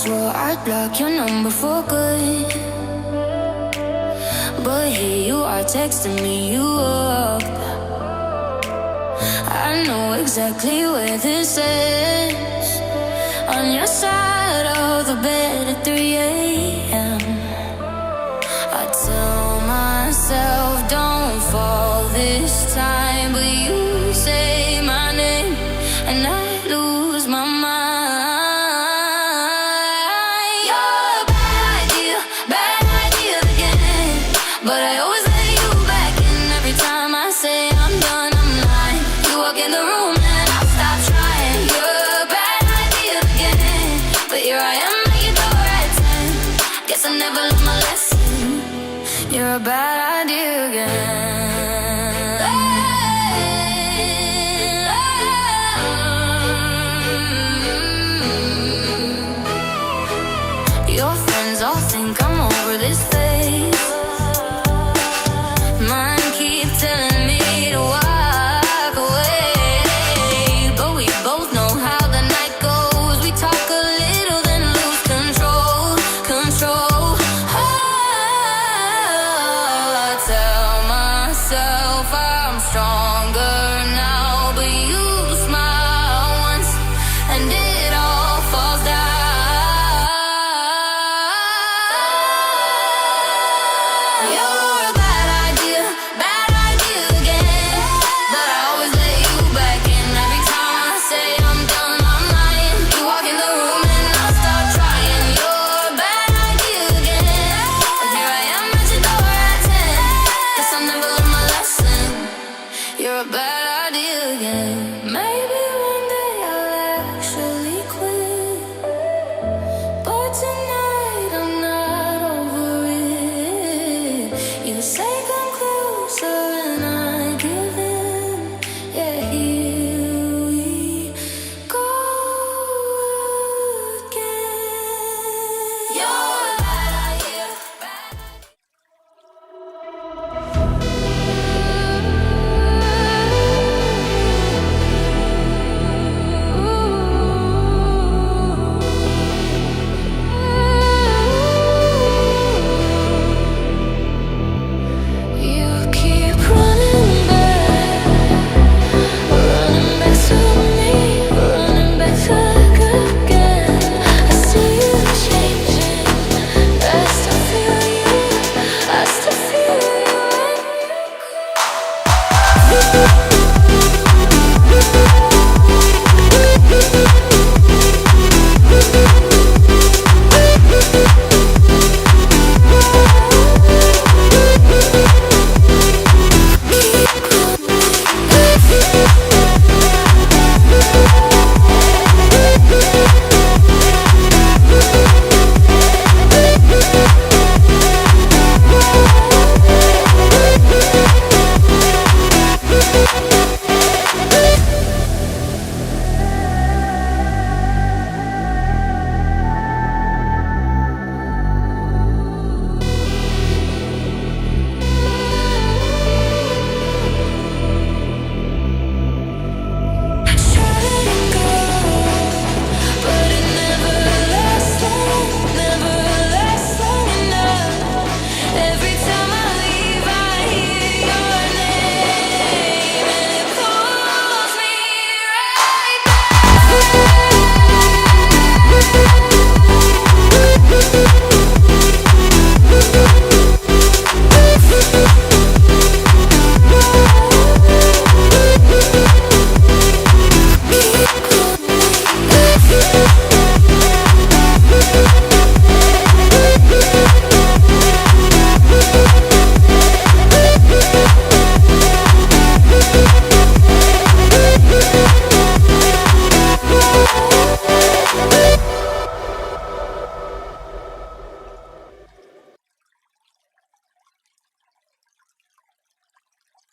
swore I'd block your number for good, but here you are texting me you up. I know exactly where this is, on your side of the bed at 3 a.m. I tell myself don't fall this time, but you say my name and I lose my mind. You're a bad idea again, but I always let you back in. Every time I say I'm done, I'm lying. You walk in the room and I stop trying. You're a bad idea again, but here I am at your door at 10. Guess I never learned my lesson. You're a bad idea again. Your friends all think I'm over this phase. Mine keep telling me to walk away, but we both know how the night goes. We talk a little then lose control. I tell myself I'm stronger now, but you smile once and it all falls down. You're a bad idea again, but I always let you back in. Every time I say I'm done, I'm lying. You walk in the room and I start trying. You're a bad idea again, but here I am at your door at 10. Guess I never learned my lesson. You're a bad idea again. Maybe one day I'll actually quit, but tonight I'm not over it. You say come closer and I give in. Yeah, here we go again. You're a bad idea. You keep running back to me, running back again. I see you changing, I still feel you, I still feel you. Every time I leave, I hear your name, and it pulls me right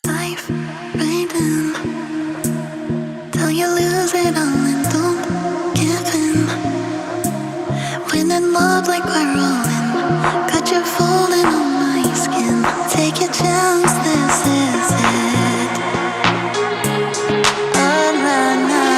life, bleeding till you lose it all and don't give in. Winning love like we're rolling, got you folding on my skin. Take your chance, this is it. Oh, nah, nah.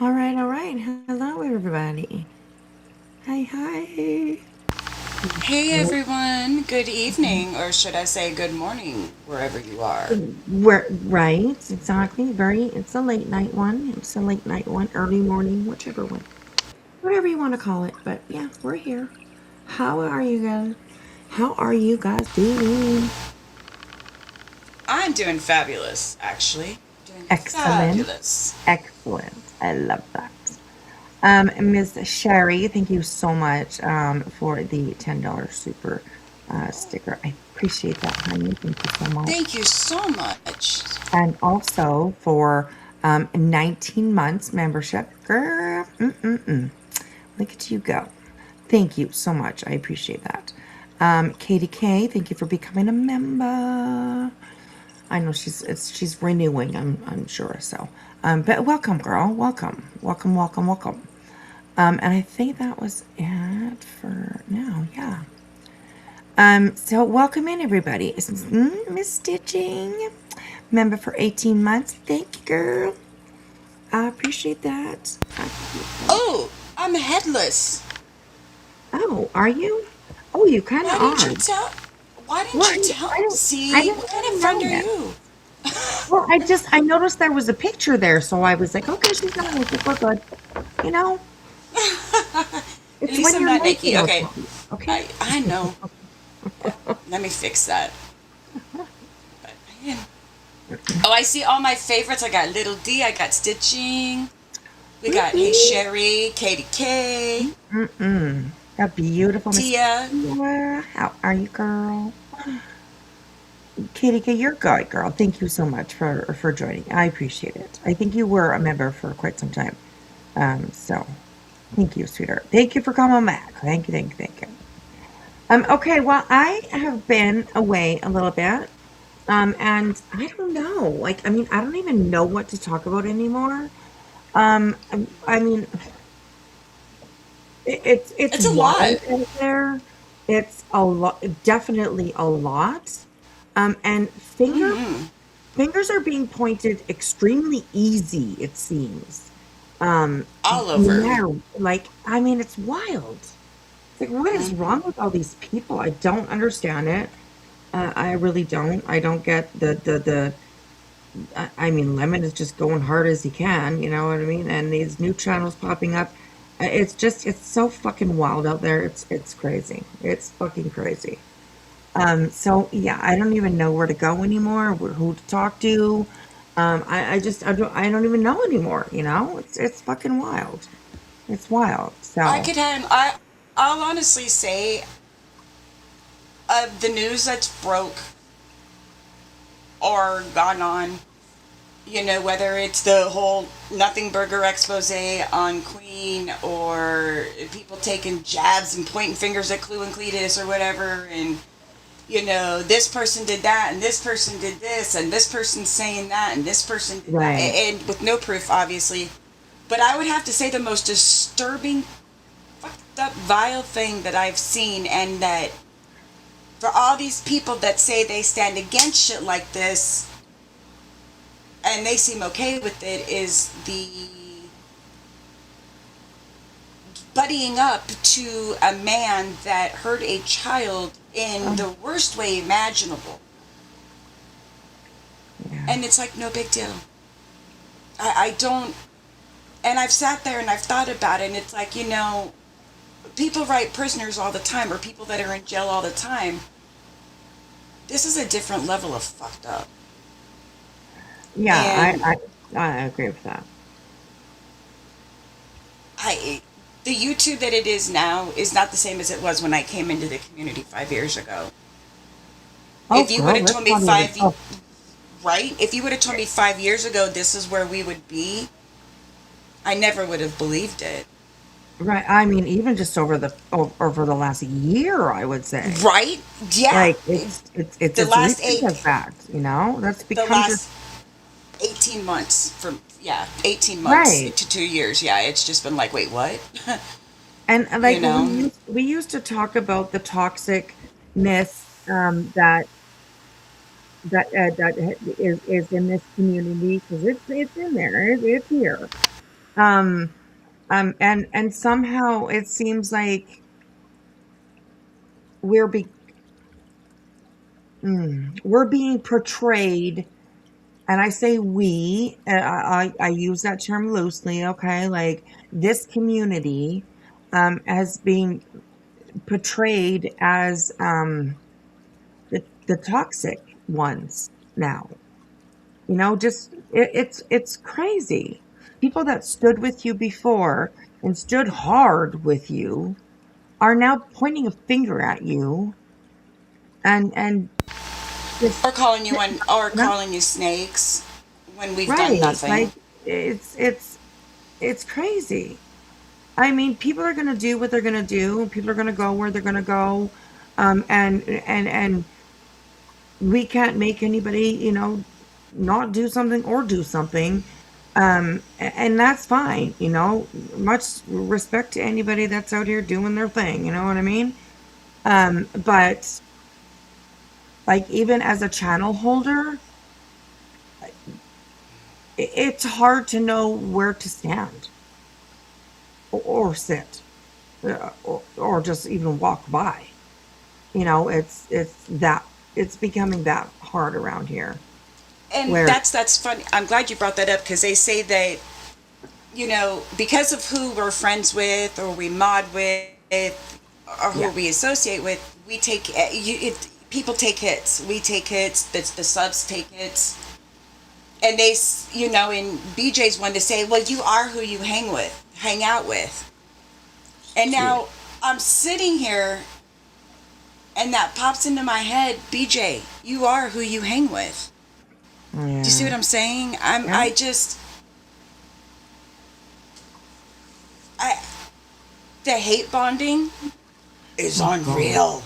All right, all right. Hello, everybody. Hi, hi. Hey everyone, good evening, or should I say good morning, wherever you are. We're right, exactly. It's a late night one. It's a late night one, early morning, whichever one, whatever you want to call it. But yeah, we're here. How are you guys? How are you guys doing? I'm doing fabulous, actually. Doing Excellent, fabulous. excellent. I love that. Ms. Sherry, thank you so much for the $10 super sticker. I appreciate that, honey. Thank you so much. Thank you so much. And also for 19 months membership. Girl, look at you go. Thank you so much. I appreciate that. Katie K, thank you for becoming a member. I know she's renewing, I'm sure. So, but welcome, girl. Welcome, welcome, welcome, welcome. And I think that was it for now. Yeah. So welcome in everybody. It's Miss Stitching, member for 18 months. Thank you, girl. I appreciate that. I appreciate that. Oh, I'm headless. Oh, are you? Oh, you kind of Why didn't you are. tell? Why didn't Well, you tell? I See, didn't what kind of really friend know are yet. you? Well, I noticed there was a picture there, so I was like, okay, she's not naked. We're good. You know, At it's least when I'm you're not naked naked. I'll Okay, tell you. Okay. I know. Let me fix that. But man. Oh, I see all my favorites. I got Little D. I got Stitching. We got Hey Woohoo. Sherry, Katie K, That beautiful Miss Tia. Tia. How are you, girl? Katie, you're good, girl. Thank you so much for joining. I appreciate it. I think you were a member for quite some time. So thank you, sweetheart. Thank you for coming back. Thank you, thank you, thank you. Okay, well, I have been away a little bit. And I don't know. Like, I mean, I don't even know what to talk about anymore. I mean, it's It's a lot. wild out there. It's a lot, definitely a lot. And fingers are being pointed extremely easy, it seems. All No over. matter, like, I mean, it's wild. It's like, what is wrong with all these people? I don't understand it. I really don't. I don't get I mean, Lemon is just going hard as he can, you know what I mean? And these new channels popping up. It's so fucking wild out there. It's crazy. It's fucking crazy. So yeah, I don't even know where to go anymore, who to talk to. I don't even know anymore, you know? It's fucking wild. It's wild. I So, could have. I'll honestly say, the news that's broke or gone on. Whether it's the whole Nothing Burger expose on Queen, or people taking jabs and pointing fingers at Clue and Cletus or whatever, and this person did that, and this person did this, and this person's saying that, and this person did that, right. and with no proof, obviously. But I would have to say the most disturbing, fucked up, vile thing that I've seen, and that for all these people that say they stand against shit like this, and they seem okay with it, is the buddying up to a man that hurt a child in Oh, the worst way imaginable. yeah. And it's like no big deal. I don't, and I've sat there and I've thought about it, and it's like, people write prisoners all the time, or people that are in jail all the time. This is a different level of fucked up. Yeah, And I agree with that. I, the YouTube that it is now is not the same as it was when I came into the community 5 years ago. Oh, If you would girl, have that's told me not even. Oh, right? If you would have told me 5 years ago this is where we would be, I never would have believed it. right. I mean, even just over the last year, I would say. Right? Yeah. Like The it's last recent as that, you know? That's the become just last 18 months from, yeah, 18 months right. to 2 years. Yeah, it's just been like, wait, what? you Like know? we used to talk about the toxicness that is in this community because it's in there. It's here. Um, and somehow it seems like we're be we're being portrayed, and I say we, I use that term loosely, okay? Like this community, as being portrayed as the toxic ones now. Just it's crazy. People that stood with you before and stood hard with you are now pointing a finger at you and just Or calling you one, or no, calling you snakes when we've done right. nothing. Like it's crazy. I mean, people are gonna do what they're gonna do. People are gonna go where they're gonna go. And we can't make anybody, not do something or do something. And that's fine, much respect to anybody that's out here doing their thing, you know what I mean? But like even as a channel holder, it's hard to know where to stand or sit, or just even walk by. It's becoming that hard around here And where that's funny. I'm glad you brought that up because they say that, because of who we're friends with or we mod with or who yeah, we associate with, we take people take hits. We take hits. The subs take hits, and and BJ's one to say, well, you are who you hang out with. And true. now I'm sitting here, and that pops into my head, BJ, you are who you hang with. Do you see Yeah. what I'm saying? Yeah. I the hate bonding is Oh God. unreal.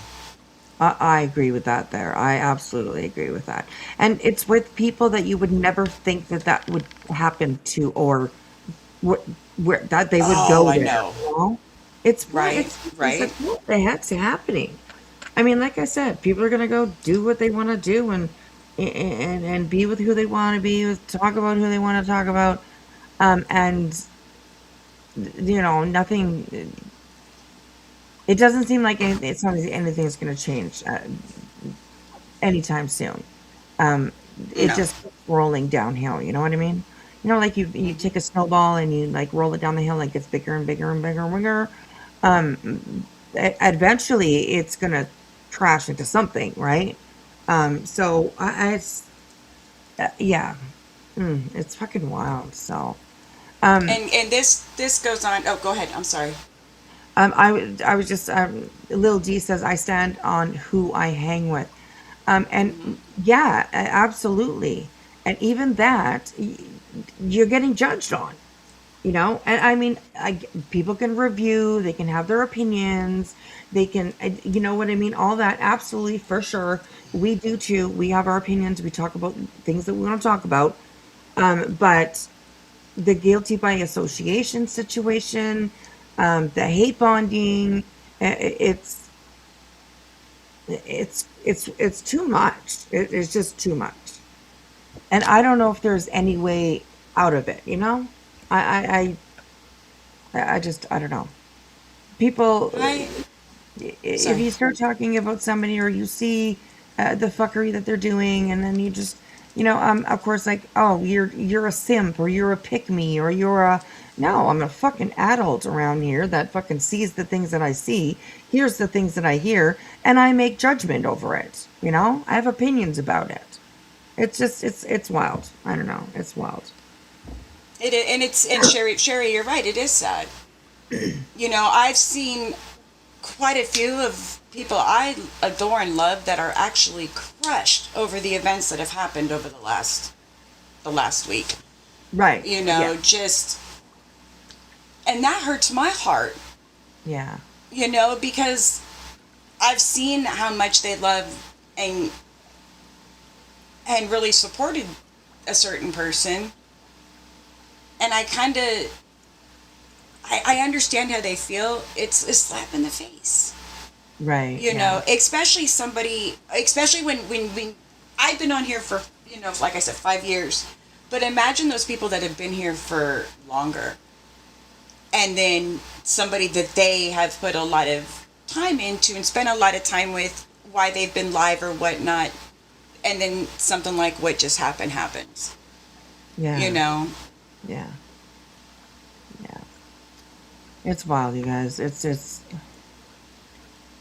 I agree with that there. I absolutely agree with that. And it's with people that you would never think that that would happen to, or wh- where that they would Oh, go I there, know. Right, it's right. like, what the heck's happening? I mean, like I said, people are gonna go do what they want to do, and be with who they want to be with, talk about who they want to talk about, and nothing. It doesn't seem like it's not anything's gonna change anytime soon. Um, it No. just keeps rolling downhill. You know what I mean? Like you take a snowball and you like roll it down the hill, like it's bigger and bigger and bigger and bigger. Eventually, it's gonna crash into something, right? So it's yeah, it's fucking wild. So And this goes on. Oh, go ahead. I'm sorry. I was just Lil D says I stand on who I hang with, and Hmm. yeah, absolutely, and even that you're getting judged on, and I mean, people can review, they can have their opinions, they can, you know what I mean, all that, absolutely, for sure, we do too. We have our opinions. We talk about things that we want to talk about, but the guilty by association situation, the hate bonding, it's it's too much. It's just too much, and I don't know if there's any way out of it. I I just I don't know. People, I if sorry. you start talking about somebody or you see the fuckery that they're doing, and then you just, of course, like, oh, you're a simp, or you're a pick me, or you're a no, I'm a fucking adult around here that fucking sees the things that I see, hears the things that I hear, and I make judgment over it. I have opinions about it. It's just it's wild. I don't know. It's wild. And Sherry, you're right. It is sad. I've seen quite a few of people I adore and love that are actually crushed over the events that have happened over the last week. Right. Yeah. Just, and that hurts my heart. Yeah. Because I've seen how much they love and really supported a certain person, and I understand how they feel. It's a slap in the face. Right. Yeah. Especially when I've been on here for, like I said, 5 years. But imagine those people that have been here for longer. and then somebody that they have put a lot of time into and spent a lot of time with, why they've been live or whatnot, and then something like what just happened happens. Yeah. You know? Yeah. Yeah. It's wild, you guys.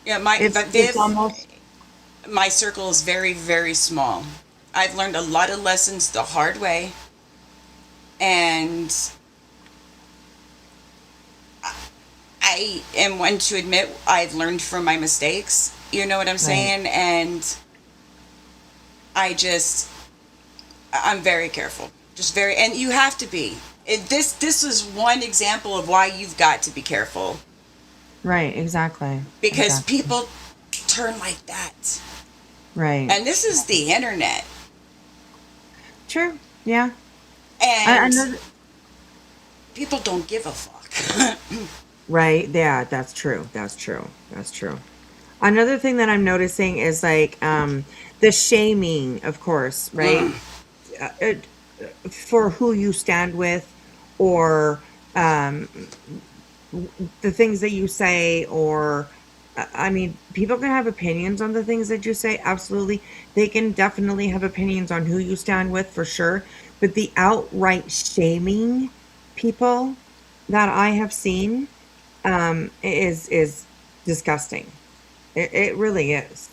Yeah, my but It's Viv, almost my circle is very, very small. I've learned a lot of lessons the hard way, and I am one to admit I've learned from my mistakes. You know what I'm right. saying? And I'm very careful. Just very, and you have to be. This is one example of why you've got to be careful, Right, exactly. because Exactly. people turn like that. Right. And this is the internet. True. Yeah. I And know. people don't give a fuck. Right. Yeah, that's true. That's true. That's true. Another thing that I'm noticing is like the shaming, of course, right? It, for who you stand with, or um the things that you say, or I mean, people can have opinions on the things that you say. Absolutely. They can definitely have opinions on who you stand with, for sure. But the outright shaming people that I have seen is disgusting. It really is.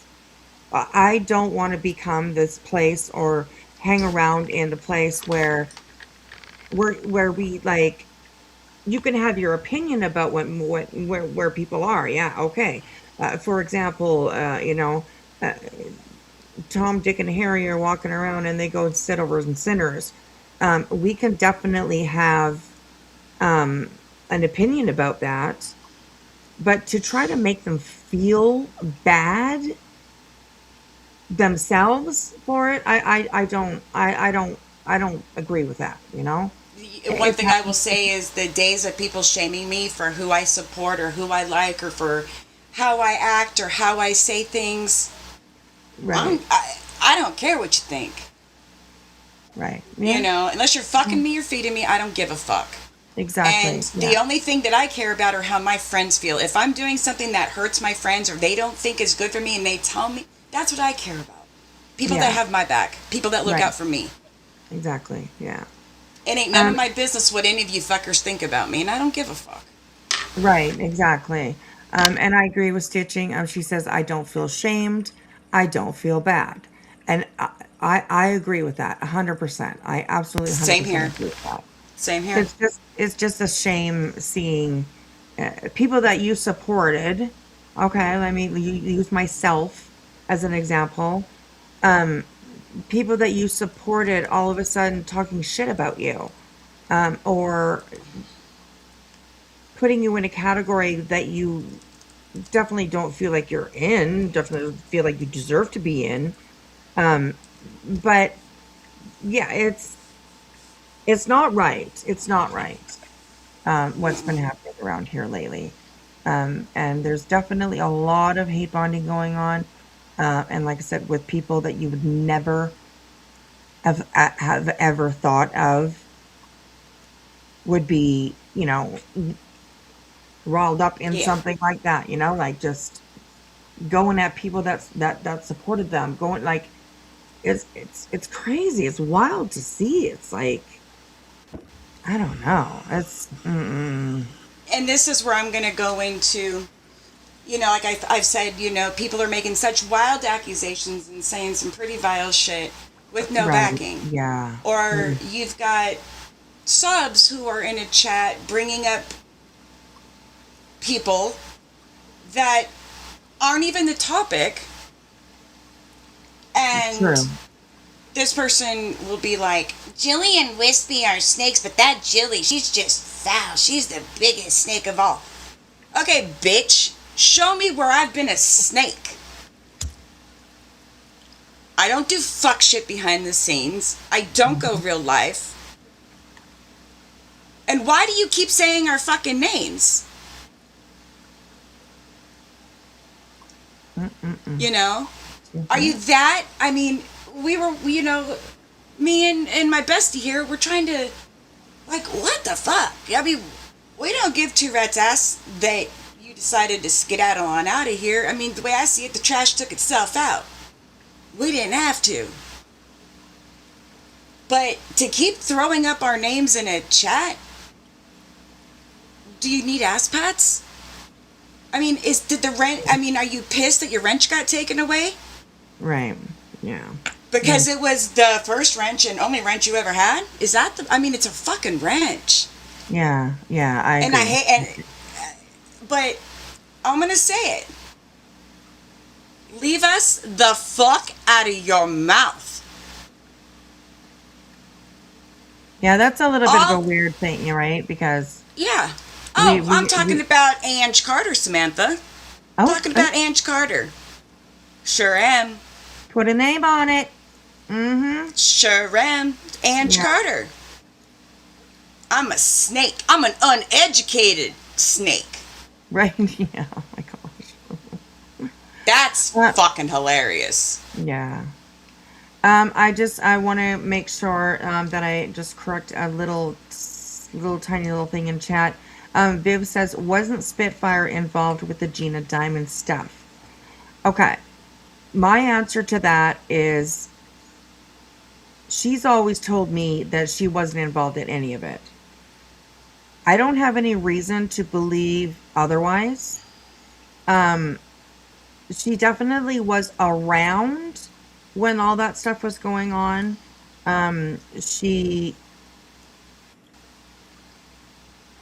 I don't want to become this place or hang around in the place where we like, you can have your opinion about where people are. Yeah, okay. For example, uh, Tom, Dick, and Harry are walking around and they go sit over and sinners. We can definitely have an opinion about that, but to try to make them feel bad themselves for it, I don't agree with that. One It's thing I will say is the days of people shaming me for who I support or who I like or for how I act or how I say things, right, I don't care what you think. right, You yeah, know, unless you're fucking me or feeding me, I don't give a fuck. And exactly, the yeah, only thing that I care about are how my friends feel. If I'm doing something that hurts my friends or they don't think is good for me and they tell me, that's what I care about. People that yeah, have my back, people that look right, out for me. exactly, yeah. It ain't none of Um, my business what any of you fuckers think about me, and I don't give a fuck. right, exactly. And I agree with Stitching. She says, I don't feel shamed. I don't feel bad. And I agree with that 100%. I absolutely Same 100% here. agree with that. Same here. It's just a shame seeing people that you supported. Okay, let me use myself as an example. People that you supported all of a sudden talking shit about you, or putting you in a category that you definitely don't feel like you're in, definitely don't feel like you deserve to be in. Um, but yeah, it's not right. It's not right. What's been happening around here lately. And there's definitely a lot of hate bonding going on. And like I said, with people that you would never have ever thought of would be, riled up in Yeah. something like that, like just going at people that supported them, going like it's crazy. It's wild to see. It's like, I don't know. It's And this is where I'm going to go into, like I've said, people are making such wild accusations and saying some pretty vile shit with no right. backing. Yeah. Or you've got subs who are in a chat bringing up people that aren't even the topic, and True. this person will be like, Jilly and Wispy are snakes, but that Jilly, she's just foul. She's the biggest snake of all. Okay, bitch, show me where I've been a snake. I don't do fuck shit behind the scenes. I don't go real life. And why do you keep saying our fucking names? Mm-mm-mm. You know? Are you that? I mean, we were, me and my bestie here, we're trying to, like, what the fuck? I mean, We don't give two rats ass that you decided to skedaddle on out of here. I mean, the way I see it, the trash took itself out. We didn't have to. But to keep throwing up our names in a chat, do you need ass pats? I mean, are you pissed that your wrench got taken away? Right. Yeah. Because it was the first wrench and only wrench you ever had? Is that the, I mean, it's a fucking wrench. Yeah. Yeah. I And I agree. hate, but I'm gonna say it. Leave us the fuck out of your mouth. Yeah, that's a little bit of a All, weird thing, right? Because yeah. we Oh, I'm we talking we about Ange Carter, Samantha. oh, Talking about Ange Carter. Sure am. put a name on it. Mm-hmm. Sure am. Ange Yeah. Carter. I'm a snake. I'm an uneducated snake. Right. Yeah. Oh my gosh. That's Uh, fucking hilarious. yeah. I want to make sure that I just correct a little tiny little thing in chat. Viv says, wasn't Spitfire involved with the Gina Diamond stuff? Okay. My answer to that is she's always told me that she wasn't involved in any of it. I don't have any reason to believe otherwise. Um, she definitely was around when all that stuff was going on. She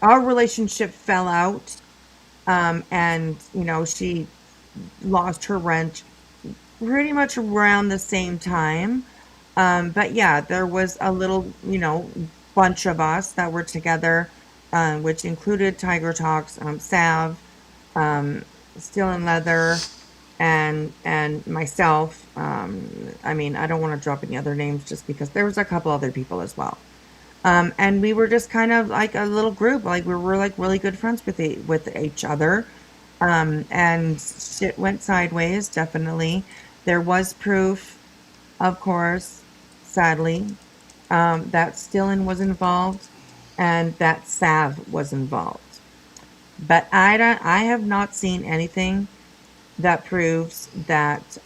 Our relationship fell out, and she lost her rent pretty much around the same time. But yeah, there was a little, bunch of us that were together, which included Tiger Talks, Sav, um, Steel and Leather, and myself. I mean, I don't want to drop any other names just because there was a couple other people as well. And we were just kind of like a little group, like we were like really good friends with each other. And shit went sideways, definitely. There was proof, of course, sadly, that Stillin was involved and that Sav was involved. But I have not seen anything that proves that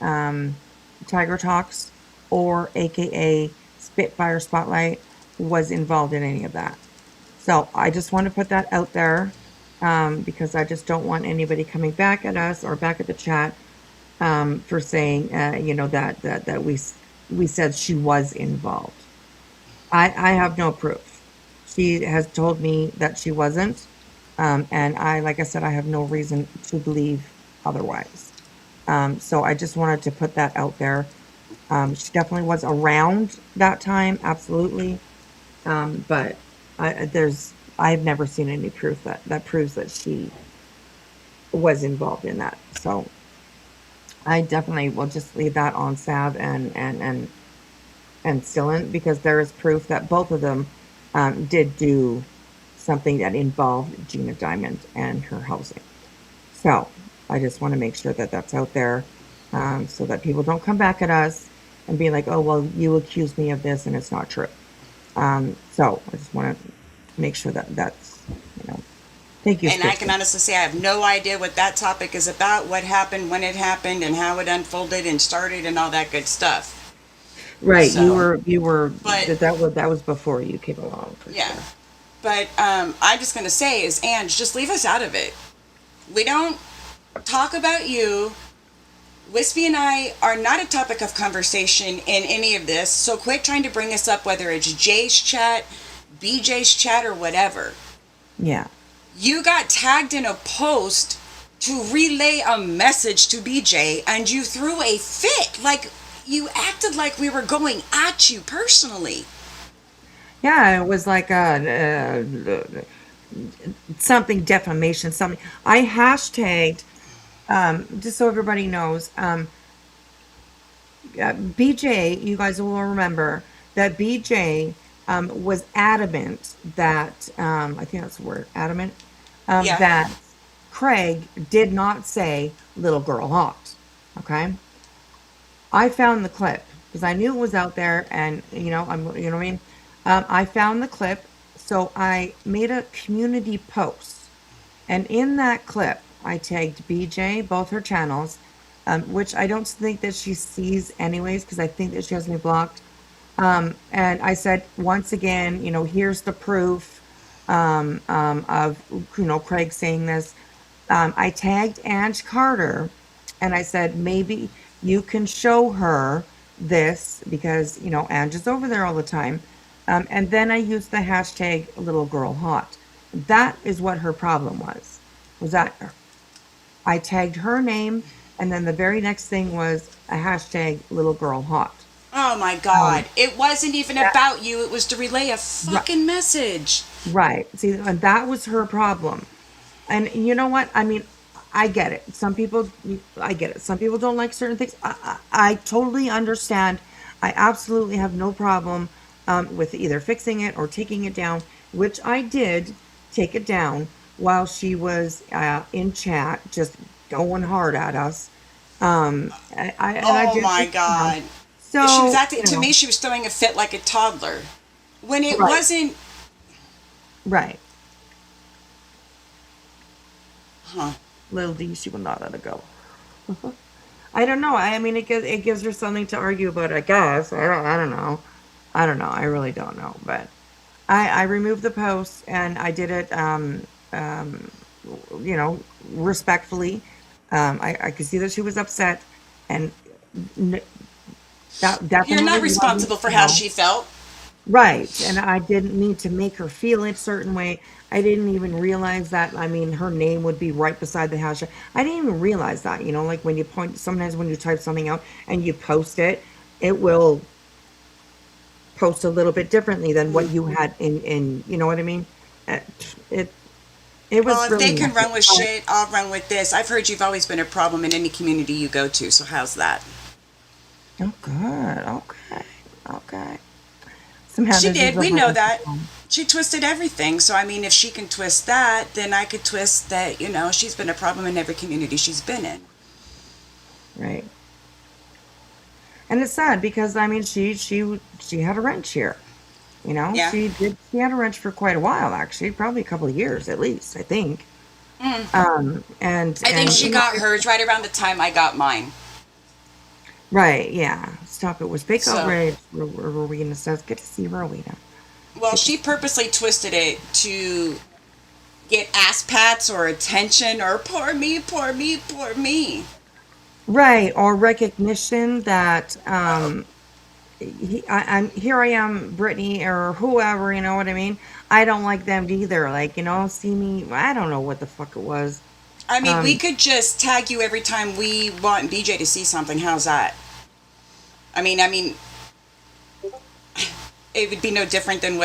Tiger Talks or AKA Spitfire Spotlight was involved in any of that. So I just want to put that out there because I just don't want anybody coming back at us or back at the chat for saying, that we said she was involved. I have no proof. She has told me that she wasn't, and like I said, I have no reason to believe otherwise. So I just wanted to put that out there. She definitely was around that time, absolutely. But I've never seen any proof that proves that she was involved in that. So I definitely will just leave that on Sav and Stillen because there is proof that both of them did do something that involved Gina Diamond and her housing. So I just want to make sure that that's out there so that people don't come back at us and be like, oh, well, you accused me of this and it's not true. So I just want to make sure that that's, thank you, And I can Stitcher. honestly say I have no idea what that topic is about, what happened, when it happened, and how it unfolded and started and all that good stuff. Right, So, you were but that was before you came along for yeah. sure. But I'm just going to say is, Ange, just leave us out of it. We don't talk about you. Wispy and I are not a topic of conversation in any of this, so quit trying to bring us up, whether it's Jay's chat, BJ's chat, or whatever. Yeah. You got tagged in a post to relay a message to BJ, and you threw a fit. Like, you acted like we were going at you personally. Yeah, it was like something defamation, something. I hashtagged, just so everybody knows, BJ, you guys will remember that BJ was adamant that, I think that's the word, adamant, Yeah. that Craig did not say little girl hot. Okay. I found the clip because I knew it was out there and, you know what I mean? I found the clip, So I made a community post, and in that clip, I tagged BJ, both her channels, which I don't think that she sees anyways, because I think that she has me blocked. And I said, once again, here's the proof of, Craig saying this. I tagged Ange Carter, and I said, maybe you can show her this because, Ange is over there all the time. And then I used the hashtag little girl hot. That is what her problem was that I tagged her name, and then the very next thing was a hashtag little girl hot. Oh my Um, God. It wasn't even that, about you. It was to relay a ri- fucking message. right. See, and that was her problem. And you know what? I mean, I get it. I get it. Some people don't like certain things. I totally understand. I absolutely have no problem with either fixing it or taking it down, which I did take it down while she was in chat, just going hard at us. And I Oh did my take it down. God. She was So, acting, to me, she was throwing a fit like a toddler. When it right, wasn't, right. huh. Little D, she will not let it go. I don't know. I mean, it gives her something to argue about, I guess. I don't know. I don't know. I really don't know. But I removed the post and I did it, um, respectfully. I could see that she was upset, and n- that You're not definitely wasn't, responsible for how she felt. right. And I didn't need to make her feel a certain way. I didn't even realize that, I mean, her name would be right beside the hashtag. I didn't even realize that, like when you sometimes when you type something out and you post it, it will post a little bit differently than what you had you know what I mean? Uh, It, it was Well, if really they can messy. run with But, shit, I'll run with this. I've heard you've always been a problem in any community you go to, so how's that? oh, good. Okay. Okay. She Samantha, this is did. a We know microphone. that. She twisted everything. So, I mean, if she can twist that, then I could twist that, she's been a problem in every community she's been in. Right. And it's sad because I mean she had a wrench here. Yeah. She had a wrench for quite a while actually, probably a couple of years at least, I think. And I think and she got hers right around the time I got mine. right, yeah. Stop it. Was fake So, outrage. Rowena says, good to see you, Rowena. well, Good to she see you. purposely twisted it to get ass pats or attention or poor me, poor me, poor me. Right, or recognition that I'm here I am, Brittany or whoever, you know what I mean? I don't like them either. Like, see me, I don't know what the fuck it was. I mean, we Um, could just tag you every time we want BJ to see something. How's that? I mean, it would be no different than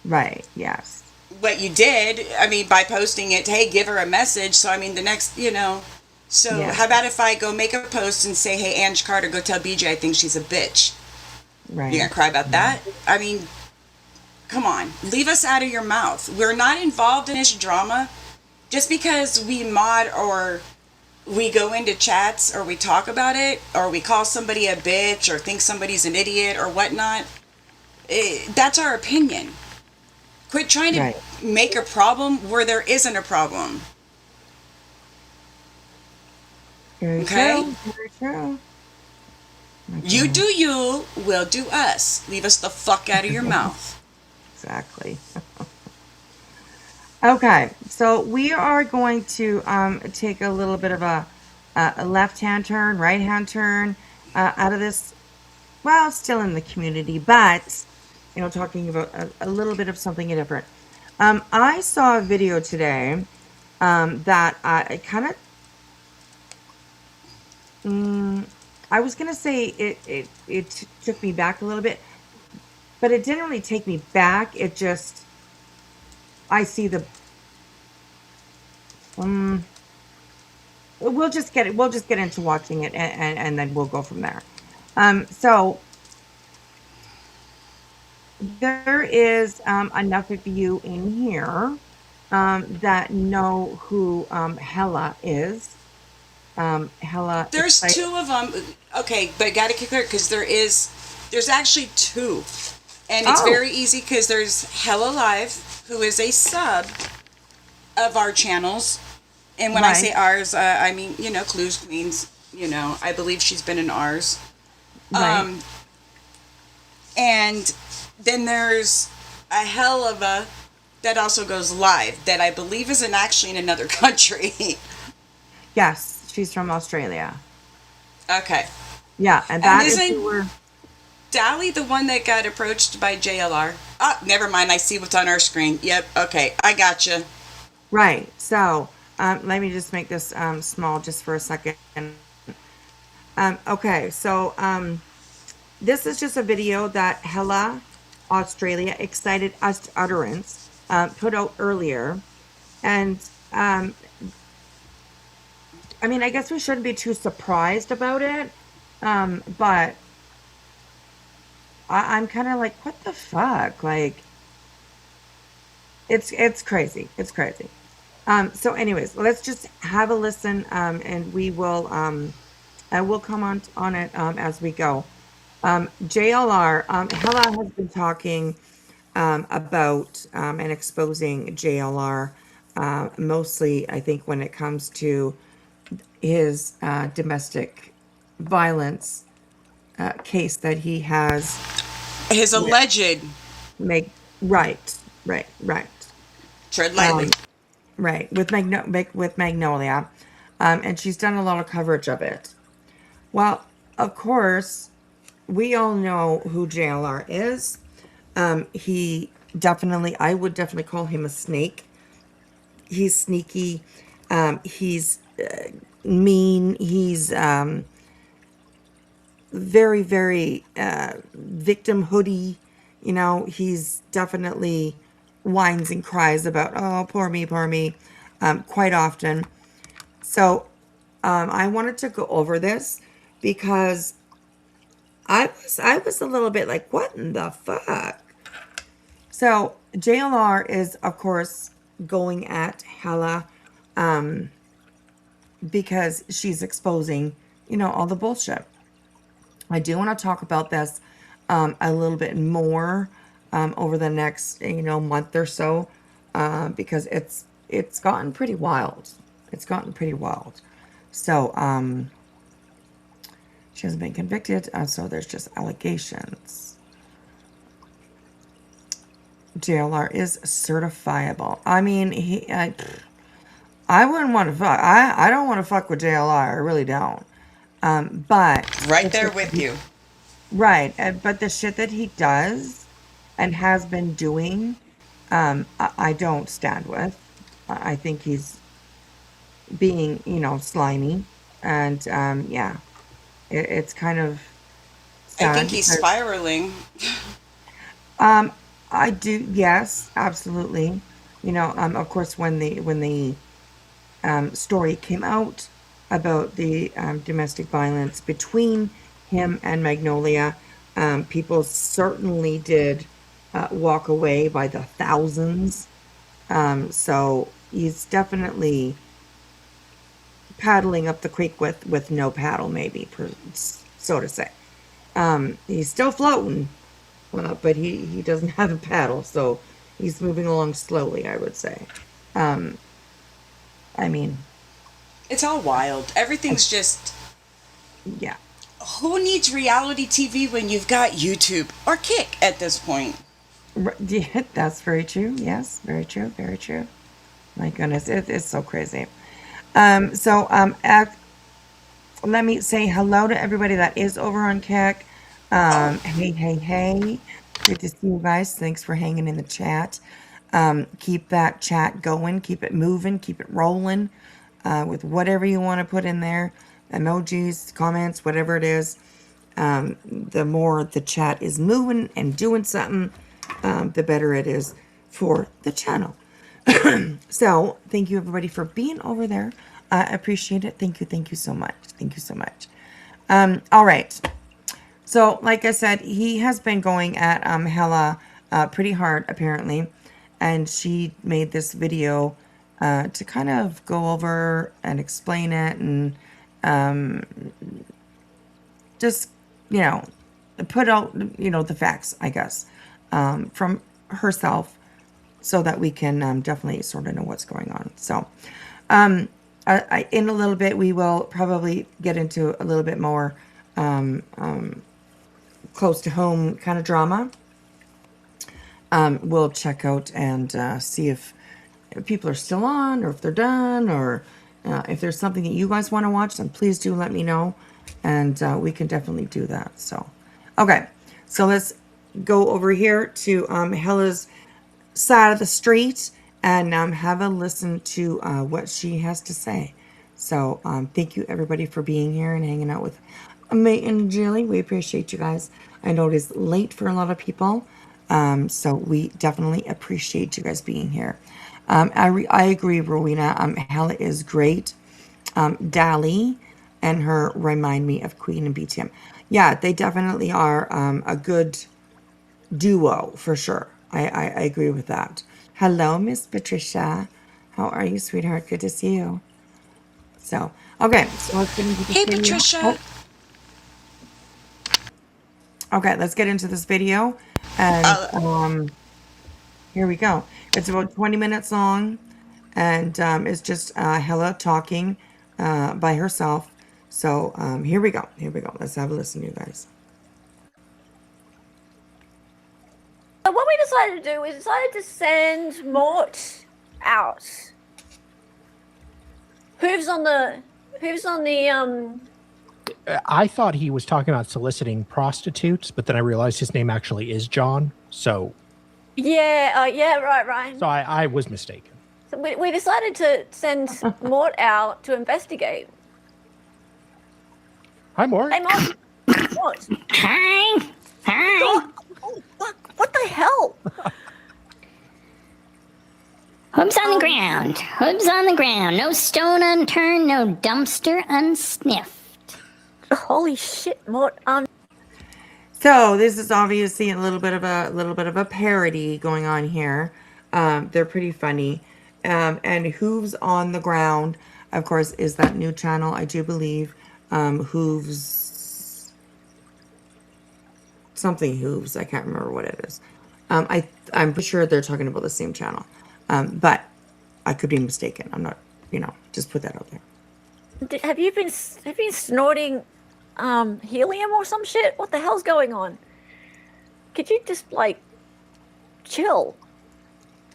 right, yes. what you did. I mean, by posting it, hey, give her a message. So, I mean, the next. So, Yeah, how about if I go make a post and say, hey, Ange Carter, go tell BJ I think she's a bitch? You right. gonna cry about that? I mean, come on, leave us out of your mouth. We're not involved in this drama. Just because we mod or we go into chats or we talk about it or we call somebody a bitch or think somebody's an idiot or whatnot, that's our opinion. Quit trying to Right. make a problem where there isn't a problem. Very Okay? true. Very true. You Okay. do you, we'll do us. Leave us the fuck out of your mouth. Exactly. Okay, so we are going to take a little bit of a left-hand turn, right-hand turn out of this. Well, still in the community, but talking about a little bit of something different. I saw a video today that I kind of, I was gonna say it took me back a little bit, but it didn't really take me back. It just I see the um. We'll just get into watching it, and then we'll go from there. So there is enough of you in here that know who Hella is. Hella There's excited. two of them. Okay, but I gotta kick her because there's actually two. And it's Oh, very easy because there's Hella Live, who is a sub of our channels. And when I right, say ours, I mean, Clues Queens, I believe she's been in ours. right. And then there's a hell of a that also goes live that I believe isn't actually in another country. Yes, she's from Australia. Okay. Yeah, and And that is who isn't we're. Dally the one that got approached by JLR? Ah, never mind. I see what's on our screen. Yep. Okay. I gotcha. Right. So, let me just make this small just for a second. Okay, so this is just a video that Hella Australia Excited Utterance put out earlier. And I mean, I guess we shouldn't be too surprised about it. But I'm kind of like, what the fuck? Like, it's crazy. It's crazy. So anyways, let's just have a listen, and we'll come on it as we go. JLR, Hella has been talking about and exposing JLR, mostly, I think, when it comes to his domestic violence case that he has His with alleged. Meg. Right, right, right. Tread lightly. Um, right, with with Magnolia, and she's done a lot of coverage of it. Well, of course, we all know who JLR is. He definitely, I would definitely call him a snake. He's sneaky. He's mean. He's very, very victim hoodie. He's definitely whines and cries about, oh, poor me, quite often. So I wanted to go over this because I was a little bit like, what in the fuck? So JLR is, of course, going at Hella because she's exposing, all the bullshit. I do want to talk about this a little bit more over the next, month or so, because it's gotten pretty wild. It's gotten pretty wild. So she hasn't been convicted, so there's just allegations. JLR is certifiable. I mean, I wouldn't want to fuck. I don't want to fuck with JLR. I really don't. But Right the there shit that with he, you. right, but the shit that he does and has been doing, I don't stand with. I think he's being, slimy, and yeah, it's kind of I think sad he's because spiraling. um, I do, yes, absolutely. Of course, when the story came out about the domestic violence between him and Magnolia. People certainly did walk away by the thousands. So he's definitely paddling up the creek with no paddle, maybe, so to say. He's still floating, but he doesn't have a paddle, so he's moving along slowly, I would say. Um, I mean, It's all wild. I, Everything's just. yeah. Who needs reality TV when you've got YouTube or Kick at this point? Yeah, that's very true. Yes, very true. Very true. My goodness, it's so crazy. So let me say hello to everybody that is over on Kick. Oh, Hey, hey, hey. Good to see you guys. Thanks for hanging in the chat. Keep that chat going. Keep it moving. Keep it rolling with whatever you want to put in there. Emojis, comments, whatever it is. The more the chat is moving and doing something, the better it is for the channel. So thank you everybody for being over there. I appreciate it. Thank you so much. Thank you so much. All right. So like I said, he has been going at Hella pretty hard apparently, and she made this video to kind of go over and explain it and just, you know, put out, the facts, I guess. from herself, so that we can definitely sort of know what's going on. So in a little bit, we will probably get into a little bit more close to home kind of drama. We'll check out and see if people are still on, or if they're done, or if there's something that you guys want to watch, then please do let me know, and we can definitely do that. So, okay, so let's go over here to Hella's side of the street and have a listen to what she has to say. So thank you everybody for being here and hanging out with me and Julie. We appreciate you guys. I know it is late for a lot of people, so we definitely appreciate you guys being here. I agree, Rowena. Hella is great. Dali and her remind me of Queen and BTM. Yeah, they definitely are a good duo for sure. I agree with that. Hello, Miss Patricia. How are you, sweetheart? Good to see you. So, okay, so let's get into this Hey, video. Patricia. Okay, let's get into this video. And here we go. It's about 20 minutes long, and it's just Hella talking by herself. So here we go. Here we go. Let's have a listen, you guys. So what we decided to do, we decided to send Mort out. Hooves on the I thought he was talking about soliciting prostitutes, but then I realized his name actually is John. So right. so I was mistaken. So we decided to send Mort out to investigate. Hi, Mort. Hey, Mort. Mort. Hi. Oh, what the hell? Hooves on the ground. Hooves on the ground. No stone unturned. No dumpster unsniffed. Holy shit, Mort. So this is obviously a little bit of a parody going on here. They're pretty funny. And Hooves on the Ground, of course, is that new channel, I do believe. Hooves, something Hooves. I can't remember what it is. I'm pretty sure they're talking about the same channel. But I could be mistaken. I'm not, just put that out there. Have you been snorting helium or some shit? What the hell's going on? Could you just chill?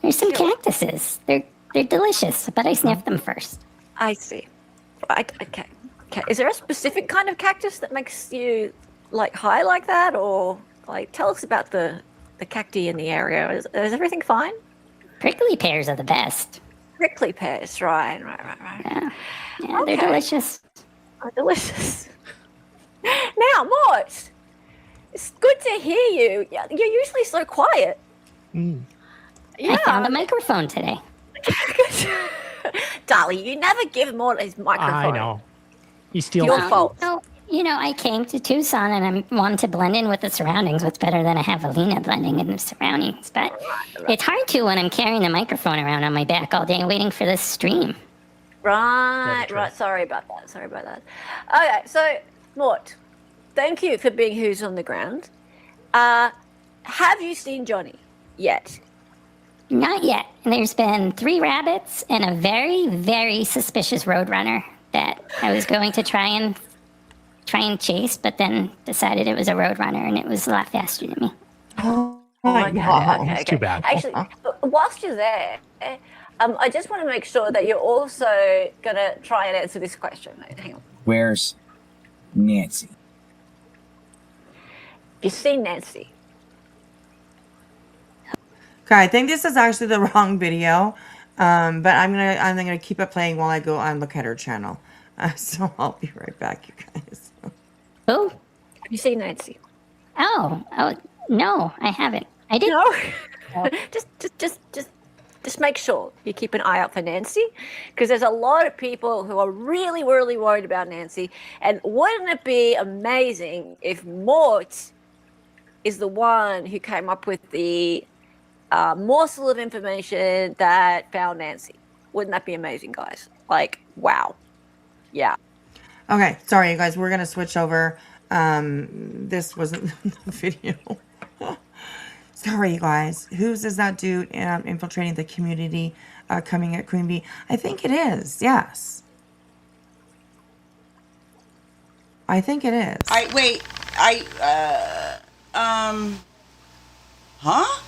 There's some cactuses. They're delicious, but I sniffed them first. I see. Right. Okay. Is there a specific kind of cactus that makes you high like that, or tell us about the cacti in the area? Is everything fine? Prickly pears are the best. Prickly pears, right. Yeah, Okay. they're delicious. Oh, delicious. Now, Mort, it's good to hear you. You're usually so quiet. I found a microphone today. Darling, you never give Mort his microphone. I know. He steals. Your fault. So, I came to Tucson and I wanted to blend in with the surroundings. What's better than a javelina blending in the surroundings? But it's hard to when I'm carrying the microphone around on my back all day waiting for this stream. Right. Sorry about that. Okay, so, Mort, thank you for being Who's on the Ground. Have you seen Johnny yet? Not yet. And there's been 3 rabbits and a very, very suspicious roadrunner that I was going to try and chase, but then decided it was a roadrunner and it was a lot faster than me. Oh my God. It's too bad. Actually, whilst you're there, I just want to make sure that you're also going to try and answer this question. Hang on. Where's Nancy? You seen Nancy? Okay, I think this is actually the wrong video, but I'm gonna keep it playing while I go and look at her channel. So I'll be right back, you guys. Oh, Have you seen Nancy? oh, no, I haven't. I didn't. No. Just make sure you keep an eye out for Nancy, because there's a lot of people who are really, really worried about Nancy. And wouldn't it be amazing if Mort is the one who came up with the morsel of information that found Nancy? Wouldn't that be amazing, guys? Wow. Yeah. Okay, sorry, you guys. We're gonna switch over. This wasn't the video. Sorry, you guys. Whose is that dude infiltrating the community, coming at Queen Bee? I think it is. Yes. I think it is. Huh?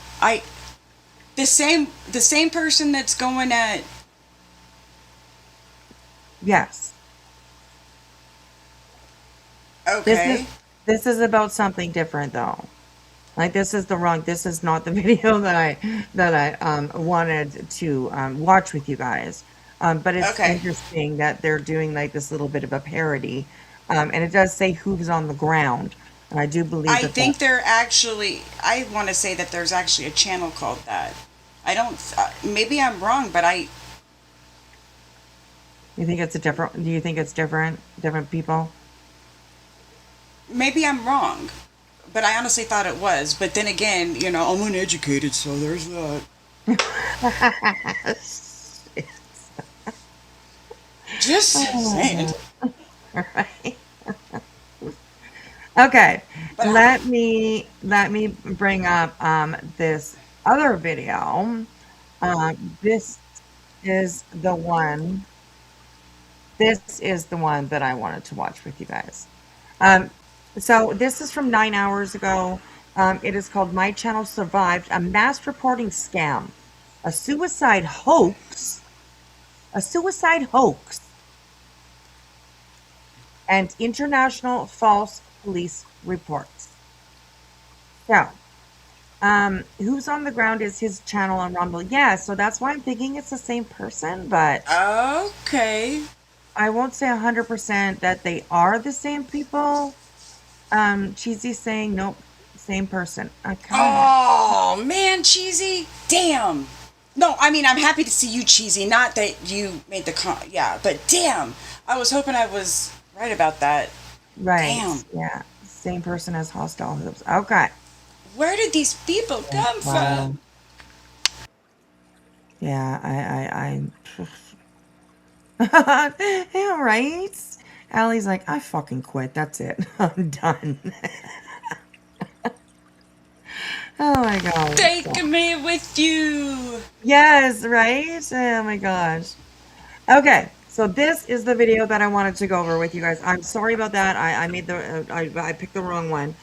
The same person that's going at. Yes. Okay. This is about something different though. Like this is not the video that I wanted to watch with you guys. But it's Okay. interesting that they're doing like this little bit of a parody. And it does say who's on the ground. And I do believe I that think I want to say that there's actually a channel called that. I don't, maybe I'm wrong, but do you think it's different people? maybe I'm wrong. But I honestly thought it was. But then again, I'm uneducated, so there's that. Just saying. Right. Okay, But let me bring up this other video. This is the one. This is the one that I wanted to watch with you guys. So this is from 9 hours ago. It is called "My Channel Survived a Mass Reporting Scam, a suicide hoax, and international false police reports." So, who's on the ground is his channel on Rumble. Yeah, so that's why I'm thinking it's the same person, but okay. I won't say 100% that they are the same people. Cheesy's saying nope, same person. Okay. Oh, man, Cheesy. Damn. No, I mean, I'm happy to see you, Cheesy. Not that you made the yeah, but damn. I was hoping I was right about that. Right. Damn. Yeah. Same person as Hostile Hoops. Okay. Where did these people come Wow. from? Yeah, yeah, right? Allie's like, I fucking quit. That's it. I'm done. Oh my god. Take me with you. Yes, right? Oh my gosh. Okay, so this is the video that I wanted to go over with you guys. I'm sorry about that. I made the I picked the wrong one.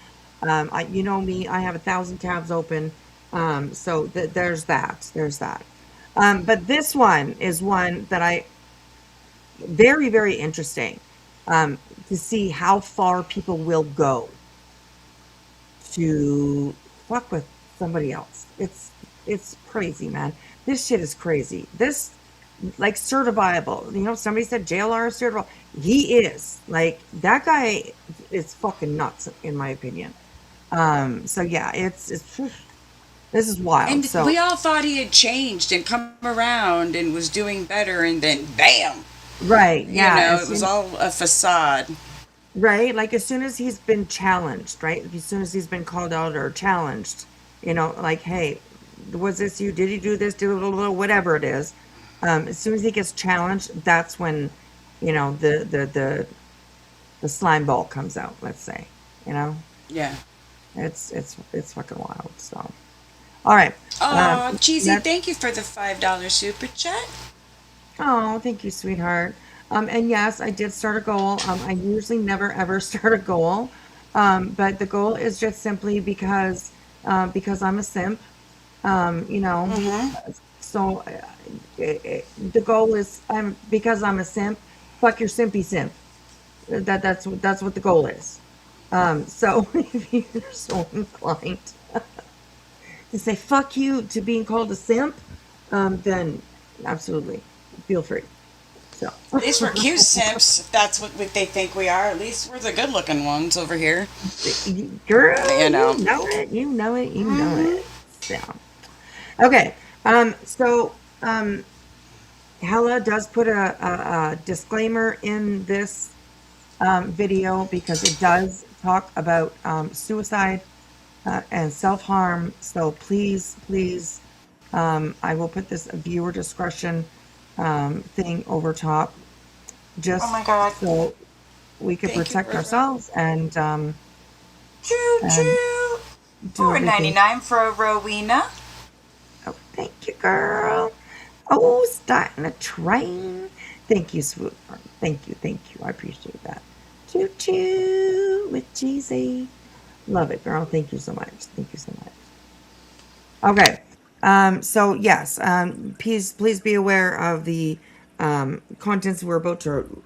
You know me, I have 1,000 tabs open. So there's that. There's that. But this one is one that very, very interesting to see how far people will go to fuck with somebody else. It's crazy, man. This shit is crazy. This like certifiable. Somebody said JLR is certifiable. He is. Like that guy is fucking nuts in my opinion. So yeah, it's this is wild. And So we all thought he had changed and come around and was doing better, and then bam. right, yeah. It was all a facade. Right? Like as soon as he's been challenged, right? As soon as he's been called out or challenged, like, hey, was this you? Did you do this? Do whatever it is. As soon as he gets challenged, that's when, the slime ball comes out, let's say. Yeah. It's fucking wild. So all right. Oh, Cheesy, let's- thank you for the $5 super chat. Oh, thank you, sweetheart. And yes, I did start a goal. I usually never ever start a goal. But the goal is just simply because I'm a simp. So the goal is because I'm a simp, fuck your simpy simp. That's what the goal is. So if you're so inclined to say fuck you to being called a simp, then absolutely feel free. So At least we're cute simps, if that's what they think we are. At least we're the good looking ones over here. girl, You know. you know it. So okay, so Hella does put a disclaimer in this video because it does talk about suicide and self-harm. So please, I will put this viewer discretion thing over top just Oh my God. so we can Thank you, protect River. ourselves and Choo choo. do everything. $4.99 for a Rowena. Oh, thank you, girl. Oh, starting a train. Thank you, sweetheart. Thank you, thank you. I appreciate that. Choo choo with cheesy. Love it, girl. Thank you so much. Thank you so much. Okay. So yes, please be aware of the contents we're about to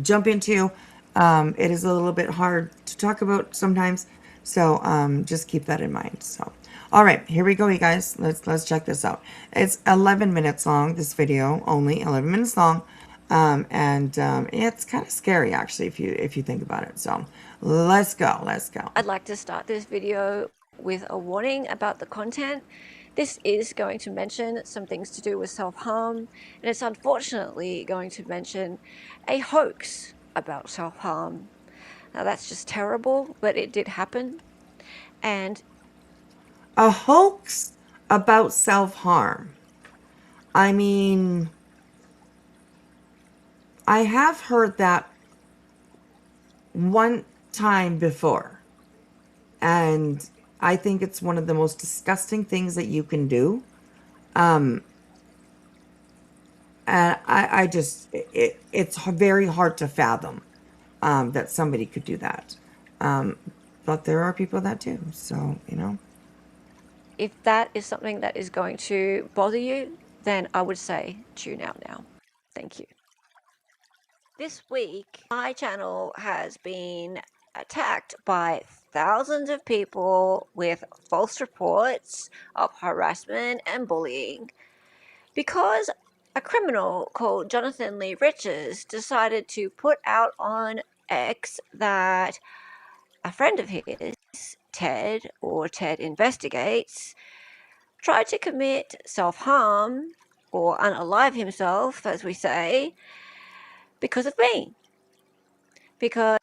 jump into. It is a little bit hard to talk about sometimes, so just keep that in mind. So, all right, here we go, you guys. Let's check this out. It's 11 minutes long. This video only 11 minutes long, and it's kind of scary actually if you think about it. So, let's go. Let's go. I'd like to start this video with a warning about the content. This is going to mention some things to do with self-harm, and it's unfortunately going to mention a hoax about self-harm. Now that's just terrible, but it did happen. And A hoax about self-harm. I mean, I have heard that one time before, and I think it's one of the most disgusting things that you can do. And I just, it's very hard to fathom that somebody could do that. But there are people that do, so, you know. if that is something that is going to bother you, then I would say tune out now. Thank you. This week, my channel has been attacked by thousands of people with false reports of harassment and bullying because a criminal called Jonathan Lee Riches decided to put out on X that a friend of his, Ted, or Ted Investigates, tried to commit self-harm or unalive himself, as we say, because of me. Because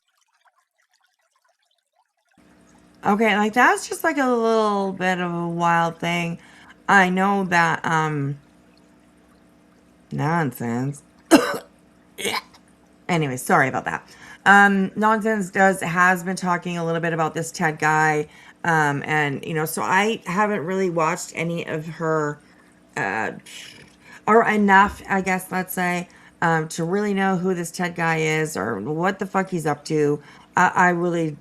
Okay, like that's just like a little bit of a wild thing. I know that nonsense. Anyway, sorry about that. Nonsense has been talking a little bit about this Ted guy, and you know, so I haven't really watched any of her, or enough, I guess, let's say, to really know who this Ted guy is or what the fuck he's up to. I really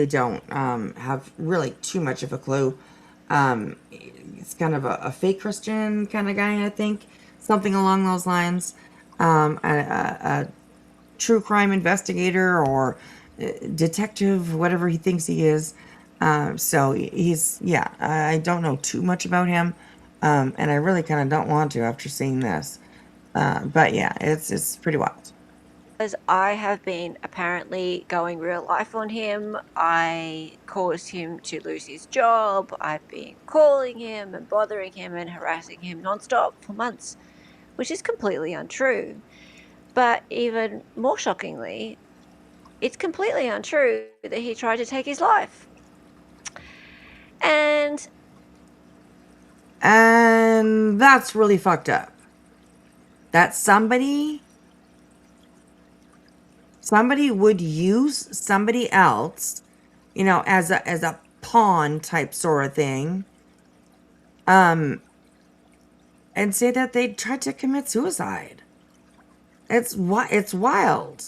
don't have really too much of a clue. It's kind of a fake Christian kind of guy, I think, something along those lines. A true crime investigator or detective, whatever he thinks he is. So he's, yeah, I don't know too much about him. And I really kind of don't want to after seeing this. But yeah, it's pretty wild. I have been apparently going real life on him. I caused him to lose his job. I've been calling him and bothering him and harassing him nonstop for months, which is completely untrue. But even more shockingly, it's completely untrue that he tried to take his life. And that's really fucked up. That somebody would use somebody else, you know, as a pawn type sort of thing, and say that they tried to commit suicide. It's wild,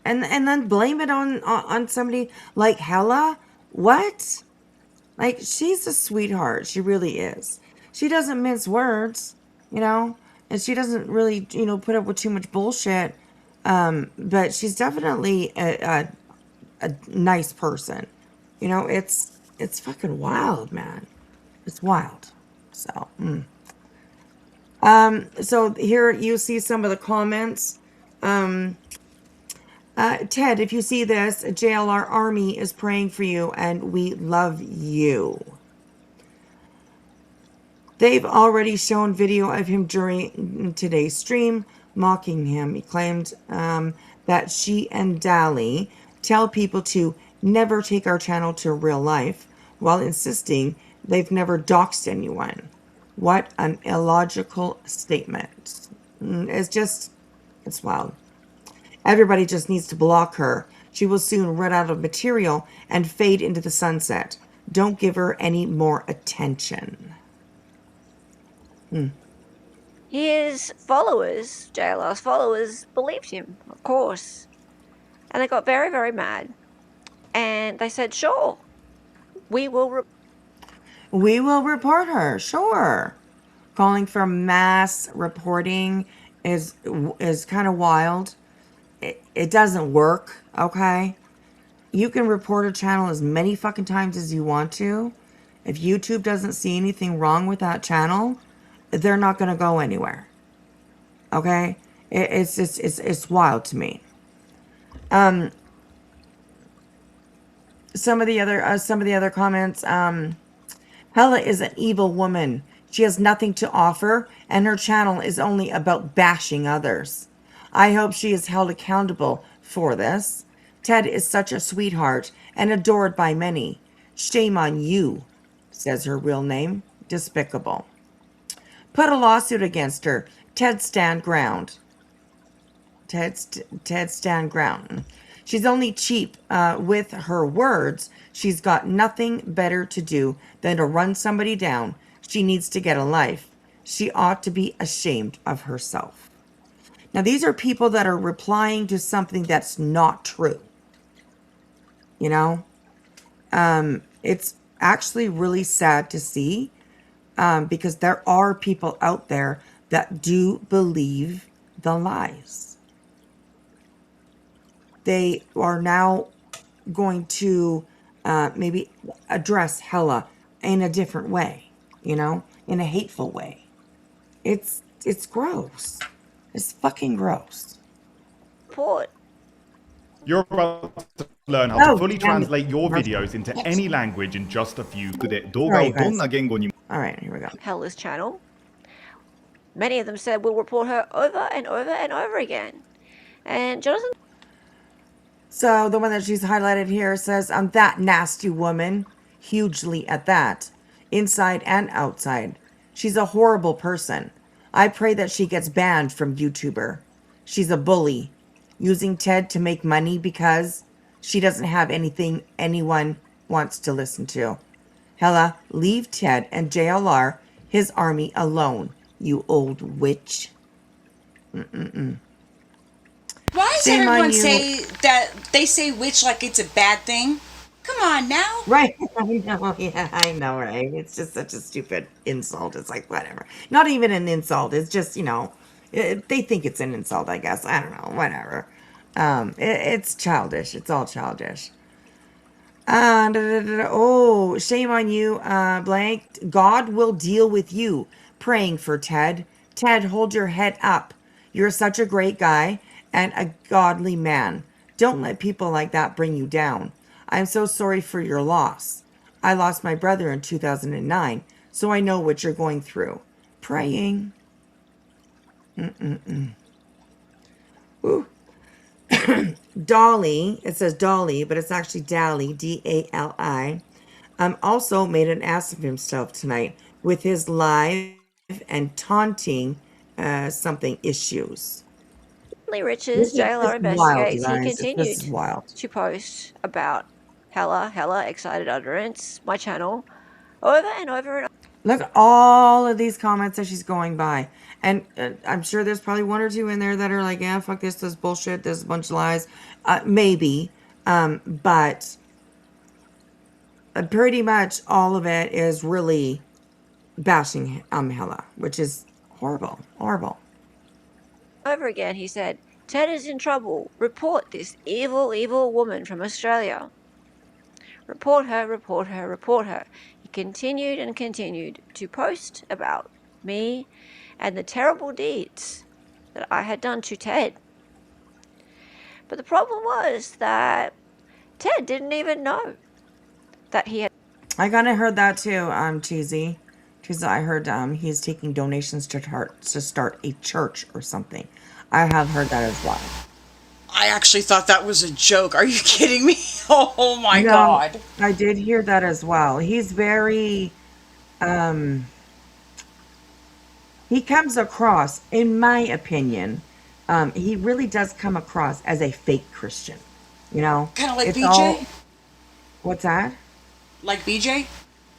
and then blame it on somebody like Hella. What? Like, she's a sweetheart. She really is. She doesn't mince words, you know, and she doesn't really, you know, put up with too much bullshit. But she's definitely a nice person. You know, it's fucking wild, man. It's wild. So, so here you see some of the comments. Ted, if you see this, JLR Army is praying for you and we love you. They've already shown video of him during today's stream, mocking him. He claimed that she and Dali tell people to never take our channel to real life, while insisting they've never doxed anyone. What an illogical statement. It's wild. Everybody just needs to block her. She will soon run out of material and fade into the sunset. Don't give her any more attention. His followers, JLR's followers, believed him, of course. And they got very, very mad. And they said, sure, we will. We will report her, sure. Calling for mass reporting is kind of wild. It doesn't work, okay? You can report a channel as many fucking times as you want to. If YouTube doesn't see anything wrong with that channel, they're not going to go anywhere. Okay? It's just it's wild to me. Some of the other comments. Hella is an evil woman. She has nothing to offer, and her channel is only about bashing others. I hope she is held accountable for this. Ted is such a sweetheart and adored by many. Shame on you, says her real name. Despicable. Put a lawsuit against her. Ted stand ground. Ted stand ground. She's only cheap with her words. She's got nothing better to do than to run somebody down. She needs to get a life. She ought to be ashamed of herself. Now, these are people that are replying to something that's not true. You know? It's actually really sad to see because there are people out there that do believe the lies. They are now going to maybe address Hella in a different way, you know, in a hateful way. It's gross. It's fucking gross. Report. You're about to learn how to fully damn it. translate your videos into any language in just a few. Sorry, guys. All right, here we go. Hella's channel. Many of them said we'll report her over and over and over again. And Jonathan. So the one that she's highlighted here says, that nasty woman, hugely at that, inside and outside. She's a horrible person. I pray that she gets banned from YouTuber. She's a bully, using Ted to make money because she doesn't have anything anyone wants to listen to. Hella, leave Ted and JLR, his army, alone, you old witch. Why does Shame on everyone you. say that they say witch like it's a bad thing? Come on now. Right. I know. Yeah, I know, right? It's just such a stupid insult. It's like, whatever. Not even an insult. It's just, you know, they think it's an insult, I guess. I don't know. Whatever. It's childish. It's all childish. Oh, shame on you, blank. God will deal with you. Praying for Ted. Ted, hold your head up. You're such a great guy and a godly man. Don't let people like that bring you down. I'm so sorry for your loss. I lost my brother in 2009, so I know what you're going through. Praying. Ooh. Dolly, it says Dolly, but it's actually Dally, D-A-L-I, also made an ass of himself tonight with his live and taunting something issues. Riches, This JLR is wild, investigates. He guys. This continued is wild. to post about Hella, excited utterance, my channel, over and over and over. Look at all of these comments that she's going by. And I'm sure there's probably one or two in there that are like, yeah, fuck this is bullshit, this is a bunch of lies. Maybe. But pretty much all of it is really bashing Hella, which is horrible. Horrible. Over again, he said, Ted is in trouble. Report this evil, evil woman from Australia. Report her, report her, report her. He continued and continued to post about me and the terrible deeds that I had done to Ted. But the problem was that Ted didn't even know that he had. I kind of heard that too, Cheesy. Cheesy, I heard he's taking donations to start a church or something. I have heard that as well. I actually thought that was a joke. Are you kidding me? Oh my No, God. I did hear that as well. He's very, he comes across, in my opinion, he really does come across as a fake Christian. You know? Kind of like It's BJ? all- what's that? Like BJ?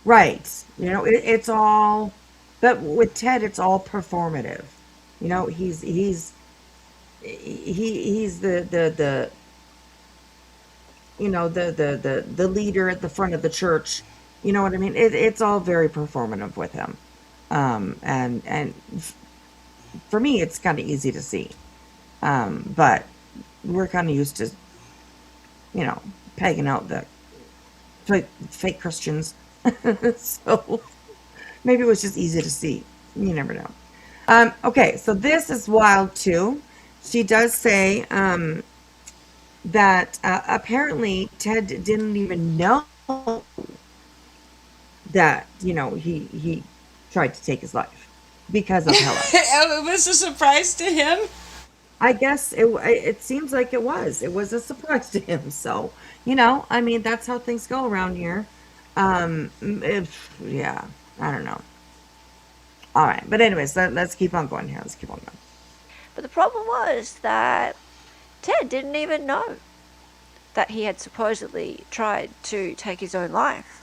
Right. It's all, but with Ted, it's all performative. He's the the leader at the front of the church. You know what I mean? It's all very performative with him. And for me, it's kind of easy to see. But we're kind of used to, pegging out the fake Christians. So maybe it was just easy to see. You never know. Okay, so this is wild too. She does say that apparently Ted didn't even know that he tried to take his life because of Hella. It was a surprise to him. I guess it seems like it was a surprise to him. So I mean, that's how things go around here. Yeah, I don't know. All right, but anyways, let's keep on going here. Let's keep on going. But the problem was that Ted didn't even know that he had supposedly tried to take his own life.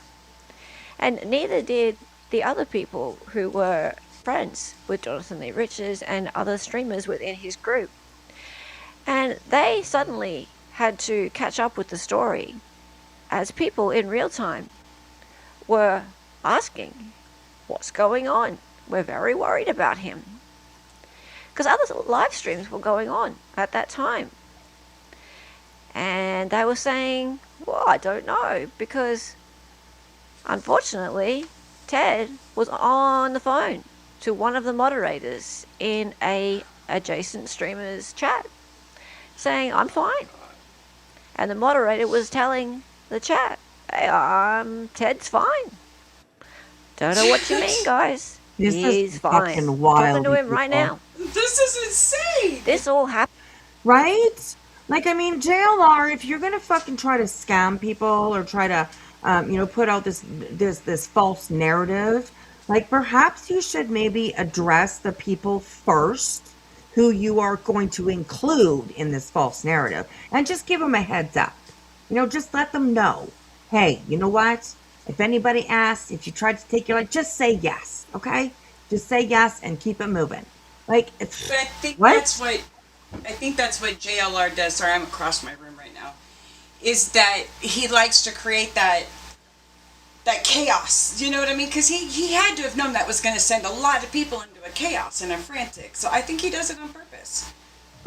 And neither did the other people who were friends with Jonathan Lee Richards and other streamers within his group. And they suddenly had to catch up with the story as people in real time were asking, what's going on? We're very worried about him. Because other live streams were going on at that time. And they were saying, well, I don't know, because unfortunately, Ted was on the phone to one of the moderators in a adjacent streamer's chat saying, I'm fine. And the moderator was telling the chat, hey, Ted's fine. Don't know what you mean, guys. This He's is fine. fucking wild. Talking to him right now. This is insane. This all happened. Right? Like, I mean, JLR, if you're gonna fucking try to scam people or try to, put out this false narrative, like perhaps you should maybe address the people first who you are going to include in this false narrative, and just give them a heads up. Just let them know. Hey, you know what? If anybody asks, if you tried to take your life, just say yes, okay? Just say yes and keep it moving. Like, it's But I think that's what JLR does. Sorry, I'm across my room right now. Is that he likes to create that chaos. You know what I mean? Because he had to have known that was going to send a lot of people into a chaos and a frantic. So I think he does it on purpose.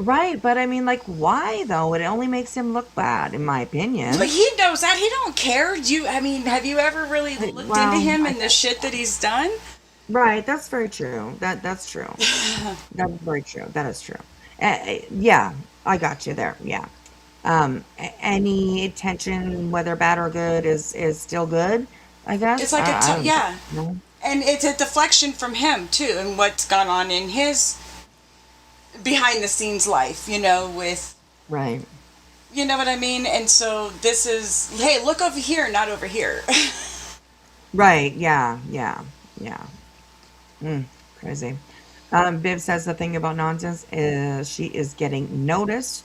right, but I mean, like, why though? It only makes him look bad, in my opinion. But he knows that. He don't care. Have you ever really looked Well, into him and the shit that he's done? Right, that's very true. That's true. That's very true. That is true. Yeah, I got you there. Yeah. Any attention, whether bad or good, is still good, I guess. It's like yeah. No. And it's a deflection from him, too, and what's gone on in his behind-the-scenes life, with... Right. You know what I mean? And so this is, hey, look over here, not over here. Right. Yeah. Crazy. Viv says the thing about nonsense is she is getting noticed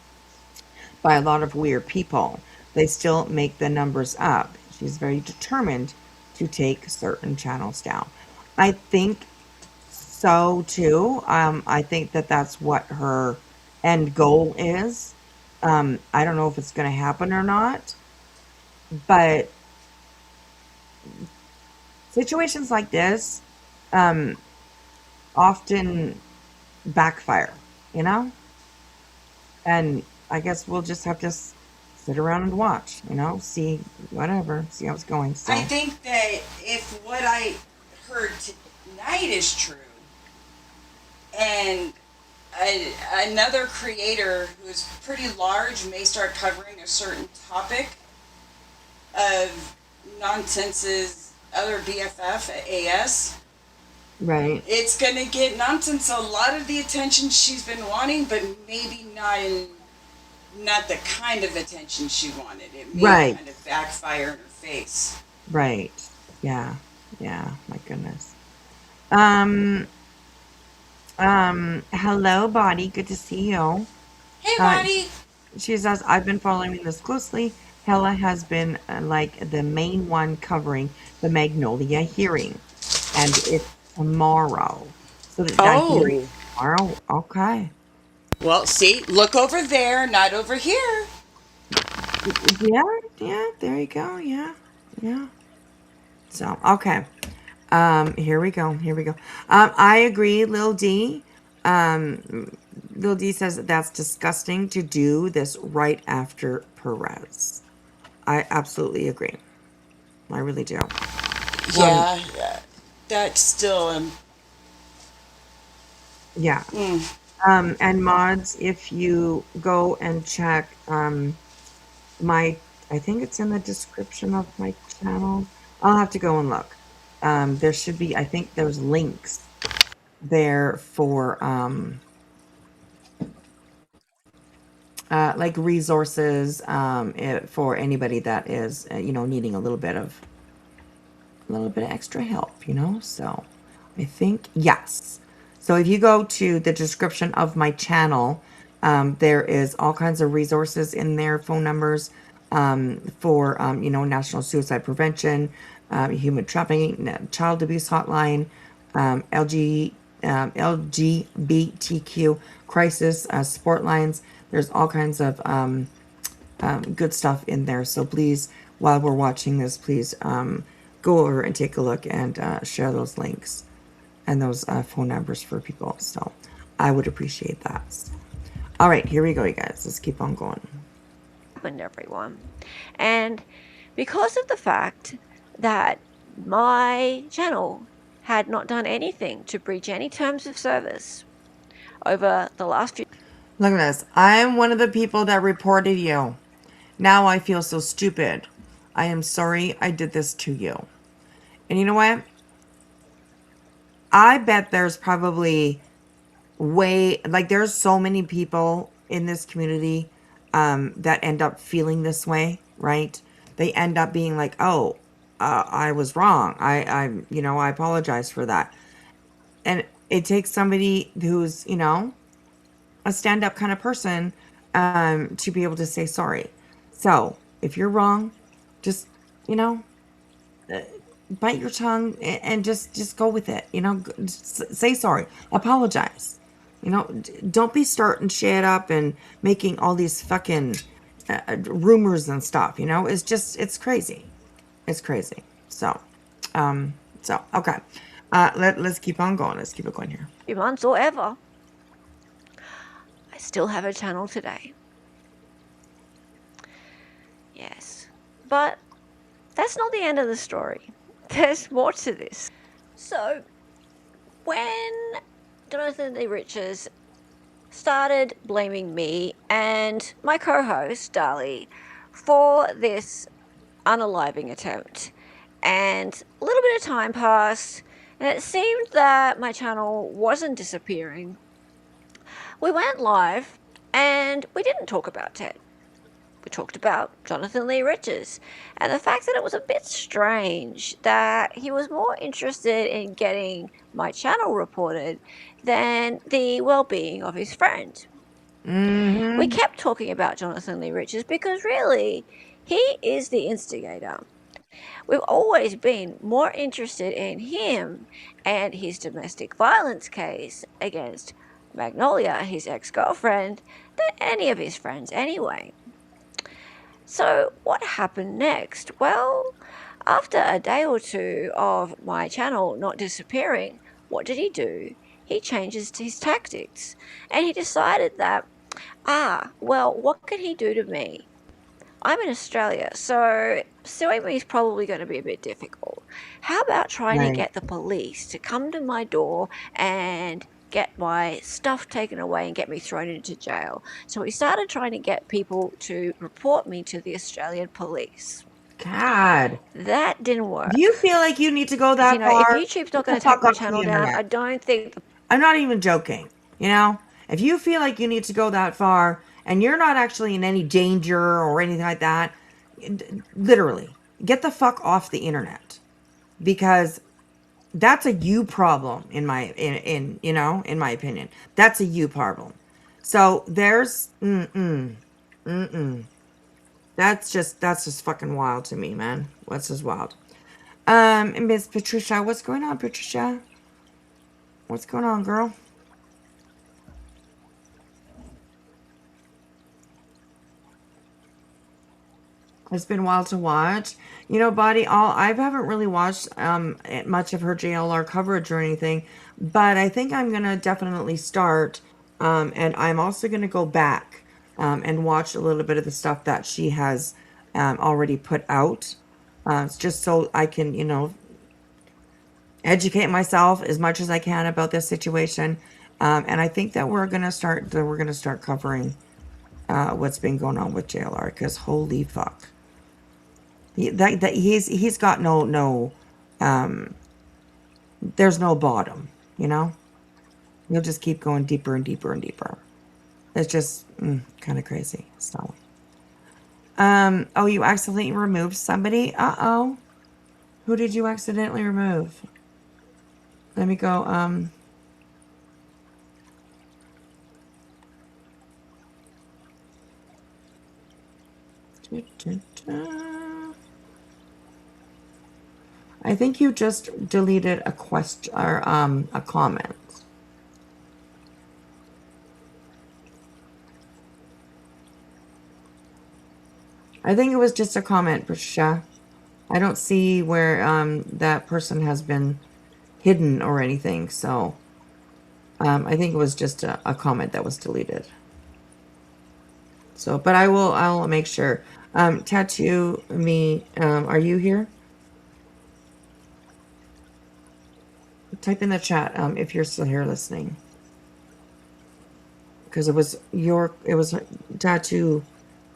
by a lot of weird people. They still make the numbers up. She's very determined to take certain channels down. I think so too. I think that's what her end goal is. I don't know if it's going to happen or not, but situations like this often backfire, and I guess we'll just have to sit around and watch, see how it's going. So I think that if what I heard tonight is true, and another creator who's pretty large may start covering a certain topic of Nonsense's other BFF at AS, right, it's going to get Nonsense a lot of the attention she's been wanting, but maybe not the kind of attention she wanted. It may Right. kind of backfire in her face. right, yeah, my goodness. Hello, Body, good to see you. Hey, Uh, buddy! She says, I've been following this closely. Hella has been like the main one covering the Magnolia hearing, and it's tomorrow. So that hearing Oh, tomorrow. Okay. well, see, look over there, not over here. Yeah, yeah. There you go. Yeah, yeah. So okay. Here we go. Here we go. I agree, Lil D. Lil D says that that's disgusting to do this right after Perez. I absolutely agree. I really do. Um, Yeah, that's still yeah. And mods, if you go and check my, I think it's in the description of my channel. I'll have to go and look. There should be, I think there's links there for like resources for anybody that is needing a little bit of extra help, so I think yes. So if you go to the description of my channel, there is all kinds of resources in there, phone numbers for national suicide prevention, human trafficking, child abuse hotline, LGBTQ crisis support lines. There's all kinds of good stuff in there. So please, while we're watching this, please go over and take a look and share those links and those phone numbers for people. So I would appreciate that. All right, here we go, you guys. Let's keep on going. Happened, everyone. And because of the fact that my channel had not done anything to breach any terms of service over the last few Look at this. I'm one of the people that reported you. Now I feel so stupid. I am sorry I did this to you. And you know what? I bet there's probably there's so many people in this community that end up feeling this way, right? They end up being like, oh, I was wrong. I apologize for that. And it takes somebody who's, a stand-up kind of person to be able to say sorry. So if you're wrong, just, you know, bite your tongue and just go with it. Say sorry, apologize. Don't be starting shit up and making all these fucking rumors and stuff. It's crazy. It's crazy. So okay. Let's keep on going. Let's keep it going here. months or ever, I still have a channel today. Yes. But that's not the end of the story. There's more to this. So, when Jonathan Lee Riches started blaming me and my co-host, Dali, for this unaliving attempt, and a little bit of time passed, and it seemed that my channel wasn't disappearing, we went live and we didn't talk about Ted. We talked about Jonathan Lee Riches and the fact that it was a bit strange that he was more interested in getting my channel reported than the well-being of his friend. We kept talking about Jonathan Lee Riches because really, he is the instigator. We've always been more interested in him and his domestic violence case against Magnolia, his ex-girlfriend, than any of his friends anyway. So what happened next? Well, after a day or two of my channel not disappearing, what did he do? He changed his tactics and he decided that, well, what can he do to me? I'm in Australia, so suing me is probably going to be a bit difficult. How about trying to Right. get the police to come to my door and get my stuff taken away and get me thrown into jail? So he started trying to get people to report me to the Australian police. God. That didn't work. Do you feel like you need to go that You know, far? if YouTube's not Get going the to take fuck my off the channel down, internet. I don't think the I'm not even joking. If you feel like you need to go that far and you're not actually in any danger or anything like that, literally get the fuck off the internet, because that's a you problem in my opinion. That's a you problem. So there's That's just fucking wild to me, man. That's just wild. Miss Patricia, what's going on, Patricia? What's going on, girl? It's been wild to watch. You know, Body, I haven't really watched much of her JLR coverage or anything, but I think I'm gonna definitely start. And I'm also gonna go back and watch a little bit of the stuff that she has already put out. Just so I can, educate myself as much as I can about this situation. And I think that we're gonna start covering what's been going on with JLR, because holy fuck. He's got there's no bottom, He'll just keep going deeper and deeper and deeper. It's just kind of crazy. So, oh, you accidentally removed somebody? Uh-oh. Who did you accidentally remove? Let me go, I think you just deleted a question or a comment. I think it was just a comment, Patricia. I don't see where that person has been hidden or anything, so I think it was just a comment that was deleted. So, but I'll make sure. Tattoo Me, are you here? Type in the chat if you're still here listening, because it was Tattoo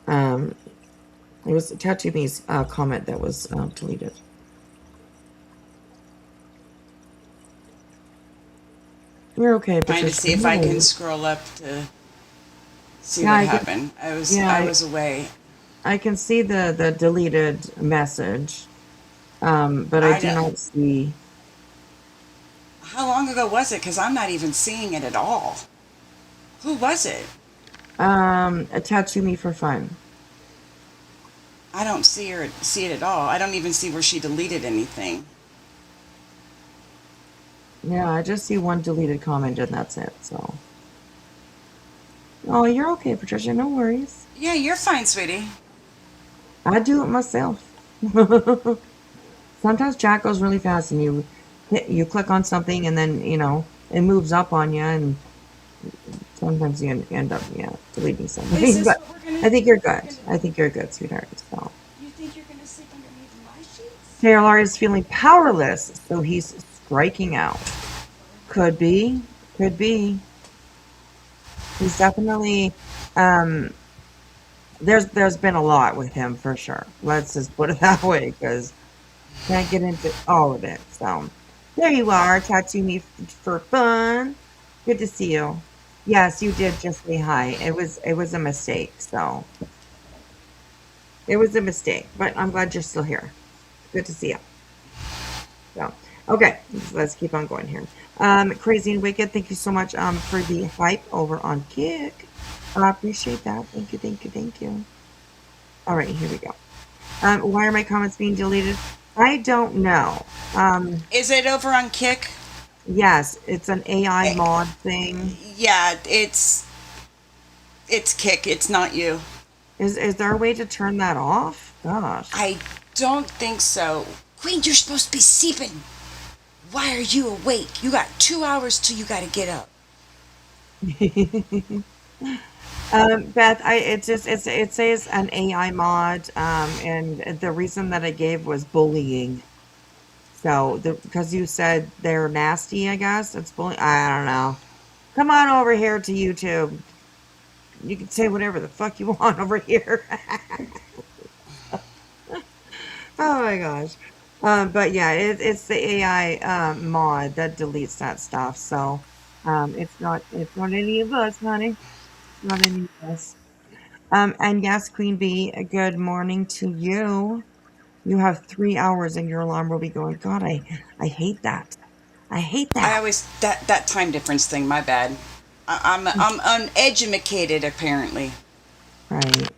it was Tattoo Me's comment that was deleted. You're okay. Trying to see if I can scroll up to see what happened. I was away. I can see the deleted message, but I do not see. How long ago was it? Because I'm not even seeing it at all. Who was it? A Tattoo Me for Fun. I don't see it at all. I don't even see where she deleted anything. Yeah, I just see one deleted comment and that's it. So. Oh, you're okay, Patricia. No worries. Yeah, you're fine, sweetie. I do it myself. Sometimes chat goes really fast and you click on something and then, it moves up on you, and sometimes you end up, deleting something. But I think you're good. I think you're good, sweetheart. So. You think you're going to sleep underneath my sheets? JLR is feeling powerless, so he's striking out. Could be. Could be. He's definitely, there's been a lot with him for sure. Let's just put it that way, because can't get into all of it. So there you are, Tattoo Me for Fun. Good to see you. Yes, you did just say hi. It was a mistake. So it was a mistake, but I'm glad you're still here. Good to see you. So okay, let's keep on going here. Crazy and Wicked, thank you so much for the hype over on Kick. I appreciate that. Thank you, thank you, thank you. All right, here we go. Why are my comments being deleted? I don't know. Is it over on Kick? Yes, it's an AI mod thing. Yeah, it's Kick. It's not you. Is there a way to turn that off? Gosh. I don't think so. Queen, you're supposed to be sleeping. Why are you awake? You got 2 hours till you got to get up. Beth, it says an AI mod, and the reason that I gave was bullying. So because you said they're nasty, I guess it's bullying. I don't know. Come on over here to YouTube. You can say whatever the fuck you want over here. Oh my gosh. But yeah, it's the AI mod that deletes that stuff. So it's not any of us, honey. It's not any of us. And yes, Queen Bee, good morning to you. You have 3 hours and your alarm will be going. God, I hate that. I hate that. I always that time difference thing. My bad. I'm uneducated apparently. Right.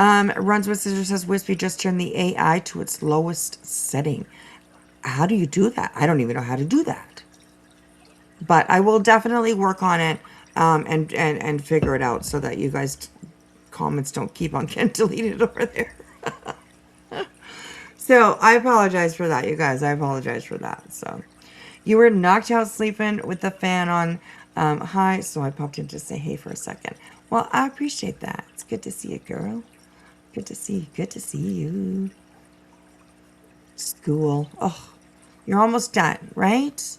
Runs with Scissors says, Wispy just turned the AI to its lowest setting. How do you do that? I don't even know how to do that. But I will definitely work on it and figure it out so that you guys comments don't keep on getting deleted over there. So I apologize for that, you guys. I apologize for that. So you were knocked out sleeping with the fan on high, so I popped in to say hey for a second. Well, I appreciate that. It's good to see you, girl. Good to see you. Good to see you. School. Oh, you're almost done, right?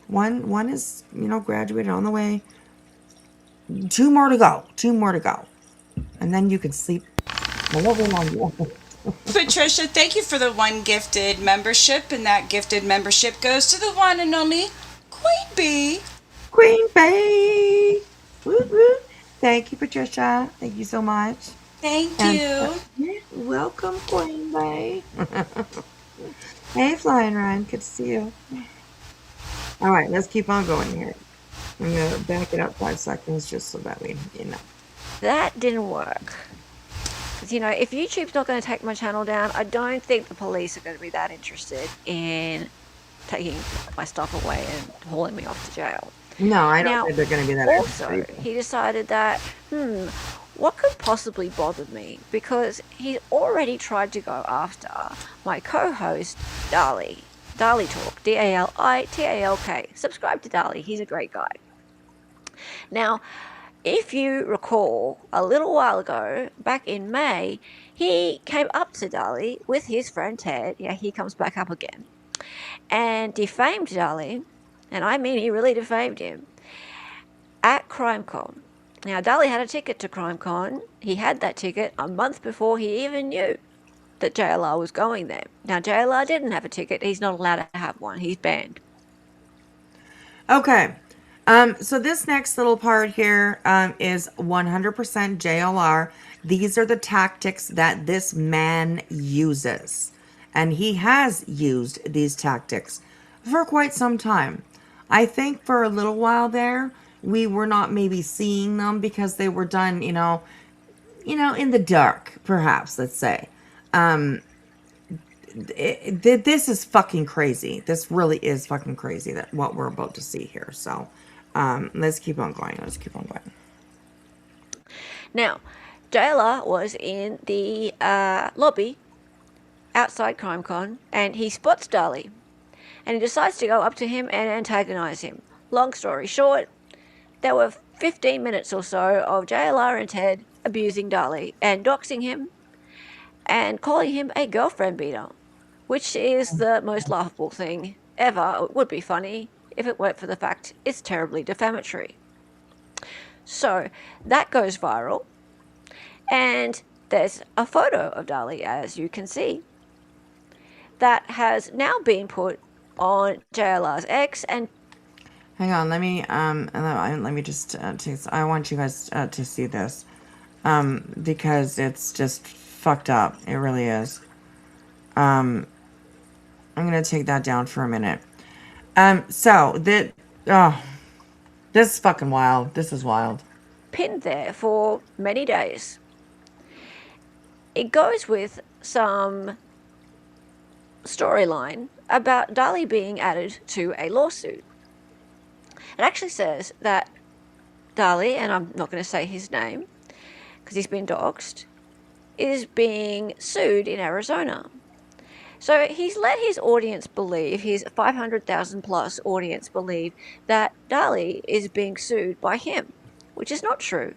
One is, graduated on the way. 2 more to go. 2 more to go. And then you can sleep however long you want. Patricia, thank you for the one gifted membership, and that gifted membership goes to the one and only Queen Bee. Queen Bee! Woo woo! Thank you, Patricia. Thank you so much. Thank And you. welcome, Queen Bee. Hey, Flying Ryan. Good to see you. All right, let's keep on going here. I'm going to back it up 5 seconds just so that we, That didn't work. 'Cause, if YouTube's not going to take my channel down, I don't think the police are going to be that interested in taking my stuff away and hauling me off to jail. No, I don't Now, think they're going to be that also, interested. he decided that, what could possibly bother me? Because he's already tried to go after my co-host, Dali. Dali Talk, Dalitalk. Subscribe to Dali, he's a great guy. Now, if you recall, a little while ago, back in May, he came up to Dali with his friend Ted. Yeah, he comes back up again. And defamed Dali, and I mean he really defamed him, at CrimeCon. Now, Dali had a ticket to CrimeCon. He had that ticket a month before he even knew that JLR was going there. Now, JLR didn't have a ticket. He's not allowed to have one. He's banned. Okay. So this next little part here is 100% JLR. These are the tactics that this man uses. And he has used these tactics for quite some time. I think for a little while there, we were not maybe seeing them because they were done, in the dark, perhaps, let's say. This is fucking crazy. This really is fucking crazy that what we're about to see here. So let's keep on going. Now, JLR was in the lobby outside CrimeCon, and he spots Dali, and he decides to go up to him and antagonize him. Long story short, there were 15 minutes or so of JLR and Ted abusing Dali and doxing him and calling him a girlfriend beater, which is the most laughable thing ever. It would be funny if it weren't for the fact it's terribly defamatory. So that goes viral, and there's a photo of Dali, as you can see, that has now been put on JLR's X. And hang on, let me just I want you guys to see this because it's just fucked up. It really is. I'm gonna take that down for a minute. So this is fucking wild. This is wild. Pinned there for many days. It goes with some storyline about Dali being added to a lawsuit. It actually says that Dali, and I'm not going to say his name because he's been doxxed, is being sued in Arizona. So he's let his audience believe, his 500,000 plus audience believe, that Dali is being sued by him, which is not true.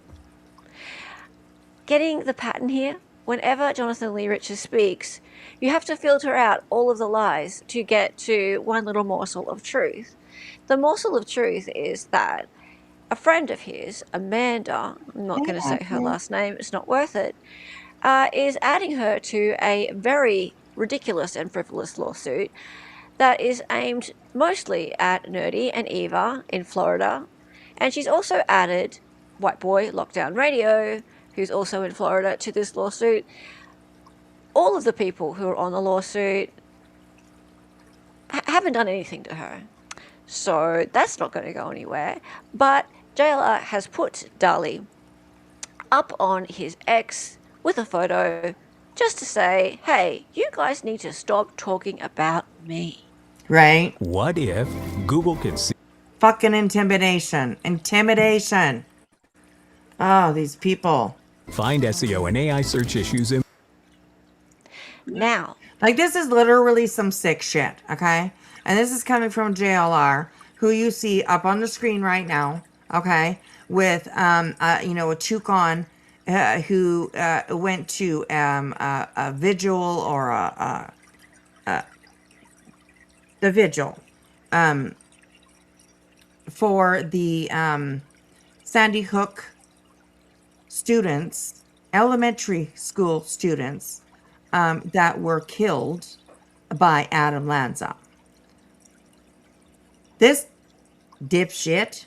Getting the pattern here, whenever Jonathan Lee Richards speaks, you have to filter out all of the lies to get to one little morsel of truth. The morsel of truth is that a friend of his, Amanda, I'm not going to say her last name, it's not worth it, is adding her to a very ridiculous and frivolous lawsuit that is aimed mostly at Nerdy and Eva in Florida. And she's also added White Boy Lockdown Radio, who's also in Florida, to this lawsuit. All of the people who are on the lawsuit haven't done anything to her. So that's not going to go anywhere. But JLR has put Dali up on his X with a photo just to say, hey, you guys need to stop talking about me. Right? What if Google could see Fucking intimidation. Intimidation. Oh, these people. find SEO and AI search issues in Now, Like, this is literally some sick shit, okay? And this is coming from JLR, who you see up on the screen right now, okay? With, a toucan who went to a vigil or the vigil for the Sandy Hook students, elementary school students, that were killed by Adam Lanza. This dipshit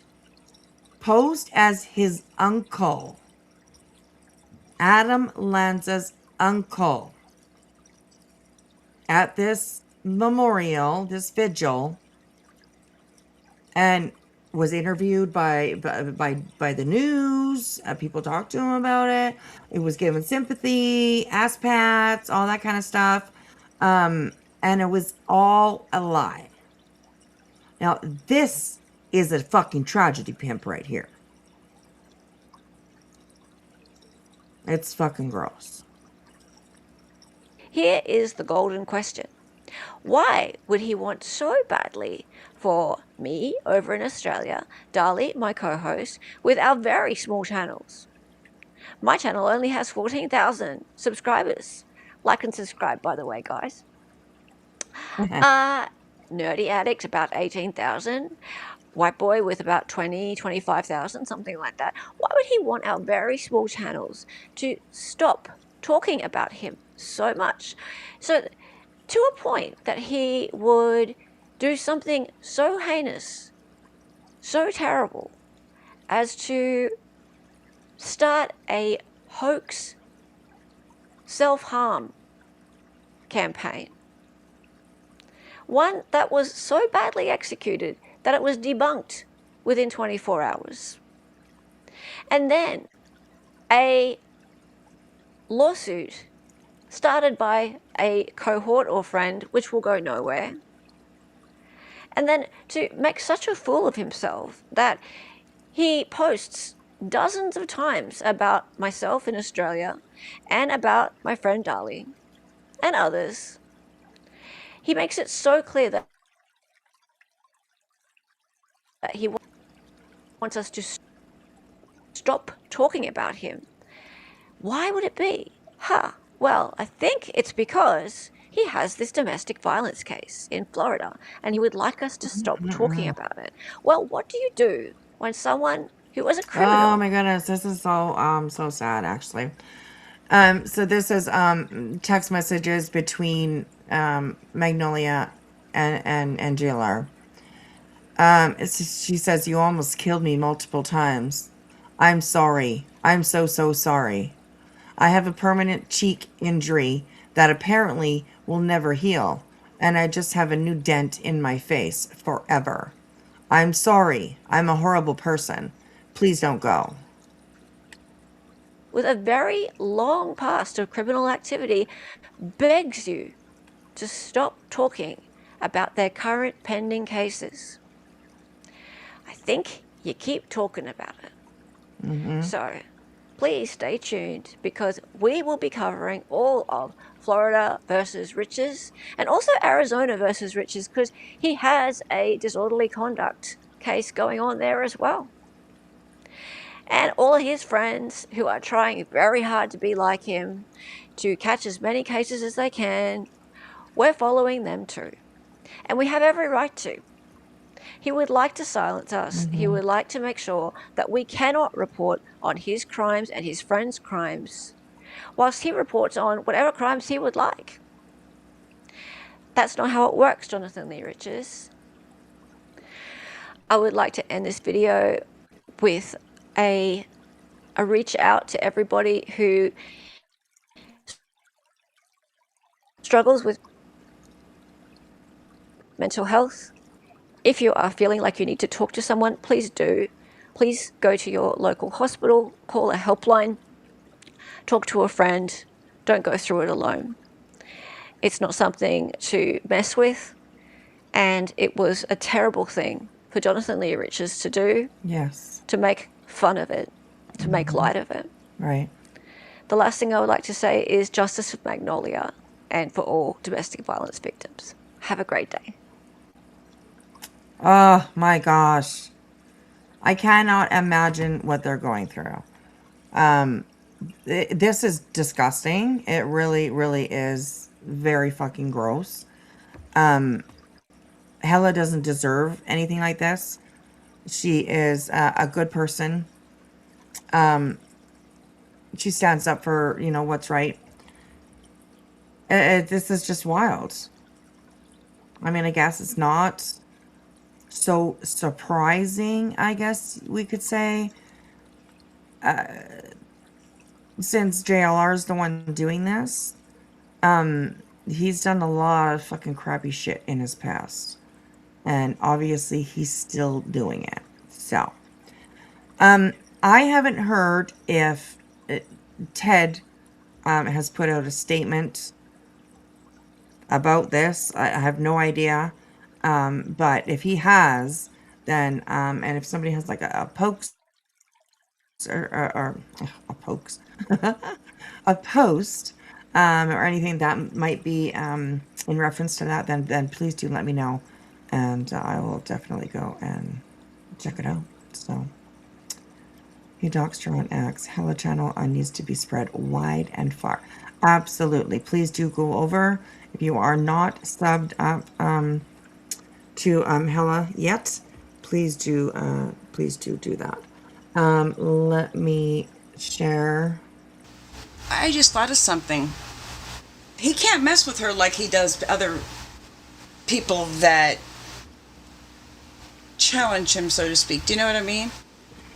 posed as his uncle, Adam Lanza's uncle, at this memorial, this vigil, and was interviewed by the news. People talked to him about it. It was given sympathy, ass pats, all that kind of stuff. And it was all a lie. Now, this is a fucking tragedy pimp right here. It's fucking gross. here is the golden question. Why would he want so badly for me over in Australia, Dali, my co-host, with our very small channels? My channel only has 14,000 subscribers. Like and subscribe, by the way, guys. Nerdy Addict, about 18,000. White Boy with about 25,000, something like that. Why would he want our very small channels to stop talking about him so much? So, to a point that he would do something so heinous, so terrible, as to start a hoax self-harm campaign. One that was so badly executed that it was debunked within 24 hours. And then a lawsuit started by a cohort or friend, which will go nowhere. And then to make such a fool of himself that he posts dozens of times about myself in Australia and about my friend Dali and others. He makes it so clear that he wants us to stop talking about him. Why would it be? Well, I think it's because he has this domestic violence case in Florida and he would like us to stop talking about it. Well, what do you do when someone who was a criminal... Oh my goodness, this is so sad, actually. So this is text messages between Magnolia and JLR. She says, "You almost killed me multiple times. I'm sorry. I'm so sorry. I have a permanent cheek injury that apparently will never heal, and I just have a new dent in my face forever. I'm sorry. I'm a horrible person. Please don't go." with a very long past of criminal activity, begs you to stop talking about their current pending cases. I think you keep talking about it. So please stay tuned because we will be covering all of Florida versus Riches and also Arizona versus Riches because he has a disorderly conduct case going on there as well. And all of his friends who are trying very hard to be like him, to catch as many cases as they can, we're following them too. And we have every right to. He would like to silence us. He would like to make sure that we cannot report on his crimes and his friends' crimes, whilst he reports on whatever crimes he would like. That's not how it works, Jonathan Lee Riches. I would like to end this video with a reach out to everybody who struggles with mental health. If you are feeling like you need to talk to someone, please do. Please go to your local hospital, call a helpline. talk to a friend. Don't go through it alone. It's not something to mess with. And it was a terrible thing for Jonathan Leah Richards to do, Yes. to make fun of it, to make light of it. Right. The last thing I would like to say is justice for Magnolia and for all domestic violence victims. Have a great day. Oh my gosh. I cannot imagine what they're going through. This is disgusting. It really, really is very fucking gross. Hella doesn't deserve anything like this. She is a good person. She stands up for, you know, what's right. This is just wild. I mean, I guess it's not so surprising, I guess we could say, since JLR is the one doing this. He's done a lot of fucking crappy shit in his past, and obviously he's still doing it. So I haven't heard if Ted has put out a statement about this. I have no idea. But if he has, then and if somebody has like a pokes or a pokes a post or anything that might be in reference to that, then please do let me know, and I will definitely go and check it out. So he doxed her on X. Hella channel needs to be spread wide and far. Absolutely. Please do go over. If you are not subbed up to Hella yet, please do that. Let me share. I just thought of something. He can't mess with her like he does other people that challenge him, so to speak. Do you know what I mean?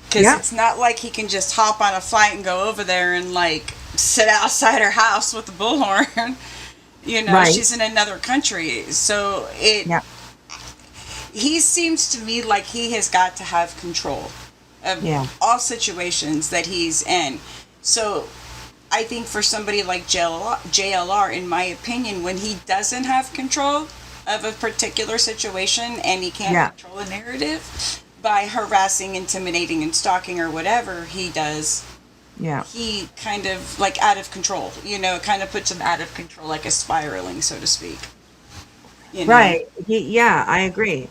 Because Yeah. it's not like he can just hop on a flight and go over there and like sit outside her house with the bullhorn. You know, Right. she's in another country, so Yeah. he seems to me like he has got to have control of Yeah. all situations that he's in. So I think for somebody like JLR, in my opinion, when he doesn't have control of a particular situation and he can't Yeah. control a narrative by harassing, intimidating, and stalking or whatever he does, Yeah. he kind of like out of control. You know, it kind of puts him out of control, like a spiraling, so to speak. You know? Right. Yeah, I agree.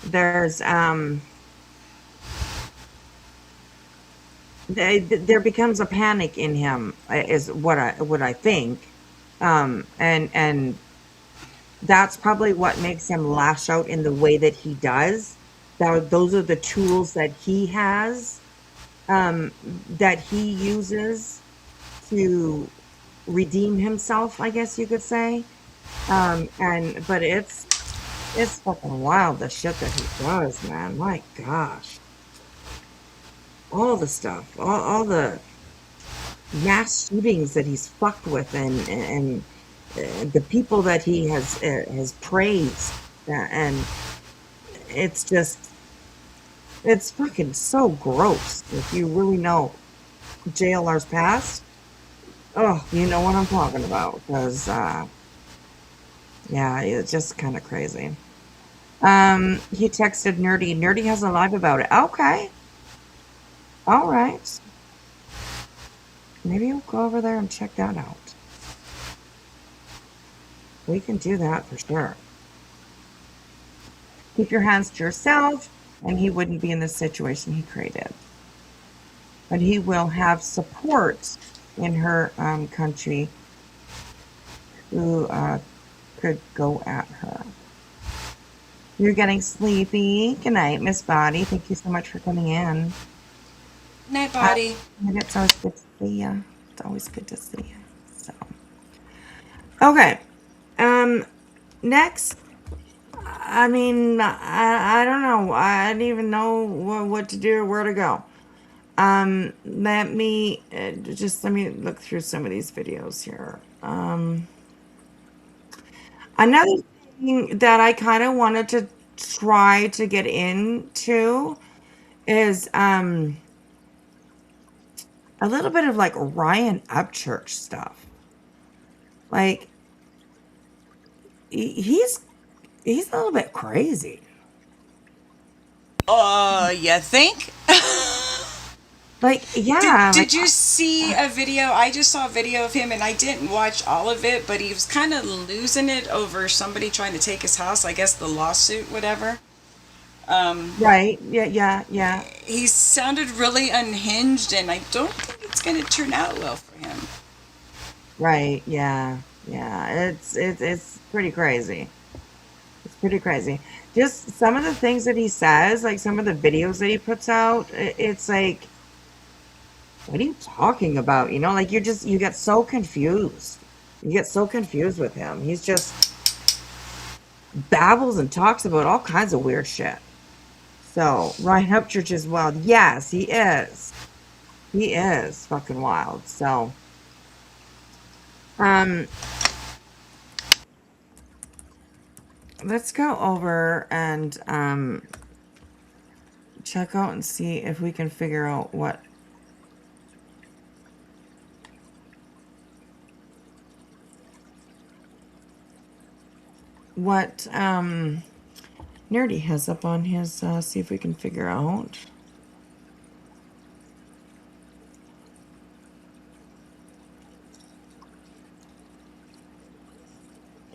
There's there becomes a panic in him, is what I think. And that's probably what makes him lash out in the way that he does. Those are the tools that he has, that he uses to redeem himself, I guess you could say. But it's fucking wild, the shit that he does, man. My gosh. All the stuff, all the mass shootings that he's fucked with, and the people that he has praised, and it's just, it's fucking so gross. If you really know JLR's past, oh, you know what I'm talking about, because yeah, it's just kind of crazy. He texted Nerdy. Nerdy has a live about it. Okay. All right. Maybe we'll go over there and check that out. We can do that for sure. Keep your hands to yourself, and he wouldn't be in the situation he created. But he will have support in her country who could go at her. You're getting sleepy. Good night, Miss Body. Thank you so much for coming in. Night, body. And it's always good to see you. It's always good to see you. So, okay. Next, I mean, I don't know. I don't even know what to do or where to go. Let me look through some of these videos here. Another thing that I kind of wanted to try to get into is a little bit of like Ryan Upchurch stuff. Like he's a little bit crazy. You think? Like, yeah, like Did you see a video? I just saw a video of him and I didn't watch all of it, but he was kind of losing it over somebody trying to take his house, I guess the lawsuit, whatever. right, yeah. He sounded really unhinged and I don't think it's going to turn out well for him. Right, yeah. It's pretty crazy. It's pretty crazy. Just some of the things that he says, like some of the videos that he puts out, it's like, what are you talking about? You know, like you get so confused. You get so confused with him. He's just babbles and talks about all kinds of weird shit. So, Ryan Upchurch is wild. Yes, he is. He is fucking wild. So, um, let's go over and check out and see if we can figure out what Nerdy has up on his, see if we can figure out.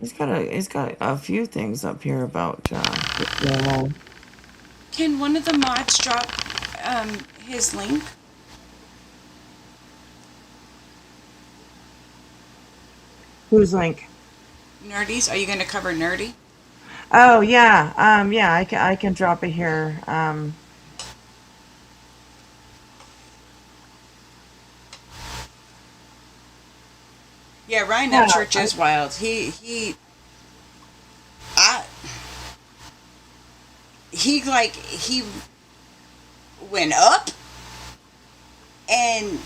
He's got a few things up here about Can one of the mods drop his link? who's like, Nerdies? Are you going to cover Nerdy? oh yeah, yeah, I can drop it here. Yeah, Ryan Yeah, Upchurch is wild. I, he went up and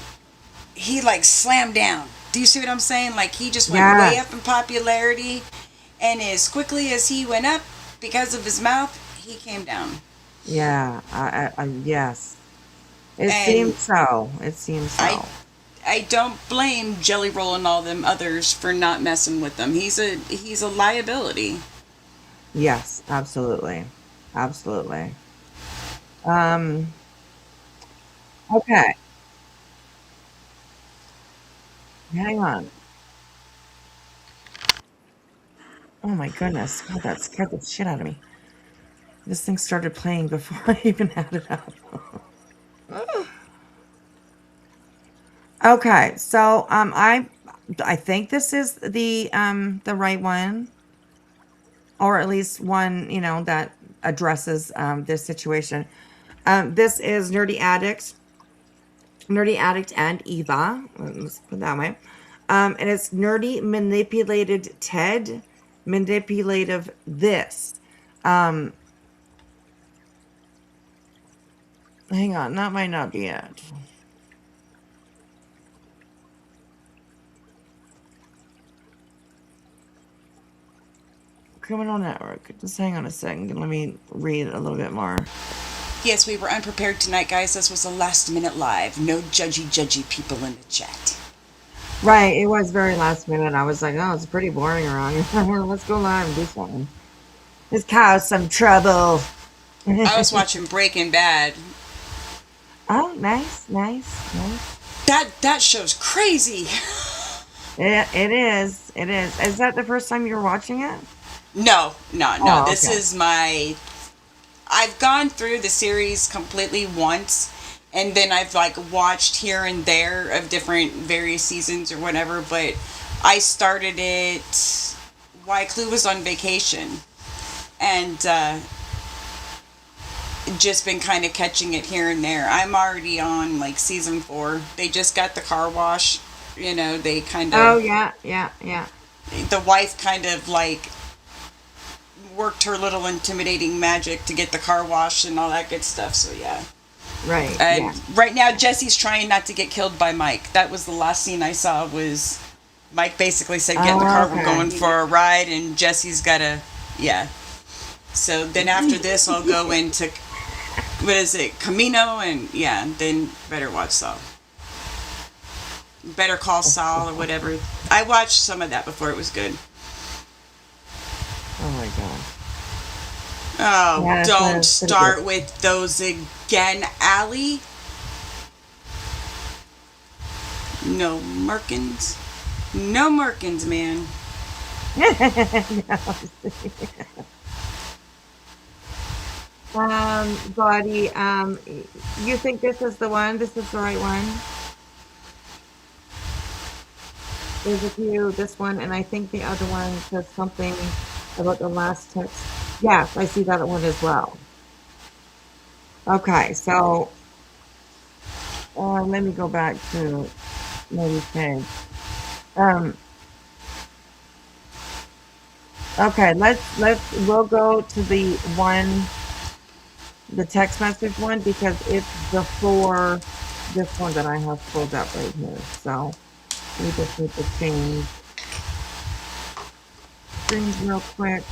he like slammed down. Do you see what I'm saying? Like he just went way yes, up in popularity, and as quickly as he went up because of his mouth, he came down. yeah, yes. It And seems so. It seems I so. I don't blame Jelly Roll and all them others for not messing with them. He's a liability. Yes, absolutely. Absolutely. Um, okay. Hang on. Oh my goodness. God, that scared the shit out of me. This thing started playing before I even had it up. Okay, so I think this is the right one, or at least one, you know, that addresses this situation. This is Nerdy Addict and Eva. Let's put it that way. And it's Nerdy Manipulated Ted, Manipulative This. Um, Hang on, that might not be it. Criminal Network. Just hang on a second. Let me read a little bit more. Yes, we were unprepared tonight, guys. This was a last minute live. No judgy people in the chat. Right, it was very last minute. I was like, oh, it's pretty boring around here. Let's go live and do something. Let's cause some trouble. I was watching Breaking Bad. Oh, nice. That show's crazy. It is. It is. Is that the first time you're watching it? No. Oh, This okay. is I've gone through the series completely once, and then I've like watched here and there of different various seasons or whatever, but I started it while Clue was on vacation, and just been kind of catching it here and there. I'm already on like season 4. They just got the car wash, you know, they kind of... Oh, yeah. The wife kind of like worked her little intimidating magic to get the car wash and all that good stuff, so yeah. Right, And yeah. right now Jesse's trying not to get killed by Mike. That was the last scene I saw, was Mike basically said, get in the car, we're going for a ride, and Jesse's gotta, yeah. So then after this I'll go into, what is it, Camino, and yeah, then better watch so. Better Call Saul or whatever. I watched some of that before. It was good. Oh my god. Oh, Yeah, don't that's pretty start good. with those again, Allie. No Merkins. No Merkins, man. Body, you think this is the one? This is the right one? There's a few, this one, and I think the other one says something about the last text. Yes, I see that one as well. Okay, so let me go back to maybe page. Um, okay, we'll go to the one, the text message one, because it's before this one that I have pulled up right here. So we just need to change screens real quick.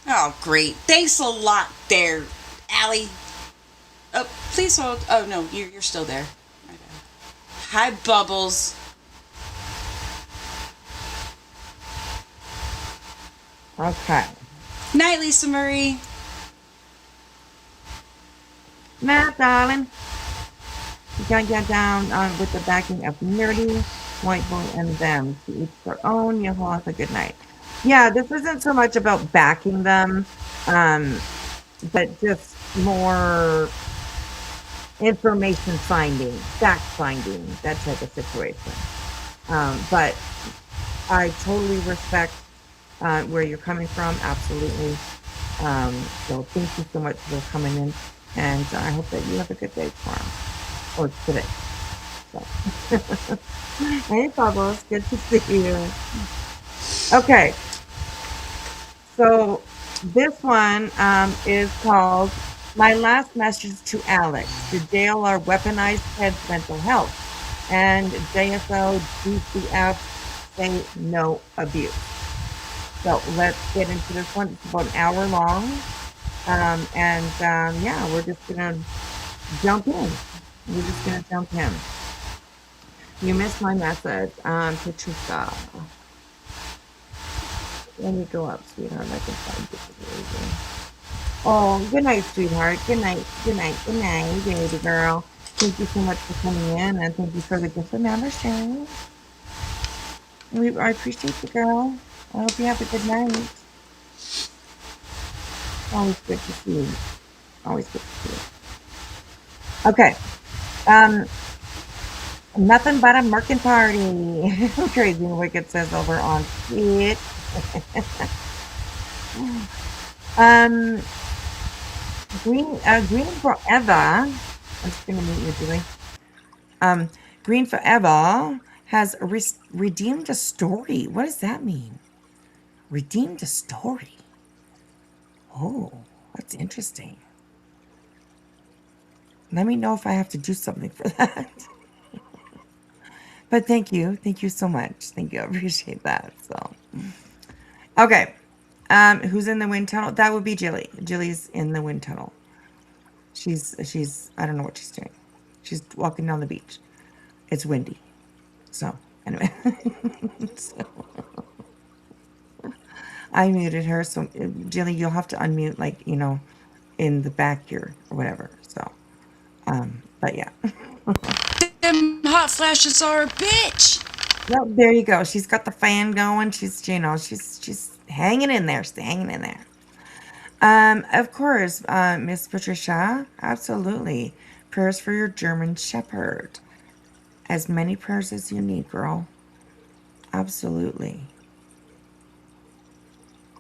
Oh, great. Thanks a lot there, Allie. Oh, please hold. Oh, no, you're still there. My bad. Hi, Bubbles. Okay. Night, Lisa Marie. Matt, darling. You gotta get down with the backing of nerdy, white boy, and them. To each their own. You all have a good night. Yeah, this isn't so much about backing them, but just more information finding, fact finding, that type of situation. But I totally respect where you're coming from, absolutely. So thank you so much for coming in, and I hope that you have a good day tomorrow, or today. So. Hey, Bubbles, good to see you. Okay, so this one is called My Last Message to Alex. To jail our weaponized kids' mental health. And JSO DCF say no abuse. So let's get into this one. It's about an hour long. Yeah, we're just gonna jump in. We're just gonna jump in. You missed my message, Patricia. Let me go up, sweetheart. I can find you. Oh, good night, sweetheart. Good night. Good night. Good night, baby girl. Thank you so much for coming in, and thank you for the gift of membership. I appreciate you, girl. I hope you have a good night. Always good to see you. Always good to see you. Okay. Nothing but a Merkin party. Crazy and Wicked says over on it. Green Forever. I'm just gonna meet you, Julie. Green Forever has redeemed a story. What does that mean? Redeemed a story. Oh, that's interesting. Let me know if I have to do something for that. But thank you. Thank you so much. Thank you. I appreciate that. So, okay. Who's in the wind tunnel? That would be Jilly. Jilly's in the wind tunnel. She's I don't know what she's doing. She's walking down the beach. It's windy. So, anyway. So, I muted her. So, Jilly, you'll have to unmute, like, in the back here or whatever. So, but yeah. Them hot flashes are a bitch. Well, there you go. She's got the fan going. She's hanging in there. She's hanging in there. Of course, Miss Patricia, absolutely. Prayers for your German Shepherd. As many prayers as you need, girl. Absolutely.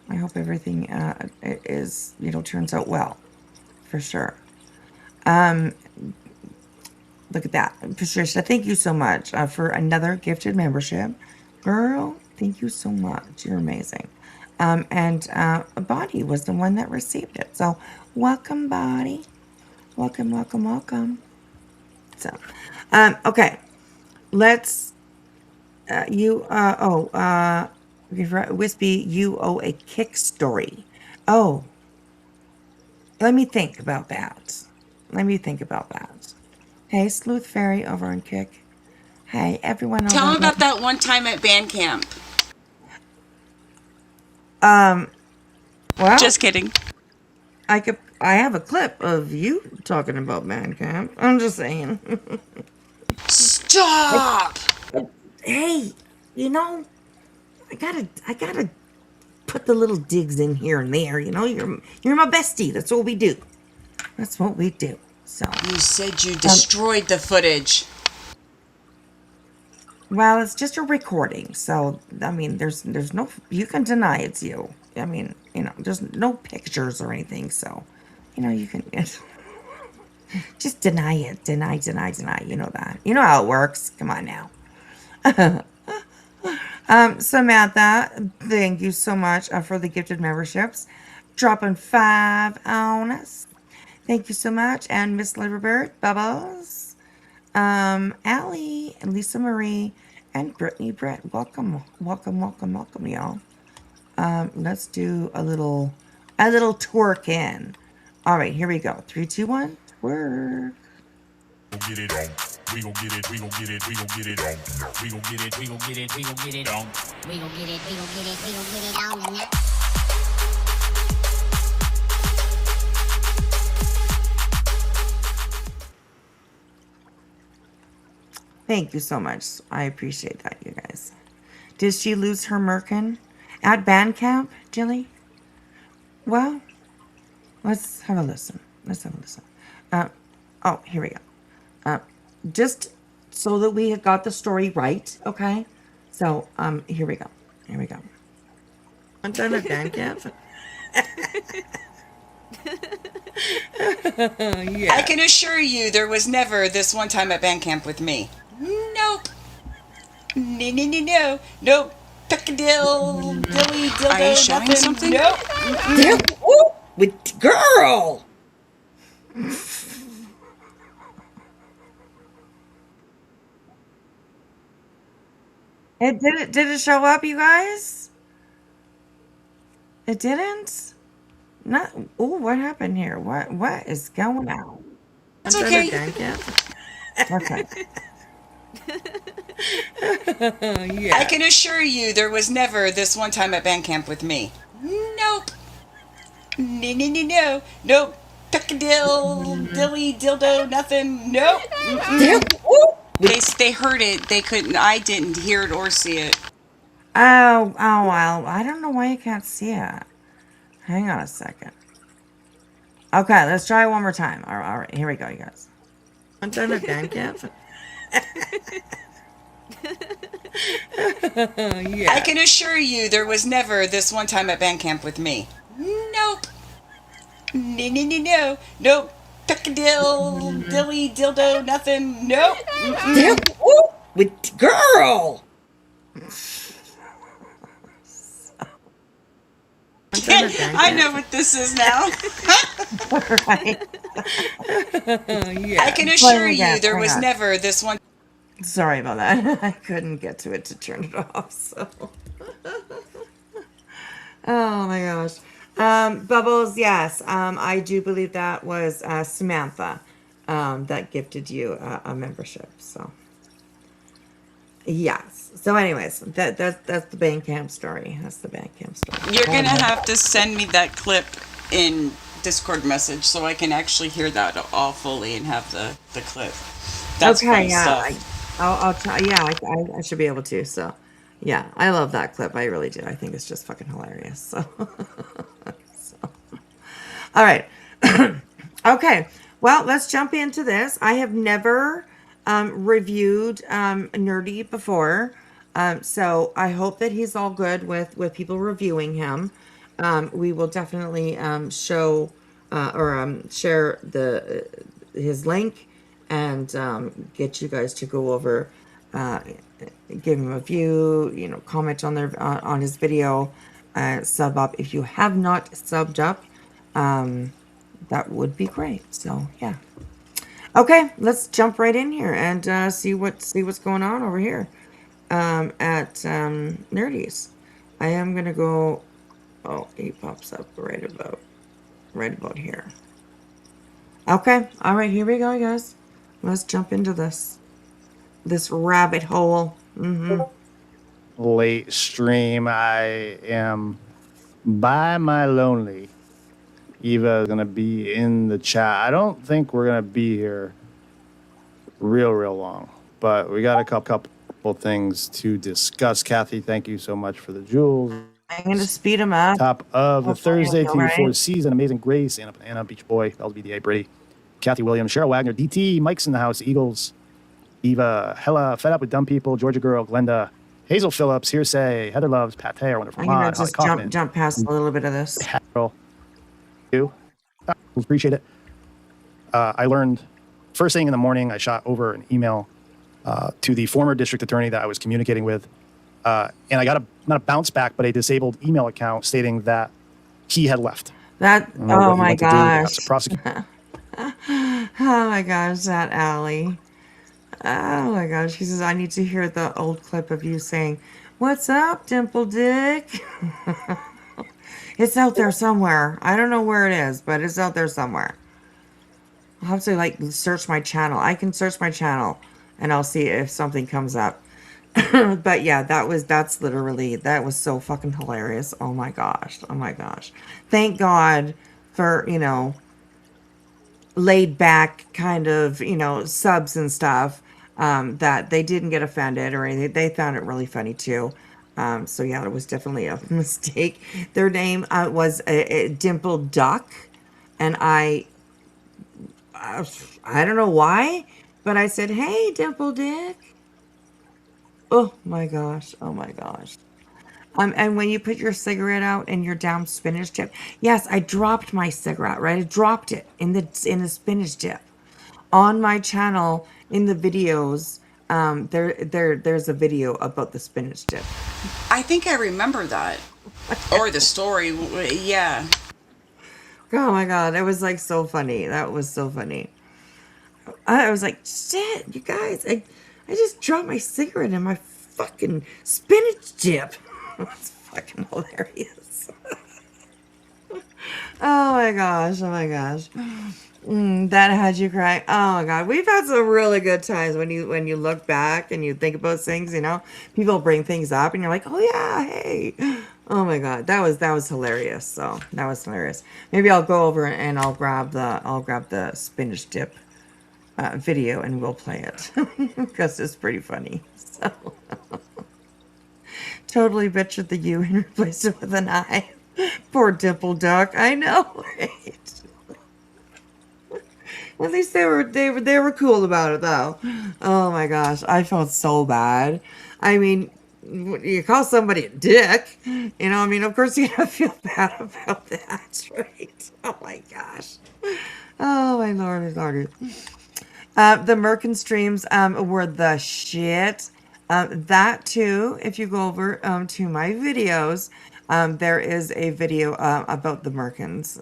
I hope everything turns out well, for sure. Look at that. Patricia, thank you so much for another gifted membership. Girl, thank you so much. You're amazing. And Bonnie was the one that received it. So welcome, Bonnie. Welcome, welcome, welcome. So, okay. Let's, Wispy, you owe a kick story. Oh, let me think about that. Let me think about that. Hey, Sleuth Fairy over on Kick. Hey, everyone Tell over them about that one time at band camp. Well, Just kidding. I have a clip of you talking about man camp. I'm just saying. Stop! Hey, you know, I gotta put the little digs in here and there. You know, you're my bestie. That's what we do. That's what we do. So, You said you destroyed the footage. well, it's just a recording. So, I mean, there's no you can deny it's you. I mean, you know, there's no pictures or anything. So, you know, you can just deny it. Deny. You know that. You know how it works. Come on now. Samantha, thank you so much for the gifted memberships. Dropping 5 on us. Thank you so much. And Miss Liverbird, Bubbles, Allie, and Lisa Marie, and Brittany Brett. Welcome, y'all. Let's do a little twerk in. All right, here we go. 3, 2, 1, twerk. Get it on. We gon' get it, we gon' get it, we gon' get it on. We gon' get it, we gon' get it, we gon' get it on. We gon' get it, we gon' get it, we gon' get it on now. Thank you so much. I appreciate that, you guys. Did she lose her merkin at band camp, Jilly? Well, let's have a listen. Oh, here we go. Just so that we have got the story right, okay? So, here we go. One time at band camp. Yeah. I can assure you there was never this one time at band camp with me. Nope. No. Nope. Peckadill, dilly, dildo, Are you showing nothing. something? Nope. With girl. Did it show up, you guys? It didn't? Not. Oh, what happened here? What is going on? It's okay. Okay. Yeah. I can assure you there was never this one time at band camp with me. Nope. No. Nope. Peckadill, dilly, dildo, nothing. Nope. They heard it. They couldn't. I didn't hear it or see it. Oh, well, I don't know why you can't see it. Hang on a second. Okay, let's try it one more time. All right, here we go, you guys. One time at band camp. Yeah. I can assure you there was never this one time at band camp with me. Nope. No. Nope. Peckadill, dilly, dildo, nothing. Nope. With girl. I know what this is now. Right. Yeah. I can assure you there was never this one. Sorry about that. I couldn't get to it to turn it off. So. Oh my gosh. Bubbles, yes. I do believe that was Samantha that gifted you a membership. So. Yes. So, anyways, that's the band camp story. You're gonna have to send me that clip in Discord message so I can actually hear that all fully and have the clip. That's okay. fun Yeah. stuff. I'll try. Yeah, I should be able to. So, yeah, I love that clip. I really do. I think it's just fucking hilarious. So, all right. Okay. Well, let's jump into this. I have never reviewed Nerdy before, so I hope that he's all good with people reviewing him. We will definitely show or share his link and get you guys to go over, give him a view, comment on on his video, sub up if you have not subbed up. That would be great. So yeah. Okay, let's jump right in here and see what's going on over here at Nerdy's. I am gonna go. Oh, he pops up right about here. Okay, all right, here we go, guys. Let's jump into this. this rabbit hole. Late stream. I am by my lonely. Eva is going to be in the chat. I don't think we're going to be here real long, but we got a couple things to discuss. Kathy, thank you so much for the jewels. I'm going to speed them up. Top of the Thursday All right. TV4 season. Amazing Grace, Anna Beach Boy, LBDA Brady, Kathy Williams, Cheryl Wagner, DT, Mike's in the house, Eagles, Eva, Hella, Fed Up with Dumb People, Georgia Girl, Glenda, Hazel Phillips, Hearsay, Heather Loves, Pat Tay, our wonderful I'm going mod, to just jump past a little bit of this. Carol, you. Appreciate it. I learned first thing in the morning, I shot over an email to the former district attorney that I was communicating with. And I got not a bounce back, but a disabled email account stating that he had left. Oh my gosh. Oh my gosh, that Allie. Oh my gosh. He says, I need to hear the old clip of you saying, "What's up, Dimple Dick?" It's out there somewhere. I don't know where it is, but it's out there somewhere. I'll have to like search my channel. I can search my channel and I'll see if something comes up. But yeah, that was so fucking hilarious. Oh my gosh. Thank God for, laid back kind of, subs and stuff, that they didn't get offended or anything. They found it really funny too. So yeah, it was definitely a mistake. Their name was Dimple Duck, and I don't know why, but I said, "Hey, Dimple Dick." Oh my gosh. And when you put your cigarette out and you're down spinach dip, yes, I dropped my cigarette, right? I dropped it in the spinach dip on my channel in the videos. There's a video about the spinach dip. I think I remember that. Or the story. Yeah. Oh my God. It was like so funny. That was so funny. I was like, shit, you guys, I just dropped my cigarette in my fucking spinach dip. It's fucking hilarious. Oh my gosh. That had you cry. Oh my God. We've had some really good times when you look back and you think about things, people bring things up and you're like, oh yeah, hey. Oh my God. That was hilarious. So that was hilarious. Maybe I'll go over and I'll grab the spinach dip video and we'll play it because it's pretty funny. So totally butchered the U and replaced it with an I. Poor Dimple Duck. I know, right? Well, at least they were cool about it though. Oh my gosh, I felt so bad. I mean, you call somebody a dick, of course you're gonna feel bad about that, right? Oh my gosh. Oh my lordy. The Merkin streams were the shit. That too, if you go over to my videos, there is a video about the Merkins.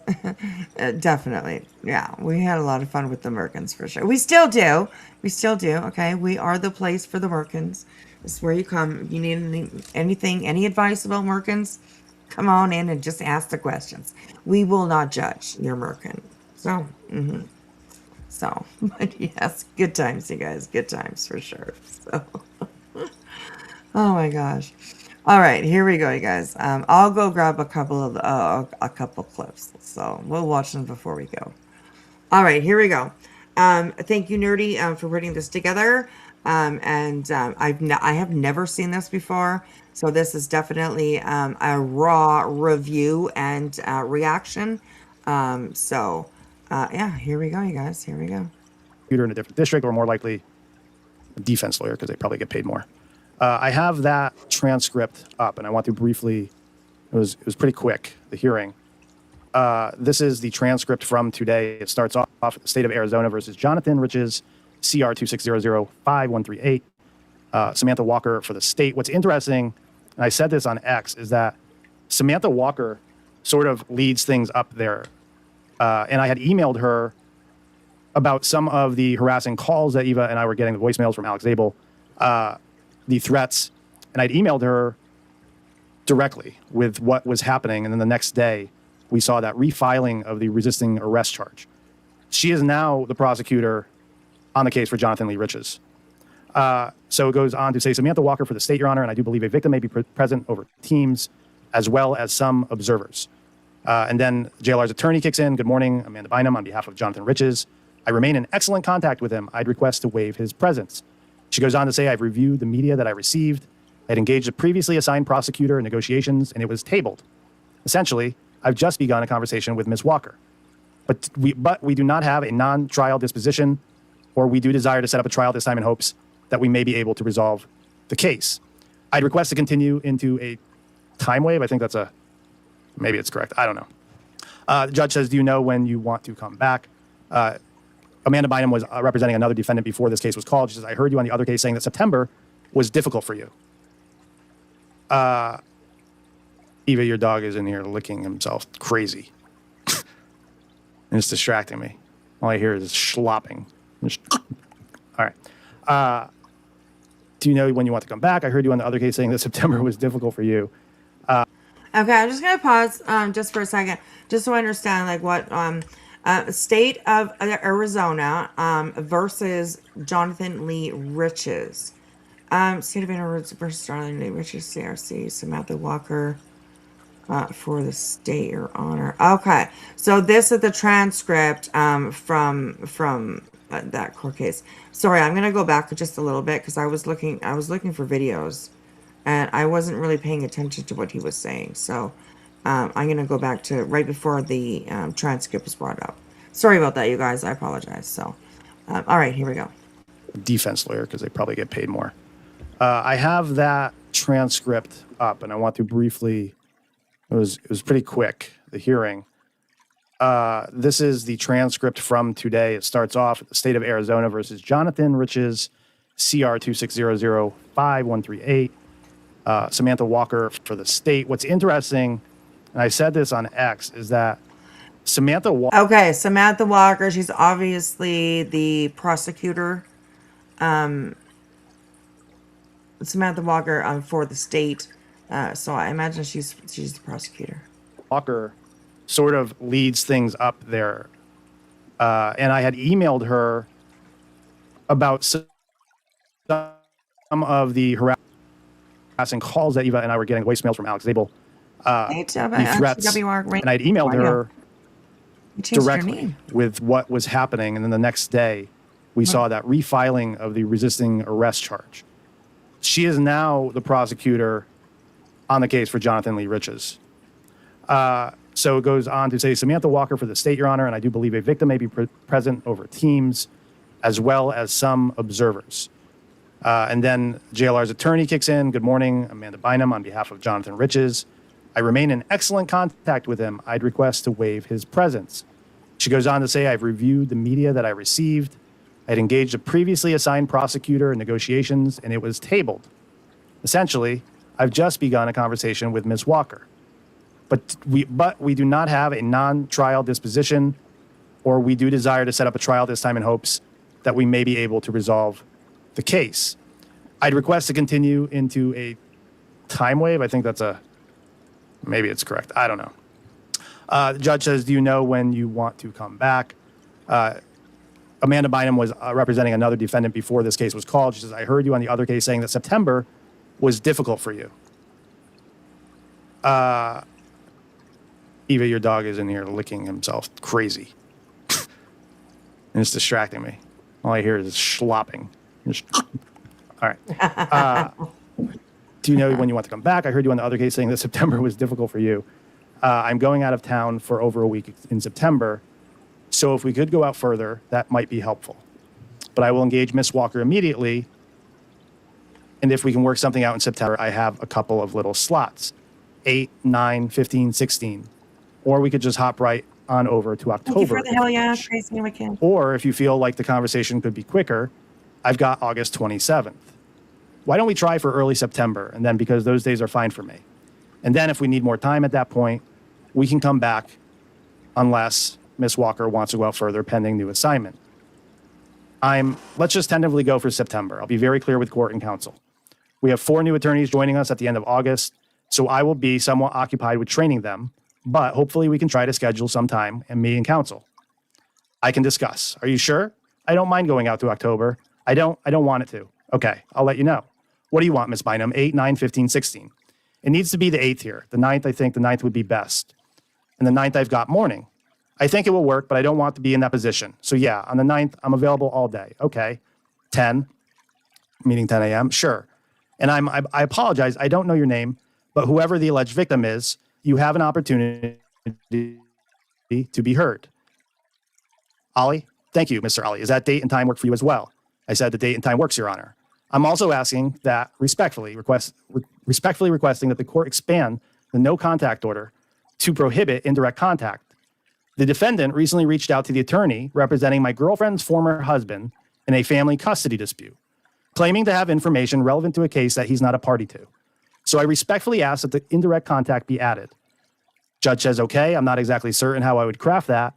Definitely. Yeah, we had a lot of fun with the Merkins for sure. We still do. Okay, we are the place for the Merkins. This is where you come. You need anything, any advice about Merkins, come on in and just ask the questions. We will not judge your Merkin. So, but yes, good times, you guys. Good times for sure. So, oh my gosh. All right, here we go, you guys. I'll go grab a couple clips. So we'll watch them before we go. All right, here we go. Thank you, Nerdy, for putting this together. I have never seen this before, so this is definitely a raw review and reaction. Yeah, here we go, you guys. Here we go. In a different district, or more likely a defense lawyer, because they probably get paid more. I have that transcript up, and I want to briefly. It was pretty quick, the hearing. This is the transcript from today. It starts off the state of Arizona versus Jonathan Riches, CR 26005138. Samantha Walker for the state. What's interesting, and I said this on X, is that Samantha Walker sort of leads things up there. And I had emailed her about some of the harassing calls that Eva and I were getting, the voicemails from Alex Zabel, the threats, and I'd emailed her directly with what was happening. And then the next day, we saw that refiling of the resisting arrest charge. She is now the prosecutor on the case for Jonathan Lee Riches. So it goes on to say, Samantha Walker for the state, Your Honor, and I do believe a victim may be present over Teams as well as some observers. And then JLR's attorney kicks in. Good morning, Amanda Bynum, on behalf of Jonathan Riches. I remain in excellent contact with him. I'd request to waive his presence. She goes on to say, I've reviewed the media that I received. I'd engaged a previously assigned prosecutor in negotiations, and it was tabled. Essentially, I've just begun a conversation with Ms. Walker. But we do not have a non-trial disposition, or we do desire to set up a trial this time in hopes that we may be able to resolve the case. I'd request to continue into a time wave. I think that's maybe it's correct. I don't know. The judge says, do you know when you want to come back? Amanda Bynum was representing another defendant before this case was called. She says, I heard you on the other case saying that September was difficult for you. Eva, your dog is in here licking himself crazy. And it's distracting me. All I hear is slopping. All right. Do you know when you want to come back? I heard you on the other case saying that September was difficult for you. Okay, I'm just gonna pause just for a second, just so I understand like what state of Arizona versus Jonathan Lee Riches. State of Arizona versus Jonathan Lee Riches, CRC, Samantha Walker for the state, Your Honor. Okay, so this is the transcript from that court case. Sorry, I'm gonna go back just a little bit because I was looking for videos, and I wasn't really paying attention to what he was saying. So I'm gonna go back to right before the transcript was brought up. Sorry about that, you guys. I apologize. So, all right, here we go. Defense lawyer, because they probably get paid more. I have that transcript up, and I want to briefly. It was pretty quick, the hearing. This is the transcript from today. It starts off the state of Arizona versus Jonathan Riches, CR 26005-138. Samantha Walker for the state. What's interesting, and I said this on X, is that Samantha Walker. Okay, Samantha Walker. She's obviously the prosecutor. Samantha Walker for the state. So I imagine she's the prosecutor. Walker sort of leads things up there. And I had emailed her about some of the harassing calls that Eva and I were getting, voicemails from Alex Zabel. The threats. And I'd emailed her directly with what was happening. And then the next day, we saw that refiling of the resisting arrest charge. She is now the prosecutor on the case for Jonathan Lee Riches. So it goes on to say, Samantha Walker for the state, Your Honor, and I do believe a victim may be present over Teams as well as some observers. And then JLR's attorney kicks in. Good morning, Amanda Bynum, on behalf of Jonathan Riches. I remain in excellent contact with him. I'd request to waive his presence. She goes on to say, I've reviewed the media that I received. I'd engaged a previously assigned prosecutor in negotiations, and it was tabled. Essentially, I've just begun a conversation with Ms. Walker. But we do not have a non-trial disposition, or we do desire to set up a trial this time in hopes that we may be able to resolve the case. I'd request to continue into a time wave. I think that's maybe it's correct. I don't know. The judge says, do you know when you want to come back? Amanda Bynum was representing another defendant before this case was called. She says, I heard you on the other case saying that September was difficult for you. Eva, your dog is in here licking himself crazy. And it's distracting me. All I hear is slopping. All right. Do you know when you want to come back? I heard you on the other case saying that September was difficult for you. I'm going out of town for over a week in September. So if we could go out further, that might be helpful. But I will engage Miss Walker immediately. And if we can work something out in September, I have a couple of little slots, 8, 9, 15, 16. Or we could just hop right on over to October. Thank you for the hell yeah, Tracy McKinn. Or if you feel like the conversation could be quicker, I've got August 27th. Why don't we try for early September? And then because those days are fine for me. And then if we need more time at that point, we can come back unless Miss Walker wants to go out further pending new assignment. Let's just tentatively go for September. I'll be very clear with court and counsel. We have 4 new attorneys joining us at the end of August, so I will be somewhat occupied with training them, but hopefully we can try to schedule some time and me and counsel. I can discuss. Are you sure? I don't mind going out to October. I don't want it to. Okay, I'll let you know. What do you want, Miss Bynum? 8, 9, 15, 16. It needs to be the 8th here. The 9th, I think the 9th would be best. And the 9th, I've got morning. I think it will work, but I don't want to be in that position. So yeah, on the 9th, I'm available all day. Okay. 10, meeting 10 a.m. Sure. And I apologize. I don't know your name, but whoever the alleged victim is, you have an opportunity to be heard. Ollie? Thank you, Mr. Ollie. Is that date and time work for you as well? I said the date and time works, Your Honor. I'm also asking that respectfully requesting that the court expand the no contact order to prohibit indirect contact. The defendant recently reached out to the attorney representing my girlfriend's former husband in a family custody dispute, claiming to have information relevant to a case that he's not a party to. So I respectfully ask that the indirect contact be added. Judge says, okay, I'm not exactly certain how I would craft that.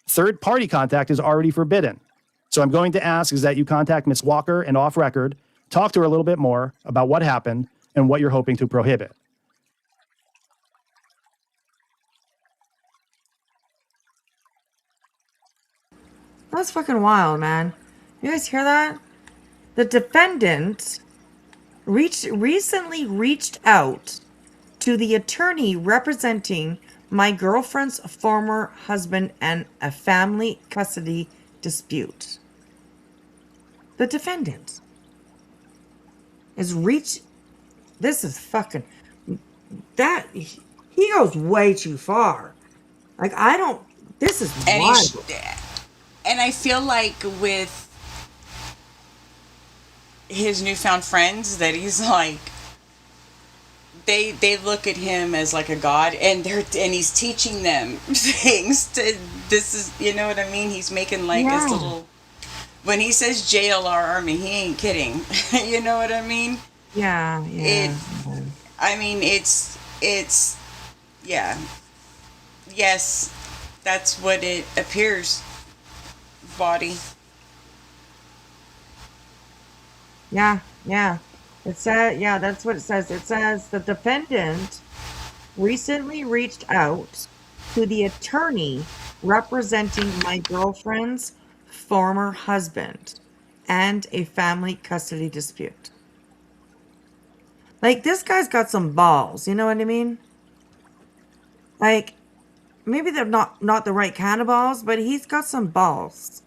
Third party contact is already forbidden. So I'm going to ask is that you contact Ms. Walker and off record, talk to her a little bit more about what happened and what you're hoping to prohibit. That's fucking wild, man. You guys hear that? The defendant recently reached out to the attorney representing my girlfriend's former husband and a family custody dispute. The defendant is this is fucking, that, he goes way too far. Like, this is wild. And I feel like with his newfound friends that he's like, they look at him as like a god, and he's teaching them things. This is, you know what I mean? He's making like his little. When he says JLR Army, he ain't kidding. You know what I mean? Yeah. It's yeah. Yes, that's what it appears. Body. Yeah. It says, that's what it says. It says the defendant recently reached out to the attorney representing my girlfriend's former husband and a family custody dispute. Like, this guy's got some balls, you know what I mean? Like, maybe they're not the right kind of balls, but he's got some balls.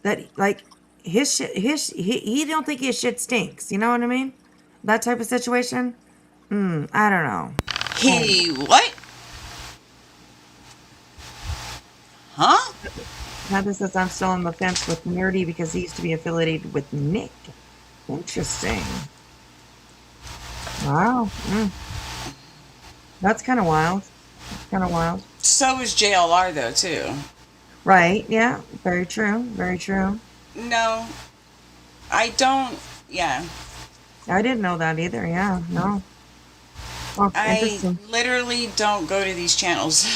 That, like, his shit, he don't think his shit stinks, you know what I mean? That type of situation. I don't know. He what? Huh? Heather says I'm still on the fence with Nerdy because he used to be affiliated with Nick. Interesting. Wow. That's kind of wild. So is JLR though too. Right. Yeah. Very true. No, I don't. Yeah. I didn't know that either. Yeah. No. Oh, I literally don't go to these channels.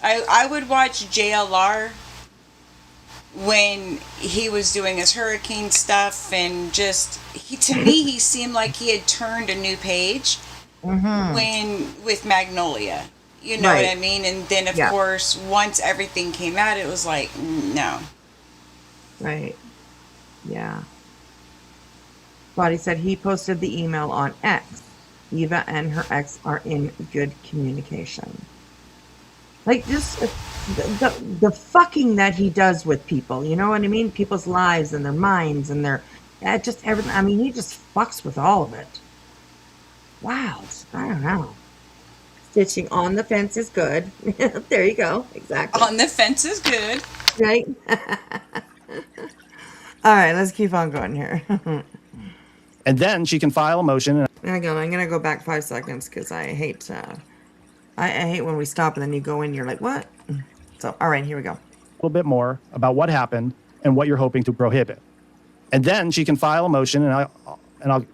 I would watch JLR when he was doing his hurricane stuff, and just to me he seemed like he had turned a new page when with Magnolia. You know what I mean? And then of course once everything came out, it was like no. Right. Yeah. Body said he posted the email on X. Eva and her ex are in good communication. Like, just the fucking that he does with people, you know what I mean? People's lives and their minds and their just everything. I mean, he just fucks with all of it. Wow. I don't know. Stitching on the fence is good. There you go. Exactly. On the fence is good. Right? All right, let's keep on going here. And then she can file a motion. Hang on, I'm gonna go back 5 seconds because I hate I hate when we stop and then you go in, you're like, what? So, all right, here we go. A little bit more about what happened and what you're hoping to prohibit. And then she can file a motion, and I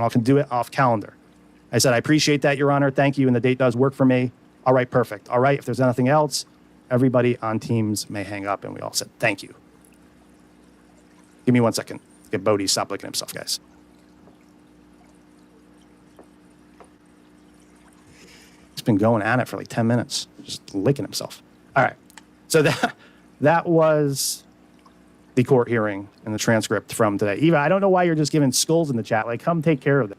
can do it off calendar. I said, I appreciate that, Your Honor. Thank you, and the date does work for me. All right, perfect. All right, if there's nothing else, everybody on Teams may hang up, and we all said, thank you. Give me 1 second. Get Bodie stop licking himself, guys. He's been going at it for like 10 minutes, just licking himself. All right. So that was the court hearing and the transcript from today. Eva, I don't know why you're just giving skulls in the chat. Like, come take care of it.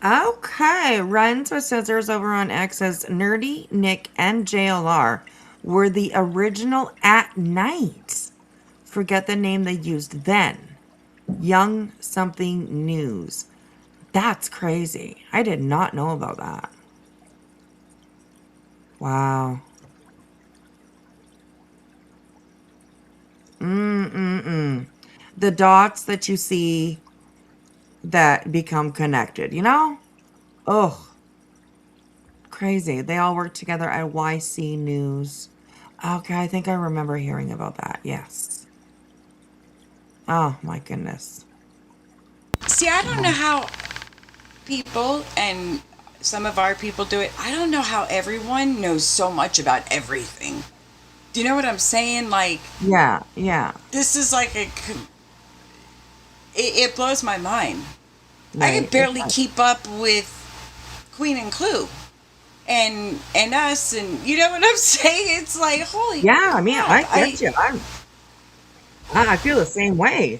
Okay, Runs with Scissors over on X says Nerdy, Nick, and JLR were the original at night. Forget the name they used then. Young something news. That's crazy. I did not know about that. Wow. The dots that you see that become connected, you know? Oh, crazy. They all work together at YC News. Okay, I think I remember hearing about that. Yes. Oh, my goodness. See, I don't know how people and some of our people do it. I don't know how everyone knows so much about everything. Do you know what I'm saying? Like, Yeah, yeah. this is like it blows my mind. I Right. could barely keep up with Queen and Clue and us, and you know what I'm saying? It's like, holy Yeah, I mean, I crap. get you. I feel the same way.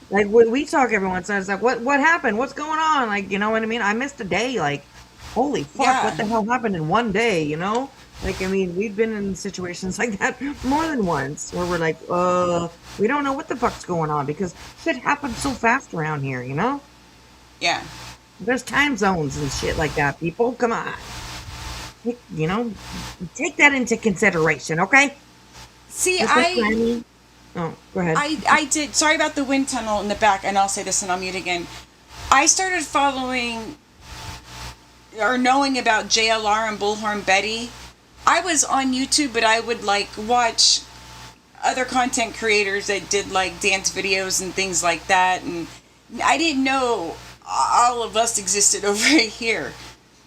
Like when we talk every once in a while, it's like, what happened? What's going on? Like, you know what I mean? I missed a day. Like, holy fuck, Yeah. what the hell happened in one day, you know? Like, I mean, we've been in situations like that more than once where we're like, we don't know what the fuck's going on because shit happens so fast around here, you know? Yeah. There's time zones and shit like that, people. Come on. You know, take that into consideration, okay? See, Just like planning. Oh, go ahead. I did. Sorry about the wind tunnel in the back, and I'll say this and I'll mute again. I started following or knowing about JLR and Bullhorn Betty. I was on YouTube, but I would like watch other content creators that did like dance videos and things like that, and I didn't know all of us existed over here.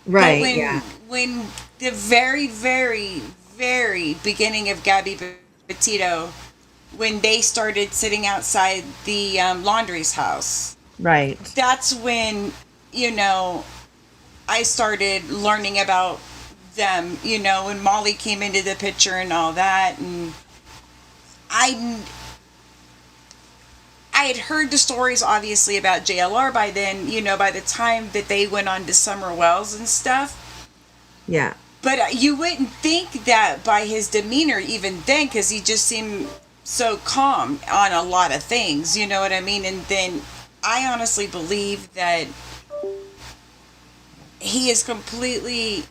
Right. But when, yeah. when the very, very, very beginning of Gabby Petito, when they started sitting outside the laundry's house, Right. that's when, you know, I started learning about them, you know, when Molly came into the picture and all that. And I had heard the stories, obviously, about JLR by then, you know, by the time that they went on to Summer Wells and stuff. Yeah. But you wouldn't think that by his demeanor even then, because he just seemed so calm on a lot of things, you know what I mean? And then I honestly believe that he is completely,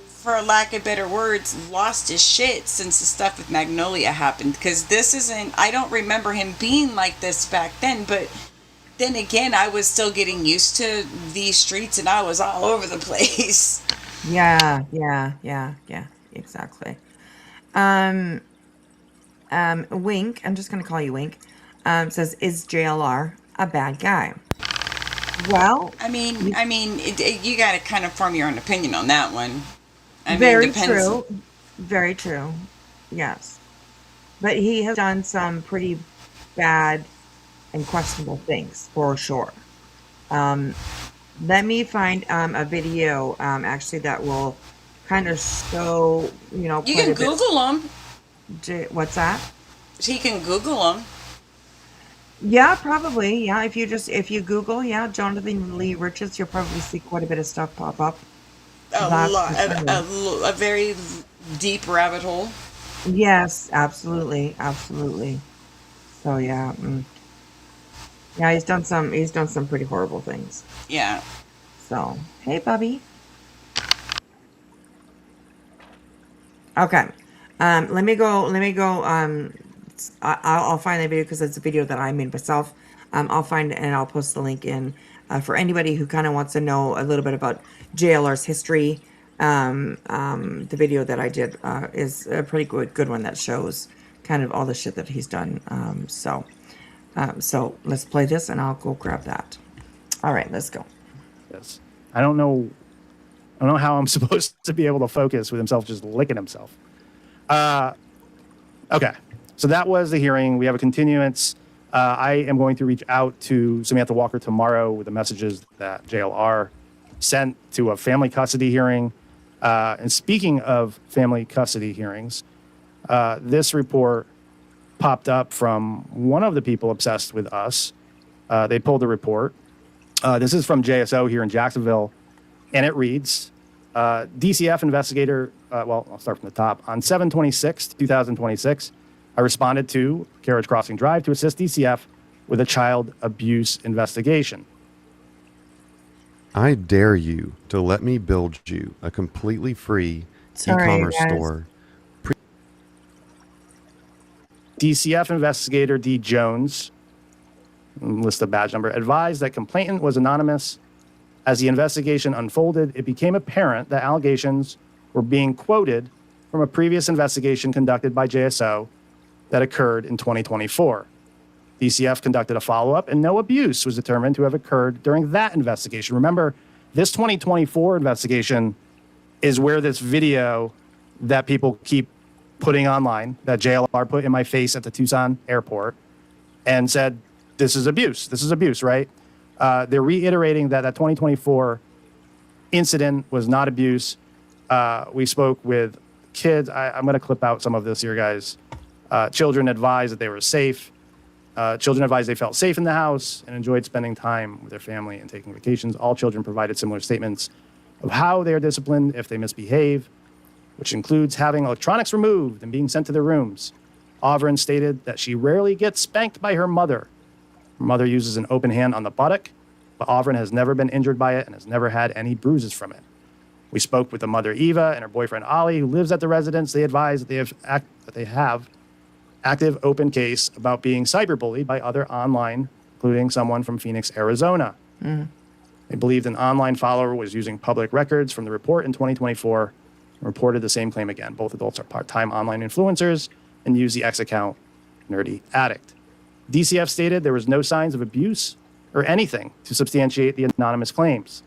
for lack of better words, lost his shit since the stuff with Magnolia happened. Because this isn't, I don't remember him being like this back then, but then again, I was still getting used to these streets and I was all over the place. Yeah, exactly. Wink, I'm just gonna call you Wink, says, is JLR a bad guy? Well, I mean, you got to kind of form your own opinion on that one. I very mean, depends. true. Very true. Yes. But he has done some pretty bad and questionable things for sure. Let me find a video actually that will kind of show, you know, You can Google him. What's that? He can Google him. Yeah, probably. Yeah, if you Google, yeah, Jonathan Lee Richards, you'll probably see quite a bit of stuff pop up. A very deep rabbit hole. Yes, absolutely. So yeah, yeah, he's done some pretty horrible things. Yeah. So, hey, Bubby. Okay. Let me go. I'll find the video because it's a video that I made myself. I'll find it and I'll post the link in for anybody who kind of wants to know a little bit about JLR's history. The video that I did is a pretty good one that shows kind of all the shit that he's done. So let's play this and I'll go grab that. All right, let's go. Yes. I don't know how I'm supposed to be able to focus with himself just licking himself. Okay. So that was the hearing. We have a continuance. I am going to reach out to Samantha Walker tomorrow with the messages that JLR sent to a family custody hearing. And speaking of family custody hearings, this report popped up from one of the people obsessed with us. They pulled a report. This is from JSO here in Jacksonville, and it reads, DCF investigator, well, I'll start from the top. On 7/26/2026, I responded to Carriage Crossing Drive to assist DCF with a child abuse investigation. I dare you to let me build you a completely free e-commerce store. DCF investigator D. Jones, list of badge number, advised that complainant was anonymous. As the investigation unfolded, it became apparent that allegations were being quoted from a previous investigation conducted by JSO that occurred in 2024. DCF conducted a follow-up, and no abuse was determined to have occurred during that investigation. Remember, this 2024 investigation is where this video that people keep putting online, that JLR put in my face at the Tucson airport, and said, this is abuse, right? They're reiterating that that 2024 incident was not abuse. We spoke with kids. I'm going to clip out some of this here, guys. Children advised that they were safe. Children advised they felt safe in the house and enjoyed spending time with their family and taking vacations. All children provided similar statements of how they are disciplined if they misbehave, which includes having electronics removed and being sent to their rooms. Ovren stated that she rarely gets spanked by her mother. Her mother uses an open hand on the buttock, but Ovren has never been injured by it and has never had any bruises from it. We spoke with the mother, Eva, and her boyfriend, Ali, who lives at the residence. They advised that they have active open case about being cyberbullied by other online, including someone from Phoenix, Arizona. They believed an online follower was using public records from the report in 2024 and reported the same claim again. Both adults are part-time online influencers and use the X account, Nerdy Addict. DCF stated there was no signs of abuse or anything to substantiate the anonymous claims.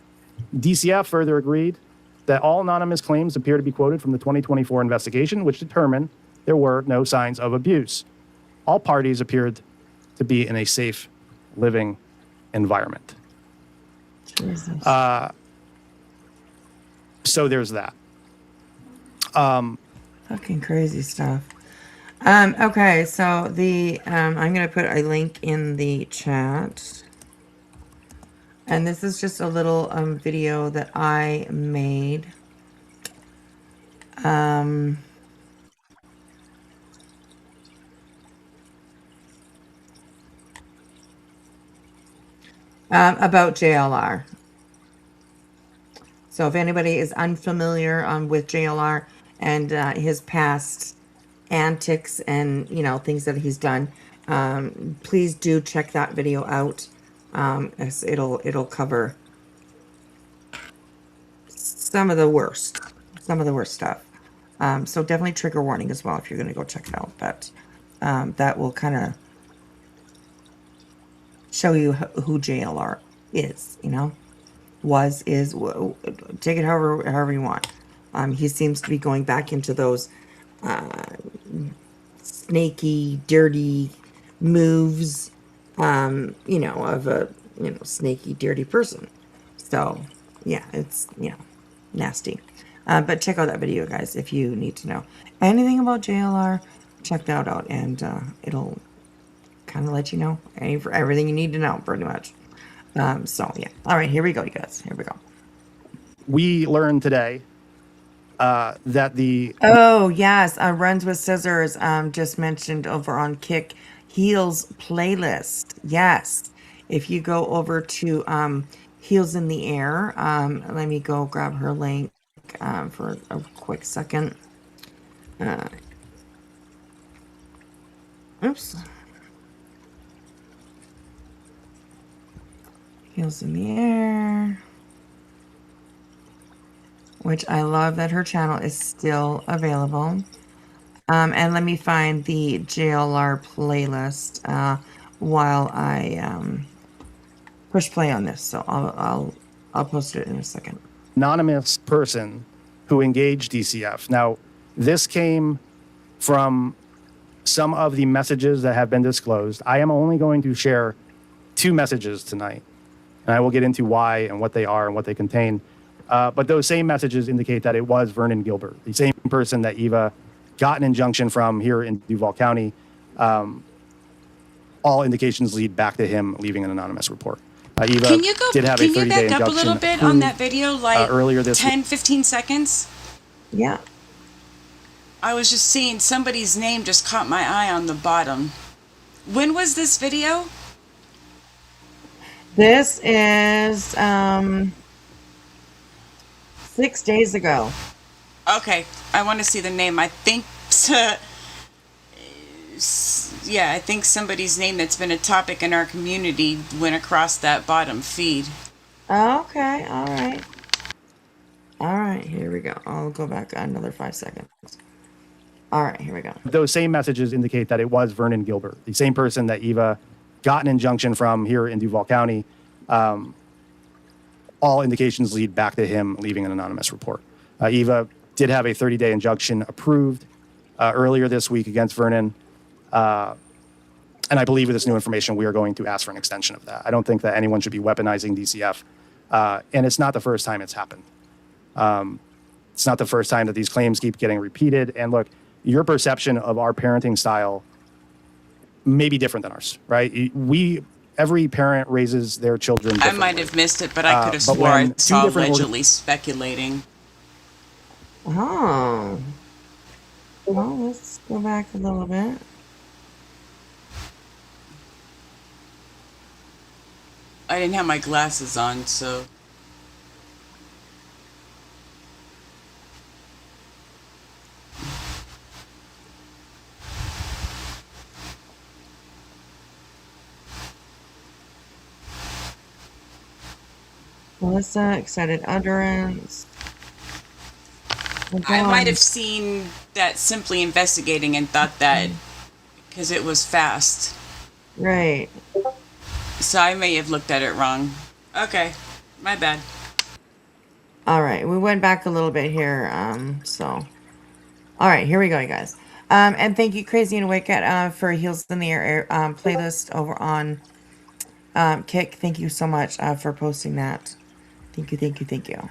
DCF further agreed that all anonymous claims appear to be quoted from the 2024 investigation, which determined there were no signs of abuse. All parties appeared to be in a safe living environment. So there's that. Fucking crazy stuff. Okay, so I'm gonna put a link in the chat. And this is just a little video that I made. About JLR. So if anybody is unfamiliar with JLR and his past antics and things that he's done, please do check that video out. As it'll cover some of the worst stuff. So definitely trigger warning as well if you're going to go check it out. But that will kind of show you who JLR is, is, take it however you want. He seems to be going back into those snaky, dirty moves, of a, snaky, dirty person. So, yeah, it's, nasty. But check out that video, guys, if you need to know anything about JLR. Check that out, and it'll kind of let you know everything you need to know, pretty much. So, yeah. All right, here we go, you guys. Here we go. We learned today that the... Oh, yes. Runs with Scissors just mentioned over on Kick Heels playlist. Yes. If you go over to Heels in the Air, let me go grab her link for a quick second. Oops. Heels in the Air. Which I love that her channel is still available. And let me find the JLR playlist while I push play on this. So I'll post it in a second. Anonymous person who engaged DCF. Now, this came from some of the messages that have been disclosed. I am only going to share 2 messages tonight, and I will get into why and what they are and what they contain. But those same messages indicate that it was Vernon Gilbert, the same person that Eva got an injunction from here in Duval County. All indications lead back to him leaving an anonymous report. Eva Can you go? did have Can a you 30-day back up a injunction little bit on that approved, video, like earlier this 10, 15 seconds? Yeah. I was just seeing somebody's name just caught my eye on the bottom. When was this video? This is 6 days ago. Okay, I want to see the name. I think, yeah, I think somebody's name that's been a topic in our community went across that bottom feed. Okay, all right. All right, here we go. I'll go back another 5 seconds. All right, here we go. Those same messages indicate that it was Vernon Gilbert, the same person that Eva got an injunction from here in Duval County. All indications lead back to him leaving an anonymous report. Eva did have a 30-day injunction approved earlier this week against Vernon. And I believe with this new information, we are going to ask for an extension of that. I don't think that anyone should be weaponizing DCF. And it's not the first time it's happened. It's not the first time that these claims keep getting repeated. And look, your perception of our parenting style may be different than ours, right? Every parent raises their children I differently. might have missed it, but I could have but swore I when two saw different allegedly speculating. Oh. Well, let's go back a little bit. I didn't have my glasses on, so... Melissa, excited utterance. I might have seen that simply investigating and thought that because it was fast. Right. So I may have looked at it wrong. Okay, my bad. All right, we went back a little bit here. All right, here we go, you guys. And thank you, Crazy and Wicked, for Heels in the Air playlist over on Kick. Thank you so much for posting that. Thank you, thank you, thank you.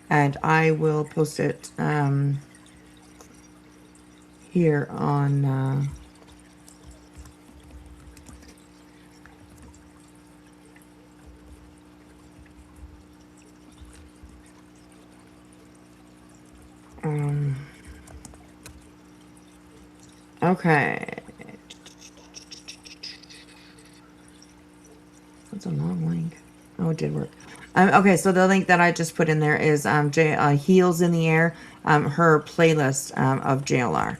And I will post it here on okay. That's a long link. Oh, it did work. Okay, so the link that I just put in there is Heels in the Air, her playlist of JLR.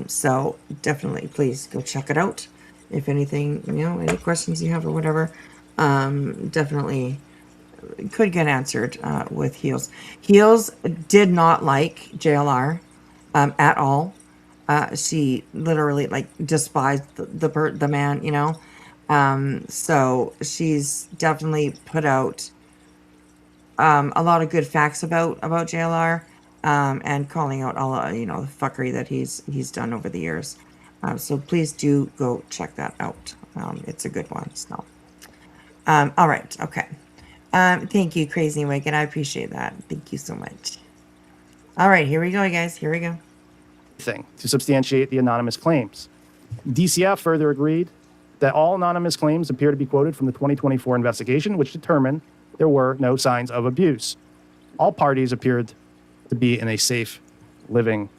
So definitely, please go check it out. If anything, any questions you have or whatever, definitely could get answered with Heels. Heels did not like JLR at all. She literally despised the man, so she's definitely put out a lot of good facts about JLR, and calling out all the fuckery that he's done over the years. So please do go check that out. It's a good one. So, all right, okay. Thank you, Crazy and Wicked. I appreciate that. Thank you so much. All right, here we go, guys. Here we go. To substantiate the anonymous claims. DCF further agreed that all anonymous claims appear to be quoted from the 2024 investigation, which determined there were no signs of abuse. All parties appeared to be in a safe living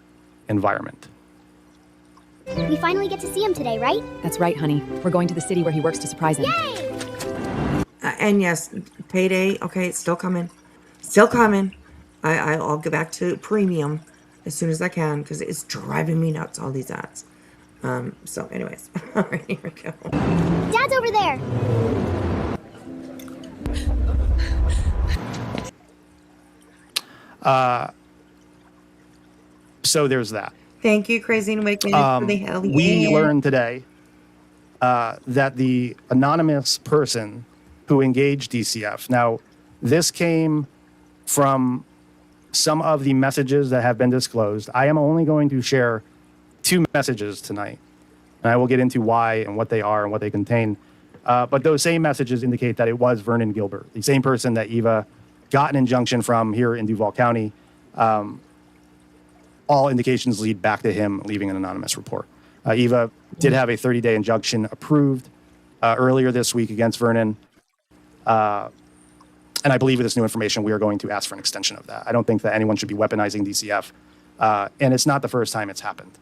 environment. We finally get to see him today, right? That's right, honey. We're going to the city where he works to surprise him. Yay! And yes, payday. Okay, it's still coming. Still coming. I'll get back to premium as soon as I can because it's driving me nuts, all these ads. So anyways, all right, here we go. Dad's over there. So there's that. Thank you, Crazy and Wicked, for the hell yeah. We learned today that the anonymous person who engaged DCF. Now, this came from some of the messages that have been disclosed. I am only going to share 2 messages tonight, and I will get into why and what they are and what they contain. But those same messages indicate that it was Vernon Gilbert, the same person that Eva got an injunction from here in Duval County. All indications lead back to him leaving an anonymous report. Eva did have a 30-day injunction approved earlier this week against Vernon. And I believe with this new information, we are going to ask for an extension of that. I don't think that anyone should be weaponizing DCF. And it's not the first time it's happened.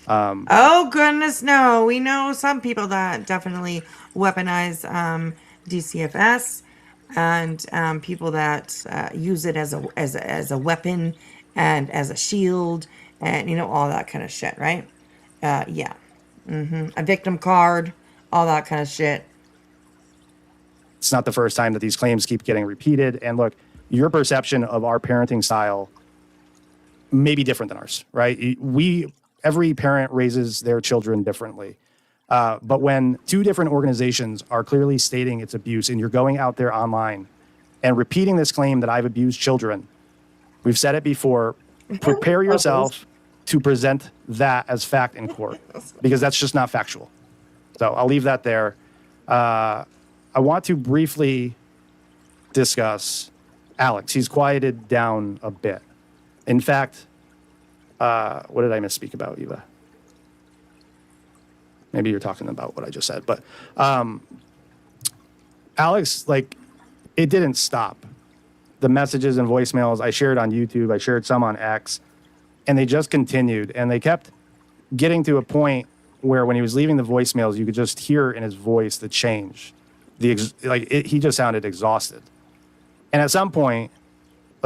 Oh, goodness, no. We know some people that definitely weaponize DCFS and people that use it as a weapon and as a shield and, all that kind of shit, right? Yeah. A victim card, all that kind of shit. It's not the first time that these claims keep getting repeated. And look, your perception of our parenting style may be different than ours, right? Every parent raises their children differently. But when two different organizations are clearly stating it's abuse and you're going out there online and repeating this claim that I've abused children, we've said it before, prepare yourself to present that as fact in court, because that's just not factual. So I'll leave that there. I want to briefly discuss Alex. He's quieted down a bit. In fact, what did I misspeak about, Eva? Maybe you're talking about what I just said. But Alex, it didn't stop. The messages and voicemails I shared on YouTube, I shared some on X, and they just continued. And they kept getting to a point where when he was leaving the voicemails, you could just hear in his voice the change. He just sounded exhausted. And at some point,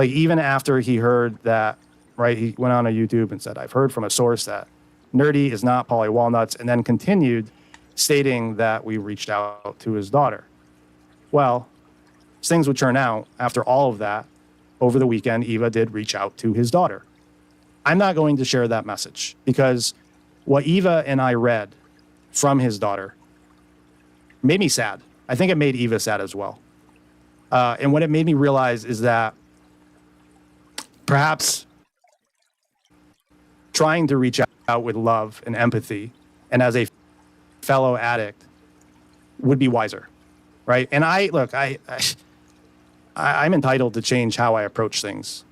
even after he heard that, right, he went on a YouTube and said, I've heard from a source that Nerdy is not Polly Walnuts, and then continued stating that we reached out to his daughter. Well, as things would turn out, after all of that, over the weekend, Eva did reach out to his daughter. I'm not going to share that message because what Eva and I read from his daughter made me sad. I think it made Eva sad as well. And what it made me realize is that perhaps trying to reach out with love and empathy and as a fellow addict would be wiser, right? And I'm entitled to change how I approach things,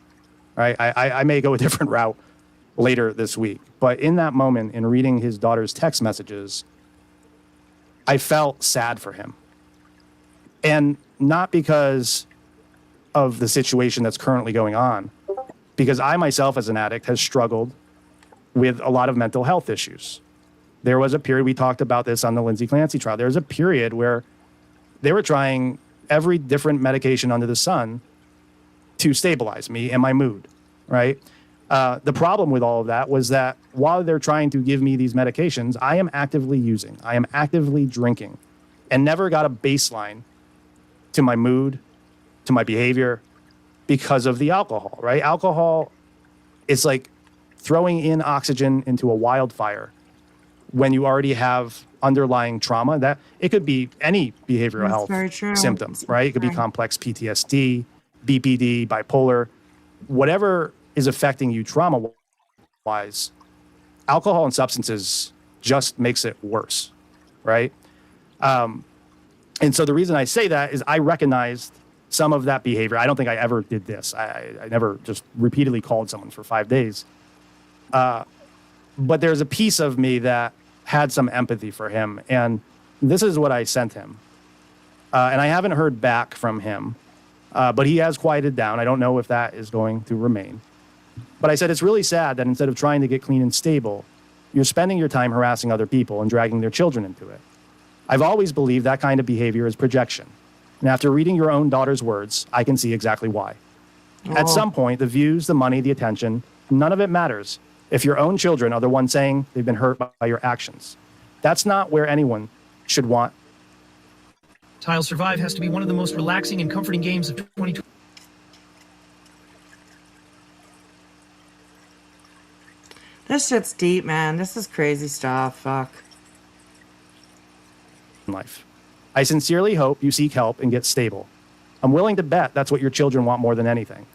right? I may go a different route later this week, but in that moment, in reading his daughter's text messages, I felt sad for him. And not because of the situation that's currently going on, because I myself as an addict has struggled with a lot of mental health issues. There was a period, we talked about this on the Lindsay Clancy trial, there was a period where they were trying every different medication under the sun to stabilize me and my mood, right? The problem with all of that was that while they're trying to give me these medications, I am actively using, I am actively drinking, and never got a baseline to my mood, to my behavior, because of the alcohol, right? Alcohol is like throwing in oxygen into a wildfire when you already have underlying trauma. That it could be any behavioral health symptom, right? It could be complex PTSD, BPD, bipolar, whatever is affecting you trauma-wise. Alcohol and substances just makes it worse, right? And so the reason I say that is I recognized some of that behavior. I don't think I ever did this. I never just repeatedly called someone for 5 days. But there's a piece of me that had some empathy for him. And this is what I sent him. And I haven't heard back from him, but he has quieted down. I don't know if that is going to remain. But I said, it's really sad that instead of trying to get clean and stable, you're spending your time harassing other people and dragging their children into it. I've always believed that kind of behavior is projection. And after reading your own daughter's words, I can see exactly why. At some point, the views, the money, the attention, none of it matters if your own children are the ones saying they've been hurt by your actions. That's not where anyone should want. Tile Survive has to be one of the most relaxing and comforting games of 2020. This shit's deep, man. This is crazy stuff. Fuck. Life. I sincerely hope you seek help and get stable. I'm willing to bet that's what your children want more than anything.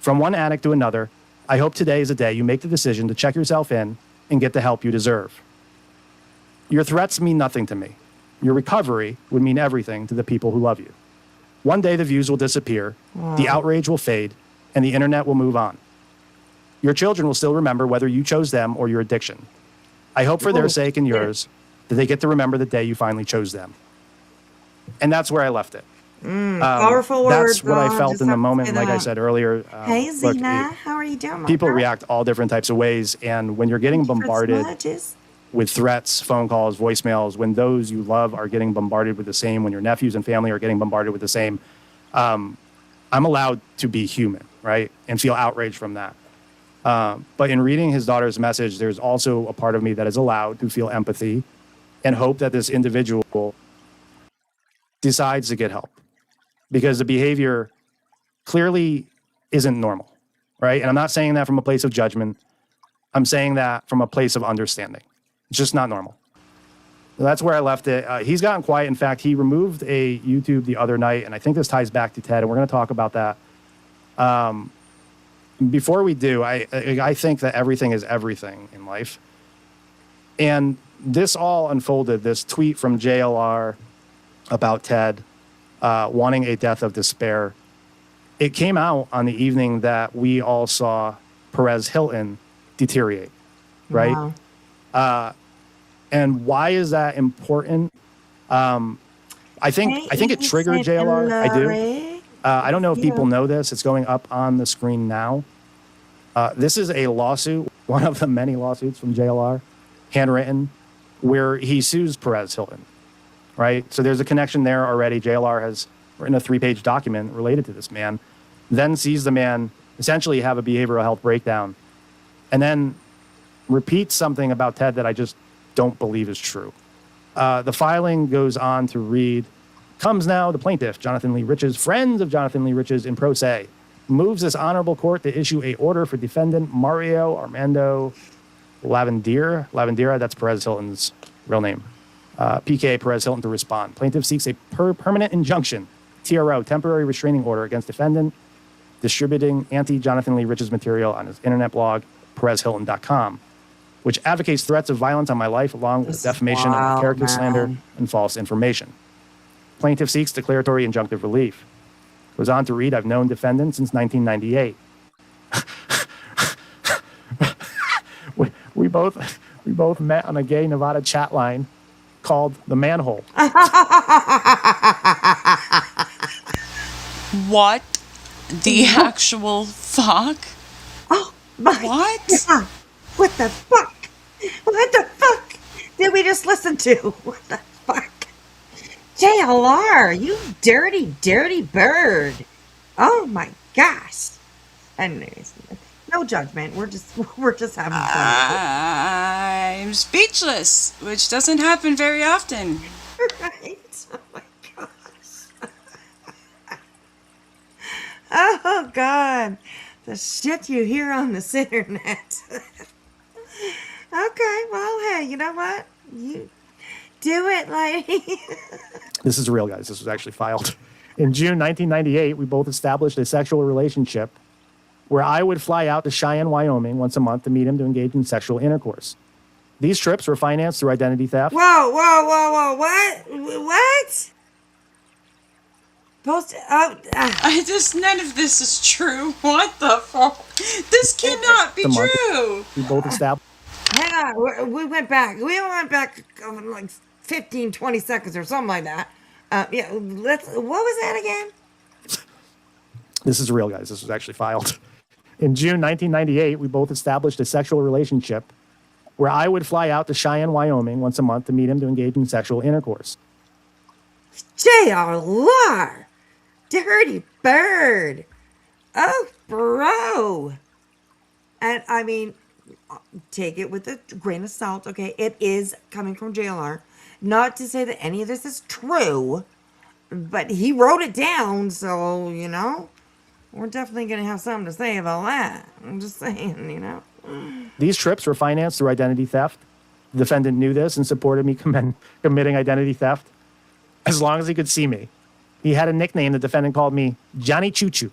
From one addict to another, I hope today is a day you make the decision to check yourself in and get the help you deserve. Your threats mean nothing to me. Your recovery would mean everything to the people who love you. One day the views will disappear, the outrage will fade, and the internet will move on. Your children will still remember whether you chose them or your addiction. I hope for their sake and yours that they get to remember the day you finally chose them. And that's where I left it. Powerful words. That's what I felt just in the have to moment. say Like I that. said earlier. Hey, look, Zena, how are you doing? my people girl? react all different types of ways. And when you're getting bombarded Smudges. with threats, phone calls, voicemails, when those you love are getting bombarded with the same, when your nephews and family are getting bombarded with the same, I'm allowed to be human, right? And feel outraged from that. But in reading his daughter's message, there's also a part of me that is allowed to feel empathy and hope that this individual decides to get help, because the behavior clearly isn't normal, right? And I'm not saying that from a place of judgment. I'm saying that from a place of understanding. It's just not normal. That's where I left it. He's gotten quiet. In fact, he removed a YouTube the other night, and I think this ties back to Ted, and we're going to talk about that. Before we do, I think that everything is everything in life. And this all unfolded, this tweet from JLR about Ted wanting a death of despair. It came out on the evening that we all saw Perez Hilton deteriorate, right? Wow. And why is that important? I think it triggered JLR. I do. I don't know if people know this. It's going up on the screen now. This is a lawsuit, one of the many lawsuits from JLR, handwritten, where he sues Perez Hilton, right? So there's a connection there already. JLR has written a 3-page document related to this man, then sees the man essentially have a behavioral health breakdown, and then repeats something about Ted that I just don't believe is true. The filing goes on to read, comes now the plaintiff, Jonathan Lee Riches, friends of Jonathan Lee Riches in pro se, moves this honorable court to issue a order for defendant Mario Armando Lavandera, that's Perez Hilton's real name, PK Perez Hilton, to respond. Plaintiff seeks a permanent injunction, TRO, temporary restraining order, against defendant distributing anti-Jonathan Lee Riches material on his internet blog, PerezHilton.com, which advocates threats of violence on my life along with defamation and character slander and false information. Plaintiff seeks declaratory injunctive relief. Goes on to read, I've known defendant since 1998. we both met on a gay Nevada chat line called The Manhole. What the actual fuck? Oh my What? God. What the fuck? What the fuck did we just listen to? What the fuck? JLR, you dirty, dirty bird. Oh my gosh. Anyways, no judgment. We're just having fun. I'm speechless, which doesn't happen very often. Right? Oh my gosh. Oh God. The shit you hear on this internet. Okay, well, hey, you know what? You do it, lady. This is real, guys. This was actually filed. In June 1998, we both established a sexual relationship where I would fly out to Cheyenne, Wyoming once a month to meet him to engage in sexual intercourse. These trips were financed through identity theft. Whoa. What? None of this is true. What the fuck? This cannot be true. We both established. Hang on. We went back. We went back like 15, 20 seconds or something like that. What was that again? This is real, guys. This was actually filed. In June 1998, we both established a sexual relationship where I would fly out to Cheyenne, Wyoming once a month to meet him to engage in sexual intercourse. JLR! Dirty bird! Oh, bro! And I mean, take it with a grain of salt, okay? It is coming from JLR. Not to say that any of this is true, but he wrote it down, so, you know, we're definitely going to have something to say about that. I'm just saying, you know. These trips were financed through identity theft. The defendant knew this and supported me committing identity theft as long as he could see me. He had a nickname. The defendant called me Johnny Choo Choo.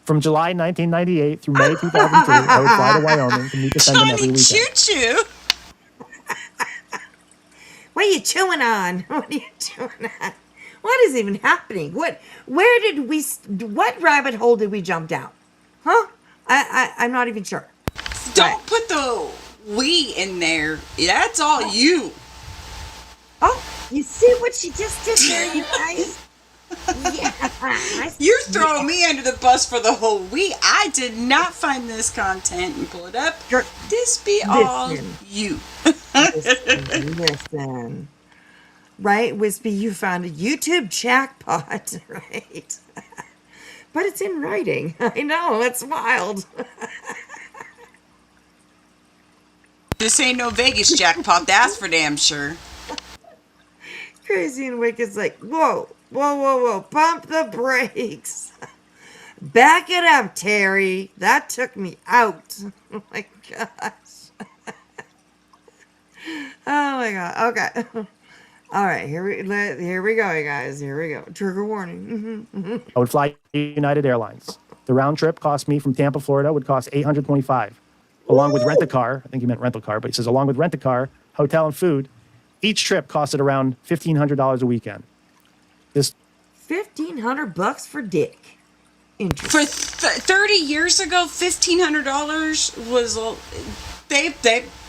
From July 1998 through May 2002, I would fly to Wyoming to meet the defendant every weekend. Johnny Choo Choo? What are you chewing on? What are you chewing on? What is even happening? What rabbit hole did we jump down? Huh? I'm not even sure. Don't put the we in there, that's all you. Oh, you see what she just did there, you guys? Yeah. You're throwing me under the bus for the whole we. I did not find this content and pull it up. This be all you. Listen. Right, Wispy, you found a YouTube jackpot, right? But it's in writing. I know, it's wild. This ain't no Vegas jackpot, that's for damn sure. Crazy and Wicked's like, whoa, whoa, whoa, whoa, pump the brakes. Back it up, Terry. That took me out. Oh my gosh. Oh my god. Okay. All right, here we go, you guys. Here we go. Trigger warning. I would fly United Airlines. The round trip cost me from Tampa, Florida, would cost $825. Along with rent a car, I think he meant rental car, but he says along with rent a car, hotel and food, each trip costed around $1,500 a weekend. This $1,500 for Dick. For 30 years ago, $1,500 was they.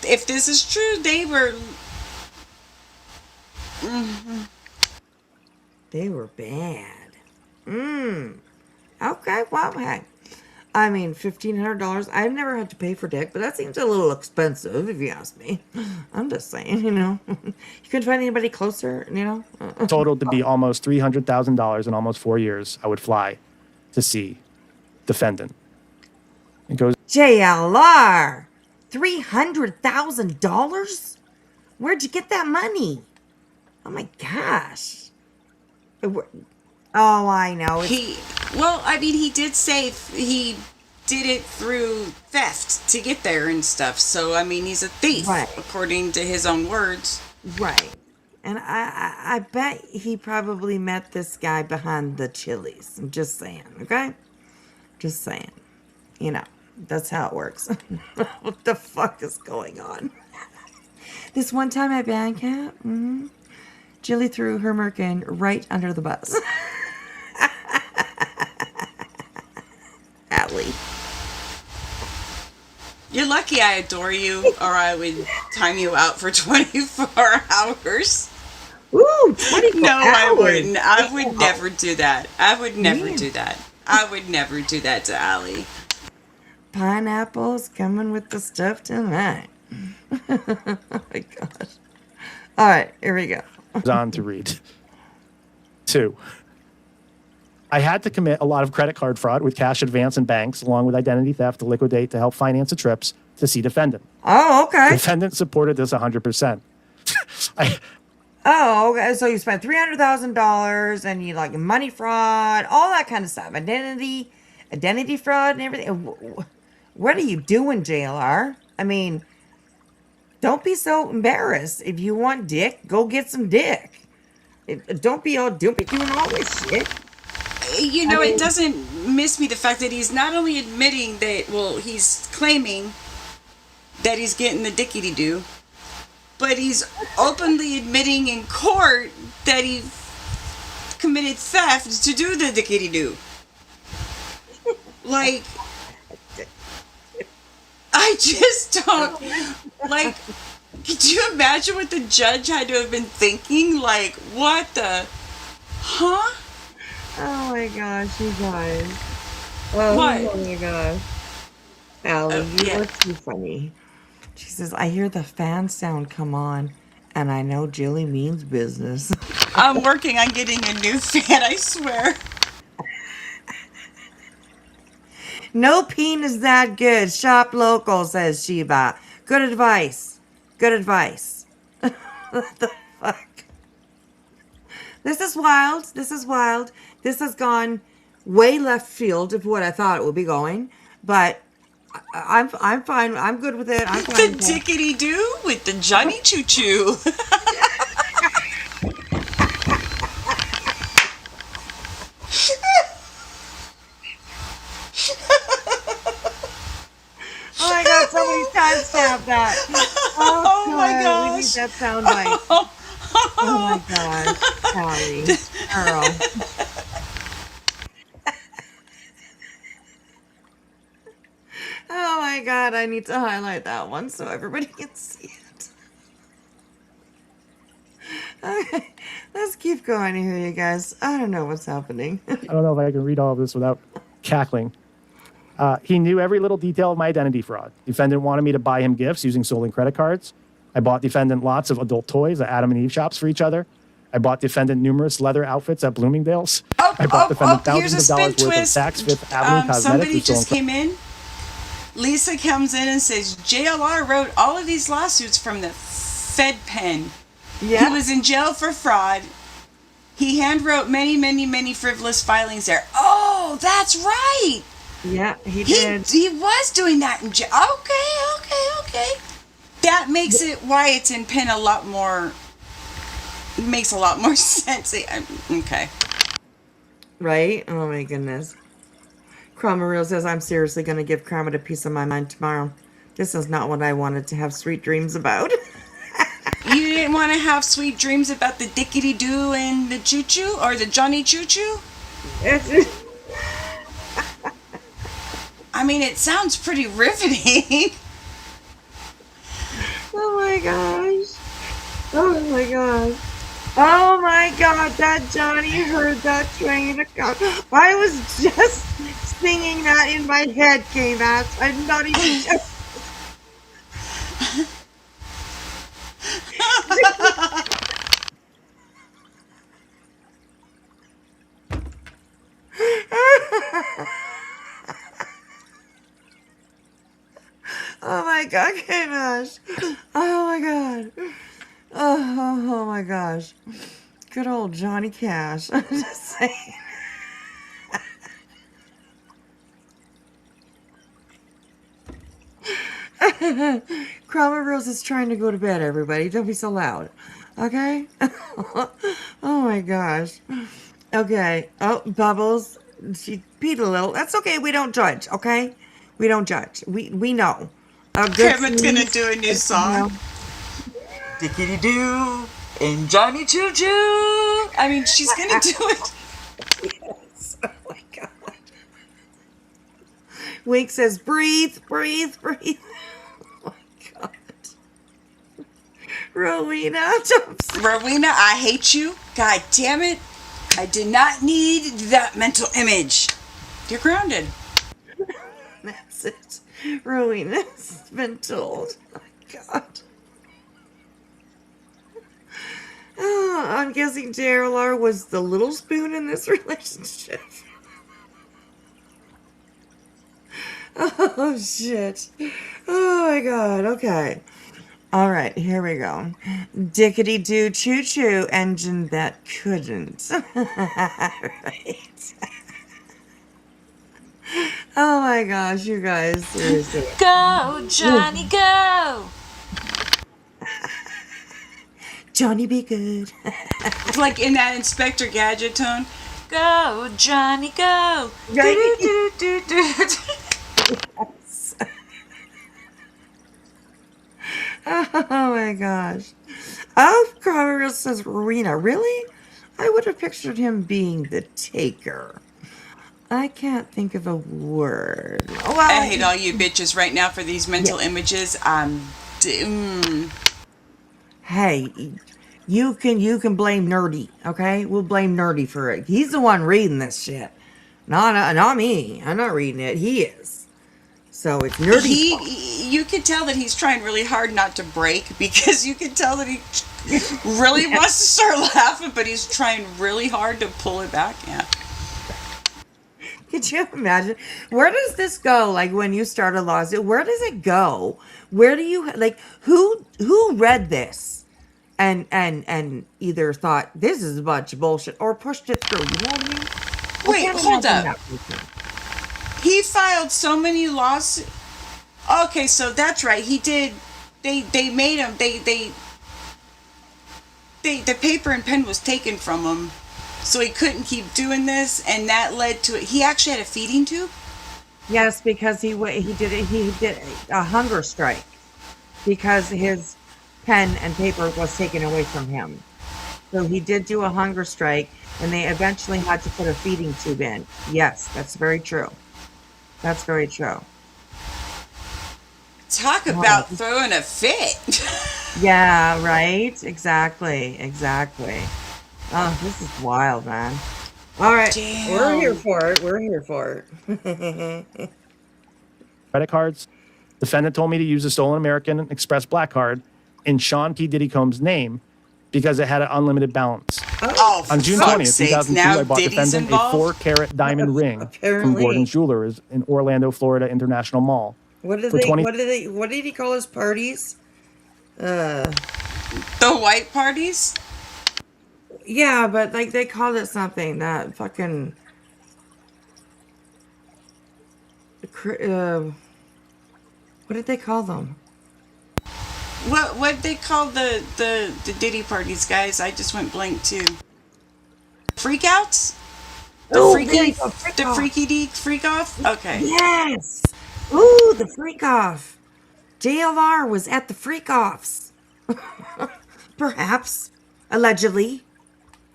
If this is true, they were. They were bad. Okay, well, hey. I mean, $1,500. I've never had to pay for Dick, but that seems a little expensive, if you ask me. I'm just saying, you know. You couldn't find anybody closer, you know. totaled to be almost $300,000 in almost 4 years. I would fly to see defendant. It goes. JLR, $300,000. Where'd you get that money? Oh my gosh. Oh, I know. He did say he did it through theft to get there and stuff. So, I mean, he's a thief, according to his own words. Right. And I bet he probably met this guy behind the Chili's. I'm just saying, okay? Just saying. You know, that's how it works. What the fuck is going on? This one time at Bandcamp, Jilly threw her merkin right under the bus. Allie. You're lucky I adore you, or I would time you out for 24 hours. Ooh, 24 No, hours. I wouldn't. I would never do that. I would never do that. I would never do that to Allie. Pineapples coming with the stuff tonight. Oh my gosh. All right, here we go. On to read. 2. I had to commit a lot of credit card fraud with cash advance and banks, along with identity theft to liquidate to help finance the trips to see defendant. Oh, okay. Defendant supported this 100%. Oh, okay. So you spent $300,000 and you like money fraud, all that kind of stuff, identity fraud and everything. What are you doing, JLR? I mean, don't be so embarrassed. If you want dick, go get some dick. Don't be doing all this shit. You know, it doesn't miss me the fact that he's not only admitting that, well, he's claiming that he's getting the dickity-doo, but he's openly admitting in court that he committed theft to do the dickity-doo. Like, I just don't, like, could you imagine what the judge had to have been thinking? Like, what the, huh? Oh my gosh, you guys. Oh, What? Oh my gosh. Allie, you are too funny. She says, I hear the fan sound come on, and I know Jilly means business. I'm working on getting a new fan, I swear. No peen is that good. Shop local, says Shiva. Good advice. Good advice. What the fuck? This is wild. This is wild. This has gone way left field of what I thought it would be going. But I'm fine. I'm good with it. I'm fine The with it. dickity-doo with the Johnny Choo-Choo. Oh my god, somebody timestamp that. Oh my God, gosh. we need that sound bite. Oh my god, Allie, Earl. Oh my god. God, I need to highlight that one so everybody can see it. Okay, let's keep going here, you guys. I don't know what's happening. I don't know if I can read all of this without cackling. He knew every little detail of my identity fraud. Defendant wanted me to buy him gifts using stolen credit cards. I bought defendant lots of adult toys at Adam and Eve shops for each other. I bought defendant numerous leather outfits at Bloomingdale's. I bought defendant thousands of dollars worth of Saks Fifth Avenue cosmetics. Somebody just came in. Lisa comes in and says, JLR wrote all of these lawsuits from the Fed pen. Yeah. He was in jail for fraud. He handwrote many, many, many frivolous filings there. Oh, that's right. Yeah, he did. He was doing that in jail. Okay. That makes it why it's in pen a lot more. It makes a lot more sense. Okay. Right? Oh my goodness. Cromaril says, I'm seriously going to give Kermit a piece of my mind tomorrow. This is not what I wanted to have sweet dreams about. You didn't want to have sweet dreams about the Dickety Doo and the Choo Choo? Or the Johnny Choo Choo? I mean, it sounds pretty riveting. Oh my gosh. Oh my gosh. Oh my God, that Johnny heard that train to come. I was just singing that in my head, K-Mass. I'm not even just... Oh my God, K-Mass. Oh my God. Oh my gosh. Good old Johnny Cash. I'm just saying. Cromwell Rose is trying to go to bed, everybody. Don't be so loud. Okay? Oh my gosh. Okay. Oh, Bubbles. She peed a little. That's okay. We don't judge, okay? We don't judge. We know. Kermit's gonna do a new song. Dickety Doo and Johnny Choo Choo. I mean, she's gonna do it. Yes. Oh my God. Wink says, breathe, breathe, breathe. Oh my God. Rowena. Rowena, I hate you. God damn it. I did not need that mental image. You're grounded. That's it. Rowena's been told. Oh my God. Oh, I'm guessing JLR was the little spoon in this relationship. Oh, shit. Oh, my God. Okay. All right, here we go. Dickety doo choo choo engine that couldn't. Right. Oh, my gosh, you guys. Seriously. Go, Johnny, go. Johnny be good. It's like in that Inspector Gadget tone. Go, Johnny, go. Right. Do. Yes. Oh my gosh. Oh, Carver says Rowena. Really? I would have pictured him being the taker. I can't think of a word. Well, I hate all you bitches right now for these mental images. Hey, you can blame Nerdy, okay? We'll blame Nerdy for it. He's the one reading this shit. Not me. I'm not reading it. He is. So it's Nerdy. You can tell that he's trying really hard not to break, because you can tell that he really wants to start laughing, but he's trying really hard to pull it back. Yeah. Could you imagine? Where does this go? Like when you start a lawsuit, where does it go? Where do you like who read this and either thought this is a bunch of bullshit or pushed it through? You know what I mean? Wait, hold up. He filed so many lawsuits. Okay, so that's right. He did. They made him. The paper and pen was taken from him. So he couldn't keep doing this, and that led to it. He actually had a feeding tube? Yes, because he did a hunger strike because his pen and paper was taken away from him. So he did do a hunger strike, and they eventually had to put a feeding tube in. Yes, that's very true. That's very true. Talk about throwing a fit. Yeah, right? Exactly. Oh, this is wild, man. All right. We're here for it. We're here for it. Credit cards. Defendant told me to use a stolen American Express black card in Sean P. Diddy Combs' name because it had an unlimited balance. Oh, On June 20th, 2002, I bought Diddy's defendant involved? a 4-carat diamond ring from Apparently. Gordon's Jewelers in Orlando, Florida International Mall. What did For they 20 what did he call his parties? The white parties? Yeah, but like they called it something that fucking what did they call them? What they call the Diddy parties, guys? I just went blank too. Freakouts? The freaky deek freak off? Okay. Yes. Ooh, the freak off. JLR was at the freak offs. Perhaps. Allegedly.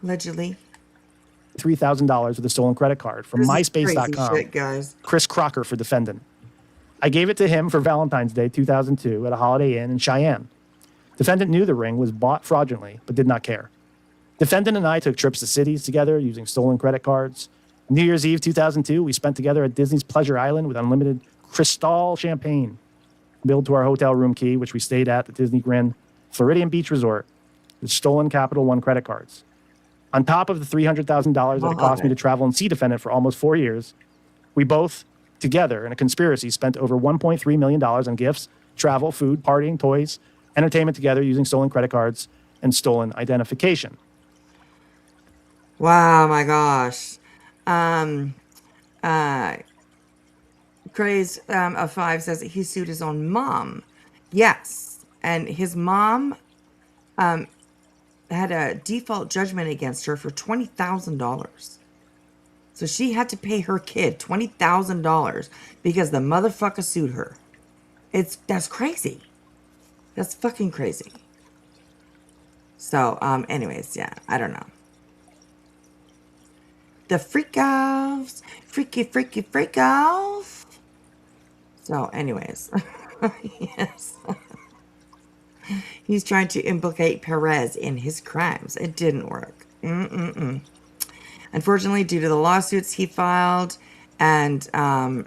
$3,000 with a stolen credit card from This is MySpace.com. crazy shit, guys. Chris Crocker for defendant. I gave it to him for Valentine's Day 2002 at a Holiday Inn in Cheyenne. Defendant knew the ring was bought fraudulently, but did not care. Defendant and I took trips to cities together using stolen credit cards. New Year's Eve 2002, we spent together at Disney's Pleasure Island with unlimited Cristal champagne, billed to our hotel room key, which we stayed at the Disney Grand Floridian Beach Resort, with stolen Capital One credit cards. On top of the $300,000 that it cost me to travel and see defendant for almost 4 years, we both, together in a conspiracy, spent over $1.3 million on gifts, travel, food, partying, toys, entertainment together using stolen credit cards and stolen identification. Wow, my gosh. Craze of 5 says that he sued his own mom. Yes. And his mom had a default judgment against her for $20,000. So she had to pay her kid $20,000 because the motherfucker sued her. That's crazy. That's fucking crazy. So, anyways, yeah, I don't know. The freak offs. Freaky freak off. So, anyways. Yes. He's trying to implicate Perez in his crimes. It didn't work. Unfortunately, due to the lawsuits he filed and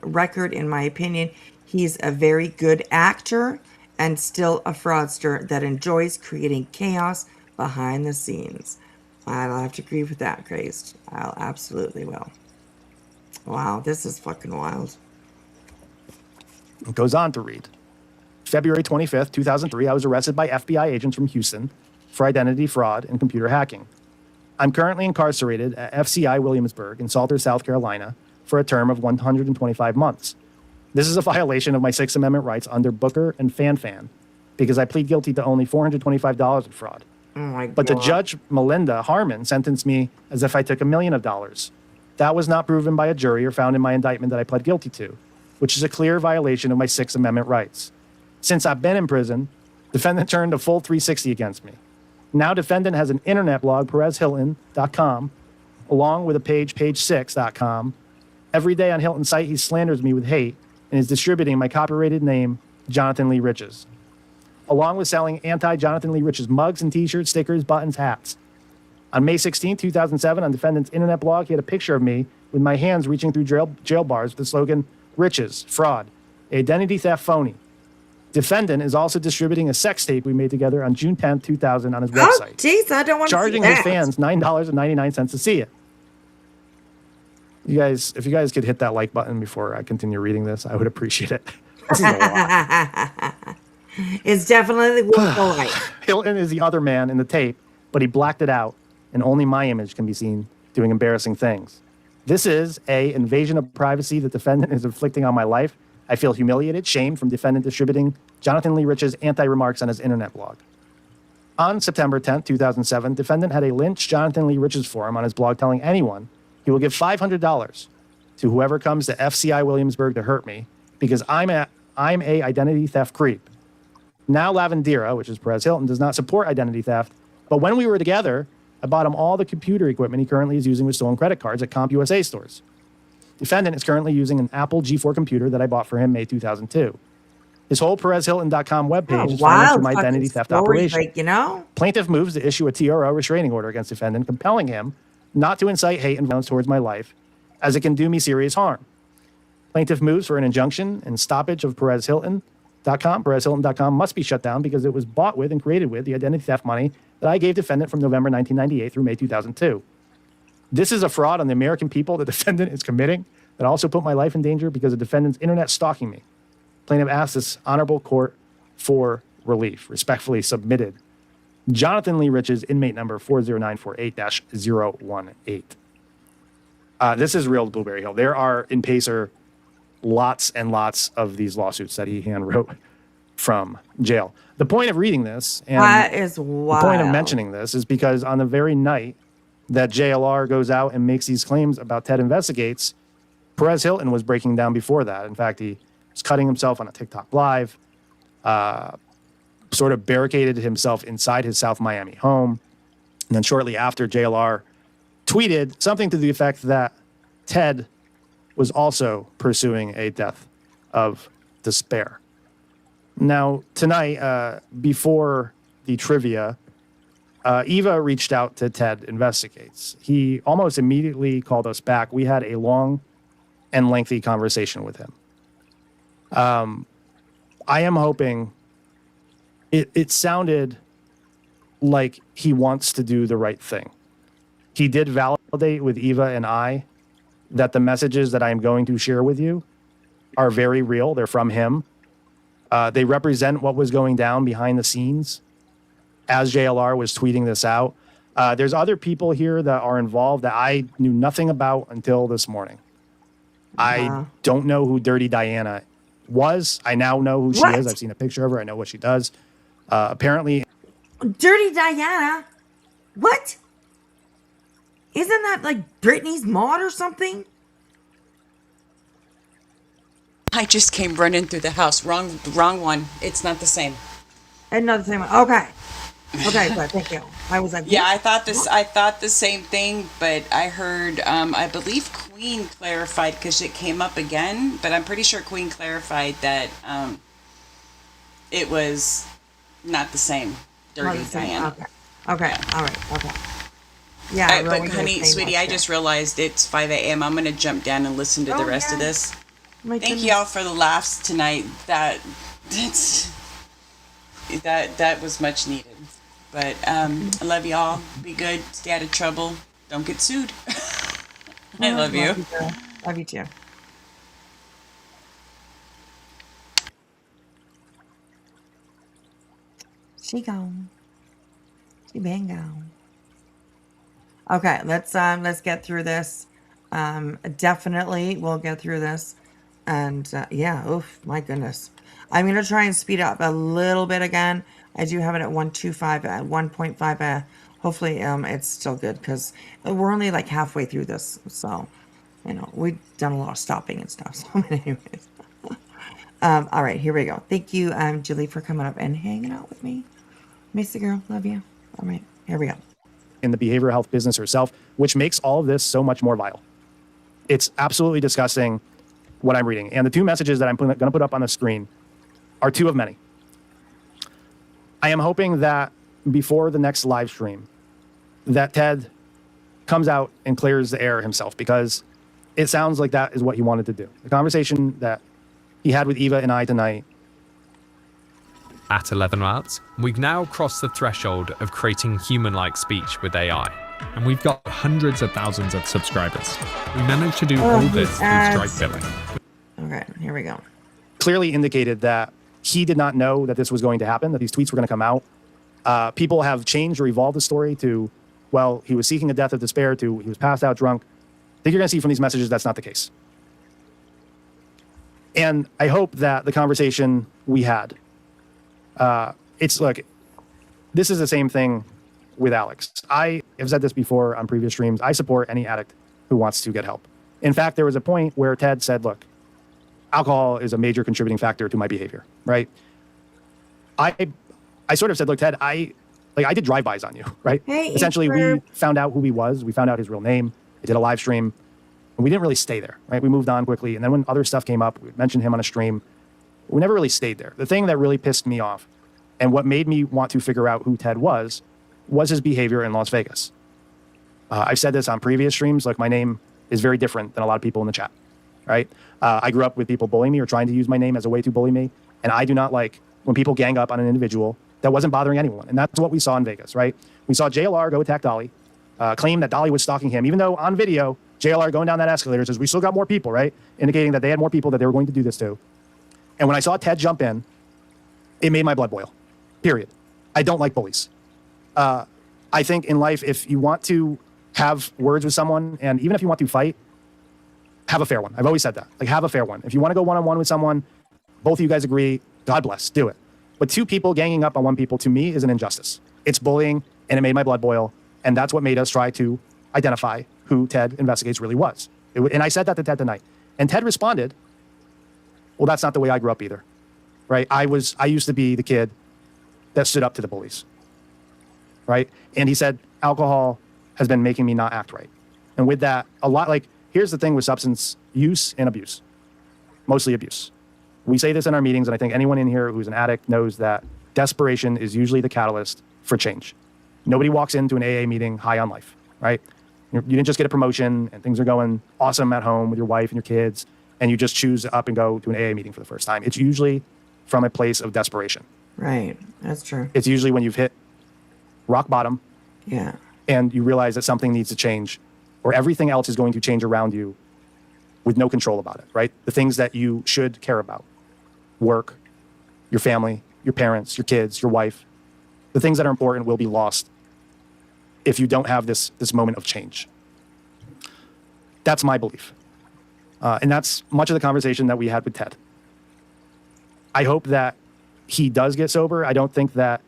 record, in my opinion, he's a very good actor and still a fraudster that enjoys creating chaos behind the scenes. I'll have to agree with that, Crazed. I'll absolutely will. Wow, this is fucking wild. It goes on to read. February 25th, 2003, I was arrested by FBI agents from Houston for identity fraud and computer hacking. I'm currently incarcerated at FCI Williamsburg in Salter, South Carolina, for a term of 125 months. This is a violation of my Sixth Amendment rights under Booker and Fan because I plead guilty to only $425 in fraud. Oh my God. But the judge, Melinda Harmon, sentenced me as if I took $1 million. That was not proven by a jury or found in my indictment that I pled guilty to, which is a clear violation of my Sixth Amendment rights. Since I've been in prison, defendant turned a full 360 against me. Now defendant has an internet blog, PerezHilton.com, along with a page, page6.com. Every day on Hilton's site, he slanders me with hate and is distributing my copyrighted name, Jonathan Lee Riches, along with selling anti-Jonathan Lee Riches mugs and t-shirts, stickers, buttons, hats. On May 16, 2007, on defendant's internet blog, he had a picture of me with my hands reaching through jail bars with the slogan, Riches, Fraud, Identity Theft Phony. Defendant is also distributing a sex tape we made together on June 10th, 2000 on his website. Oh, jeez, I don't want to see charging that. his fans $9.99 to see it. You guys, if you guys could hit that like button before I continue reading this, I would appreciate it. This is a lot. It's definitely worth the like. Hilton is the other man in the tape, but he blacked it out, and only my image can be seen doing embarrassing things. This is an invasion of privacy the defendant is inflicting on my life. I feel humiliated, shamed from defendant distributing Jonathan Lee Riches' anti-remarks on his internet blog. On September 10th, 2007, defendant had a lynch Jonathan Lee Riches forum on his blog telling anyone he will give $500 to whoever comes to FCI Williamsburg to hurt me because I'm a identity theft creep. Now Lavendera, which is Perez Hilton, does not support identity theft, but when we were together, I bought him all the computer equipment he currently is using with stolen credit cards at CompUSA stores. Defendant is currently using an Apple G4 computer that I bought for him May 2002. His whole PerezHilton.com webpage Oh, is financed wild through my fucking identity theft stories, operation. like, you know? Plaintiff moves to issue a TRO restraining order against defendant, compelling him not to incite hate and violence towards my life, as it can do me serious harm. Plaintiff moves for an injunction and stoppage of PerezHilton.com. PerezHilton.com must be shut down because it was bought with and created with the identity theft money that I gave defendant from November 1998 through May 2002. This is a fraud on the American people the defendant is committing that also put my life in danger because the defendant's internet stalking me. Plaintiff asks this honorable court for relief. Respectfully submitted. Jonathan Lee Riches, inmate number 40948-018. This is real Blueberry Hill. There are in Pacer lots and lots of these lawsuits that he hand wrote from jail. The point of reading this and That is wild. the point of mentioning this is because on the very night that JLR goes out and makes these claims about Ted Investigates, Perez Hilton was breaking down before that. In fact, he was cutting himself on a TikTok live, sort of barricaded himself inside his South Miami home. And then shortly after, JLR tweeted something to the effect that Ted was also pursuing a death of despair. Now, tonight, before the trivia, Eva reached out to Ted Investigates. He almost immediately called us back. We had a long and lengthy conversation with him. I am hoping it sounded like he wants to do the right thing. He did validate with Eva and I that the messages that I am going to share with you are very real. They're from him. They represent what was going down behind the scenes as JLR was tweeting this out. There's other people here that are involved that I knew nothing about until this morning. I don't know who Dirty Diana was. I now know who she is. I've seen a picture of her. I know what she does. Apparently, Dirty Diana? What? Isn't that like Britney's mod or something? I just came running through the house. Wrong one. It's not the same. Another same one. Okay. Okay, good. Thank you. I was like, Yeah, what? I thought the same thing, but I heard, I believe Queen clarified because it came up again, but I'm pretty sure Queen clarified that it was not the same. Dirty the same. Diana. Okay. Okay. All right. Okay. Yeah. All right, but honey, sweetie, I just realized it's 5 a.m. I'm going to jump down and listen to the rest of this. Thank y'all for the laughs tonight. That was much needed. But I love y'all. Be good. Stay out of trouble. Don't get sued. I love you. Love you too. She gone. She been gone. Okay, let's get through this. Definitely we'll get through this. And yeah, oof, my goodness. I'm gonna try and speed up a little bit again. I do have it at 1.25 at 1.5. Hopefully it's still good because we're only like halfway through this. So, you know, we've done a lot of stopping and stuff. So anyways. All right, here we go. Thank you, Julie, for coming up and hanging out with me. Miss the girl, love you. All right, here we go. In the behavioral health business herself, which makes all of this so much more vile. It's absolutely disgusting what I'm reading. And the two messages that I'm going to put up on the screen are two of many. I am hoping that before the next live stream, that Ted comes out and clears the air himself, because it sounds like that is what he wanted to do. The conversation that he had with Eva and I tonight. At 11 months, we've now crossed the threshold of creating human-like speech with AI. And we've got hundreds of thousands of subscribers. We managed to do all this through Stripe billing. Okay, here we go. Clearly indicated that he did not know that this was going to happen, that these tweets were going to come out. People have changed or evolved the story to, well, he was seeking a death of despair, to he was passed out drunk. I think you're going to see from these messages that's not the case. And I hope that the conversation we had, look, this is the same thing with Alex. I have said this before on previous streams. I support any addict who wants to get help. In fact, there was a point where Ted said, look, alcohol is a major contributing factor to my behavior, right? I sort of said, look, Ted, I did drive-bys on you, right? Hey, essentially, we found out who he was. We found out his real name. I did a live stream, and we didn't really stay there, right? We moved on quickly. And then when other stuff came up, we mentioned him on a stream. We never really stayed there. The thing that really pissed me off and what made me want to figure out who Ted was his behavior in Las Vegas. I've said this on previous streams, like my name is very different than a lot of people in the chat, right? I grew up with people bullying me or trying to use my name as a way to bully me. And I do not like when people gang up on an individual that wasn't bothering anyone. And that's what we saw in Vegas, right? We saw JLR go attack Dolly, claim that Dolly was stalking him, even though on video, JLR going down that escalator says, we still got more people, right? Indicating that they had more people that they were going to do this to. And when I saw Ted jump in, it made my blood boil, period. I don't like bullies. I think in life, if you want to have words with someone, and even if you want to fight, have a fair one. I've always said that. Like, have a fair one. If you want to go one-on-one with someone, both of you guys agree, God bless, do it. But two people ganging up on one people, to me, is an injustice. It's bullying, and it made my blood boil. And that's what made us try to identify who Ted Investigates really was. And I said that to Ted tonight. And Ted responded, well, that's not the way I grew up either, right? I used to be the kid that stood up to the bullies, right? And he said, alcohol has been making me not act right. And with that, here's the thing with substance use and abuse, mostly abuse. We say this in our meetings, and I think anyone in here who's an addict knows that desperation is usually the catalyst for change. Nobody walks into an AA meeting high on life, right? You didn't just get a promotion and things are going awesome at home with your wife and your kids, and you just choose up and go to an AA meeting for the first time. It's usually from a place of desperation. Right. That's true. It's usually when you've hit rock bottom. Yeah. And you realize that something needs to change, or everything else is going to change around you with no control about it, right? The things that you should care about, work, your family, your parents, your kids, your wife, the things that are important will be lost if you don't have this moment of change. That's my belief. And that's much of the conversation that we had with Ted. I hope that he does get sober. I don't think that,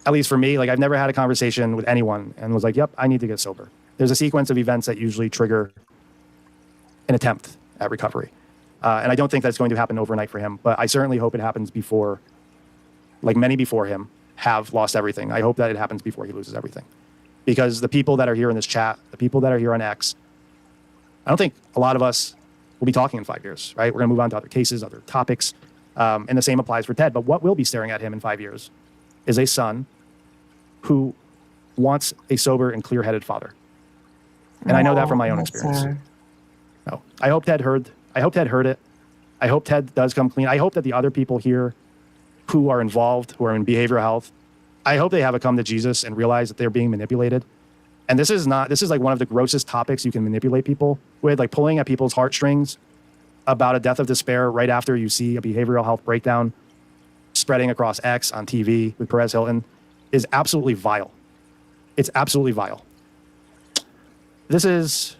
at least for me, like I've never had a conversation with anyone and was like, yep, I need to get sober. There's a sequence of events that usually trigger an attempt at recovery. And I don't think that's going to happen overnight for him, but I certainly hope it happens before, like many before him have lost everything. I hope that it happens before he loses everything. Because the people that are here in this chat, the people that are here on X, I don't think a lot of us will be talking in 5 years, right? We're going to move on to other cases, other topics. And the same applies for Ted. But what will be staring at him in 5 years is a son who wants a sober and clear-headed father. And I know that from my own experience. No, I hope Ted heard it. I hope Ted does come clean. I hope that the other people here who are involved, who are in behavioral health, I hope they have a come to Jesus and realize that they're being manipulated. And this is like one of the grossest topics you can manipulate people with, like pulling at people's heartstrings about a death of despair right after you see a behavioral health breakdown spreading across X on TV with Perez Hilton is absolutely vile. It's absolutely vile. This is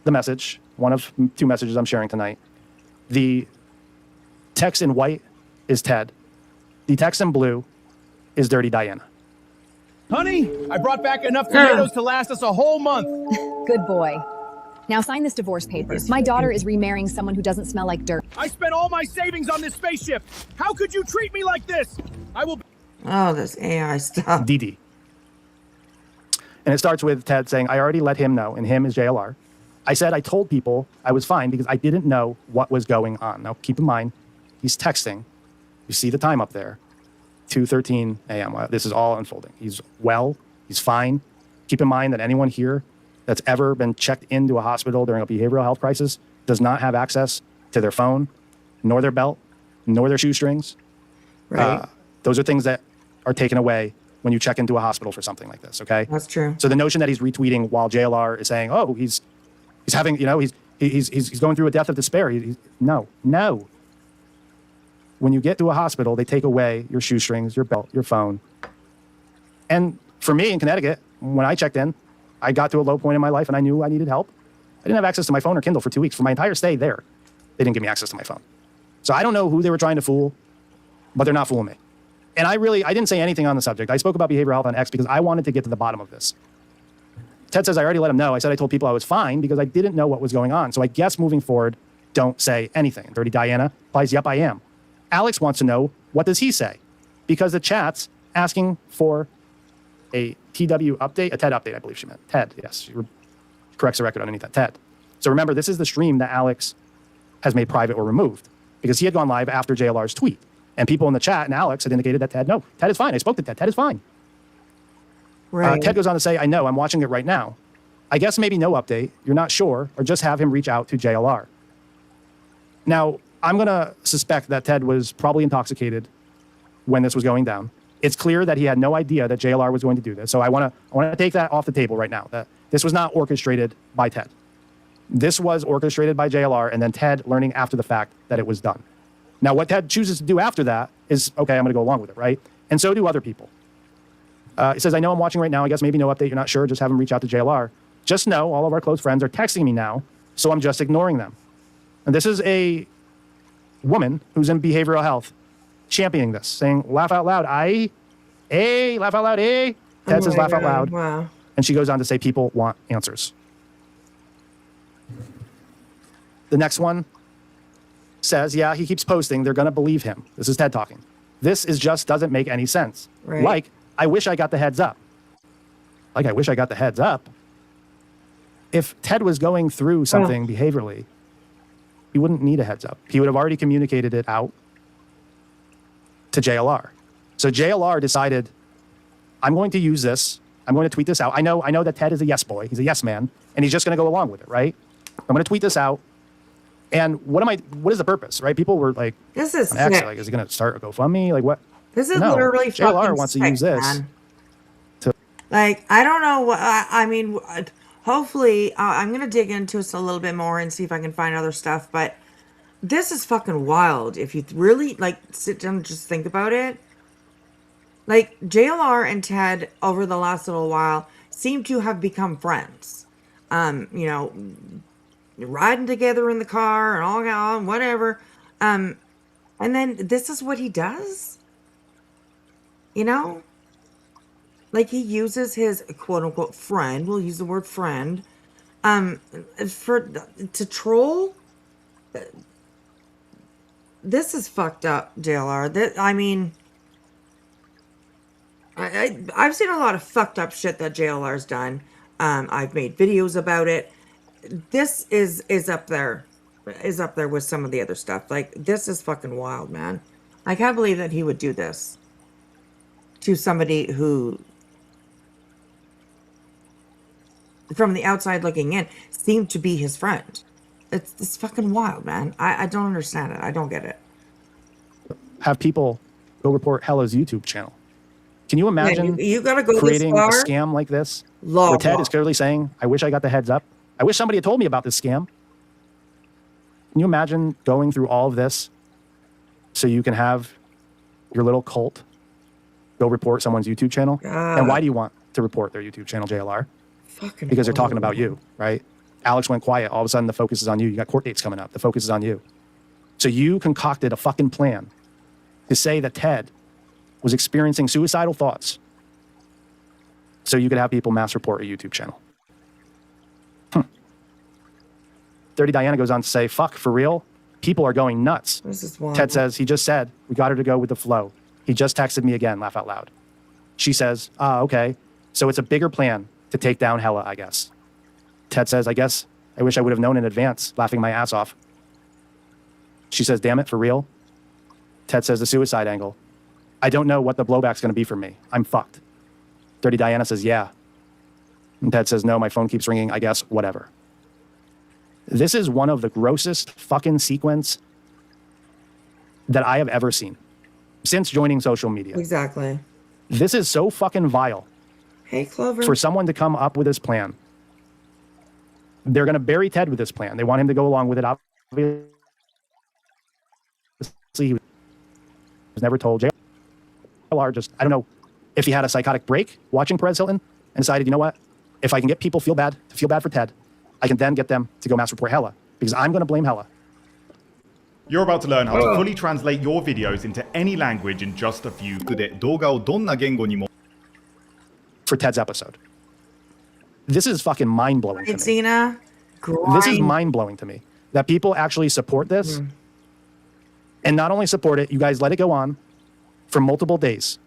the message, one of two messages I'm sharing tonight. The text in white is Ted. The text in blue is Dirty Diana. Honey, I brought back enough tomatoes to last us a whole month. Good boy. Now sign this divorce papers. My daughter is remarrying someone who doesn't smell like dirt. I spent all my savings on this spaceship. How could you treat me like this? I will. Oh, this AI stuff. DD. And it starts with Ted saying, I already let him know, and him is JLR. I said I told people I was fine because I didn't know what was going on. Now, keep in mind, he's texting. You see the time up there, 2:13 a.m. This is all unfolding. He's well. He's fine. Keep in mind that anyone here that's ever been checked into a hospital during a behavioral health crisis does not have access to their phone, nor their belt, nor their shoestrings. Right. Those are things that are taken away when you check into a hospital for something like this, okay? That's true. So the notion that he's retweeting while JLR is saying, oh, he's having, he's going through a death of despair. No. When you get to a hospital, they take away your shoestrings, your belt, your phone. And for me in Connecticut, when I checked in, I got to a low point in my life and I knew I needed help. I didn't have access to my phone or Kindle for 2 weeks. For my entire stay there, they didn't give me access to my phone. So I don't know who they were trying to fool, but they're not fooling me. And I didn't say anything on the subject. I spoke about behavioral health on X because I wanted to get to the bottom of this. Ted says, I already let him know. I said I told people I was fine because I didn't know what was going on. So I guess moving forward, don't say anything. Dirty Diana replies, yep, I am. Alex wants to know, what does he say? Because the chat's asking for a TW update, a TED update, I believe she meant. TED, yes. She corrects the record underneath that, TED. So remember, this is the stream that Alex has made private or removed. because he had gone live after JLR's tweet. And people in the chat and Alex had indicated that Ted is fine. I spoke to Ted. Ted is fine. Right. Ted goes on to say, I know, I'm watching it right now. I guess maybe no update. You're not sure, or just have him reach out to JLR. Now, I'm going to suspect that Ted was probably intoxicated when this was going down. It's clear that he had no idea that JLR was going to do this. So I want to take that off the table right now, that this was not orchestrated by Ted. This was orchestrated by JLR, and then Ted learning after the fact that it was done. Now, what Ted chooses to do after that is, okay, I'm going to go along with it, right? And so do other people. He says, I know I'm watching right now. I guess maybe no update. You're not sure. Just have him reach out to JLR. Just know all of our close friends are texting me now, so I'm just ignoring them. And this is a woman who's in behavioral health championing this, saying, laugh out loud. Laugh out loud, Ted says, laugh out loud. Wow. And she goes on to say, people want answers. The next one says, yeah, he keeps posting. They're going to believe him. This is Ted talking. This is just doesn't make any sense. Right. Like, I wish I got the heads up. Like, I wish I got the heads up. If Ted was going through something behaviorally, he wouldn't need a heads up. He would have already communicated it out to JLR. So JLR decided, I'm going to use this. I'm going to tweet this out. I know that Ted is a yes boy. He's a yes man, and he's just going to go along with it, right? I'm going to tweet this out. And what is the purpose, right? People were like, this is on X, sick. like, is he going to start a GoFundMe? Like, what? This is No, literally JLR fucking wants to sick, use this man. to. Like, I don't know what, I mean, hopefully, I'm going to dig into this a little bit more and see if I can find other stuff, but this is fucking wild. If you really, like, sit down and just think about it. Like, JLR and Ted, over the last little while, seem to have become friends. You know, riding together in the car and all whatever. And then this is what he does? You know? Like, he uses his quote-unquote friend, we'll use the word friend, to troll? This is fucked up, JLR. I mean, I've seen a lot of fucked up shit that JLR's done. I've made videos about it. This is up there. Is up there with some of the other stuff. Like, this is fucking wild, man. I can't believe that he would do this to somebody who, from the outside looking in, seemed to be his friend. It's fucking wild, man. I don't understand it. I don't get it. Have people go report Hella's YouTube channel. Can you imagine you gotta go creating this a far? scam like this? Where Ted is clearly saying, I wish I got the heads up. I wish somebody had told me about this scam. Can you imagine going through all of this so you can have your little cult go report someone's YouTube channel? And why do you want to report their YouTube channel, JLR? Because they're talking about you, right? Alex went quiet. All of a sudden, the focus is on you. You got court dates coming up. The focus is on you. So you concocted a fucking plan to say that Ted was experiencing suicidal thoughts so you could have people mass report a YouTube channel. Dirty Diana goes on to say, fuck, for real? People are going nuts. This is wild. Ted says, he just said, we got her to go with the flow. He just texted me again, laugh out loud. She says, okay. So it's a bigger plan to take down Hella, I guess. Ted says, I guess I wish I would have known in advance, laughing my ass off. She says, damn it, for real? Ted says, the suicide angle. I don't know what the blowback's going to be for me. I'm fucked. Dirty Diana says, yeah. And Ted says, no, my phone keeps ringing. I guess, whatever. This is one of the grossest fucking sequence that I have ever seen since joining social media. Exactly. This is so fucking vile. Hey, Clover. For someone to come up with this plan. They're going to bury Ted with this plan. They want him to go along with it. Obviously, he was never told. JLR just, I don't know if he had a psychotic break watching Perez Hilton and decided, you know what? If I can get people to feel bad for Ted, I can then get them to go mass report Hella, because I'm going to blame Hella. You're about to learn how to fully translate your videos into any language in just a few. For Ted's episode. This is fucking mind-blowing to me. Tina, This is mind-blowing to me that people actually support this. And not only support it, you guys let it go on for multiple days.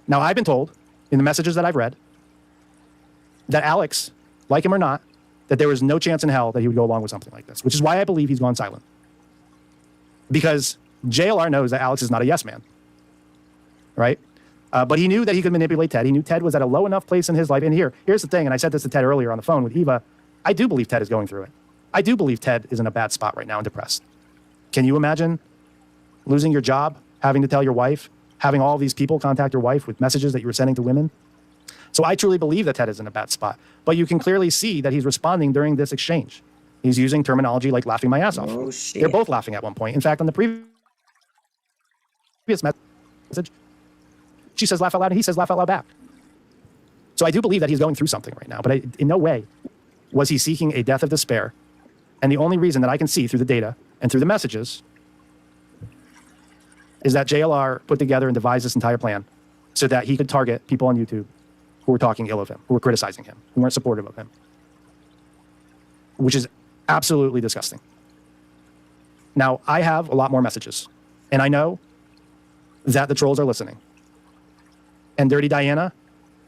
Now, I've been told in the messages that I've read that Alex, like him or not, that there was no chance in hell that he would go along with something like this, which is why I believe he's gone silent. Because JLR knows that Alex is not a yes man, right? But he knew that he could manipulate Ted. He knew Ted was at a low enough place in his life. And here's the thing, and I said this to Ted earlier on the phone with Eva. I do believe Ted is going through it. I do believe Ted is in a bad spot right now and depressed. Can you imagine losing your job, having to tell your wife, having all these people contact your wife with messages that you were sending to women? So I truly believe that Ted is in a bad spot. But you can clearly see that he's responding during this exchange. He's using terminology like laughing my ass off. Oh, shit. They're both laughing at one point. In fact, on the previous message, she says laugh out loud and he says laugh out loud back. So I do believe that he's going through something right now, but in no way was he seeking a death of despair. And the only reason that I can see through the data and through the messages is that JLR put together and devised this entire plan so that he could target people on YouTube who were talking ill of him, who were criticizing him, who weren't supportive of him, which is absolutely disgusting. Now, I have a lot more messages, and I know that the trolls are listening. And Dirty Diana,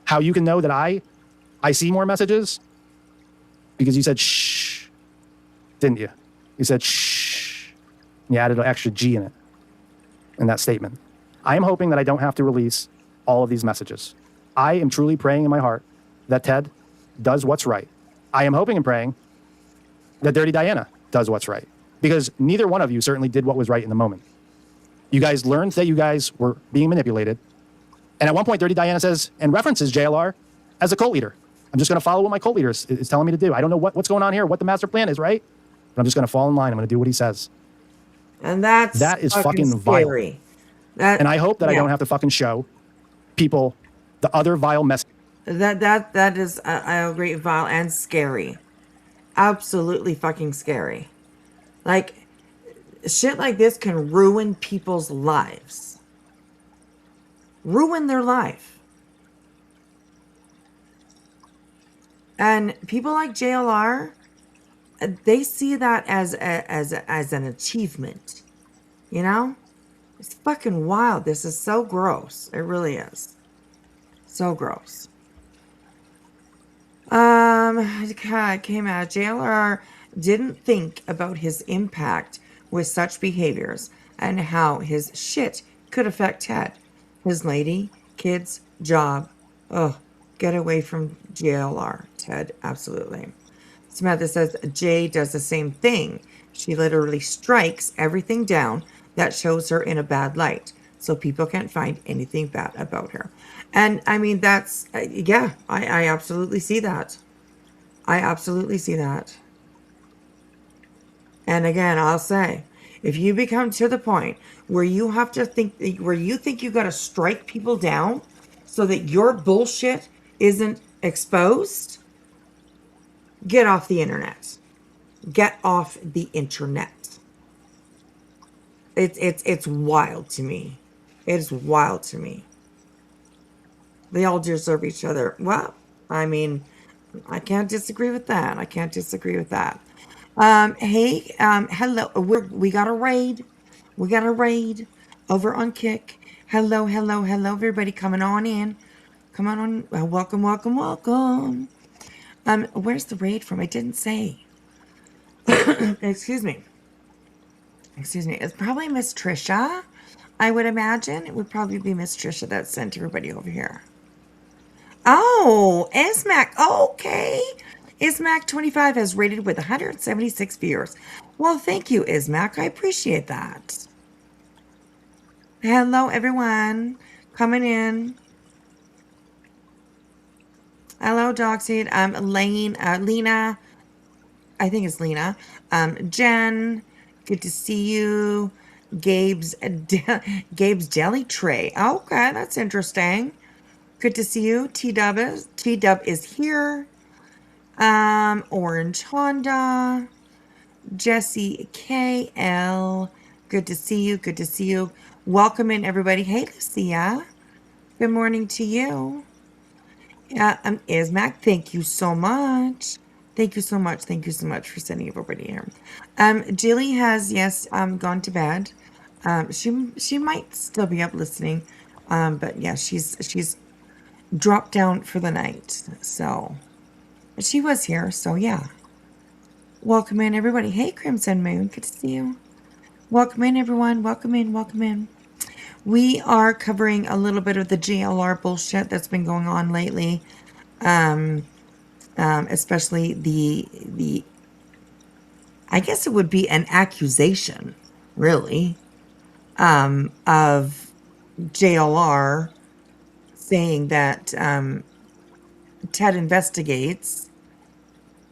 how you can know that I see more messages? Because you said shh, didn't you? You said shh. You added an extra G in it, in that statement. I am hoping that I don't have to release all of these messages. I am truly praying in my heart that Ted does what's right. I am hoping and praying that Dirty Diana does what's right. Because neither one of you certainly did what was right in the moment. You guys learned that you guys were being manipulated. And at one point, Dirty Diana says, and references JLR as a cult leader. I'm just going to follow what my cult leader is telling me to do. I don't know what's going on here, what the master plan is, right? But I'm just going to fall in line. I'm going to do what he says. And that is fucking vile. And I hope that I don't have to fucking show people the other vile message. That is, I agree, vile and scary. Absolutely fucking scary. Like, shit like this can ruin people's lives. Ruin their life. And people like JLR, they see that as an achievement. You know? It's fucking wild. This is so gross. It really is. So gross. It came out. JLR didn't think about his impact with such behaviors and how his shit could affect Ted, his lady, kids, job. Oh, get away from JLR, Ted. Absolutely. Samantha says Jay does the same thing. She literally strikes everything down that shows her in a bad light, so people can't find anything bad about her. And I mean, that's, yeah, I absolutely see that. I absolutely see that. And again, I'll say, if you become to the point where you have to think, where you think you got to strike people down so that your bullshit isn't exposed, get off the internet. Get off the internet. It's wild to me. It is wild to me. They all deserve each other. Well, I mean, I can't disagree with that. I can't disagree with that. Hey, hello. We got a raid. We got a raid over on Kick. Hello, hello, hello, everybody coming on in. Come on. Welcome, welcome, welcome. Where's the raid from? I didn't say. Excuse me. It's probably Miss Trisha. I would imagine it would probably be Miss Trisha that sent everybody over here. Oh, Ismac. Okay. Ismac25 has rated with 176 viewers. Well, thank you, Ismac. I appreciate that. Hello, everyone. Coming in. Hello, Doxseed. Lena. I think it's Lena. Jen. Good to see you. Gabe's Deli Tray. Okay, that's interesting. Good to see you. T-Dub is here. Orange Honda. Jesse KL. Good to see you. Good to see you. Welcome in, everybody. Hey, Lucia. Good morning to you. Ismac, thank you so much. Thank you so much. Thank you so much for sending everybody here. Jilly has, yes, gone to bed. She might still be up listening. But yeah, she's dropped down for the night. So, but she was here. So yeah. Welcome in, everybody. Hey, Crimson Moon. Good to see you. Welcome in, everyone. Welcome in. Welcome in. We are covering a little bit of the JLR bullshit that's been going on lately. Especially the I guess it would be an accusation, really, of JLR saying that Ted Investigates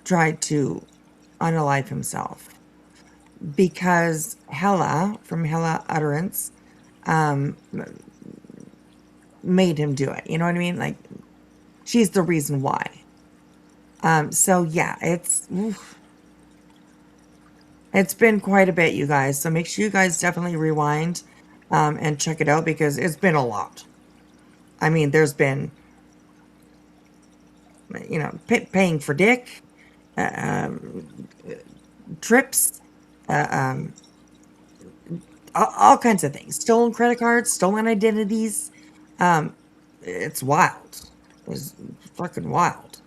tried to unalive himself because Hella from Hella Utterance made him do it. You know what I mean? Like, she's the reason why. So yeah, it's been quite a bit, you guys. So make sure you guys definitely rewind and check it out because it's been a lot. I mean, there's been, you know, paying for dick, trips, all kinds of things. Stolen credit cards, stolen identities. It's wild. It's fucking wild.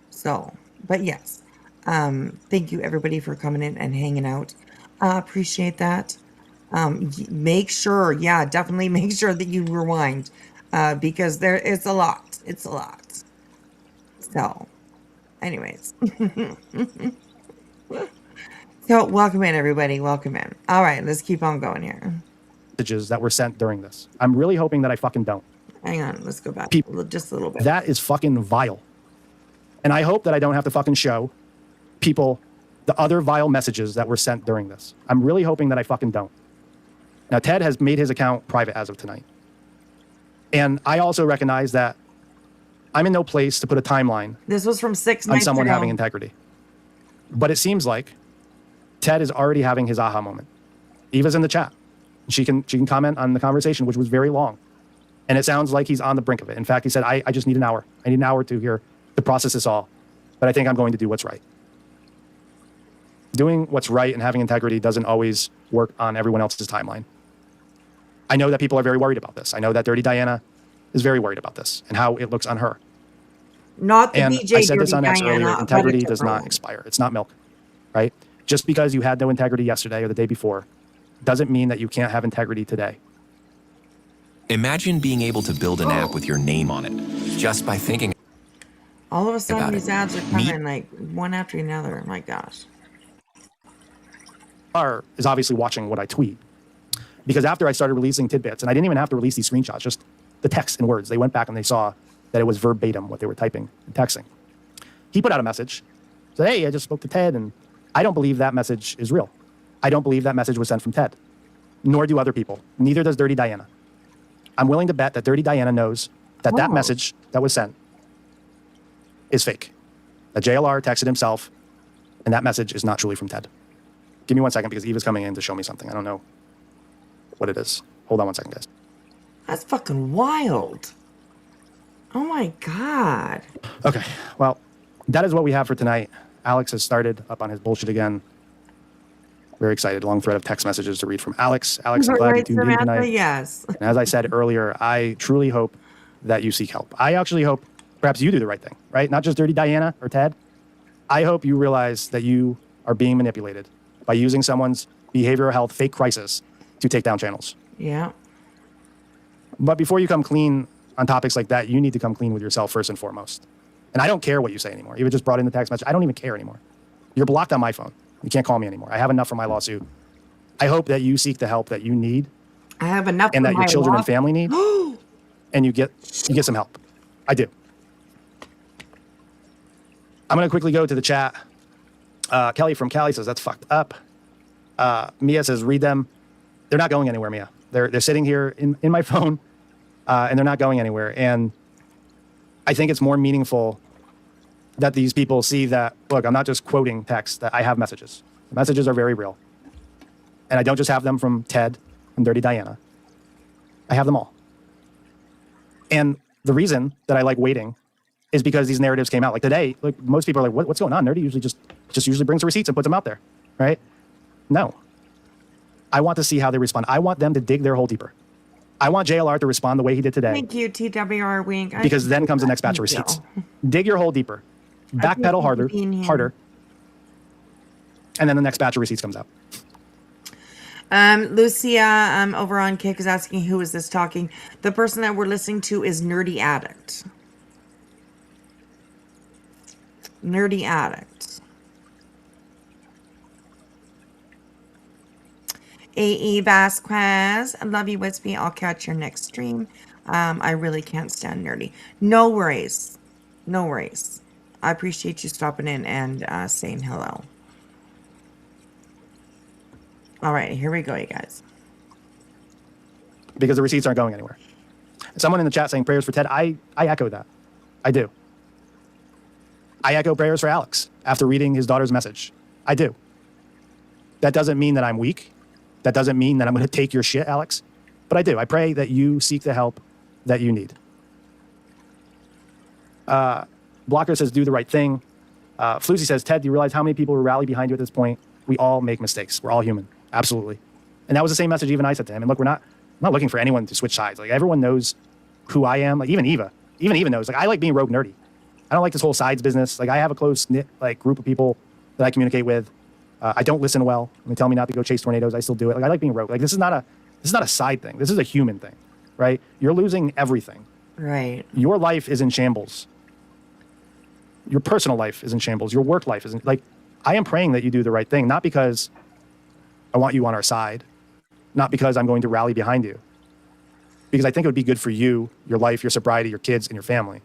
So, but yes. Thank you everybody for coming in and hanging out. Appreciate that. Make sure, yeah, definitely make sure that you rewind. Because it's a lot. It's a lot. So, anyways. So, welcome in, everybody. Welcome in. All right, let's keep on going here. Messages that were sent during this. I'm really hoping that I fucking don't. Hang on, let's go back just a little bit. That is fucking vile. And I hope that I don't have to fucking show people the other vile messages that were sent during this. I'm really hoping that I fucking don't. Now, Ted has made his account private as of tonight. And I also recognize that I'm in no place to put a timeline This was from 6 on nights someone ago. having integrity. But it seems like Ted is already having his aha moment. Eva's in the chat. She can comment on the conversation, which was very long. And it sounds like he's on the brink of it. In fact, he said, I just need an hour. I need an hour to process this all. But I think I'm going to do what's right. Doing what's right and having integrity doesn't always work on everyone else's timeline. I know that people are very worried about this. I know that Dirty Diana is very worried about this and how it looks on her. Not the And DJ I said this Dirty on X Diana, earlier, but integrity it's does her not own. expire. It's not milk, right? Just because you had no integrity yesterday or the day before doesn't mean that you can't have integrity today. Imagine being able to build an app with your name on it just by thinking. All of a sudden, about these it. ads are coming like one after another. Oh my gosh. Is obviously watching what I tweet. Because after I started releasing tidbits, and I didn't even have to release these screenshots, just the text and words, they went back and they saw that it was verbatim what they were typing and texting. He put out a message, said, hey, I just spoke to Ted, and I don't believe that message is real. I don't believe that message was sent from Ted, nor do other people. Neither does Dirty Diana. I'm willing to bet that Dirty Diana knows that that message that was sent is fake. That JLR texted himself, and that message is not truly from Ted. Give me 1 second because Eva's coming in to show me something. I don't know what it is. Hold on 1 second, guys. That's fucking wild. Oh my God. Okay, well, that is what we have for tonight. Alex has started up on his bullshit again. Very excited. Long thread of text messages to read from Alex. Alex, I'm glad you Right, tuned in Samantha? tonight. Yes. And as I said earlier, I truly hope that you seek help. I actually hope perhaps you do the right thing, right? Not just Dirty Diana or Ted. I hope you realize that you are being manipulated by using someone's behavioral health fake crisis to take down channels. Yeah. But before you come clean on topics like that, you need to come clean with yourself first and foremost. And I don't care what you say anymore. Eva just brought in the text message. I don't even care anymore. You're blocked on my phone. You can't call me anymore. I have enough for my lawsuit. I hope that you seek the help that you need I have enough and for that your my children law- and family need, and you get some help. I do. I'm going to quickly go to the chat. Kelly from Cali says, that's fucked up. Mia says, read them. They're not going anywhere, Mia. They're sitting here in my phone, and they're not going anywhere. And I think it's more meaningful that these people see that, look, I'm not just quoting text, that I have messages. The messages are very real. And I don't just have them from Ted and Dirty Diana. I have them all. And the reason that I like waiting is because these narratives came out. Like today, like most people are like, what's going on? Nerdy usually just usually brings the receipts and puts them out there, right? No. I want to see how they respond. I want them to dig their hole deeper. I want JLR to respond the way he did today. Thank you, TWR Wink. Because then comes the next batch of Thank receipts. you. Dig your hole deeper. Backpedal harder. And then the next batch of receipts comes out. Lucia over on Kick is asking, who is this talking? The person that we're listening to is Nerdy Addict. Nerdy Addict. AE Vasquez, I love you, Wispy. I'll catch your next stream. I really can't stand Nerdy. No worries. No worries. I appreciate you stopping in and saying hello. All right, here we go, you guys. Because the receipts aren't going anywhere. Someone in the chat saying prayers for Ted. I echo that. I do. I echo prayers for Alex after reading his daughter's message. I do. That doesn't mean that I'm weak. That doesn't mean that I'm going to take your shit, Alex. But I do. I pray that you seek the help that you need. Blocker says, do the right thing. Floozy says, Ted, do you realize how many people will rally behind you at this point? We all make mistakes. We're all human. Absolutely. And that was the same message even I said to him. And look, I'm not looking for anyone to switch sides. Like, everyone knows who I am. Like, even Eva knows. Like, I like being rogue nerdy. I don't like this whole sides business. Like, I have a close knit group of people that I communicate with. I don't listen well. When they tell me not to go chase tornadoes, I still do it. Like, I like being rogue. Like, this is not a side thing. This is a human thing, right? You're losing everything. Right. Your life is in shambles. Your personal life is in shambles. Your work life is in, like, I am praying that you do the right thing, not because I want you on our side, not because I'm going to rally behind you, because I think it would be good for you, your life, your sobriety, your kids, and your family.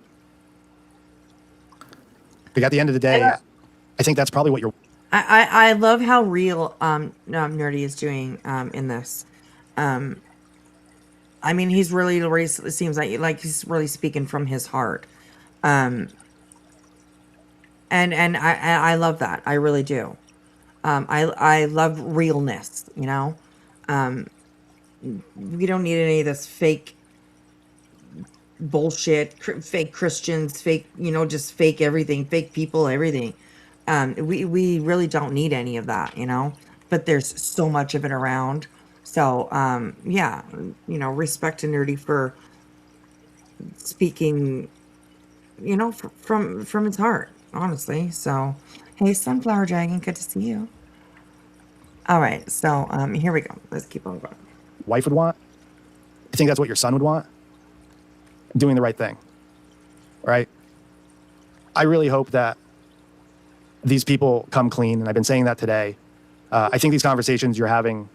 Like, at the end of the day, I think that's probably what you're... I love how real Nerdy is doing in this. I mean, he's really it seems like he's really speaking from his heart. And I love that. I really do. I love realness, you know? We don't need any of this fake bullshit, fake Christians, fake, just fake everything, fake people, everything. We really don't need any of that, but there's so much of it around. So, yeah, respect to Nerdy for speaking, from his heart, honestly. So, hey, Sunflower Dragon, good to see you. All right, so here we go. Let's keep on going. Wife would want. I think that's what your son would want. Doing the right thing, right? I really hope that these people come clean, and I've been saying that today. I think these conversations you're having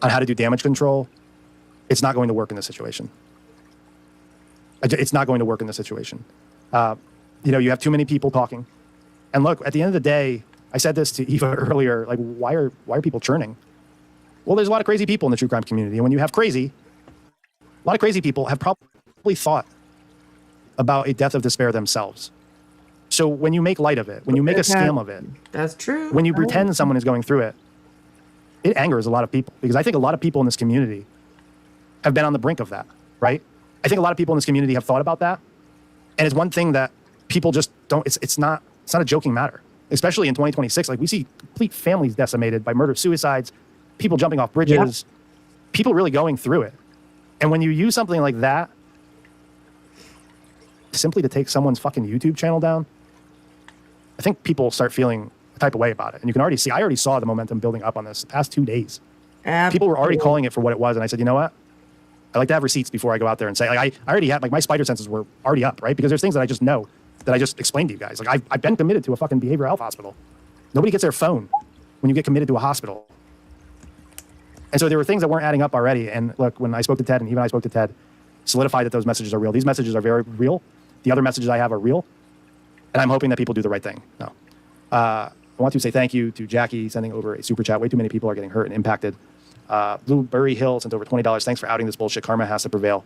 on how to do damage control, it's not going to work in this situation. It's not going to work in this situation. You have too many people talking. And look, at the end of the day, I said this to Eva earlier, like, why are people churning? Well, there's a lot of crazy people in the true crime community. And when you have a lot of crazy people have probably thought about a death of despair themselves. So when you make light of it, when you make a scam of it, that's true. When you pretend someone is going through it, it angers a lot of people, because I think a lot of people in this community have been on the brink of that, right? I think a lot of people in this community have thought about that. And it's one thing that people just don't, it's not a joking matter, especially in 2026. Like, we see complete families decimated by murder, suicides, people jumping off bridges, people really going through it. And when you use something like that simply to take someone's fucking YouTube channel down, I think people start feeling a type of way about it. And you can already see, I already saw the momentum building up on this the past 2 days. Absolutely. People were already calling it for what it was. And I said, you know what? I like to have receipts before I go out there and say, like, I already had, like, my spider senses were already up, right? Because there's things that I just know, that I just explained to you guys. Like, I've been committed to a fucking behavioral health hospital. Nobody gets their phone when you get committed to a hospital. And so there were things that weren't adding up already. And look, when I spoke to Ted, and even I spoke to Ted, solidified that those messages are real. These messages are very real. The other messages I have are real. And I'm hoping that people do the right thing. No. I want to say thank you to Jackie sending over a super chat. Way too many people are getting hurt and impacted. Blueberry Hill sent over $20. Thanks for outing this bullshit. Karma has to prevail.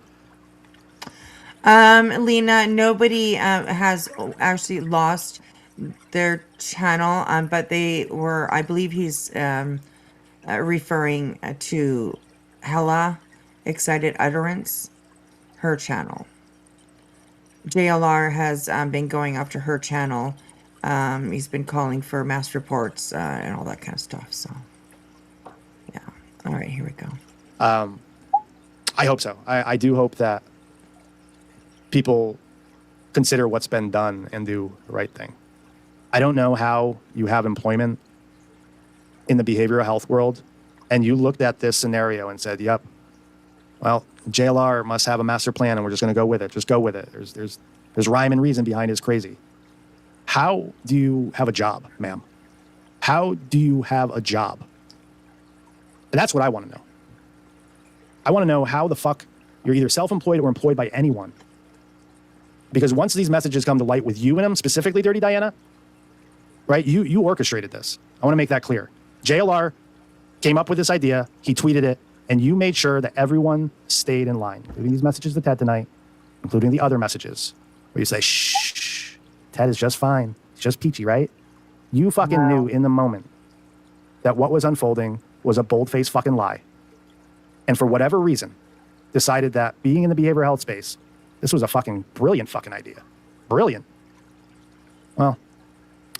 Lena, nobody has actually lost their channel, but they were, I believe he's referring to Hella Excited Utterance, her channel. JLR has been going after her channel. He's been calling for mass reports and all that kind of stuff. So, yeah. All right, here we go. I hope so. I do hope that people consider what's been done and do the right thing. I don't know how you have employment in the behavioral health world and you looked at this scenario and said, yep, well, JLR must have a master plan and we're just going to go with it. Just go with it. There's rhyme and reason behind his crazy. How do you have a job, ma'am? How do you have a job? And that's what I want to know. I want to know how the fuck you're either self-employed or employed by anyone. Because once these messages come to light with you in them, specifically Dirty Diana, right? You orchestrated this. I want to make that clear. JLR came up with this idea. He tweeted it. And you made sure that everyone stayed in line, including these messages to Ted tonight, including the other messages where you say, shh, Ted is just fine. He's just peachy, right? You fucking knew in the moment that what was unfolding was a bold-faced fucking lie. And for whatever reason, decided that being in the behavioral health space, this was a fucking brilliant fucking idea. Brilliant. Well,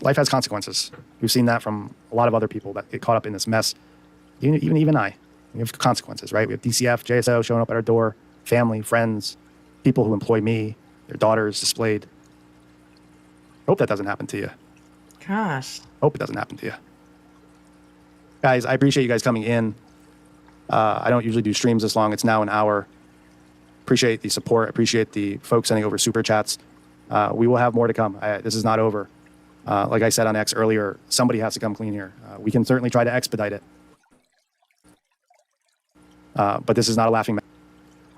life has consequences. We've seen that from a lot of other people that get caught up in this mess. Even I. We have consequences, right? We have DCF, JSO showing up at our door, family, friends, people who employ me, their daughters displayed. Hope that doesn't happen to you. Gosh. Hope it doesn't happen to you. Guys, I appreciate you guys coming in. I don't usually do streams this long. It's now an hour. Appreciate the support. Appreciate the folks sending over super chats. We will have more to come. This is not over. Like I said on X earlier, somebody has to come clean here. We can certainly try to expedite it. But this is not a laughing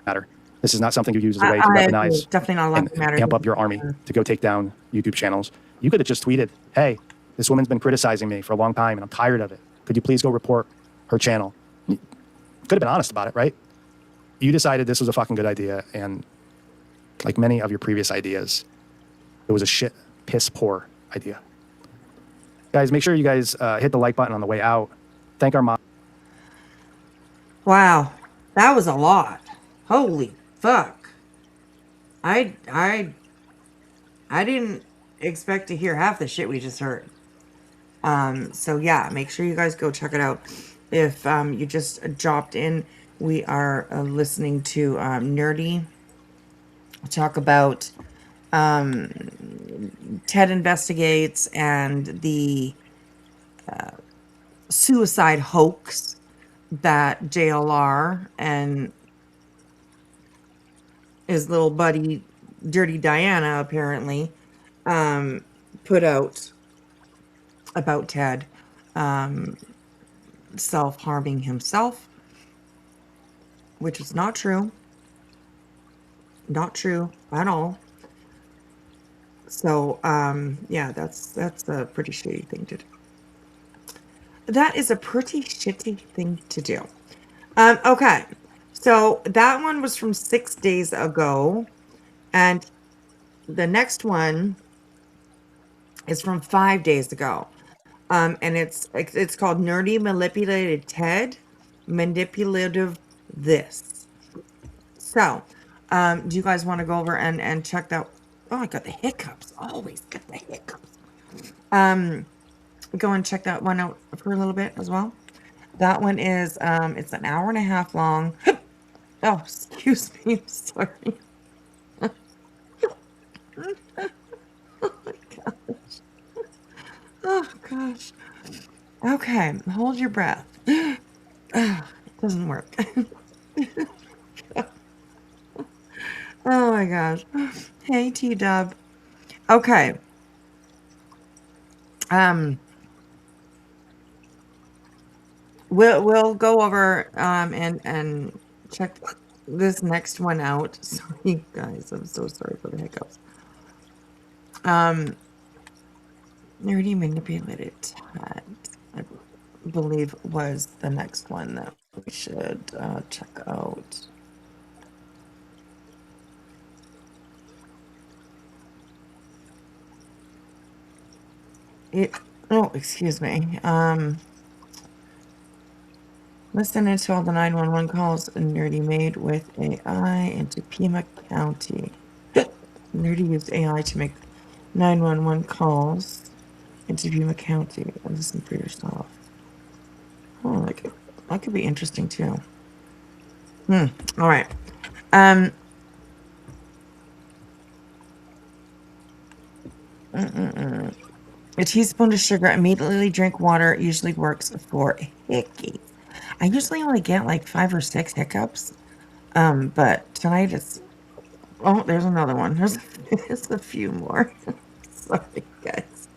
matter. This is not something you use as a way to weaponize definitely not a laughing matter. Amp up your army to go take down YouTube channels. You could have just tweeted, hey, this woman's been criticizing me for a long time and I'm tired of it. Could you please go report her channel? You could have been honest about it, right? You decided this was a fucking good idea, and like many of your previous ideas, it was a shit, piss poor idea. Guys, make sure you guys hit the like button on the way out. Thank our mom. Wow, that was a lot. Holy fuck. I didn't expect to hear half the shit we just heard. So yeah, make sure you guys go check it out. If you just dropped in, we are listening to Nerdy talk about Ted Investigates and the suicide hoax that JLR and his little buddy Dirty Diana apparently put out about Ted self-harming himself, which is not true. Not true at all. So yeah, that's a pretty shitty thing to do. That is a pretty shitty thing to do. Okay, so that one was from 6 days ago, and the next one is from 5 days ago. And it's called Nerdy Manipulated Ted, Manipulative This. So, do you guys want to go over and check that? Oh, I got the hiccups. Always get the hiccups. Go and check that one out for a little bit as well. That one is, it's an hour and a half long. Oh, excuse me. I'm sorry. Oh my gosh. Oh gosh. Okay, hold your breath. It doesn't work. Oh my gosh. Hey, T-Dub. Okay. We'll go over and check this next one out. Sorry guys, I'm so sorry for the hiccups. Nerdy Manipulated Ted, I believe, was the next one that we should check out. Oh, excuse me. Listen until the 911 calls Nerdy made with AI into Pima County. Nerdy used AI to make 911 calls into Pima County. Listen for yourself. Oh, that could be interesting too. All right. A teaspoon of sugar. Immediately drink water. Usually works for a hickey. I usually only get like 5 or 6 hiccups. But tonight it's, oh, there's another one. There's a few more. Sorry, guys.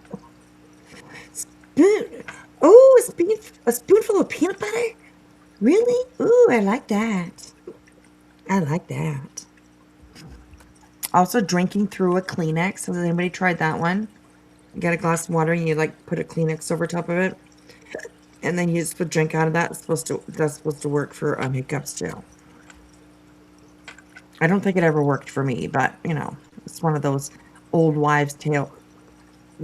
Spoon. Oh, a spoonful of peanut butter? Really? Ooh, I like that. I like that. Also, drinking through a Kleenex. Has anybody tried that one? You get a glass of water and you like put a Kleenex over top of it, and then you just put a drink out of that. That's supposed to work for hiccups too. I don't think it ever worked for me, but you know, it's one of those old wives' tale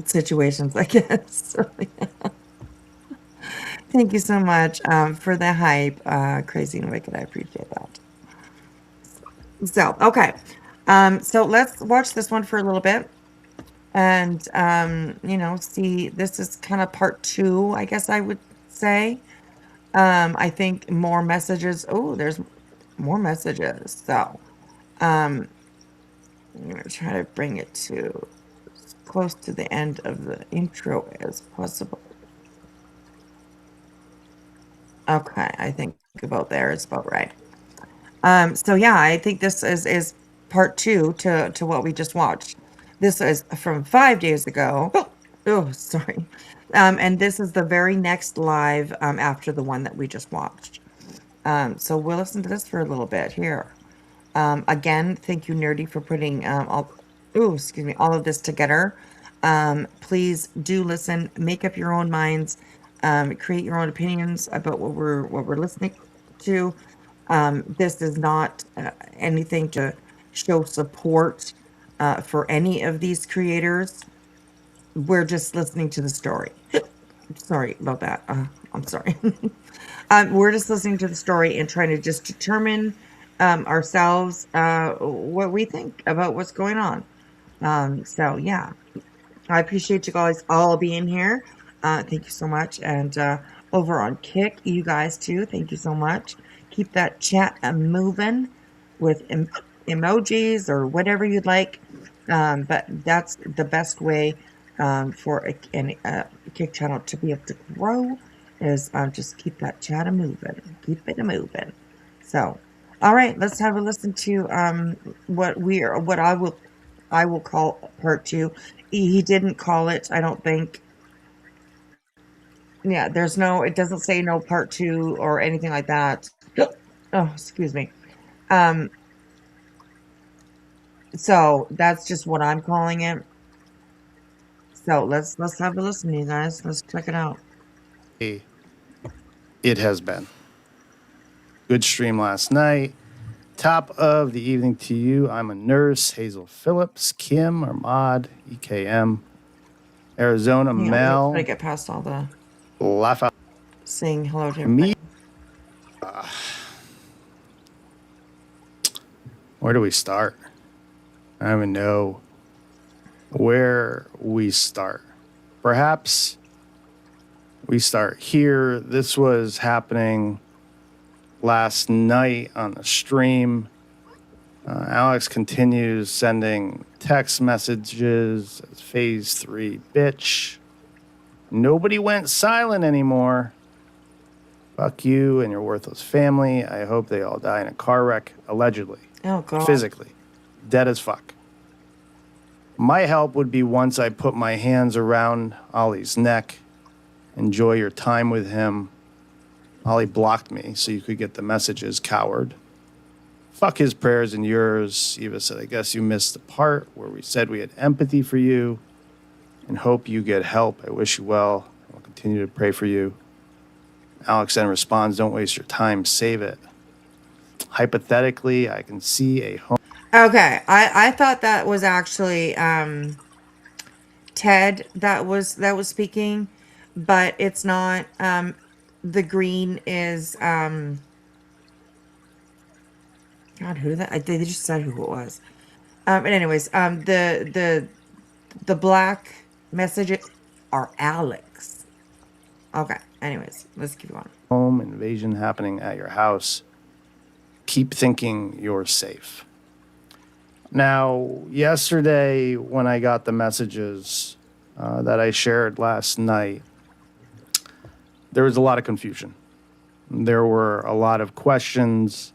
situations, I guess. So, yeah. Thank you so much for the hype, Crazy and Wicked. I appreciate that. So, okay. So let's watch this one for a little bit. And, you know, see, this is kind of part 2, I guess I would say. I think more messages. Oh, there's more messages. So, I'm going to try to bring it to as close to the end of the intro as possible. Okay, I think about there is about right. So yeah, I think this is part 2 to what we just watched. This is from 5 days ago. Oh, sorry. And this is the very next live after the one that we just watched. So we'll listen to this for a little bit here. Again, thank you, Nerdy, for putting all of this together. Please do listen, make up your own minds, create your own opinions about what we're listening to. This is not anything to show support for any of these creators. We're just listening to the story. Sorry about that. I'm sorry. We're just listening to the story and trying to just determine ourselves what we think about what's going on. So yeah, I appreciate you guys all being here. Thank you so much. And over on Kick, you guys too. Thank you so much. Keep that chat moving with emojis or whatever you'd like. But that's the best way for a Kick channel to be able to grow is just keep that chat moving. Keep it moving. So, all right, let's have a listen to what I will call part 2. He didn't call it, I don't think. Yeah, it doesn't say no part 2 or anything like that. Oh, excuse me. So that's just what I'm calling it. So let's have a listen, you guys. Let's check it out. It has been. Good stream last night. Top of the evening to you. I'm a nurse. Hazel Phillips, Kim, Ahmad, EKM, Arizona, Mel. Try to get past all the laugh out. Saying hello to everybody. Where do we start? I don't even know where we start. Perhaps we start here. This was happening last night on the stream. Alex continues sending text messages as phase 3 bitch. Nobody went silent anymore. Fuck you and your worthless family. I hope they all die in a car wreck, allegedly. Oh, God. Physically. Dead as fuck. My help would be once I put my hands around Ollie's neck. Enjoy your time with him. Ollie blocked me so you could get the messages, coward. Fuck his prayers and yours. Eva said, I guess you missed the part where we said we had empathy for you and hope you get help. I wish you well. I'll continue to pray for you. Alex then responds, don't waste your time, save it. Hypothetically, I can see a home. Okay, I thought that was actually Ted that was speaking, but it's not. The green is God, who that? They just said who it was. But anyways, the black messages are Alex. Okay. Anyways, let's keep going. Home invasion happening at your house. Keep thinking you're safe. Now, yesterday when I got the messages that I shared last night, there was a lot of confusion. There were a lot of questions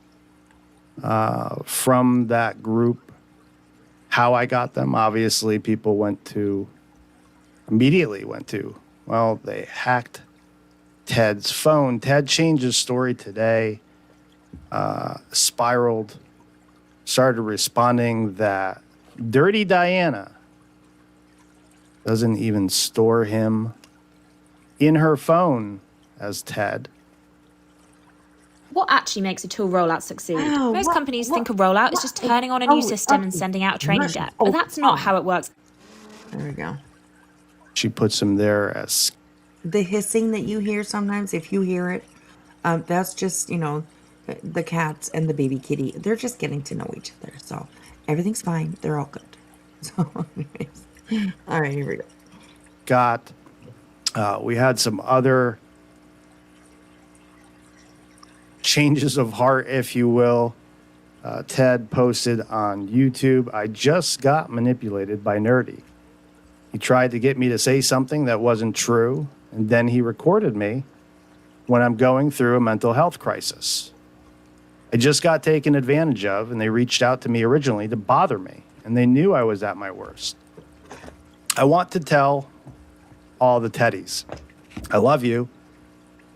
from that group. How I got them, obviously, people immediately went to, well, they hacked Ted's phone. Ted changed his story today, spiraled, started responding that Dirty Diana doesn't even store him in her phone as Ted. What actually makes a tool rollout succeed? Most companies think a rollout is just turning on a new system and sending out a training deck, but that's not how it works. There we go. She puts him there as... The hissing that you hear sometimes, if you hear it, that's just, the cats and the baby kitty. They're just getting to know each other. So everything's fine. They're all good. So anyways. All right, here we go. We had some other changes of heart, if you will. Ted posted on YouTube, I just got manipulated by Nerdy. He tried to get me to say something that wasn't true, and then he recorded me when I'm going through a mental health crisis. I just got taken advantage of, and they reached out to me originally to bother me, and they knew I was at my worst. I want to tell all the Teddies, I love you,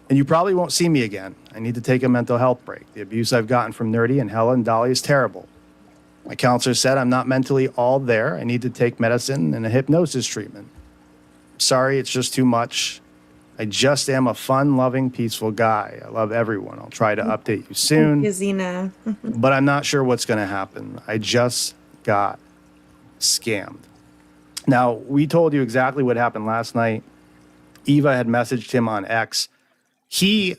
and you probably won't see me again. I need to take a mental health break. The abuse I've gotten from Nerdy and Hella and Dolly is terrible. My counselor said I'm not mentally all there. I need to take medicine and a hypnosis treatment. Sorry, it's just too much. I just am a fun, loving, peaceful guy. I love everyone. I'll try to update you soon. Thank you, Zena. But I'm not sure what's going to happen. I just got scammed. Now, we told you exactly what happened last night. Eva had messaged him on X. He,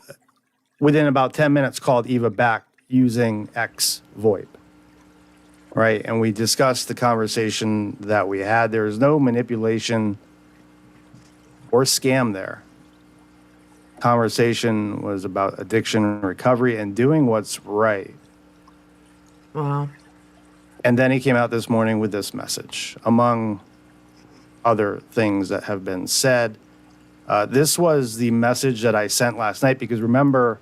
within about 10 minutes, called Eva back using X VoIP. Right? And we discussed the conversation that we had. There is no manipulation or scam there. Conversation was about addiction recovery and doing what's right. Wow. And then he came out this morning with this message, among other things that have been said. This was the message that I sent last night, because remember,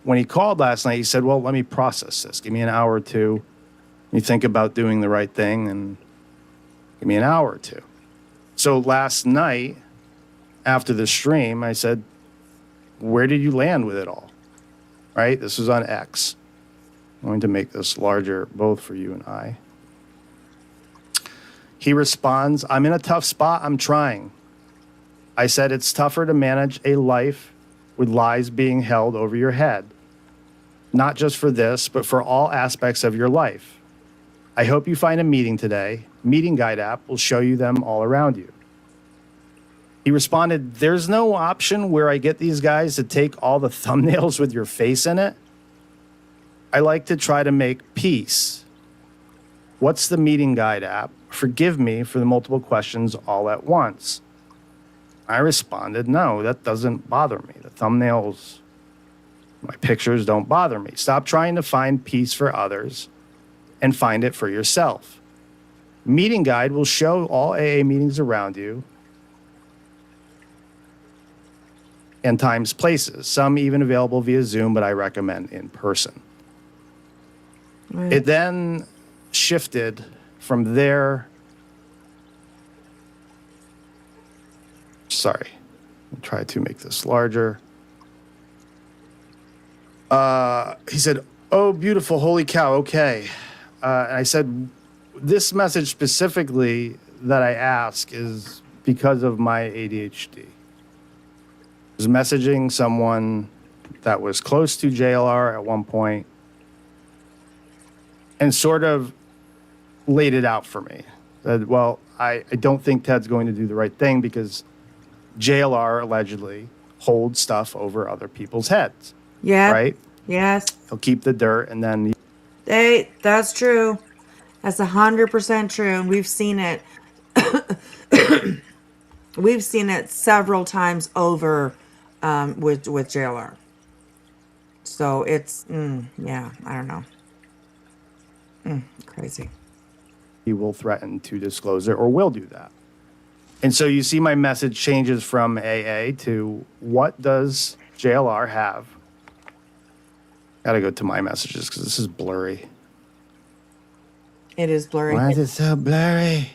when he called last night, he said, well, let me process this. Give me an hour or two. Let me think about doing the right thing, and give me an hour or two. So last night, after the stream, I said, where did you land with it all? Right? This was on X. I'm going to make this larger, both for you and I. He responds, I'm in a tough spot. I'm trying. I said it's tougher to manage a life with lies being held over your head. Not just for this, but for all aspects of your life. I hope you find a meeting today. Meeting Guide app will show you them all around you. He responded, there's no option where I get these guys to take all the thumbnails with your face in it. I like to try to make peace. What's the Meeting Guide app? Forgive me for the multiple questions all at once. I responded, no, that doesn't bother me. The thumbnails, my pictures don't bother me. Stop trying to find peace for others and find it for yourself. Meeting Guide will show all AA meetings around you and times, places, some even available via Zoom, but I recommend in person. Right. It then shifted from there. Sorry, I'll try to make this larger. He said, oh, beautiful, holy cow, okay. And I said, this message specifically that I ask is because of my ADHD. I was messaging someone that was close to JLR at one point and sort of laid it out for me. Said, well, I don't think Ted's going to do the right thing because JLR allegedly holds stuff over other people's heads. Yeah. Right? Yes. He'll keep the dirt and then... Hey, that's true. That's 100% true. And we've seen it. We've seen it several times over with JLR. So it's, yeah, I don't know. Crazy. He will threaten to disclose it or will do that. And so you see my message changes from AA to what does JLR have Gotta go to my messages because this is blurry. It is blurry. Why is it so blurry?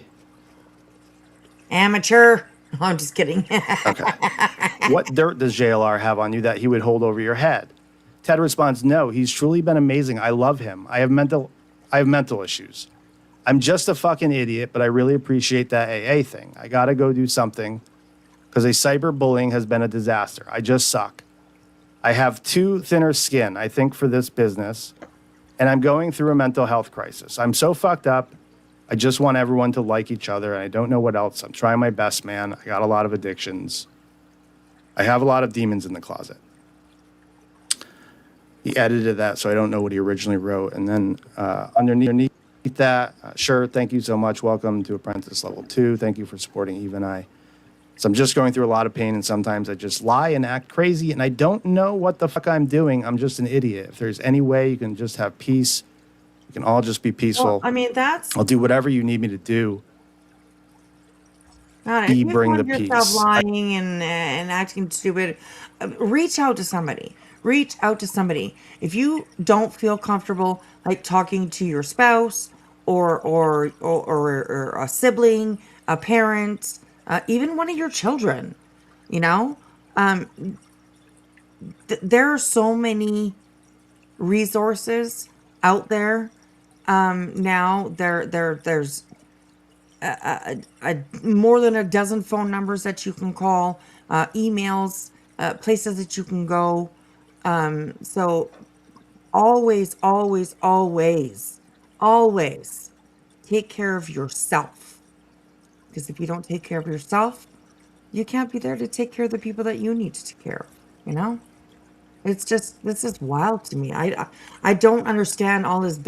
Amateur. Oh, I'm just kidding. Okay. What dirt does JLR have on you that he would hold over your head? Ted responds, no, he's truly been amazing. I love him. I have mental issues. I'm just a fucking idiot, but I really appreciate that AA thing. I gotta go do something because a cyberbullying has been a disaster. I just suck. I have too thinner skin, I think, for this business, and I'm going through a mental health crisis. I'm so fucked up. I just want everyone to like each other, and I don't know what else. I'm trying my best, man. I got a lot of addictions. I have a lot of demons in the closet. He edited that, so I don't know what he originally wrote. And then underneath that, sure, thank you so much. Welcome to Apprentice Level 2. Thank you for supporting Eve and I. So I'm just going through a lot of pain, and sometimes I just lie and act crazy, and I don't know what the fuck I'm doing. I'm just an idiot. If there's any way you can just have peace, we can all just be peaceful. Well, I mean, I'll do whatever you need me to do. If you find yourself lying and acting stupid, reach out to somebody. Reach out to somebody. If you don't feel comfortable, like talking to your spouse or a sibling, a parent, even one of your children, you know, there are so many resources out there now. There's more than a dozen phone numbers that you can call, emails, places that you can go. So always take care of yourself. Because if you don't take care of yourself, you can't be there to take care of the people that you need to take care of, you know? It's just, this is wild to me. I don't understand all this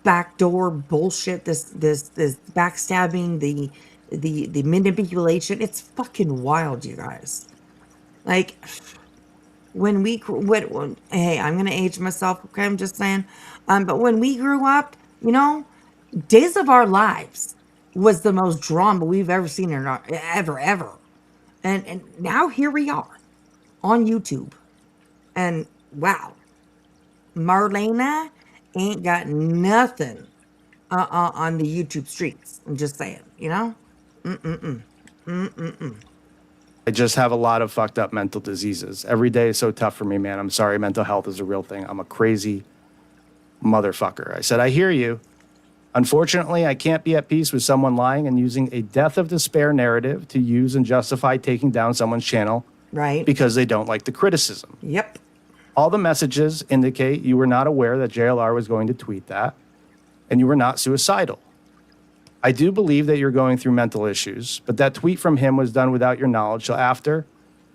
backdoor bullshit, this backstabbing, the manipulation. It's fucking wild, you guys. Like, when hey, I'm gonna age myself, okay? I'm just saying. But when we grew up, you know, Days of Our Lives was the most drama we've ever seen in our ever. And now here we are on YouTube. And wow, Marlena ain't got nothing on the YouTube streets. I'm just saying, you know? I just have a lot of fucked up mental diseases. Every day is so tough for me, man. I'm sorry. Mental health is a real thing. I'm a crazy motherfucker. I said, I hear you. Unfortunately, I can't be at peace with someone lying and using a death of despair narrative to use and justify taking down someone's channel. Right. Because they don't like the criticism. Yep. All the messages indicate you were not aware that JLR was going to tweet that, and you were not suicidal. I do believe that you're going through mental issues, but that tweet from him was done without your knowledge till after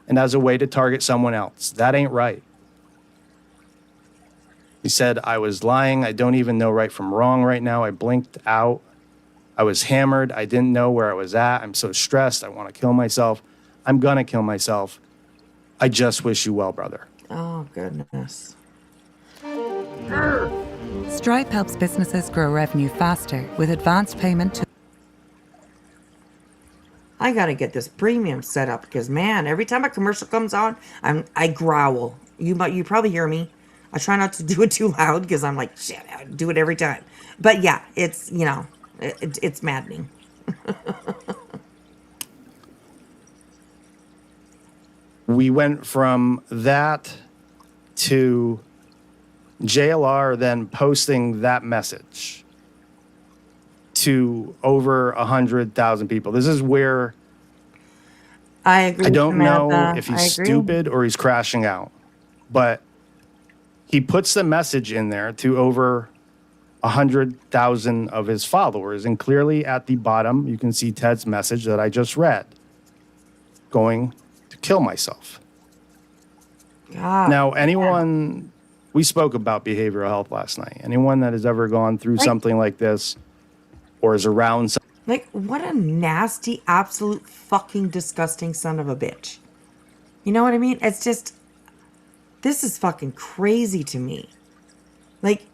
and as a way to target someone else. That ain't right. He said, I was lying. I don't even know right from wrong right now. I blinked out. I was hammered. I didn't know where I was at. I'm so stressed. I want to kill myself. I'm going to kill myself. I just wish you well, brother. Oh, goodness. Stripe helps businesses grow revenue faster with advanced payment to... I gotta get this premium set up because, man, every time a commercial comes on, I growl. You probably hear me. I try not to do it too loud because I'm like, shit, I do it every time. But yeah, it's, you know, it's maddening. We went from that to JLR then posting that message to over 100,000 people. This is where I agree. I don't know if he's stupid or he's crashing out, but he puts the message in there to over 100,000 of his followers. And clearly at the bottom, you can see Ted's message that I just read, going to kill myself. God. Now, anyone, we spoke about behavioral health last night. Anyone that has ever gone through something like this or is around like, what a nasty, absolute fucking disgusting son of a bitch. You know what I mean? It's just, this is fucking crazy to me. Like,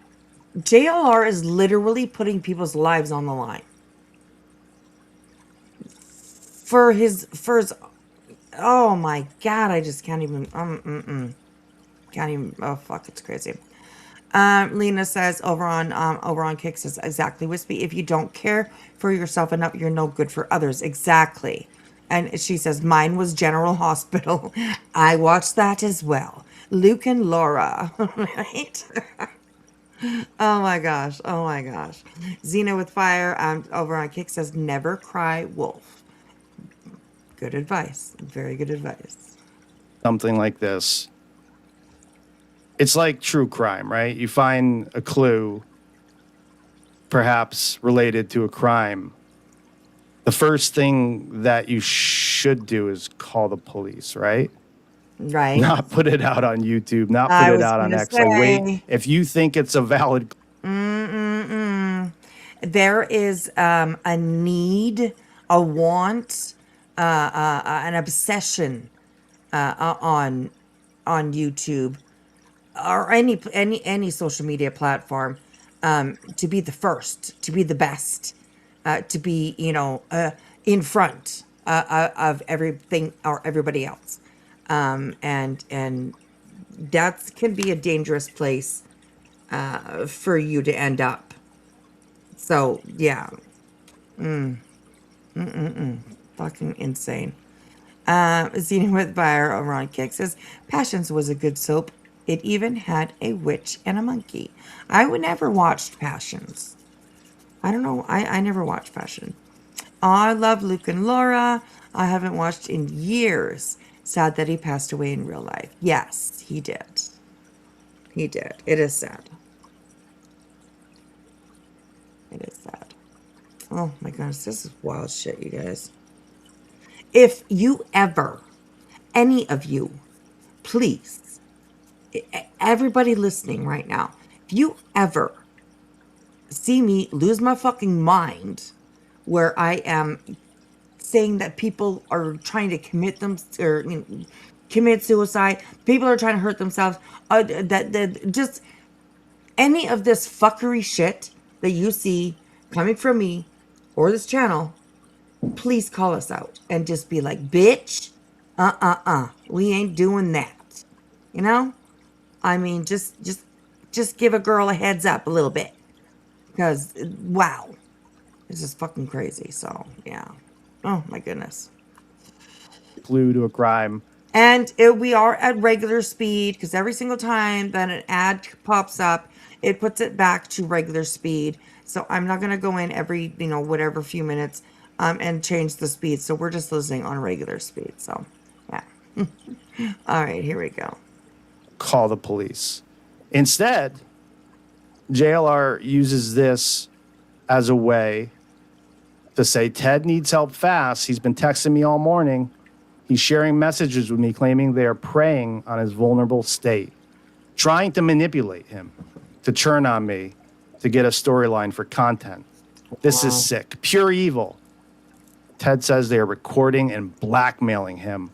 JLR is literally putting people's lives on the line. For his, oh my God, I just can't even, Can't even. Oh fuck, it's crazy. Lena says over on Kick says exactly, Wispy. If you don't care for yourself enough, you're no good for others. Exactly. And she says mine was General Hospital. I watched that as well. Luke and Laura, right? Oh my gosh. Oh my gosh. Xena with Fire over on Kick says never cry wolf. Good advice. Very good advice. Something like this. It's like true crime, right? You find a clue, perhaps related to a crime. The first thing that you should do is call the police, right? Right. Not put it out on YouTube, not put it out on X. Like, wait, if you think it's a valid. There is a need, a want, an obsession on YouTube or any social media platform to be the first, to be the best, to be in front of everything or everybody else, and that can be a dangerous place for you to end up. So yeah, fucking insane. Xena with Fire over on Kick says Passions was a good soap. It even had a witch and a monkey. I would never watched Passions. I don't know. I never watched Passion. I love Luke and Laura. I haven't watched in years. Sad that he passed away in real life. Yes, he did. He did. It is sad. It is sad. Oh my gosh, this is wild shit, you guys. If you ever, any of you, please, everybody listening right now, if you ever see me lose my fucking mind where I am saying that people are trying to commit them or commit suicide, people are trying to hurt themselves, that just any of this fuckery shit that you see coming from me or this channel, please call us out and just be like, bitch, we ain't doing that. You know? I mean, just give a girl a heads up a little bit. Because, wow. This is fucking crazy. So, yeah. Oh, my goodness. Clue to a crime. And we are at regular speed because every single time that an ad pops up, it puts it back to regular speed. So I'm not going to go in every, whatever few minutes and change the speed. So we're just listening on regular speed. So, yeah. All right, here we go. Call the police. Instead, JLR uses this as a way to say, Ted needs help fast. He's been texting me all morning. He's sharing messages with me claiming they are preying on his vulnerable state, trying to manipulate him, to turn on me, to get a storyline for content. This is sick. Pure evil. Ted says they are recording and blackmailing him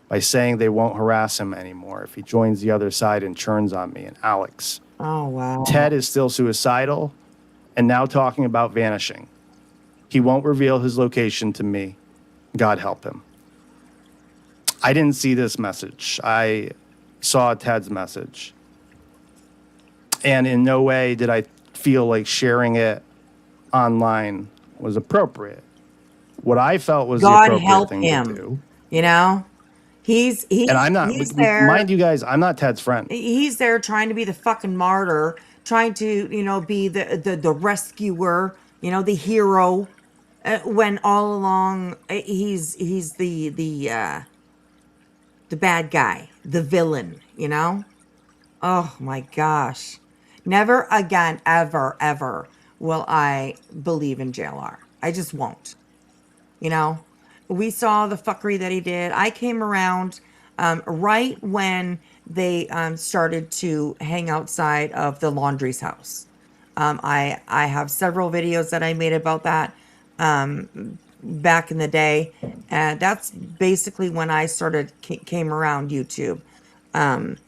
by saying they won't harass him anymore if he joins the other side and turns on me and Alex. Oh, wow. Ted is still suicidal and now talking about vanishing. He won't reveal his location to me. God help him. I didn't see this message. I saw Ted's message. And in no way did I feel like sharing it online was appropriate. What I felt was God the appropriate help thing him. to do. He's And I'm not, he's there. mind you guys, I'm not Ted's friend. He's there trying to be the fucking martyr, trying to, be the rescuer, the hero, when all along he's the bad guy, the villain, Oh my gosh. Never again, ever will I believe in JLR. I just won't. We saw the fuckery that he did. I came around right when they started to hang outside of the laundry's house. I have several videos that I made about that back in the day. And that's basically when I came around YouTube. And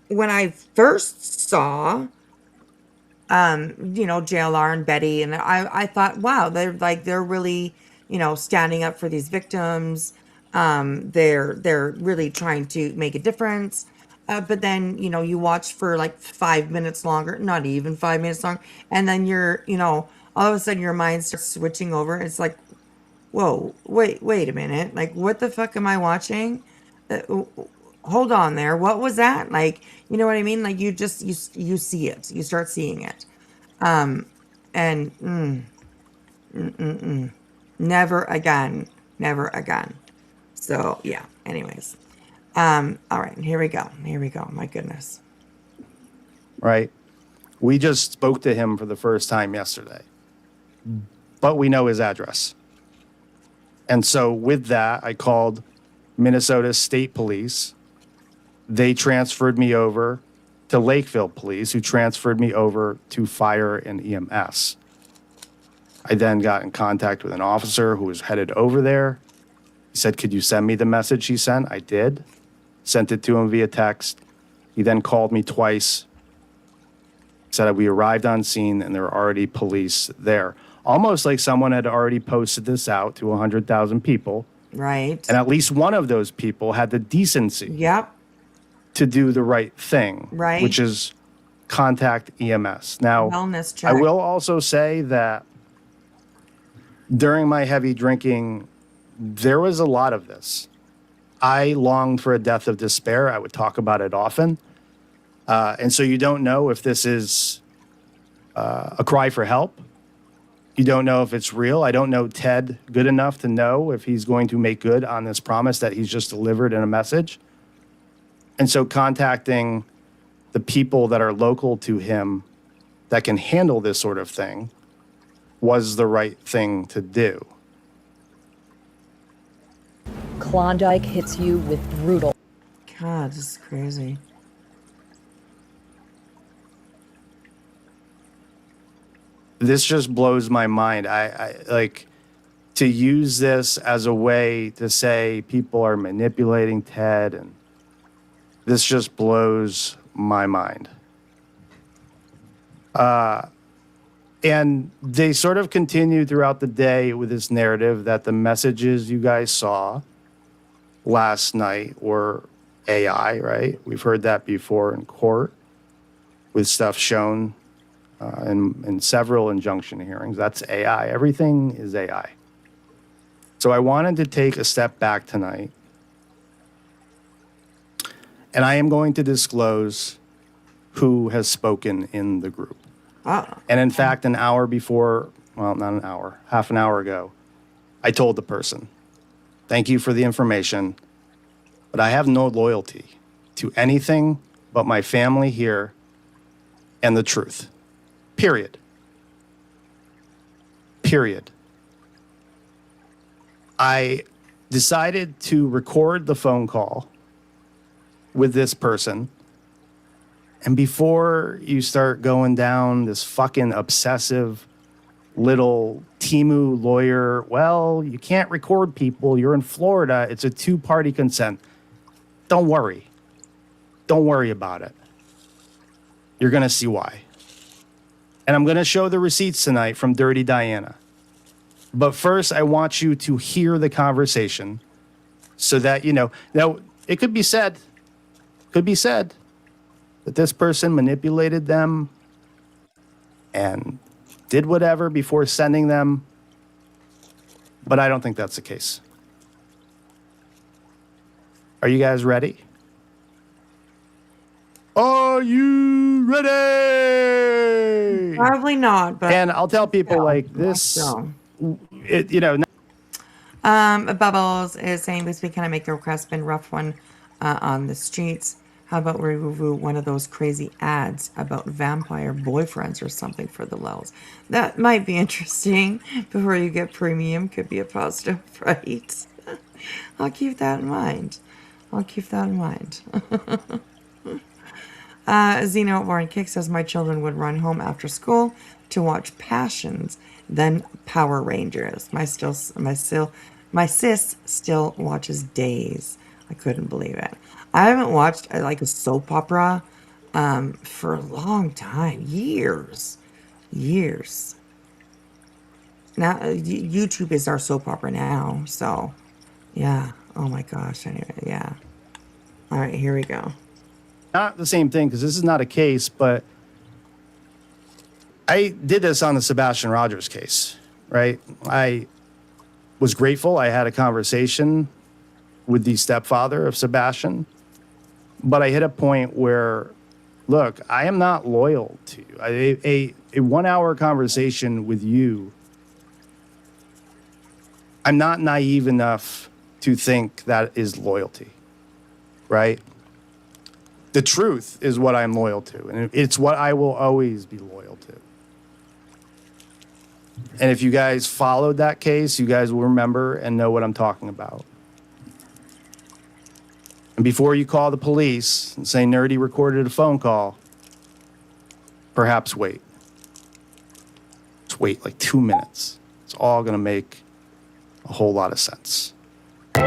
when I first saw JLR and Betty, and I thought, wow, they're really, standing up for these victims. They're really trying to make a difference. But then, you watch for like 5 minutes longer, not even 5 minutes long. And then all of a sudden your mind starts switching over. It's like, whoa, wait a minute. Like, what the fuck am I watching? Hold on there. What was that? Like, you know what I mean? Like, you see it. You start seeing it. And never again. Never again. So, yeah. Anyways. All right. Here we go. My goodness. Right. We just spoke to him for the first time yesterday, but we know his address. And so with that, I called Minnesota State Police. They transferred me over to Lakeville Police, who transferred me over to Fire and EMS. I then got in contact with an officer who was headed over there. He said, could you send me the message he sent? I did. Sent it to him via text. He then called me twice. Said we arrived on scene and there were already police there. Almost like someone had already posted this out to 100,000 people. Right. And at least one of those people had the decency to do the right thing, right, which is contact EMS. Now, wellness check. I will also say that during my heavy drinking, there was a lot of this. I longed for a death of despair. I would talk about it often. And so you don't know if this is a cry for help. You don't know if it's real. I don't know Ted good enough to know if he's going to make good on this promise that he's just delivered in a message. And so contacting the people that are local to him that can handle this sort of thing was the right thing to do. Klondike hits you with brutal. God, this is crazy. This just blows my mind. I like to use this as a way to say people are manipulating Ted, and this just blows my mind. And they sort of continue throughout the day with this narrative that the messages you guys saw last night were AI, right? We've heard that before in court with stuff shown in several injunction hearings. That's AI. Everything is AI. So I wanted to take a step back tonight, and I am going to disclose who has spoken in the group. And in fact, an hour before, well, not an hour, half an hour ago, I told the person, thank you for the information, but I have no loyalty to anything but my family here and the truth. Period. Period. I decided to record the phone call with this person. And before you start going down this fucking obsessive little Timu lawyer, well, you can't record people. You're in Florida. It's a two-party consent. Don't worry. Don't worry about it. You're going to see why. And I'm going to show the receipts tonight from Dirty Diana. But first, I want you to hear the conversation so that, you know, now it could be said that this person manipulated them and did whatever before sending them. But I don't think that's the case. Are you guys ready? Are you ready? Probably not, but and I'll tell people like this, it, you know. Bubbles is saying this week, can I make a request? Been a rough one on the streets. How about we review one of those crazy ads about vampire boyfriends or something for the lulz? That might be interesting. Before you get premium, could be a positive, right? I'll keep that in mind. Zeno Warren Kick says my children would run home after school to watch Passions, then Power Rangers. My sis still watches Days. I couldn't believe it. I haven't watched like a soap opera for a long time, years. Now YouTube is our soap opera now, so yeah. Oh my gosh. Anyway, yeah. All right, here we go. Not the same thing, because this is not a case, but I did this on the Sebastian Rogers case, right? I was grateful. I had a conversation with the stepfather of Sebastian, but I hit a point where, look, I am not loyal to you. A 1 hour conversation with you, I'm not naive enough to think that is loyalty, right? The truth is what I'm loyal to, and it's what I will always be loyal to. And if you guys followed that case, you guys will remember and know what I'm talking about. And before you call the police and say Nerdy recorded a phone call, perhaps wait. Just wait like 2 minutes. It's all going to make a whole lot of sense. In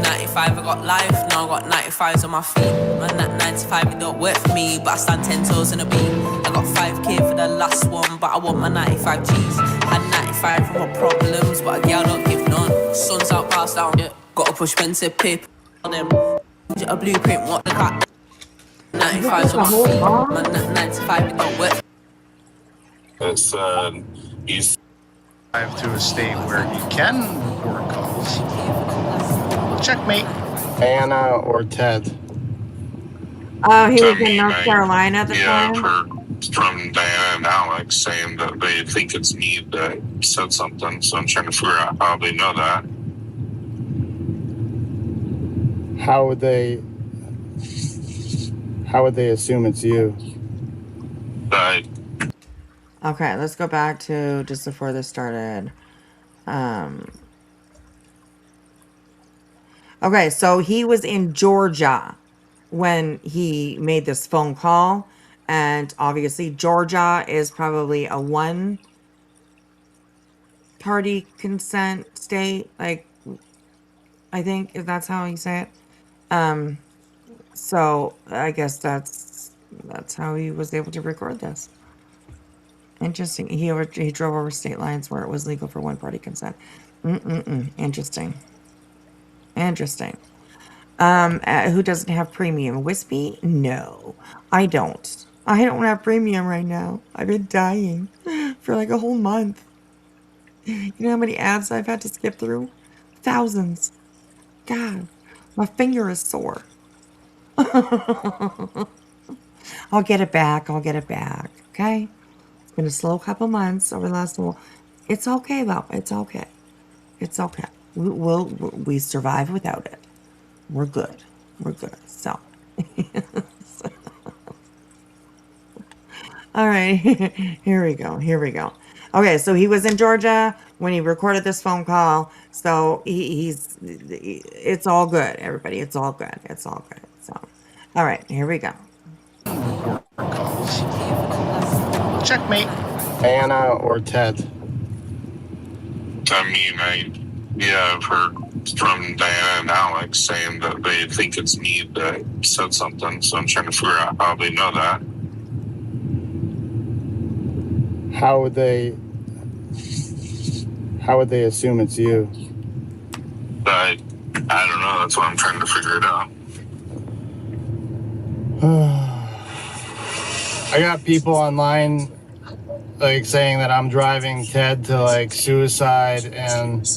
95 I got life, now I got 95s on my feet. Man, that 95 it don't work for me, but I stand 10 toes in a beat. I got 5k for the last one, but I want my 95 G's. Had 95 from my problems, but a girl don't give none. Sun's out, pass down, yeah. Gotta push expensive paper on them. A blueprint, what the cat. 95's on my feet. Man, that 95 it don't work. It's he's to a state where he can record calls. Checkmate. Anna or Ted? Oh, he was in North Carolina at the time? Yeah, I've heard from Diana and Alex saying that they think it's me that said something, so I'm trying to figure out how they know that. How would they assume it's you? Okay, let's go back to just before this started. Okay, so he was in Georgia when he made this phone call. And obviously Georgia is probably a one-party consent state. Like, I think if that's how you say it. So I guess that's how he was able to record this. Interesting. He drove over state lines where it was legal for one-party consent. Interesting. Interesting. Who doesn't have premium? Wispy? No, I don't. I don't have premium right now. I've been dying for like a whole month. You know how many ads I've had to skip through? Thousands. God, my finger is sore. I'll get it back. I'll get it back. Okay? It's been a slow couple months over the last while. It's okay though. It's okay. It's okay. We survive without it. We're good. We're good. So. All right. Here we go. Here we go. Okay, so he was in Georgia when he recorded this phone call. So it's all good, everybody. It's all good. It's all good. So, all right, here we go. Checkmate. Anna or Ted? I mean, I've heard from Diana and Alex saying that they think it's me that said something, so I'm trying to figure out how they know that. How would they assume it's you? I don't know. That's why I'm trying to figure it out. I got people online like saying that I'm driving Ted to like suicide, and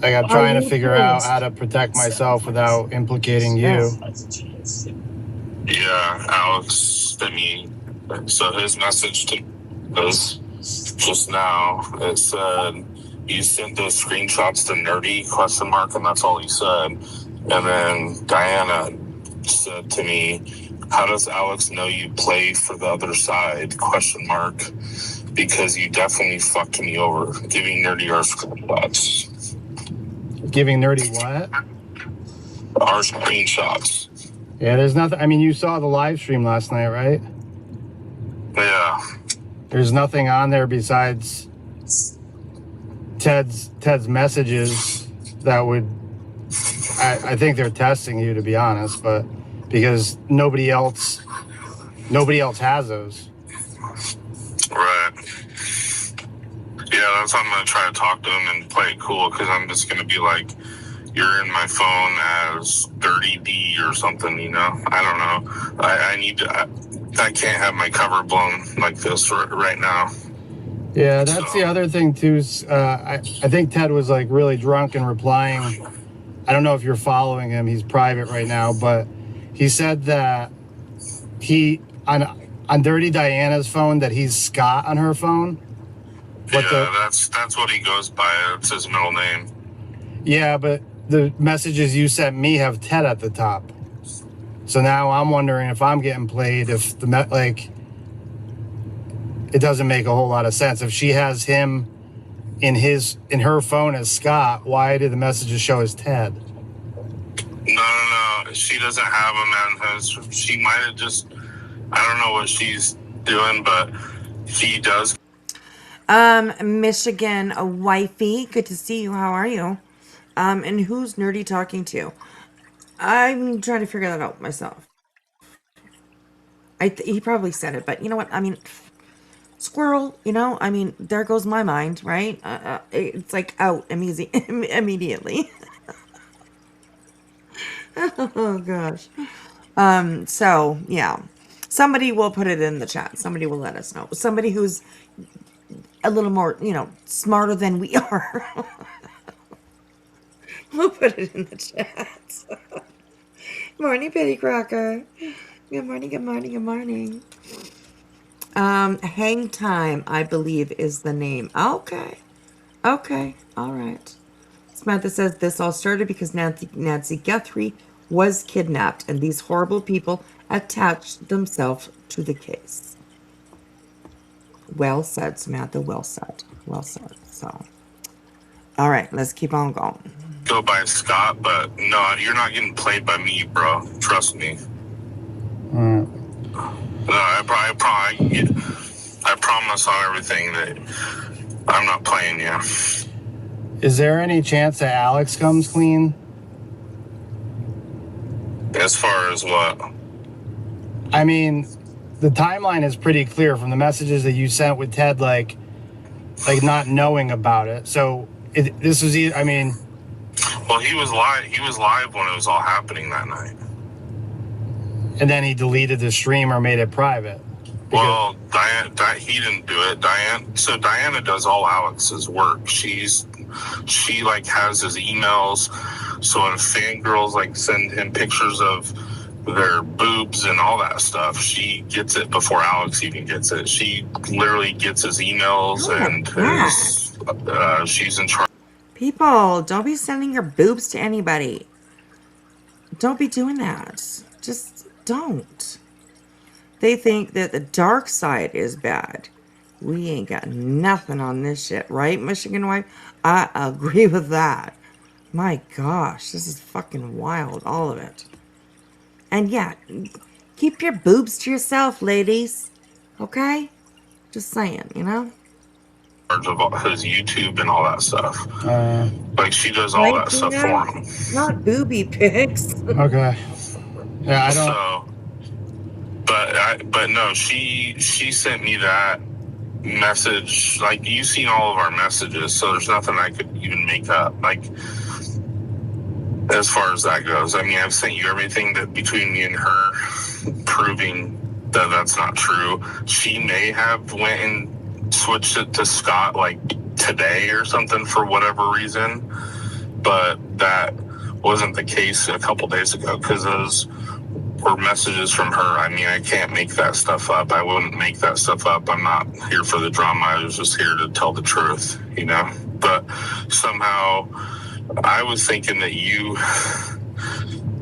like I'm trying to figure out how to protect myself without implicating you. Yeah, Alex sent me. So his message to us just now, it said, "You sent those screenshots to Nerdy?" ? And that's all he said. And then Diana said to me, "How does Alex know you play for the other side? ? Because you definitely fucked me over, giving Nerdy our screenshots." Giving Nerdy what? Our screenshots. Yeah, there's nothing. I mean, you saw the live stream last night, right? Yeah. There's nothing on there besides Ted's messages that would. I think they're testing you, to be honest, but because nobody else has those. Right. Yeah, Yeah, that's why I'm gonna try to talk to him and play it cool, because I'm just gonna be like, you're in my phone as Dirty D or something, you know? I don't know. I need to. I can't have my cover blown like this right now. Yeah, that's the other thing too. I think Ted was like really drunk and replying. I don't know if you're following him. He's private right now, but he said that he on Dirty Diana's phone that he's Scott on her phone. That's what he goes by. It's his middle name. Yeah, but the messages you sent me have Ted at the top. So now I'm wondering if I'm getting played. If it doesn't make a whole lot of sense. If she has him in her phone as Scott, why do the messages show as Ted? No. She doesn't have him in hers. She might have just. I don't know what she's doing, but he does. Michigan, a wifey. Good to see you. How are you? And who's Nerdy talking to? I'm trying to figure that out myself. He probably said it, but you know what? I mean, squirrel, you know? I mean, there goes my mind, right? It's like out immediately. Oh, gosh. So, yeah. Somebody will put it in the chat. Somebody will let us know. Somebody who's a little more, smarter than we are. We'll put it in the chat. Morning, Betty Crocker. Good morning, good morning, good morning. Hang Time, I believe, is the name. Okay. All right. Samantha says this all started because Nancy Guthrie was kidnapped, and these horrible people attached themselves to the case. Well said, Samantha. Well said. So, all right, let's keep on going. Go by Scott, but no, you're not getting played by me, bro. Trust me. No, I promise on everything that I'm not playing you. Is there any chance that Alex comes clean? As far as what? I mean, the timeline is pretty clear from the messages that you sent with Ted, like not knowing about it. So this was, I mean. Well, he was live. He was live when it was all happening that night. And then he deleted the stream or made it private. Well, he didn't do it. Diana does all Alex's work. She has his emails. So when fangirls send him pictures of their boobs and all that stuff, she gets it before Alex even gets it. She literally gets his emails and she's in charge. People, don't be sending your boobs to anybody. Don't be doing that. Just don't. They think that the dark side is bad. We ain't got nothing on this shit, right, Michigan wife? I agree with that. My gosh, this is fucking wild, all of it. And yeah, keep your boobs to yourself, ladies. Okay? Just saying, Of his YouTube and all that stuff. She does all that stuff for him. Not booby pics. Okay. Yeah, I don't. So, but no, she sent me that message. You've seen all of our messages, so there's nothing I could even make up. As far as that goes, I mean, I've sent you everything that between me and her, proving that that's not true. She may have went and switched it to Scott today or something for whatever reason, but that wasn't the case a couple days ago because those were messages from her. I mean, I can't make that stuff up. I wouldn't make that stuff up. I'm not here for the drama. I was just here to tell the truth, But somehow I was thinking that you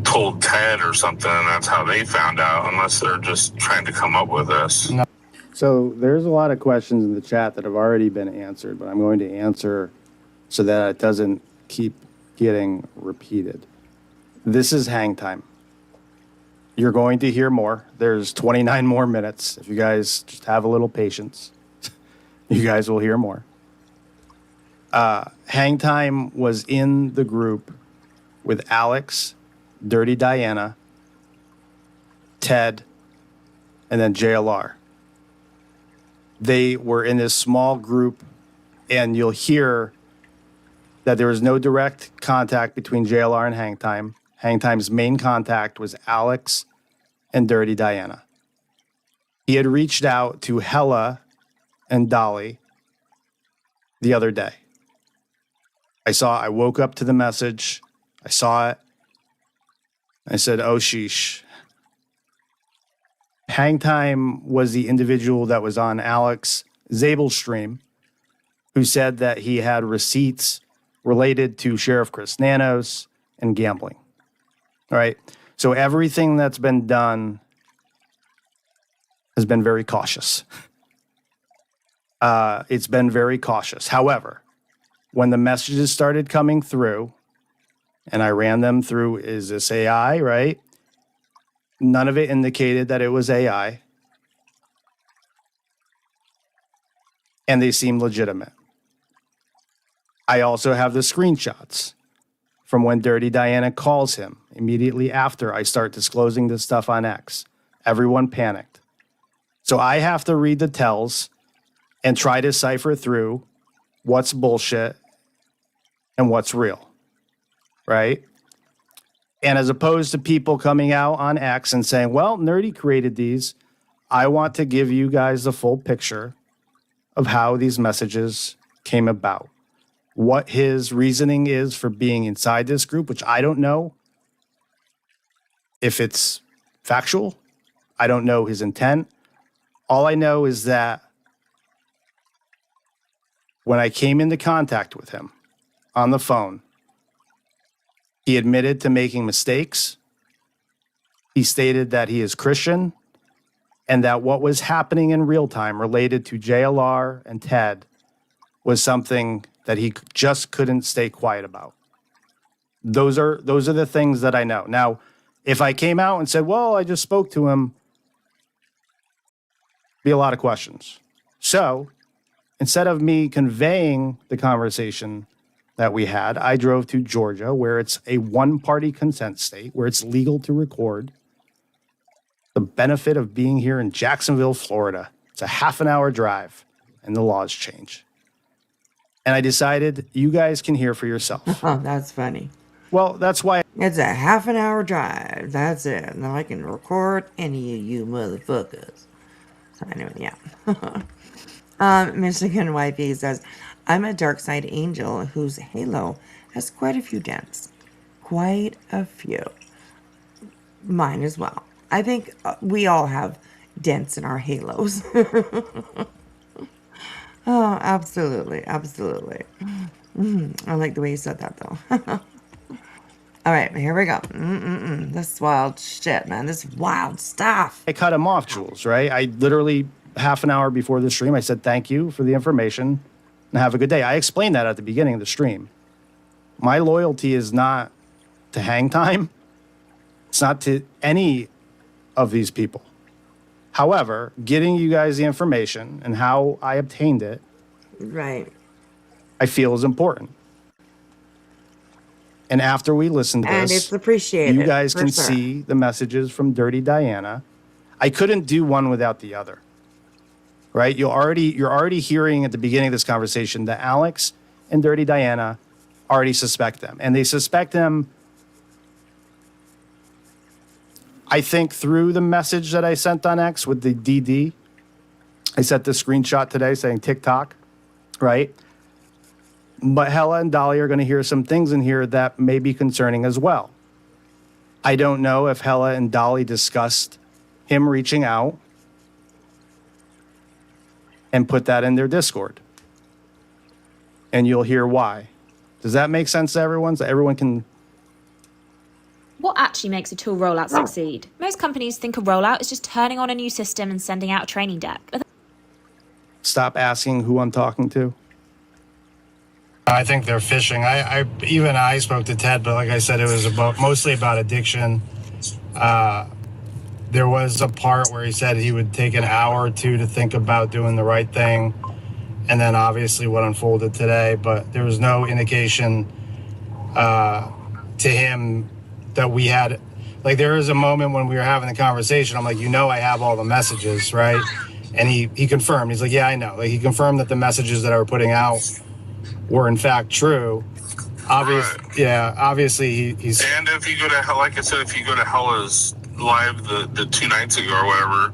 told Ted or something, and that's how they found out, unless they're just trying to come up with this. No. So there's a lot of questions in the chat that have already been answered, but I'm going to answer so that it doesn't keep getting repeated. This is hang time. You're going to hear more. There's 29 more minutes. If you guys just have a little patience, you guys will hear more. Hang time was in the group with Alex, Dirty Diana, Ted, and then JLR. They were in this small group And you'll hear that there was no direct contact between JLR and Hangtime. Hangtime's main contact was Alex and Dirty Diana. He had reached out to Hella and Dolly the other day. I woke up to the message. I saw it. I said, oh, sheesh. Hangtime was the individual that was on Alex Zabel's stream who said that he had receipts related to Sheriff Chris Nanos and gambling. All right. So everything that's been done has been very cautious. It's been very cautious. However, when the messages started coming through, and I ran them through, is this AI, right? None of it indicated that it was AI. And they seemed legitimate. I also have the screenshots from when Dirty Diana calls him immediately after I start disclosing this stuff on X. Everyone panicked. So I have to read the tells and try to cipher through what's bullshit and what's real, right? And as opposed to people coming out on X and saying, well, Nerdy created these, I want to give you guys the full picture of how these messages came about. What his reasoning is for being inside this group, which I don't know if it's factual. I don't know his intent. All I know is that when I came into contact with him on the phone, he admitted to making mistakes. He stated that he is Christian and that what was happening in real time related to JLR and Ted was something that he just couldn't stay quiet about. Those are the things that I know. Now, if I came out and said, well, I just spoke to him, be a lot of questions. So instead of me conveying the conversation that we had, I drove to Georgia, where it's a one-party consent state, where it's legal to record. The benefit of being here in Jacksonville, Florida, it's a half an hour drive, and the laws change. And I decided you guys can hear for yourself. Oh, that's funny. Well, that's why. It's a half an hour drive. That's it. Now I can record any of you motherfuckers. So anyway, yeah. Michigan Wifey says, I'm a dark side angel whose halo has quite a few dents. Quite a few. Mine as well. I think we all have dents in our halos. Oh, absolutely. Absolutely. I like the way you said that, though. All right, here we go. This is wild shit, man. This is wild stuff. I cut him off, Jules, right? I literally, half an hour before the stream, I said, thank you for the information and have a good day. I explained that at the beginning of the stream. My loyalty is not to Hang Time. It's not to any of these people. However, getting you guys the information and how I obtained it, right, I feel is important. And after we listen to and this, it's appreciated. you guys can sure. see the messages from Dirty Diana. I couldn't do one without the other. Right? You're already hearing at the beginning of this conversation that Alex and Dirty Diana already suspect them. And they suspect them, I think, through the message that I sent on X with the DD. I sent the screenshot today saying TikTok, right? But Hella and Dolly are going to hear some things in here that may be concerning as well. I don't know if Hella and Dolly discussed him reaching out and put that in their Discord. And you'll hear why. Does that make sense to everyone? So everyone can... What actually makes a tool rollout succeed? Most companies think a rollout is just turning on a new system and sending out a training deck. Stop asking who I'm talking to. I think they're phishing. I spoke to Ted, but like I said, it was mostly about addiction. There was a part where he said he would take an hour or two to think about doing the right thing. And then obviously what unfolded today, but there was no indication to him that we had, like there was a moment when we were having the conversation, I'm like, I have all the messages, right? And he confirmed. He's like, yeah, I know. Like, he confirmed that the messages that I were putting out were in fact true. Obviously he's. And if you go to, like I said, if you go to Hella's live the 2 nights ago or whatever,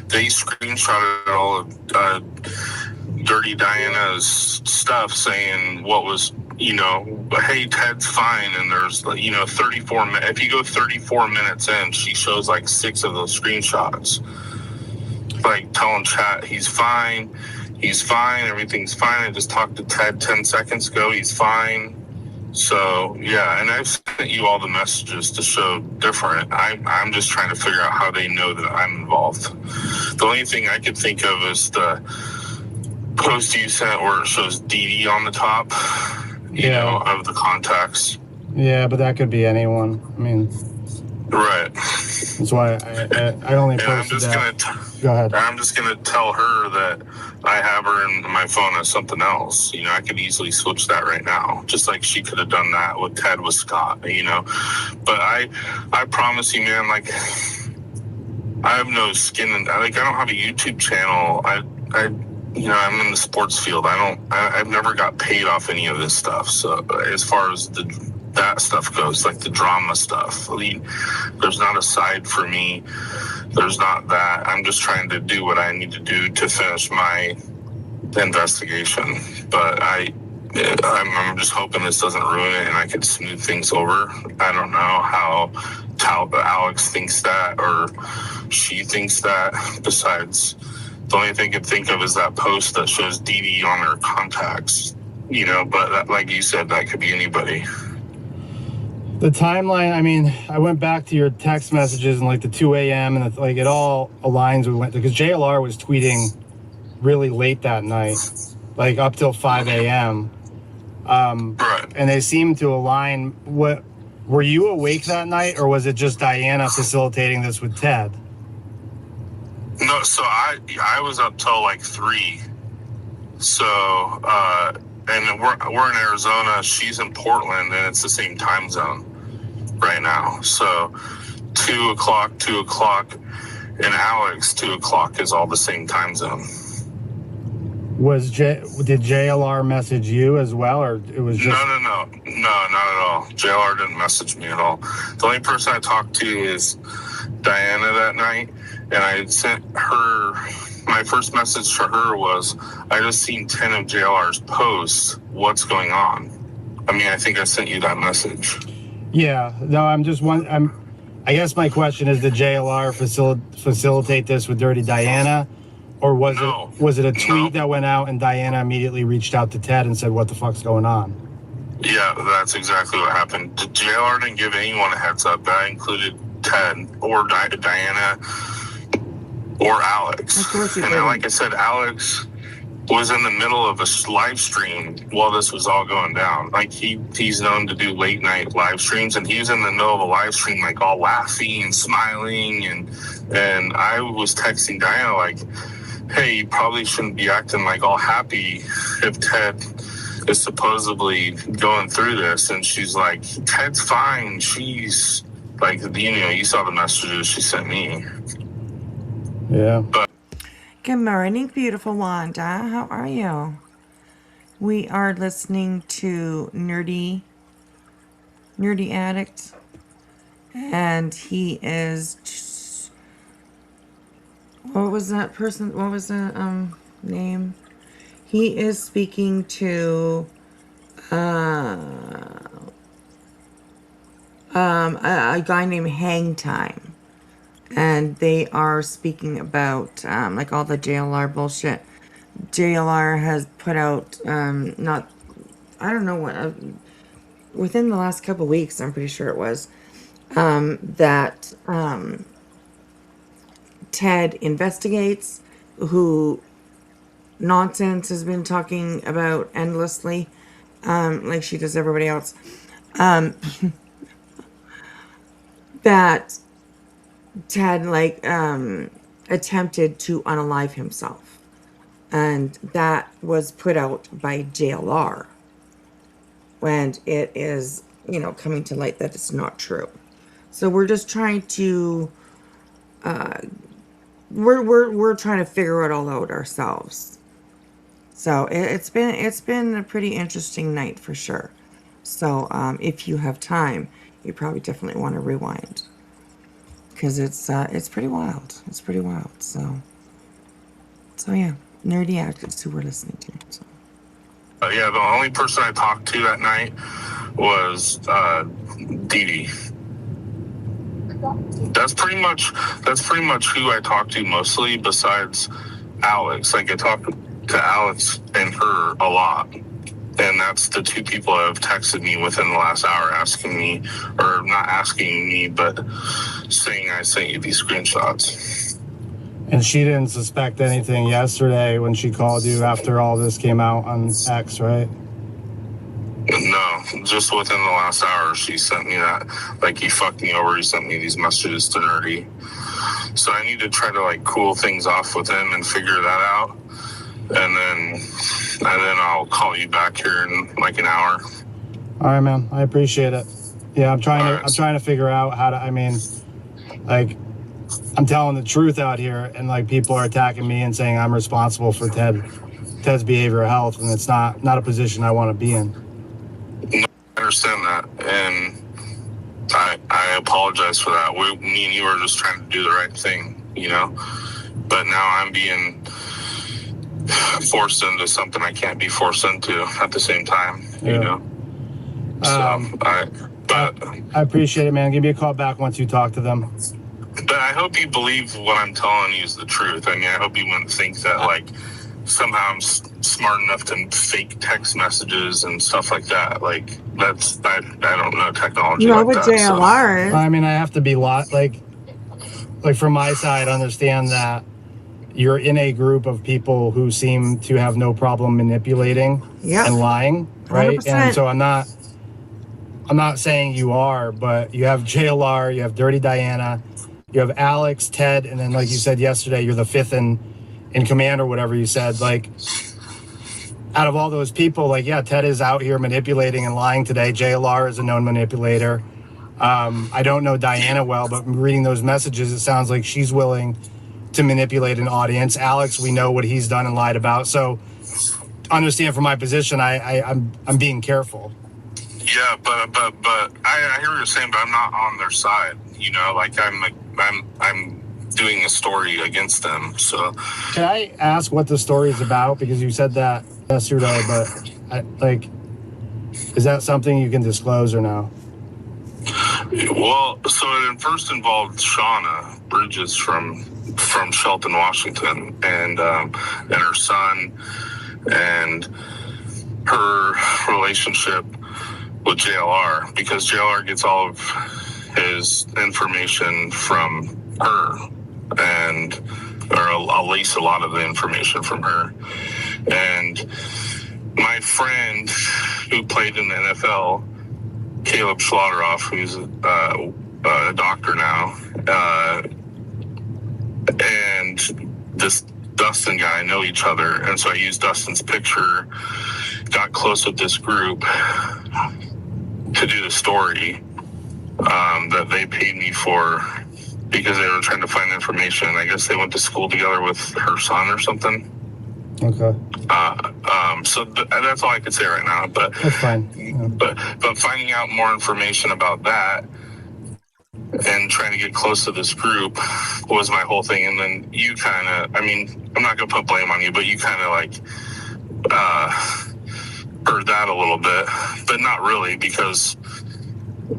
they screenshotted all of Dirty Diana's stuff saying what was, hey, Ted's fine. And there's, 34 minutes. If you go 34 minutes in, she shows like 6 of those screenshots. Like telling chat, he's fine, everything's fine. I just talked to Ted 10 seconds ago, he's fine. So, yeah, and I've sent you all the messages to show different. I'm just trying to figure out how they know that I'm involved. The only thing I could think of is the post you sent where it shows Dee Dee on the top, of the contacts. Yeah, but that could be anyone. I mean... Right. That's why I only posted Go ahead. I'm just going to tell her that I have her in my phone as something else. I could easily switch that right now. Just like she could have done that with Ted with Scott, But I promise you, man, like, I have no skin in, like, I don't have a YouTube channel. I'm in the sports field. I've never got paid off any of this stuff. So as far as that stuff goes, like the drama stuff, there's not a side for me. There's not that. I'm just trying to do what I need to do to finish my investigation. But I'm just hoping this doesn't ruin it and I can smooth things over. I don't know how Alex thinks that or she thinks that. Besides, the only thing I could think of is that post that shows Dee Dee on her contacts. But that, like you said, that could be anybody. The timeline, I mean, I went back to your text messages and like the 2 a.m. and it all aligns with because JLR was tweeting really late that night, like up till 5 a.m. And they seem to align. Were you awake that night or was it just Diana facilitating this with Ted? No, so I was up till like 3. So, and we're in Arizona. She's in Portland, and it's the same time zone right now. So 2 o'clock, and Alex 2 o'clock is all the same time zone. Did JLR message you as well, or it was just... No, not at all. JLR didn't message me at all. The only person I talked to is Diana that night, and I sent her... My first message to her was, I just seen 10 of JLR's posts. What's going on? I mean, I think I sent you that message. Yeah. No, I guess my question is, did JLR facilitate this with Dirty Diana? Or was it a tweet that went out and Diana immediately reached out to Ted and said, what the fuck's going on? Yeah, that's exactly what happened. JLR didn't give anyone a heads up. That included Ted or Diana or Alex. And then, like I said, Alex was in the middle of a live stream while this was all going down. Like he's known to do late night live streams, and he was in the middle of a live stream, like all laughing and smiling, and I was texting Diana like, hey, you probably shouldn't be acting like all happy if Ted is supposedly going through this. And she's like, Ted's fine. She's like, you saw the messages she sent me. Yeah. Good morning, beautiful Wanda. How are you? We are listening to Nerdy Addict, and he is. What was that person? What was the name? He is speaking to a guy named Hang Time. And they are speaking about like all the JLR bullshit. JLR has put out within the last couple of weeks, I'm pretty sure it was, that Ted investigates, who Nonsense has been talking about endlessly, like she does everybody else, that Ted attempted to unalive himself, and that was put out by JLR, and it is coming to light that it's not true. So we're just trying to we're trying to figure it all out ourselves. So it's been a pretty interesting night for sure. So if you have time, you probably definitely want to rewind, because it's pretty wild. It's pretty wild. So yeah, Nerdy Actors who we're listening to. So. Yeah, the only person I talked to that night was Dee Dee. That's pretty much who I talked to mostly, besides Alex. Like, I talked to Alex and her a lot, and that's the two people that have texted me within the last hour asking me, or not asking me, but saying I sent you these screenshots. And she didn't suspect anything yesterday when she called you after all this came out on X, right? No, just within the last hour, she sent me that. Like, he fucked me over. He sent me these messages to Nerdy. So I need to try to, like, cool things off with him and figure that out. And then I'll call you back here in like an hour. All right, man. I appreciate it. Yeah, I'm trying to figure out how to. I mean, like, I'm telling the truth out here, and like people are attacking me and saying I'm responsible for Ted's behavioral health, and it's not a position I want to be in. No, I understand that, and I apologize for that. Me and you are just trying to do the right thing, you know. But now I'm being forced into something I can't be forced into at the same time, you know. So I appreciate it, man. Give me a call back once you talk to them. But I hope you believe what I'm telling you is the truth. I mean, I hope you wouldn't think that, like, somehow I'm smart enough to fake text messages and stuff like that. Like, I don't know technology like that. JLR is. I mean, I have to be like from my side, understand that you're in a group of people who seem to have no problem manipulating and lying, right? 100%. And so I'm not saying you are, but you have JLR, you have Dirty Diana, you have Alex, Ted, and then, like you said yesterday, you're the fifth in command or whatever you said. Like, out of all those people, like, yeah, Ted is out here manipulating and lying today. JLR is a known manipulator. I don't know Diana well, but reading those messages, it sounds like she's willing to manipulate an audience. Alex, we know what he's done and lied about. So, understand from my position, I'm being careful. Yeah, but I hear what you're saying, but I'm not on their side. You know, like I'm doing a story against them. So, can I ask what the story is about? Because you said that yesterday, but is that something you can disclose or no? Well, so it first involved Shauna Bridges from Shelton, Washington, and her son, and her relationship with JLR, because JLR gets all of his information from her, or at least a lot of the information from her. And my friend who played in the NFL, Caleb Schlotteroff, who's a doctor now, and this Dustin guy know each other, and so I used Dustin's picture, got close with this group to do the story that they paid me for, because they were trying to find information. I guess they went to school together with her son or something. Okay. So that's all I could say right now. But that's fine. Yeah. But finding out more information about that and trying to get close to this group was my whole thing. And then you kind of, I mean, I'm not gonna put blame on you, but you kind of like heard that a little bit, but not really, because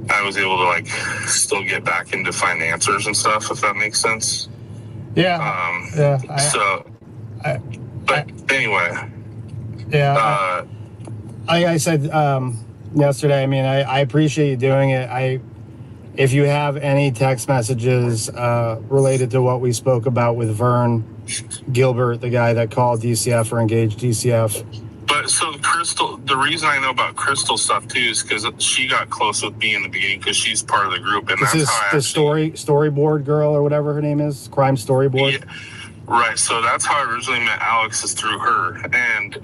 I was able to like still get back into find answers and stuff, if that makes sense. Yeah. Anyway. Yeah. I said yesterday, I mean, I appreciate you doing it. If you have any text messages related to what we spoke about with Vern Gilbert, the guy that called DCF or engaged DCF. But so Crystal, the reason I know about Crystal stuff too is because she got close with me in the beginning, because she's part of the group, and this that's is how the storyboard girl or whatever her name is, crime storyboard. Yeah, right. So that's how I originally met Alex, is through her, and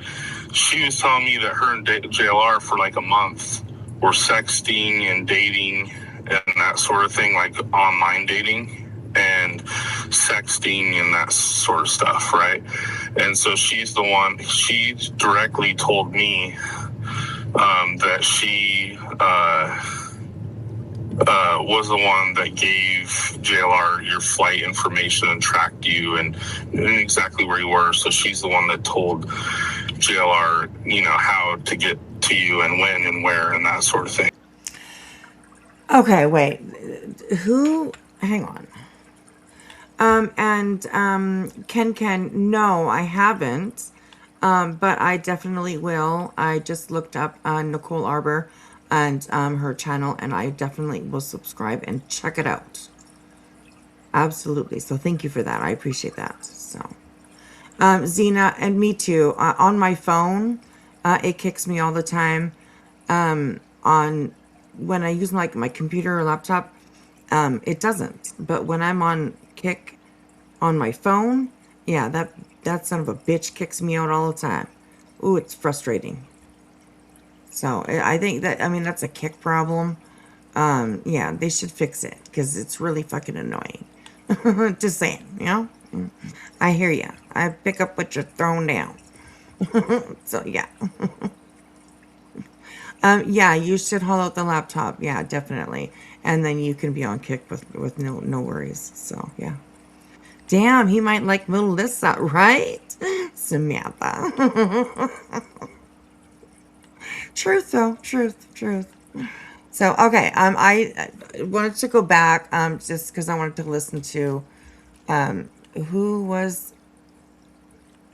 she was telling me that her and JLR for like a month were sexting and dating and that sort of thing, like online dating. and sexting and that sort of stuff, right? And so she directly told me that she was the one that gave JLR your flight information and tracked you and knew exactly where you were. So she's the one that told JLR, how to get to you and when and where and that sort of thing. Okay, wait. Who? Hang on. Ken, no, I haven't. But I definitely will. I just looked up Nicole Arbor and her channel, and I definitely will subscribe and check it out. Absolutely. So thank you for that. I appreciate that. So, Zena, and me too. On my phone, it kicks me all the time. On when I use like my computer or laptop, it doesn't. But when I'm on Kick on my phone, yeah, that son of a bitch kicks me out all the time. Ooh, it's frustrating. So I think that's a Kick problem. Yeah, they should fix it because it's really fucking annoying. Just saying, I hear ya. I pick up what you're throwing down. So yeah. Yeah, you should haul out the laptop. Yeah, definitely. And then you can be on Kick with no worries. So yeah. Damn, he might like Melissa, right? Samantha. Truth though, truth. So okay, I wanted to go back just because I wanted to listen to who was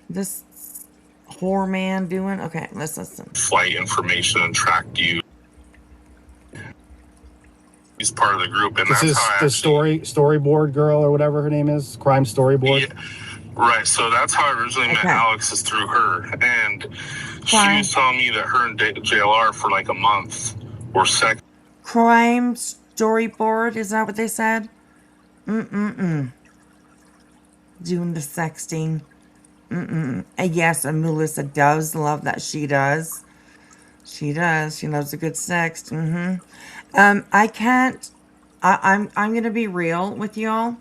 this whore man doing? Okay, let's listen. Flight information and tracked you. He's part of the group, and This that's is how I the storyboard girl or whatever her name is, crime storyboard. Yeah, right. So that's how I originally met Alex, is through her, and she was telling me that her and JLR for like a month were sex. Crime storyboard, is that what they said? Doing the sexting. And yes, and Melissa does love that. She does. She loves a good sext. I can't. I'm gonna be real with y'all.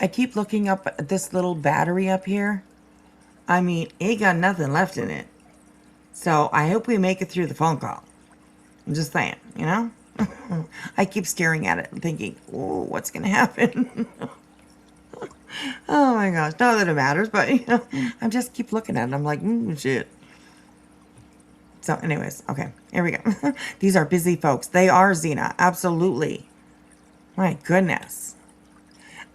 I keep looking up at this little battery up here. I mean, it got nothing left in it. So I hope we make it through the phone call. I'm just saying, I keep staring at it and thinking, oh, what's gonna happen? Oh my gosh, not that it matters, but I just keep looking at it. I'm like, shit. So anyways, okay, here we go. These are busy folks. They are, Xena, absolutely. My goodness.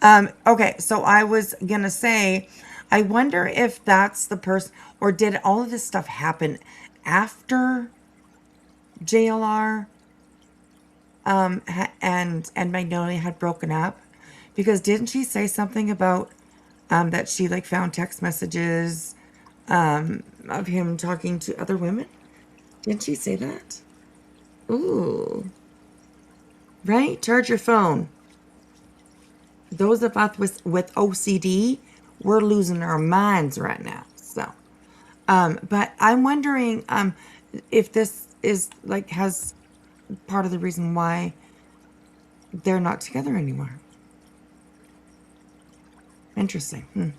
Okay, so I was gonna say, I wonder if that's the person, or did all of this stuff happen after JLR and Magnolia had broken up? Because didn't she say something about that she like found text messages of him talking to other women? Didn't she say that? Ooh. Right? Charge your phone. Those of us with OCD, we're losing our minds right now. So, but I'm wondering if this is like has part of the reason why they're not together anymore. Interesting.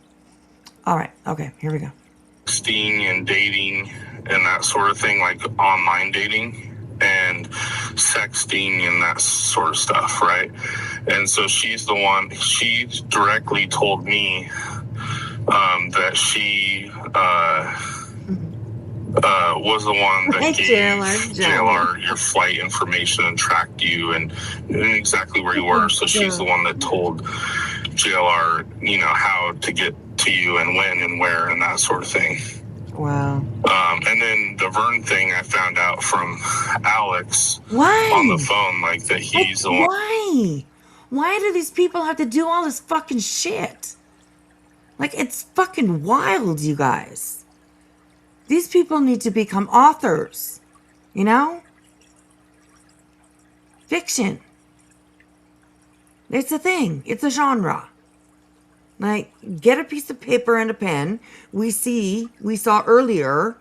All right. Okay. Here we go. Sexting and dating and that sort of thing, like online dating and sexting and that sort of stuff, right? And so she directly told me that she was the one that gave JLR your flight information and tracked you and knew exactly where you were. So she's the one that told JLR, how to get to you and when and where and that sort of thing. Wow. And then the Vern thing I found out from Alex Why? on the phone, like that he's the one. Why? Why do these people have to do all this fucking shit? Like, it's fucking wild, you guys. These people need to become authors, Fiction. It's a thing. It's a genre. Like, get a piece of paper and a pen. We saw earlier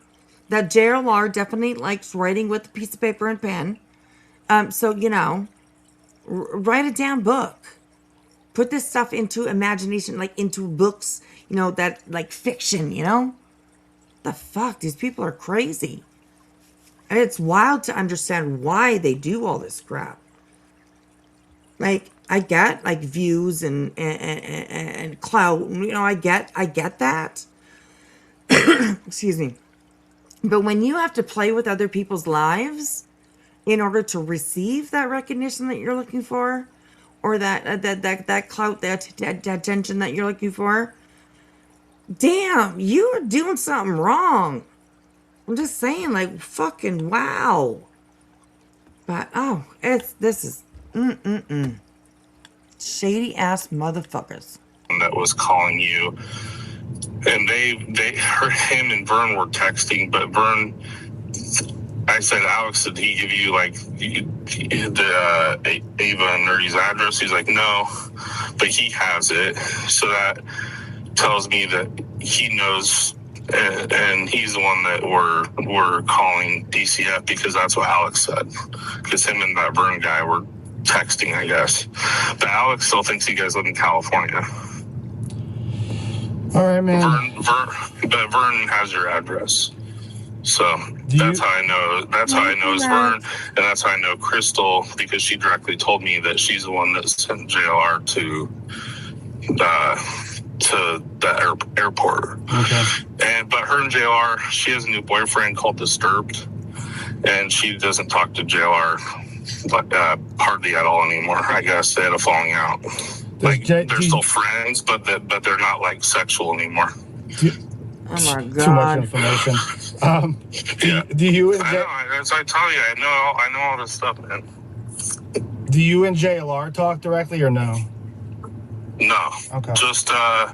that JLR definitely likes writing with a piece of paper and pen. So, write a damn book. put this stuff into imagination, like into books, you know, that like fiction, you know? The fuck? These people are crazy. And it's wild to understand why they do all this crap. Like, I get like views and clout, you know, I get that. Excuse me. But when you have to play with other people's lives in order to receive that recognition that you're looking for, or that clout, that attention that you're looking for, damn, you're doing something wrong. I'm just saying, like, fucking wow. But this is shady ass motherfuckers. That was calling you, and him and Vern were texting, but Vern, I said, Alex, did he give you like the Ava and Nerdy's address? He's like, no, but he has it. So that tells me that he knows, and he's the one that we're calling DCF, because that's what Alex said. Because him and that Vern guy were texting, I guess. But Alex still thinks you guys live in California. All right, man. But Vern has your address. So that's how I know. That's how I know it's Vern, and that's how I know Crystal, because she directly told me that she's the one that sent JLR to the airport. Okay. But her and JLR, she has a new boyfriend called Disturbed, and she doesn't talk to JLR hardly at all anymore. I guess they had a falling out. They're still friends, but they're not like sexual anymore. Oh my God! Too much information. Do you and as I tell you, I know all this stuff, man. Do you and JLR talk directly or no? No. Okay. Just that's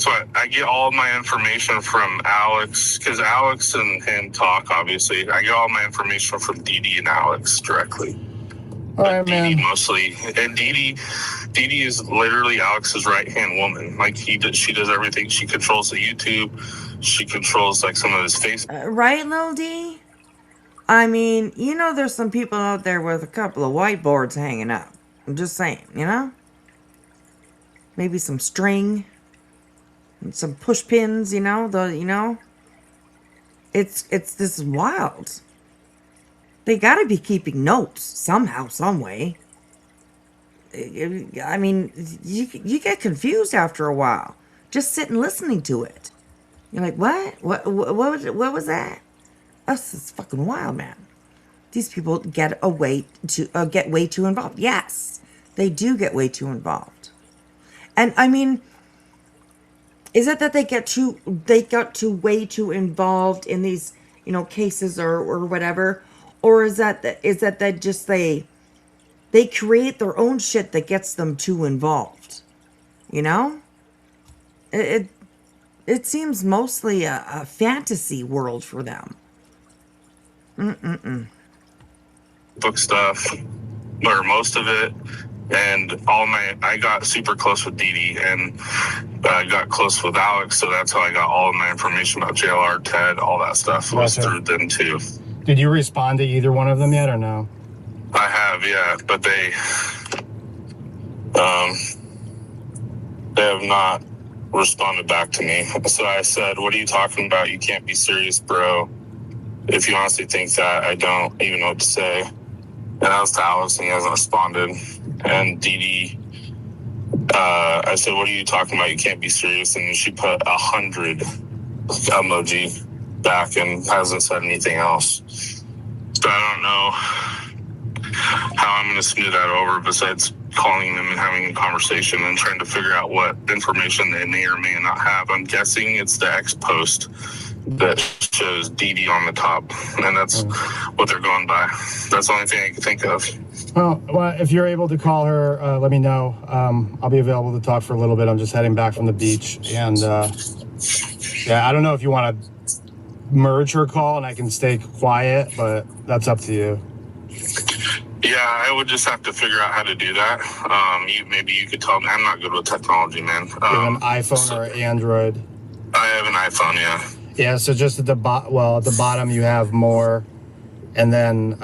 why I get all of my information from Alex, because Alex and him talk. Obviously, I get all my information from Dee Dee and Alex directly. All right, man. Dee Dee mostly, and Dee Dee is literally Alex's right-hand woman. Like she does everything. She controls the YouTube. She controls like some of his face. Right, Lil D? I mean, you know, there's some people out there with a couple of whiteboards hanging up. I'm just saying, you know? Maybe some string and some push pins, you know? It's this is wild. They got to be keeping notes somehow, some way. I mean, you get confused after a while. Just sitting listening to it. You're like, what? What was that? This is fucking wild, man. These people get way too involved. Yes, they do get way too involved. And I mean, is it that they got way too involved in these, you know, cases or whatever, or is that just they create their own shit that gets them too involved, you know? It seems mostly a fantasy world for them. Book stuff, or most of it, and I got super close with Dee Dee, and I got close with Alex, so that's how I got all of my information about JLR, Ted, all that stuff was through them too. Did you respond to either one of them yet, or no? I have, yeah, but they have not responded back to me. So I said, what are you talking about? You can't be serious, bro. If you honestly think that, I don't even know what to say. And that was to Alex, and he hasn't responded. And Dee Dee, I said, what are you talking about? You can't be serious. And she put 100 emoji back and hasn't said anything else. So I don't know how I'm going to smooth that over besides calling them and having a conversation and trying to figure out what information they may or may not have. I'm guessing it's the X post that shows Dee Dee on the top, and that's what they're going by. That's the only thing I can think of. Well, if you're able to call her, let me know. I'll be available to talk for a little bit. I'm just heading back from the beach, and yeah, I don't know if you want to merge her call and I can stay quiet, but that's up to you. Yeah, I would just have to figure out how to do that. Maybe you could tell me. I'm not good with technology, man. You have an iPhone or Android? I have an iPhone, yeah. Yeah, so just at the bottom you have more, and then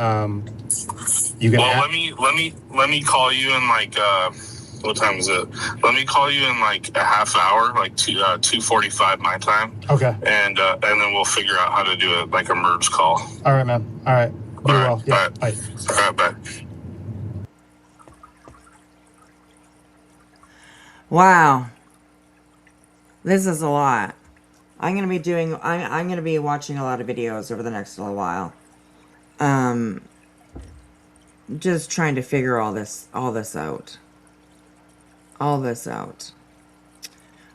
You gonna? Well, let me call you in like what time is it? Let me call you in like a half hour, like 2:45 my time. Okay. And then we'll figure out how to do it like a merge call. All right, man. All right. Be well. Yeah. Bye. All right, bye. Wow. This is a lot. I'm gonna be watching a lot of videos over the next little while. Just trying to figure all this out.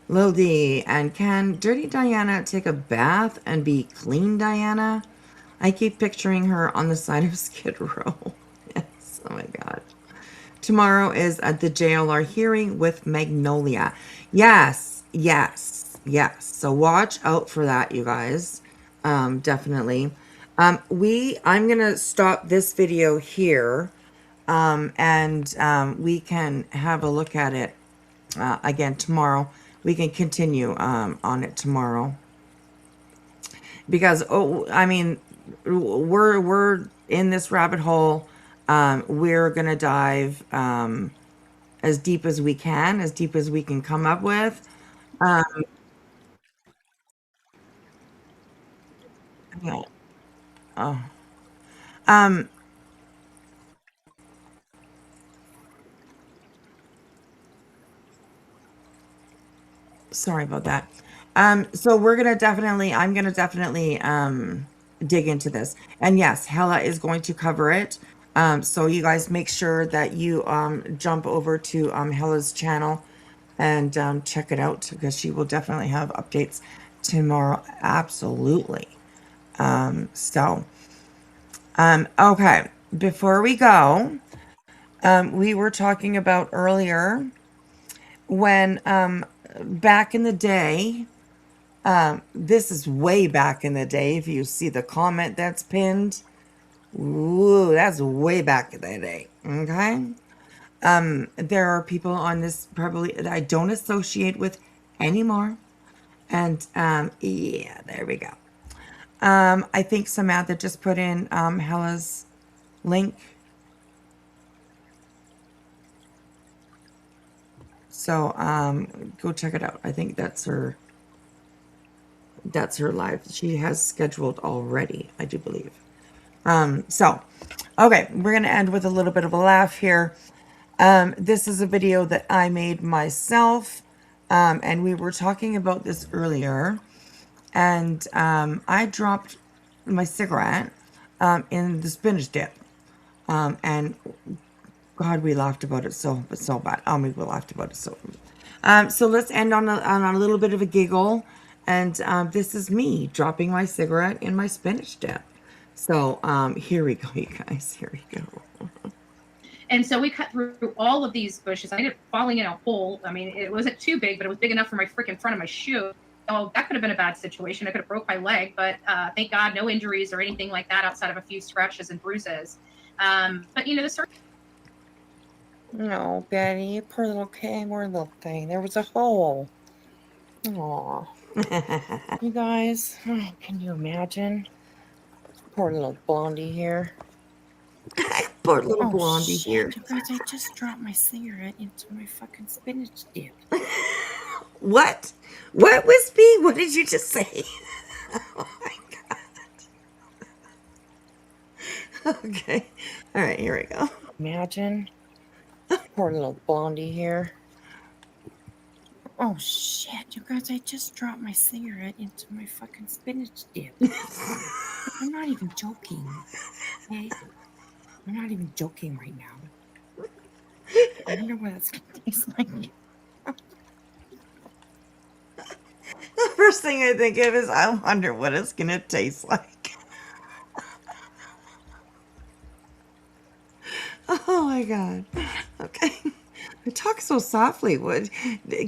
Lil D, and can Dirty Diana take a bath and be clean Diana? I keep picturing her on the side of Skid Row. Yes, oh my god. Tomorrow is at the JLR hearing with Magnolia. Yes. So watch out for that, you guys. Definitely. I'm gonna stop this video here, and we can have a look at it again tomorrow. We can continue on it tomorrow, because I mean, we're in this rabbit hole. We're gonna dive as deep as we can, as deep as we can come up with. Yeah. Oh. Sorry about that. So I'm gonna definitely dig into this. And yes, Hella is going to cover it. So you guys make sure that you jump over to Hella's channel and check it out, because she will definitely have updates tomorrow. Absolutely. Okay, before we go, we were talking about earlier when back in the day, this is way back in the day. If you see the comment that's pinned, woo, that's way back in the day. Okay. There are people on this probably that I don't associate with anymore. And yeah, there we go. I think Samantha just put in Hella's link. So go check it out. I think that's her live. She has scheduled already, I do believe. Okay, we're gonna end with a little bit of a laugh here. This is a video that I made myself, and we were talking about this earlier, and I dropped my cigarette in the spinach dip, and God, we laughed about it so bad. We laughed about it so. So let's end on a little bit of a giggle, and this is me dropping my cigarette in my spinach dip. So here we go, you guys. Here we go. And so we cut through all of these bushes. I ended up falling in a hole. I mean, it wasn't too big, but it was big enough for my freaking front of my shoe. So that could have been a bad situation. I could have broke my leg, but thank God, no injuries or anything like that outside of a few scratches and bruises. But you know, the No, Betty, poor little thing. There was a hole. Aw. You guys, can you imagine? Poor little blondie here. Poor little blondie here. You guys, I just dropped my cigarette into my fucking spinach dip. What? What, Wispy? What did you just say? Oh my god. Okay. All right, here we go. Imagine. Poor little blondie here. Oh shit, you guys, I just dropped my cigarette into my fucking spinach dip. I'm not even joking. Okay? I'm not even joking right now. I wonder what it's gonna taste like. The first thing I think of is, I wonder what it's gonna taste like. Oh my god. Okay. I talk so softly. What?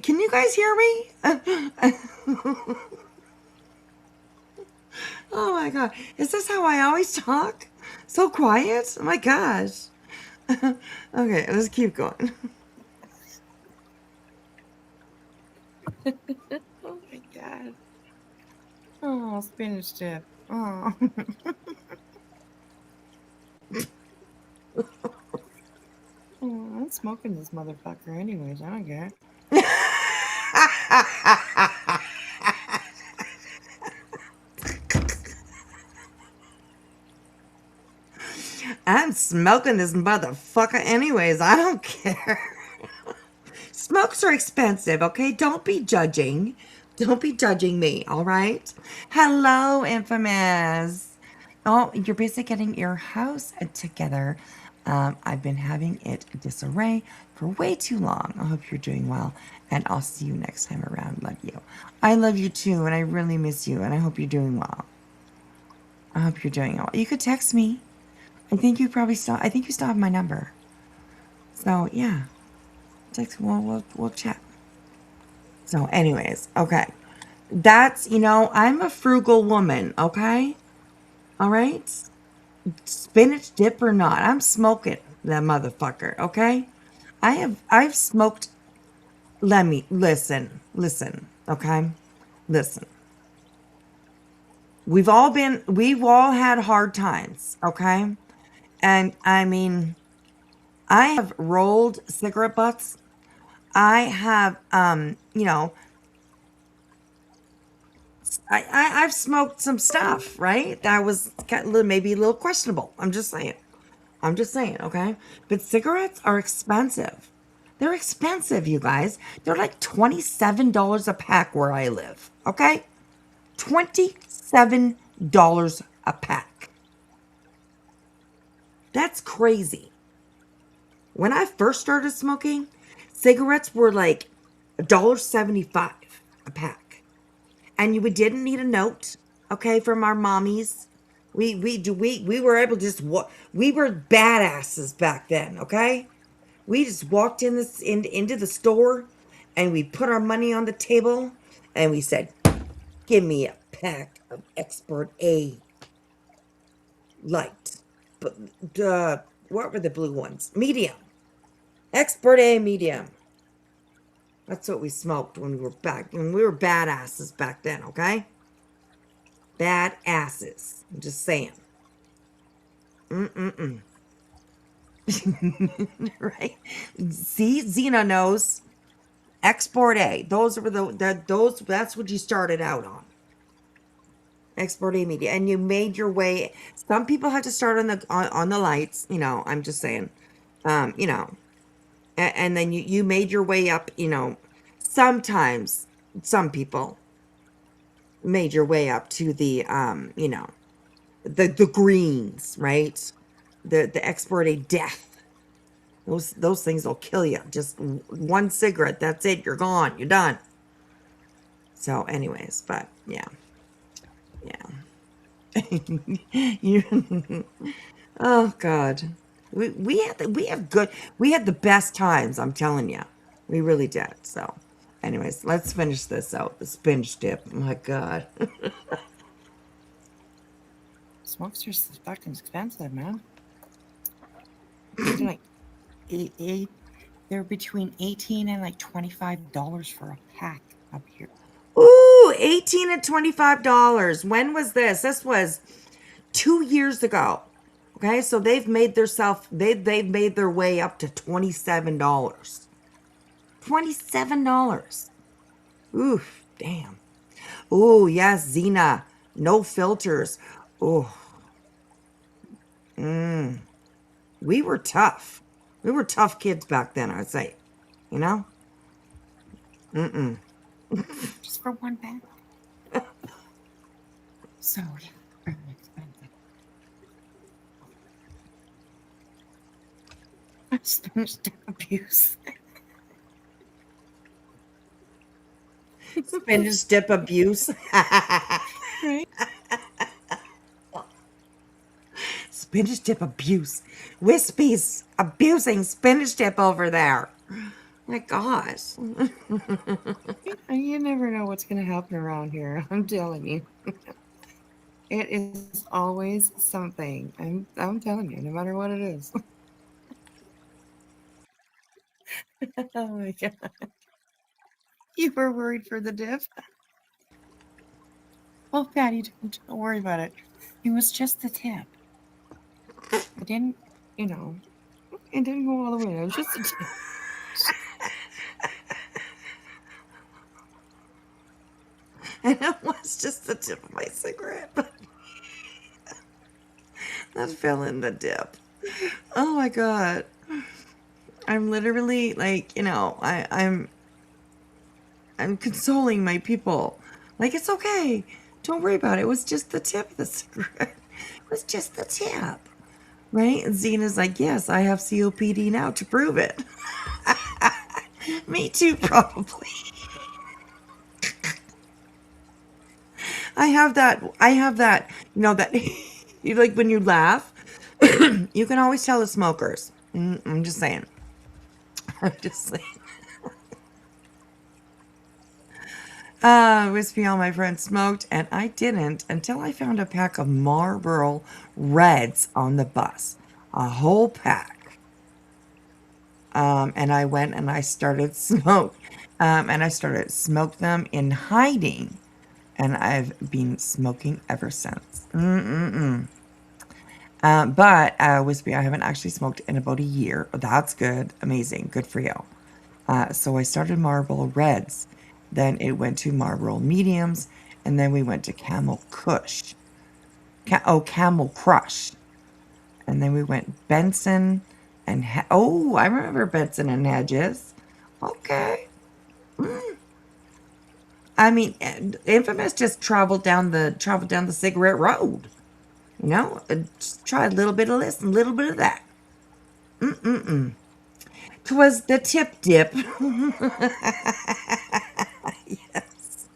Can you guys hear me? Oh my god. Is this how I always talk? So quiet? Oh my gosh. Okay, let's keep going. Oh my god. Oh, spinach dip. Oh. I'm smoking this motherfucker anyways. I don't care. I'm smoking this motherfucker anyways. I don't care. Smokes are expensive, okay? Don't be judging. Don't be judging me, all right? Hello, Infamous. Oh, you're busy getting your house together. I've been having it disarray for way too long. I hope you're doing well, and I'll see you next time around. Love you. I love you too, and I really miss you, and I hope you're doing well. I hope you're doing well. You could text me. I think you still have my number. So yeah, text. We'll chat. So, anyways, okay. That's, I'm a frugal woman, okay? All right? Spinach dip or not, I'm smoking that motherfucker, okay? I've smoked, listen, okay? Listen. We've all had hard times, okay? And I mean, I have rolled cigarette butts. I have, I've smoked some stuff, right? That was maybe a little questionable. I'm just saying, okay? But cigarettes are expensive. They're expensive, you guys. They're like $27 a pack where I live, okay? $27 a pack. That's crazy. When I first started smoking, cigarettes were like $1.75 a pack. And we didn't need a note, okay, from our mommies. We were able to just we were badasses back then, okay? We just walked into the store and we put our money on the table and we said, "Give me a pack of Expert A Light." But what were the blue ones? Medium. Expert A medium. That's what we smoked when we were badasses back then, okay? Bad asses. I'm just saying. Right? See, Xena knows. Export A. Those were that's what you started out on. Export A media. And you made your way. Some people had to start on the lights, I'm just saying. And then you made your way up, sometimes some people made your way up to the the greens, right? The export A death. Those things will kill you. Just one cigarette, that's it. You're gone. You're done. So, anyways, but yeah. Oh God, we had the best times. I'm telling you, we really did. So, anyways, let's finish this out. The spinach dip. Oh my God. Smokes are fucking expensive, man. They're like they're between $18 and like $25 for a pack up here. Ooh, $18 and $25. When was this? This was 2 years ago. Okay, so they've made they've made their way up to $27. $27. Oof, damn. Ooh, yes, Xena. No filters. Ooh. We were tough. We were tough kids back then, I'd say. You know? Just for one bag. So, yeah, really expensive. Spinach dip abuse. Spinach dip abuse. Right? Spinach dip abuse. Wispy's abusing spinach dip over there. My gosh. You never know what's going to happen around here. I'm telling you. It is always something. I'm telling you, no matter what it is. Oh my God. You were worried for the dip? Well, Patty, don't worry about it. It was just the tip. I didn't you know, it didn't go all the way. It was just a tip. And it was just the tip of my cigarette, but that fell in the dip. Oh my God. I'm literally like, you know, I'm consoling my people. Like, it's okay. Don't worry about it. It was just the tip of the cigarette. It was just the tip. Right? And Zena's like, yes, I have COPD now to prove it. Me too, probably. I have that, you know, that, you like when you laugh, you can always tell the smokers. I'm just saying. I'm just saying. Wispy, all my friends smoked, and I didn't until I found a pack of Marlboro Reds on the bus. A whole pack. And I went and I started smoke them in hiding. And I've been smoking ever since. Wispy, I haven't actually smoked in about a year. That's good. Amazing. Good for you. So I started Marlboro Reds. Then it went to Marlboro Mediums. And then we went to Camel Kush. Camel Crush. And then we went Benson and... I remember Benson and Hedges. Okay. I mean, Infamous just traveled down the cigarette road. You know, just try a little bit of this and a little bit of that. 'Twas the tip dip. Yes.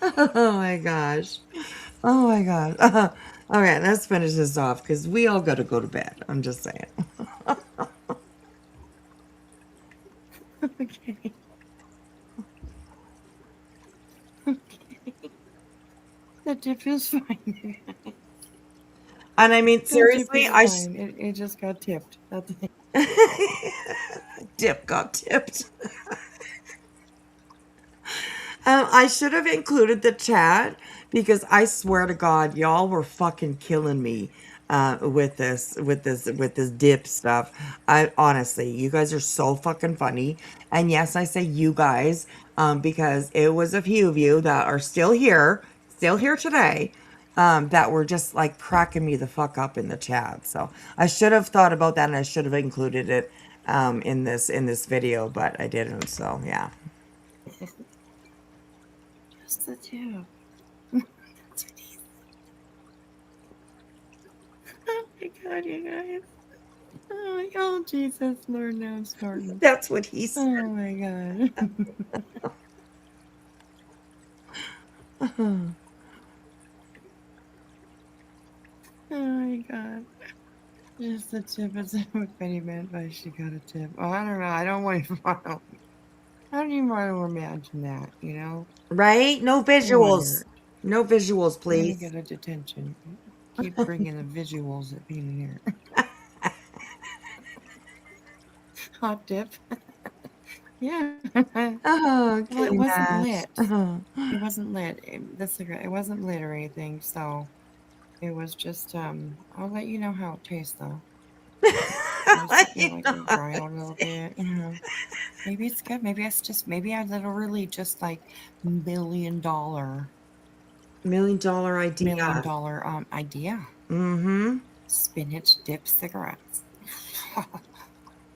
Oh my gosh. Oh my gosh. Okay, let's finish this off because we all got to go to bed. I'm just saying. Okay. The dip is fine. And I mean, seriously, it just got tipped. That's Dip got tipped. I should have included the chat because I swear to God, y'all were fucking killing me with this dip stuff. I honestly, you guys are so fucking funny. And yes, I say you guys because it was a few of you that are still here today. That were just like cracking me the fuck up in the chat. So I should have thought about that and I should have included it in this video, but I didn't. So yeah. Just the tip. Oh my God, you guys. Oh Jesus, Lord, now I'm starting. That's what he said. Oh my God. Oh my God. Just the tip is what Betty meant by she got a tip. Oh, I don't know. I don't even want to imagine that, you know? Right? No visuals. No visuals, please. Let me get a detention. Keep bringing the visuals at being here. Hot dip. Yeah. Oh, well, it wasn't lit. It wasn't lit. The cigarette, it wasn't lit or anything, so it was just, I'll let you know how it tastes, though. Dry out a little bit, you know. Maybe it's good. Maybe I literally just like $1 million idea. $1 million idea. Mm-hmm. Spinach dip cigarettes.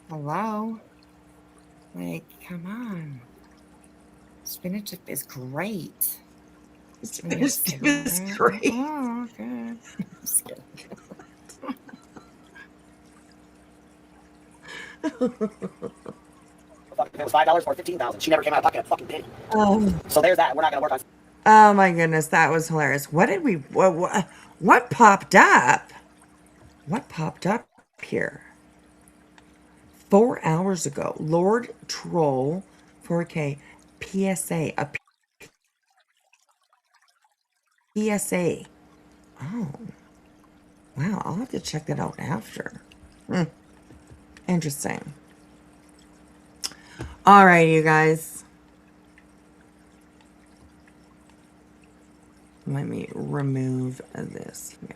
Hello? Like, come on. Spinach dip is great. Spinach dip is great. Oh, okay. Just kidding. If it was $5 or $15,000, she never came out of pocket a fucking penny. So there's that. We're not gonna work on. Oh my goodness, that was hilarious. What popped up? What popped up here? 4 hours ago, Lord Troll 4K PSA. A PSA. Oh. Wow, I'll have to check that out after. Interesting. All right, you guys. Let me remove this here.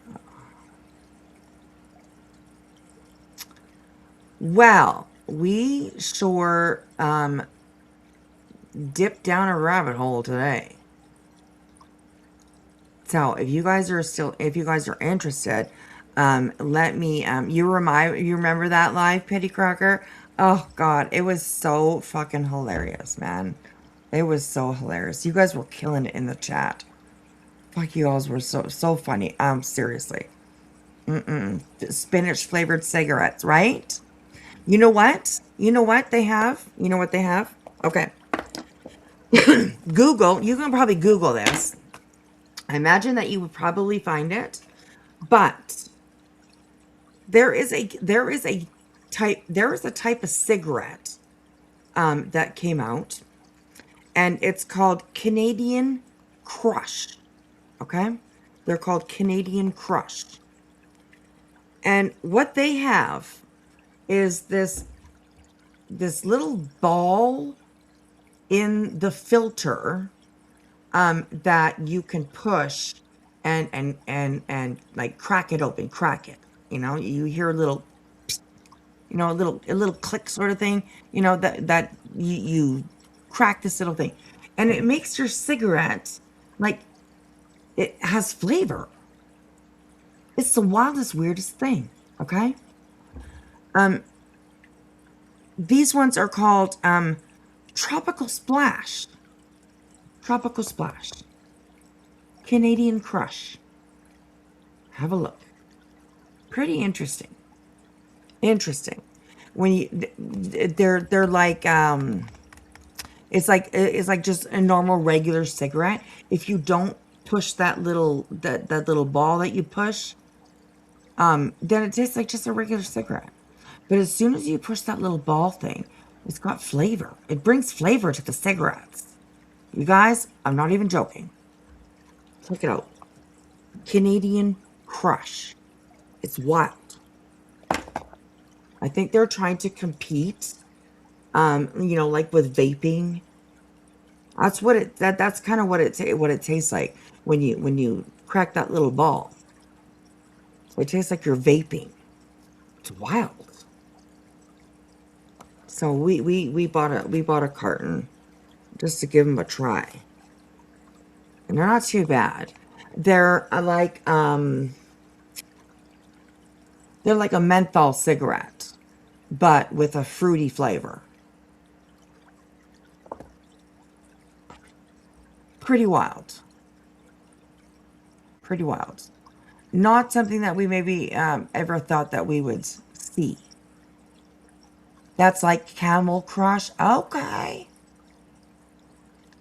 Well, we sure dipped down a rabbit hole today. So if you guys are interested, let me, you remember that live, Petty Crocker? Oh God, it was so fucking hilarious, man. It was so hilarious. You guys were killing it in the chat. Fuck, you guys were so funny. Seriously. Spinach flavored cigarettes, right? You know what? You know what they have? You know what they have? Okay. Google, you can probably Google this. I imagine that you would probably find it, but there is a type of cigarette that came out, and it's called Canadian Crush. Okay, they're called Canadian Crush, and what they have is this little ball in the filter that you can push and like crack it open, crack it. You know, you hear a little, you know, a little click sort of thing. You know that you crack this little thing, and it makes your cigarette like it has flavor. It's the wildest, weirdest thing. Okay. These ones are called Tropical Splash. Tropical Splash. Canadian Crush. Have a look. Pretty interesting. Interesting. When you they're like it's like just a normal regular cigarette. If you don't push that little ball that you push, then it tastes like just a regular cigarette. But as soon as you push that little ball thing, it's got flavor. It brings flavor to the cigarettes. You guys, I'm not even joking. Check it out. Canadian Crush. It's wild. I think they're trying to compete, you know, like with vaping. That's what that's kind of what it tastes like when you crack that little ball. It tastes like you're vaping. It's wild. So we bought a carton just to give them a try. And they're not too bad. They're like a menthol cigarette, but with a fruity flavor. Pretty wild. Pretty wild. Not something that we maybe ever thought that we would see. That's like Camel Crush. Okay.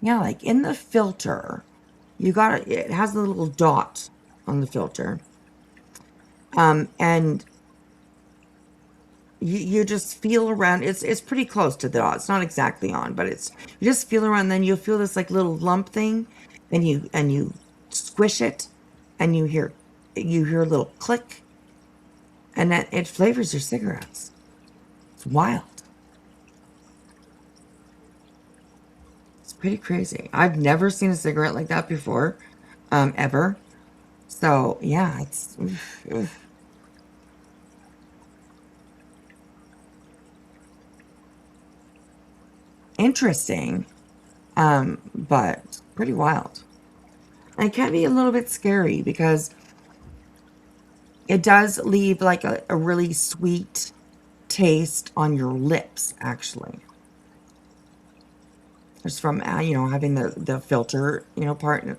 Yeah, like in the filter, it has a little dot on the filter. And you just feel around. It's pretty close to the dot. It's not exactly on, but you just feel around. Then you'll feel this like little lump thing, and you squish it, and you hear a little click, and then it flavors your cigarettes. It's wild. It's pretty crazy. I've never seen a cigarette like that before, ever. So yeah, it's. Oof. Interesting, but pretty wild. And it can be a little bit scary because it does leave like a really sweet taste on your lips, actually. Just from, you know, having the filter, you know, part,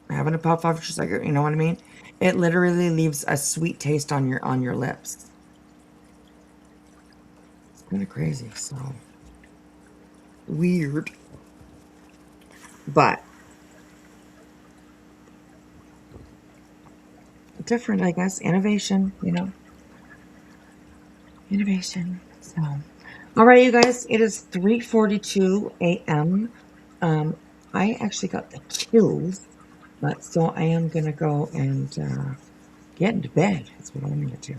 having a puff off your cigarette, you know what I mean? It literally leaves a sweet taste on your lips. It's kind of crazy, so. Weird. But different, I guess. Innovation, you know. Innovation. So, all right, you guys. It is 3:42 a.m. I actually got the chills, but so I am gonna go and get into bed. That's what I'm gonna do.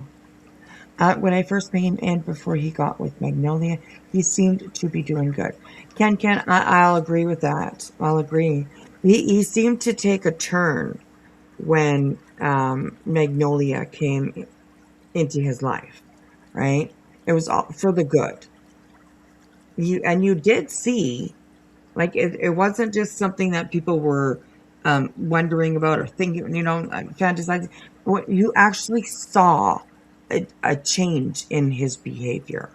When I first met him in before he got with Magnolia, he seemed to be doing good. Ken, I'll agree with that. I'll agree. He seemed to take a turn when Magnolia came into his life. right? It was all for the good. You did see, like, it wasn't just something that people were wondering about or thinking, fantasizing. What you actually saw a change in his behavior.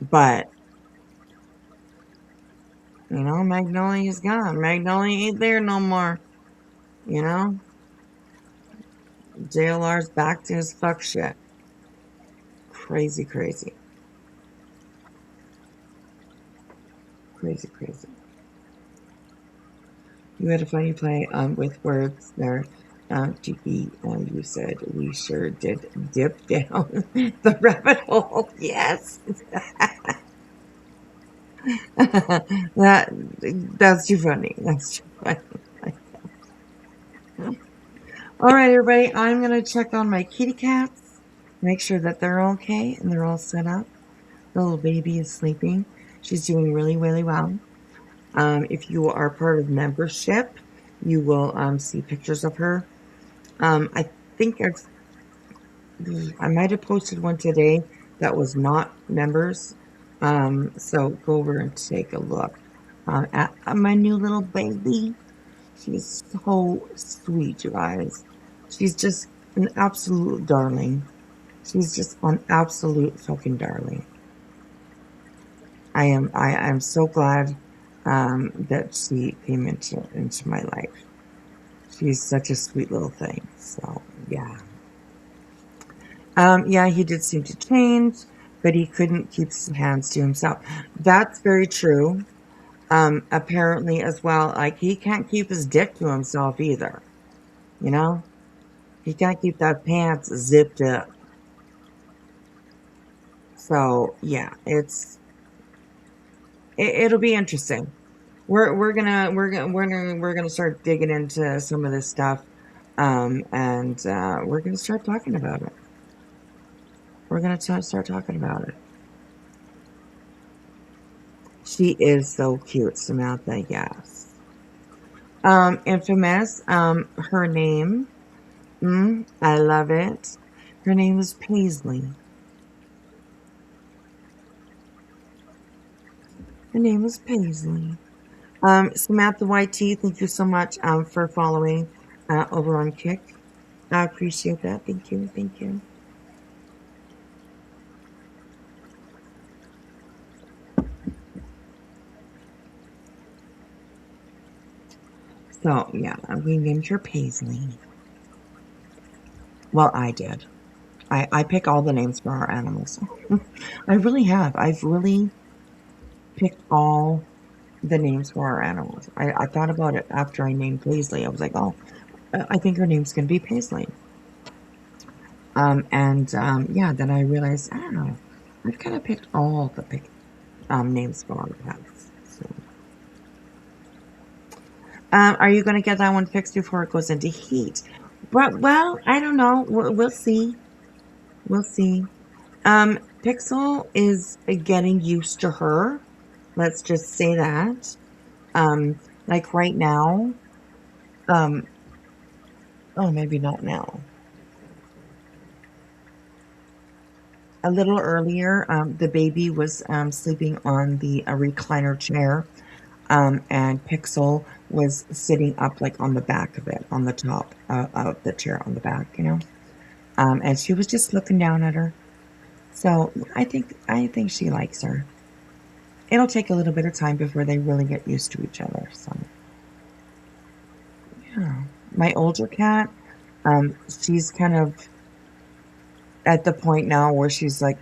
But Magnolia's gone. Magnolia ain't there no more. JLR's back to his fuck shit. Crazy, crazy. Crazy, crazy. You had a funny play with words there, Cheeky. You said we sure did dip down the rabbit hole. Yes. That's too funny. That's too funny. All right, everybody. I'm going to check on my kitty cats, make sure that they're okay and they're all set up. The little baby is sleeping. She's doing really, really well. If you are part of membership, you will see pictures of her. I think I might have posted one today that was not members. So go over and take a look at my new little baby. She's so sweet, you guys. She's just an absolute darling. She's just an absolute fucking darling. I am so glad that she came into my life. She's such a sweet little thing. So yeah. Yeah, he did seem to change, but he couldn't keep his hands to himself. That's very true. Apparently as well, like he can't keep his dick to himself either. He can't keep that pants zipped up. So yeah, it'll be interesting. We're gonna start digging into some of this stuff, and we're gonna start talking about it. We're gonna start talking about it. She is so cute, Samantha. Yes. Infamous. Her name. I love it. Her name is Paisley. Her name is Paisley. Samantha YT, thank you so much for following over on Kick. I appreciate that. Thank you. Thank you. So, yeah, we named her Paisley. Well, I did. I pick all the names for our animals. I really have. I've really picked all the names for our animals. I thought about it after I named Paisley. I was like, oh, I think her name's going to be Paisley. Yeah, then I realized, I don't know. I've kind of picked all the names for our pets. So. Are you going to get that one fixed before it goes into heat? But, well, I don't know. We'll see. We'll see. Pixel is getting used to her. Let's just say that. Like right now. Oh, maybe not now. A little earlier, the baby was sleeping on the recliner chair. And Pixel was sitting up like on the back of it, on the top of the chair on the back, and she was just looking down at her. So I think she likes her. It'll take a little bit of time before they really get used to each other. So yeah, my older cat, she's kind of at the point now where she's like,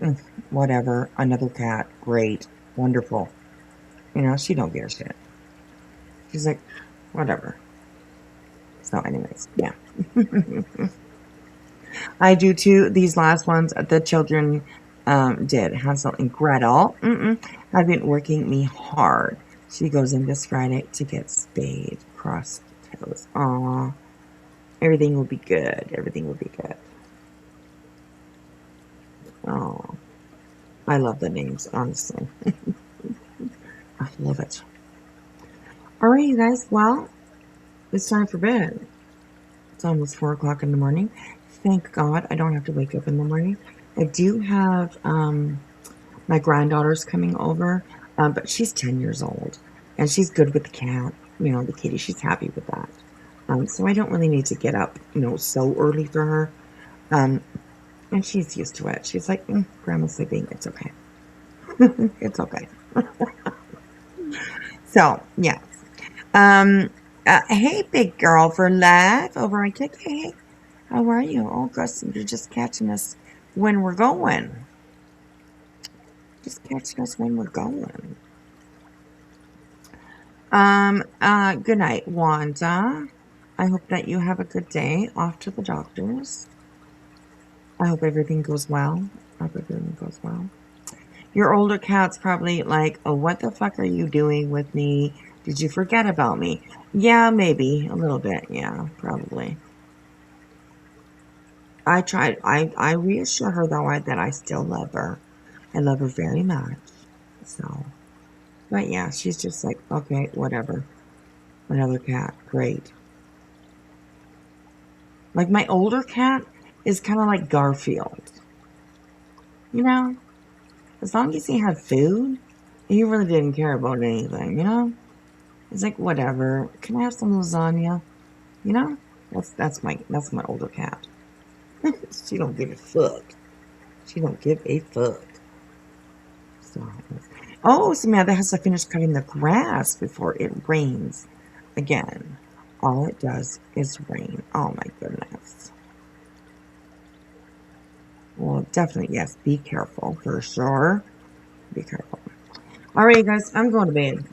whatever, another cat, great, wonderful. She don't give a shit. She's like, whatever. So anyways, yeah. I do too. These last ones, the children did. Hansel and Gretel have been working me hard. She goes in this Friday to get spayed. Cross toes. Aw. Everything will be good. Everything will be good. Oh. I love the names, honestly. I love it. All right, you guys. Well, it's time for bed. It's almost 4 o'clock in the morning. Thank God I don't have to wake up in the morning. I do have my granddaughter's coming over, but she's 10 years old, and she's good with the cat, the kitty. She's happy with that. So I don't really need to get up, so early for her. And she's used to it. She's like, Grandma's sleeping. It's okay. It's okay. So, yeah. Hey, big girl for life over on Kick. Hey, how are you? Oh, Gus, you're just catching us when we're going. Just catching us when we're going. Good night, Wanda. I hope that you have a good day off to the doctors. I hope everything goes well. I hope everything goes well. Your older cat's probably like, oh, what the fuck are you doing with me? Did you forget about me? Yeah, maybe. A little bit. Yeah, probably. I tried. I reassure her, though, that I still love her. I love her very much. So, but yeah, she's just like, okay, whatever. Another cat. Great. Like, my older cat is kind of like Garfield. As long as he had food, he really didn't care about anything, It's like, whatever. Can I have some lasagna? That's my older cat. She don't give a fuck. She don't give a fuck. So, Samantha has to finish cutting the grass before it rains again. All it does is rain. Oh my goodness. Well, definitely, yes, be careful for sure. Be careful. All right, guys, I'm going to bed.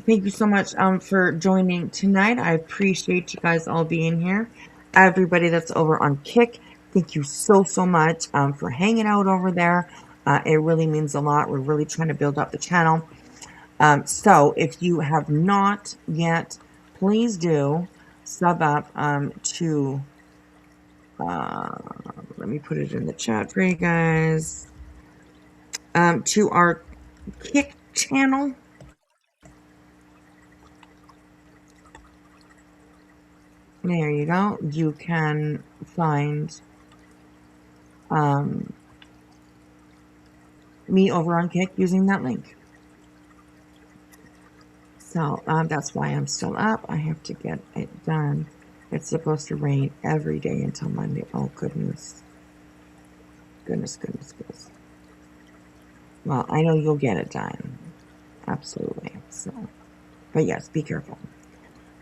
Thank you so much for joining tonight. I appreciate you guys all being here. Everybody that's over on Kick, thank you so much for hanging out over there. It really means a lot. We're really trying to build up the channel. So if you have not yet, please do sub up to, let me put it in the chat for you guys, to our Kick channel. There you go. You can find me over on Kick using that link. So that's why I'm still up. I have to get it done. It's supposed to rain every day until Monday. Oh, goodness. Goodness. Well, I know you'll get it done. Absolutely. So, but yes, be careful.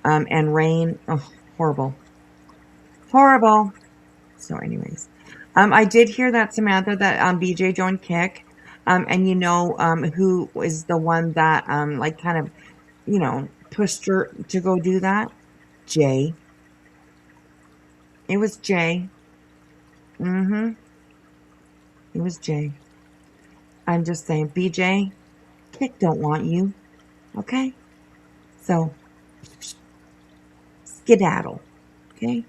And rain, oh, horrible. Horrible. So anyways, I did hear that, Samantha, that BJ joined Kick. And who is the one that like kind of, pushed her to go do that? Jay. It was Jay. It was Jay. I'm just saying, BJ, Kick don't want you. Okay? So, skedaddle. Okay?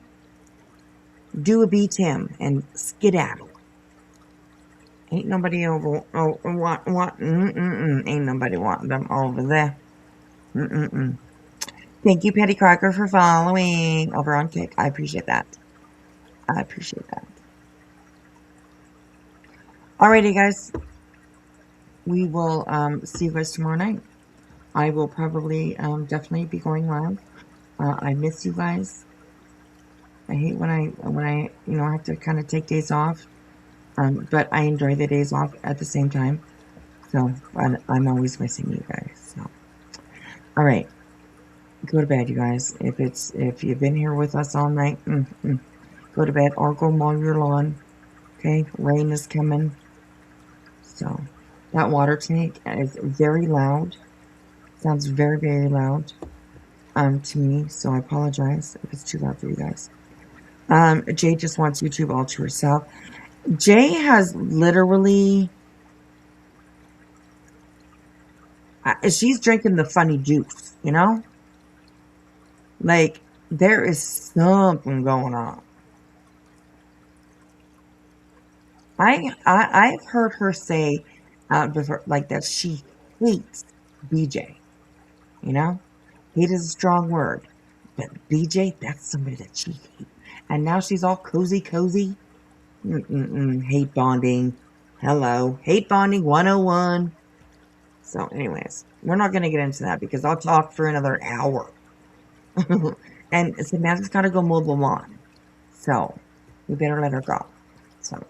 Do a beat him and skedaddle. Ain't nobody over, ain't nobody wanting them over there. Thank you, Petty Crocker, for following over on Kick. I appreciate that. Alrighty, guys. We will see you guys tomorrow night. I will probably definitely be going live. I miss you guys. I hate when I have to kind of take days off. But I enjoy the days off at the same time. So I'm always missing you guys. So, all right, go to bed, you guys. If you've been here with us all night, go to bed or go mow your lawn. Okay, rain is coming. So that water tank is very loud. Sounds very, very loud to me. So I apologize if it's too loud for you guys. Jay just wants YouTube all to herself. Jay has literally, she's drinking the funny juice, Like, there is something going on. I've heard her say before, like, that she hates BJ, Hate is a strong word. But BJ, that's somebody that she hates. And now she's all cozy. Hate bonding. Hello. Hate bonding 101. So anyways, we're not going to get into that because I'll talk for another hour. And Samantha's got to go mow the lawn. So we better let her go. So,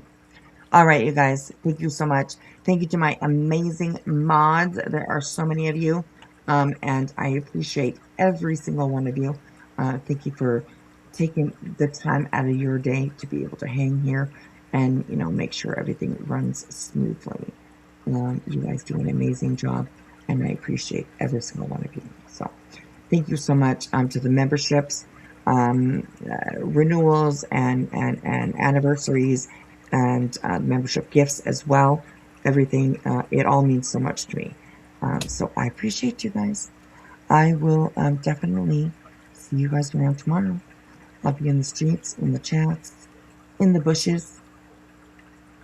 all right, you guys, thank you so much. Thank you to my amazing mods. There are so many of you. And I appreciate every single one of you. Thank you for taking the time out of your day to be able to hang here and, you know, make sure everything runs smoothly. You guys do an amazing job, and I appreciate every single one of you. So thank you so much to the memberships, renewals, and anniversaries, and membership gifts as well. Everything, it all means so much to me. So I appreciate you guys. I will definitely see you guys around tomorrow. I'll be in the streets, in the chats, in the bushes.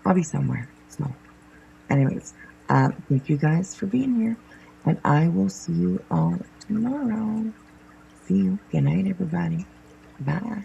I'll be somewhere. So anyways, thank you guys for being here, and I will see you all tomorrow. See you. Good night, everybody. Bye.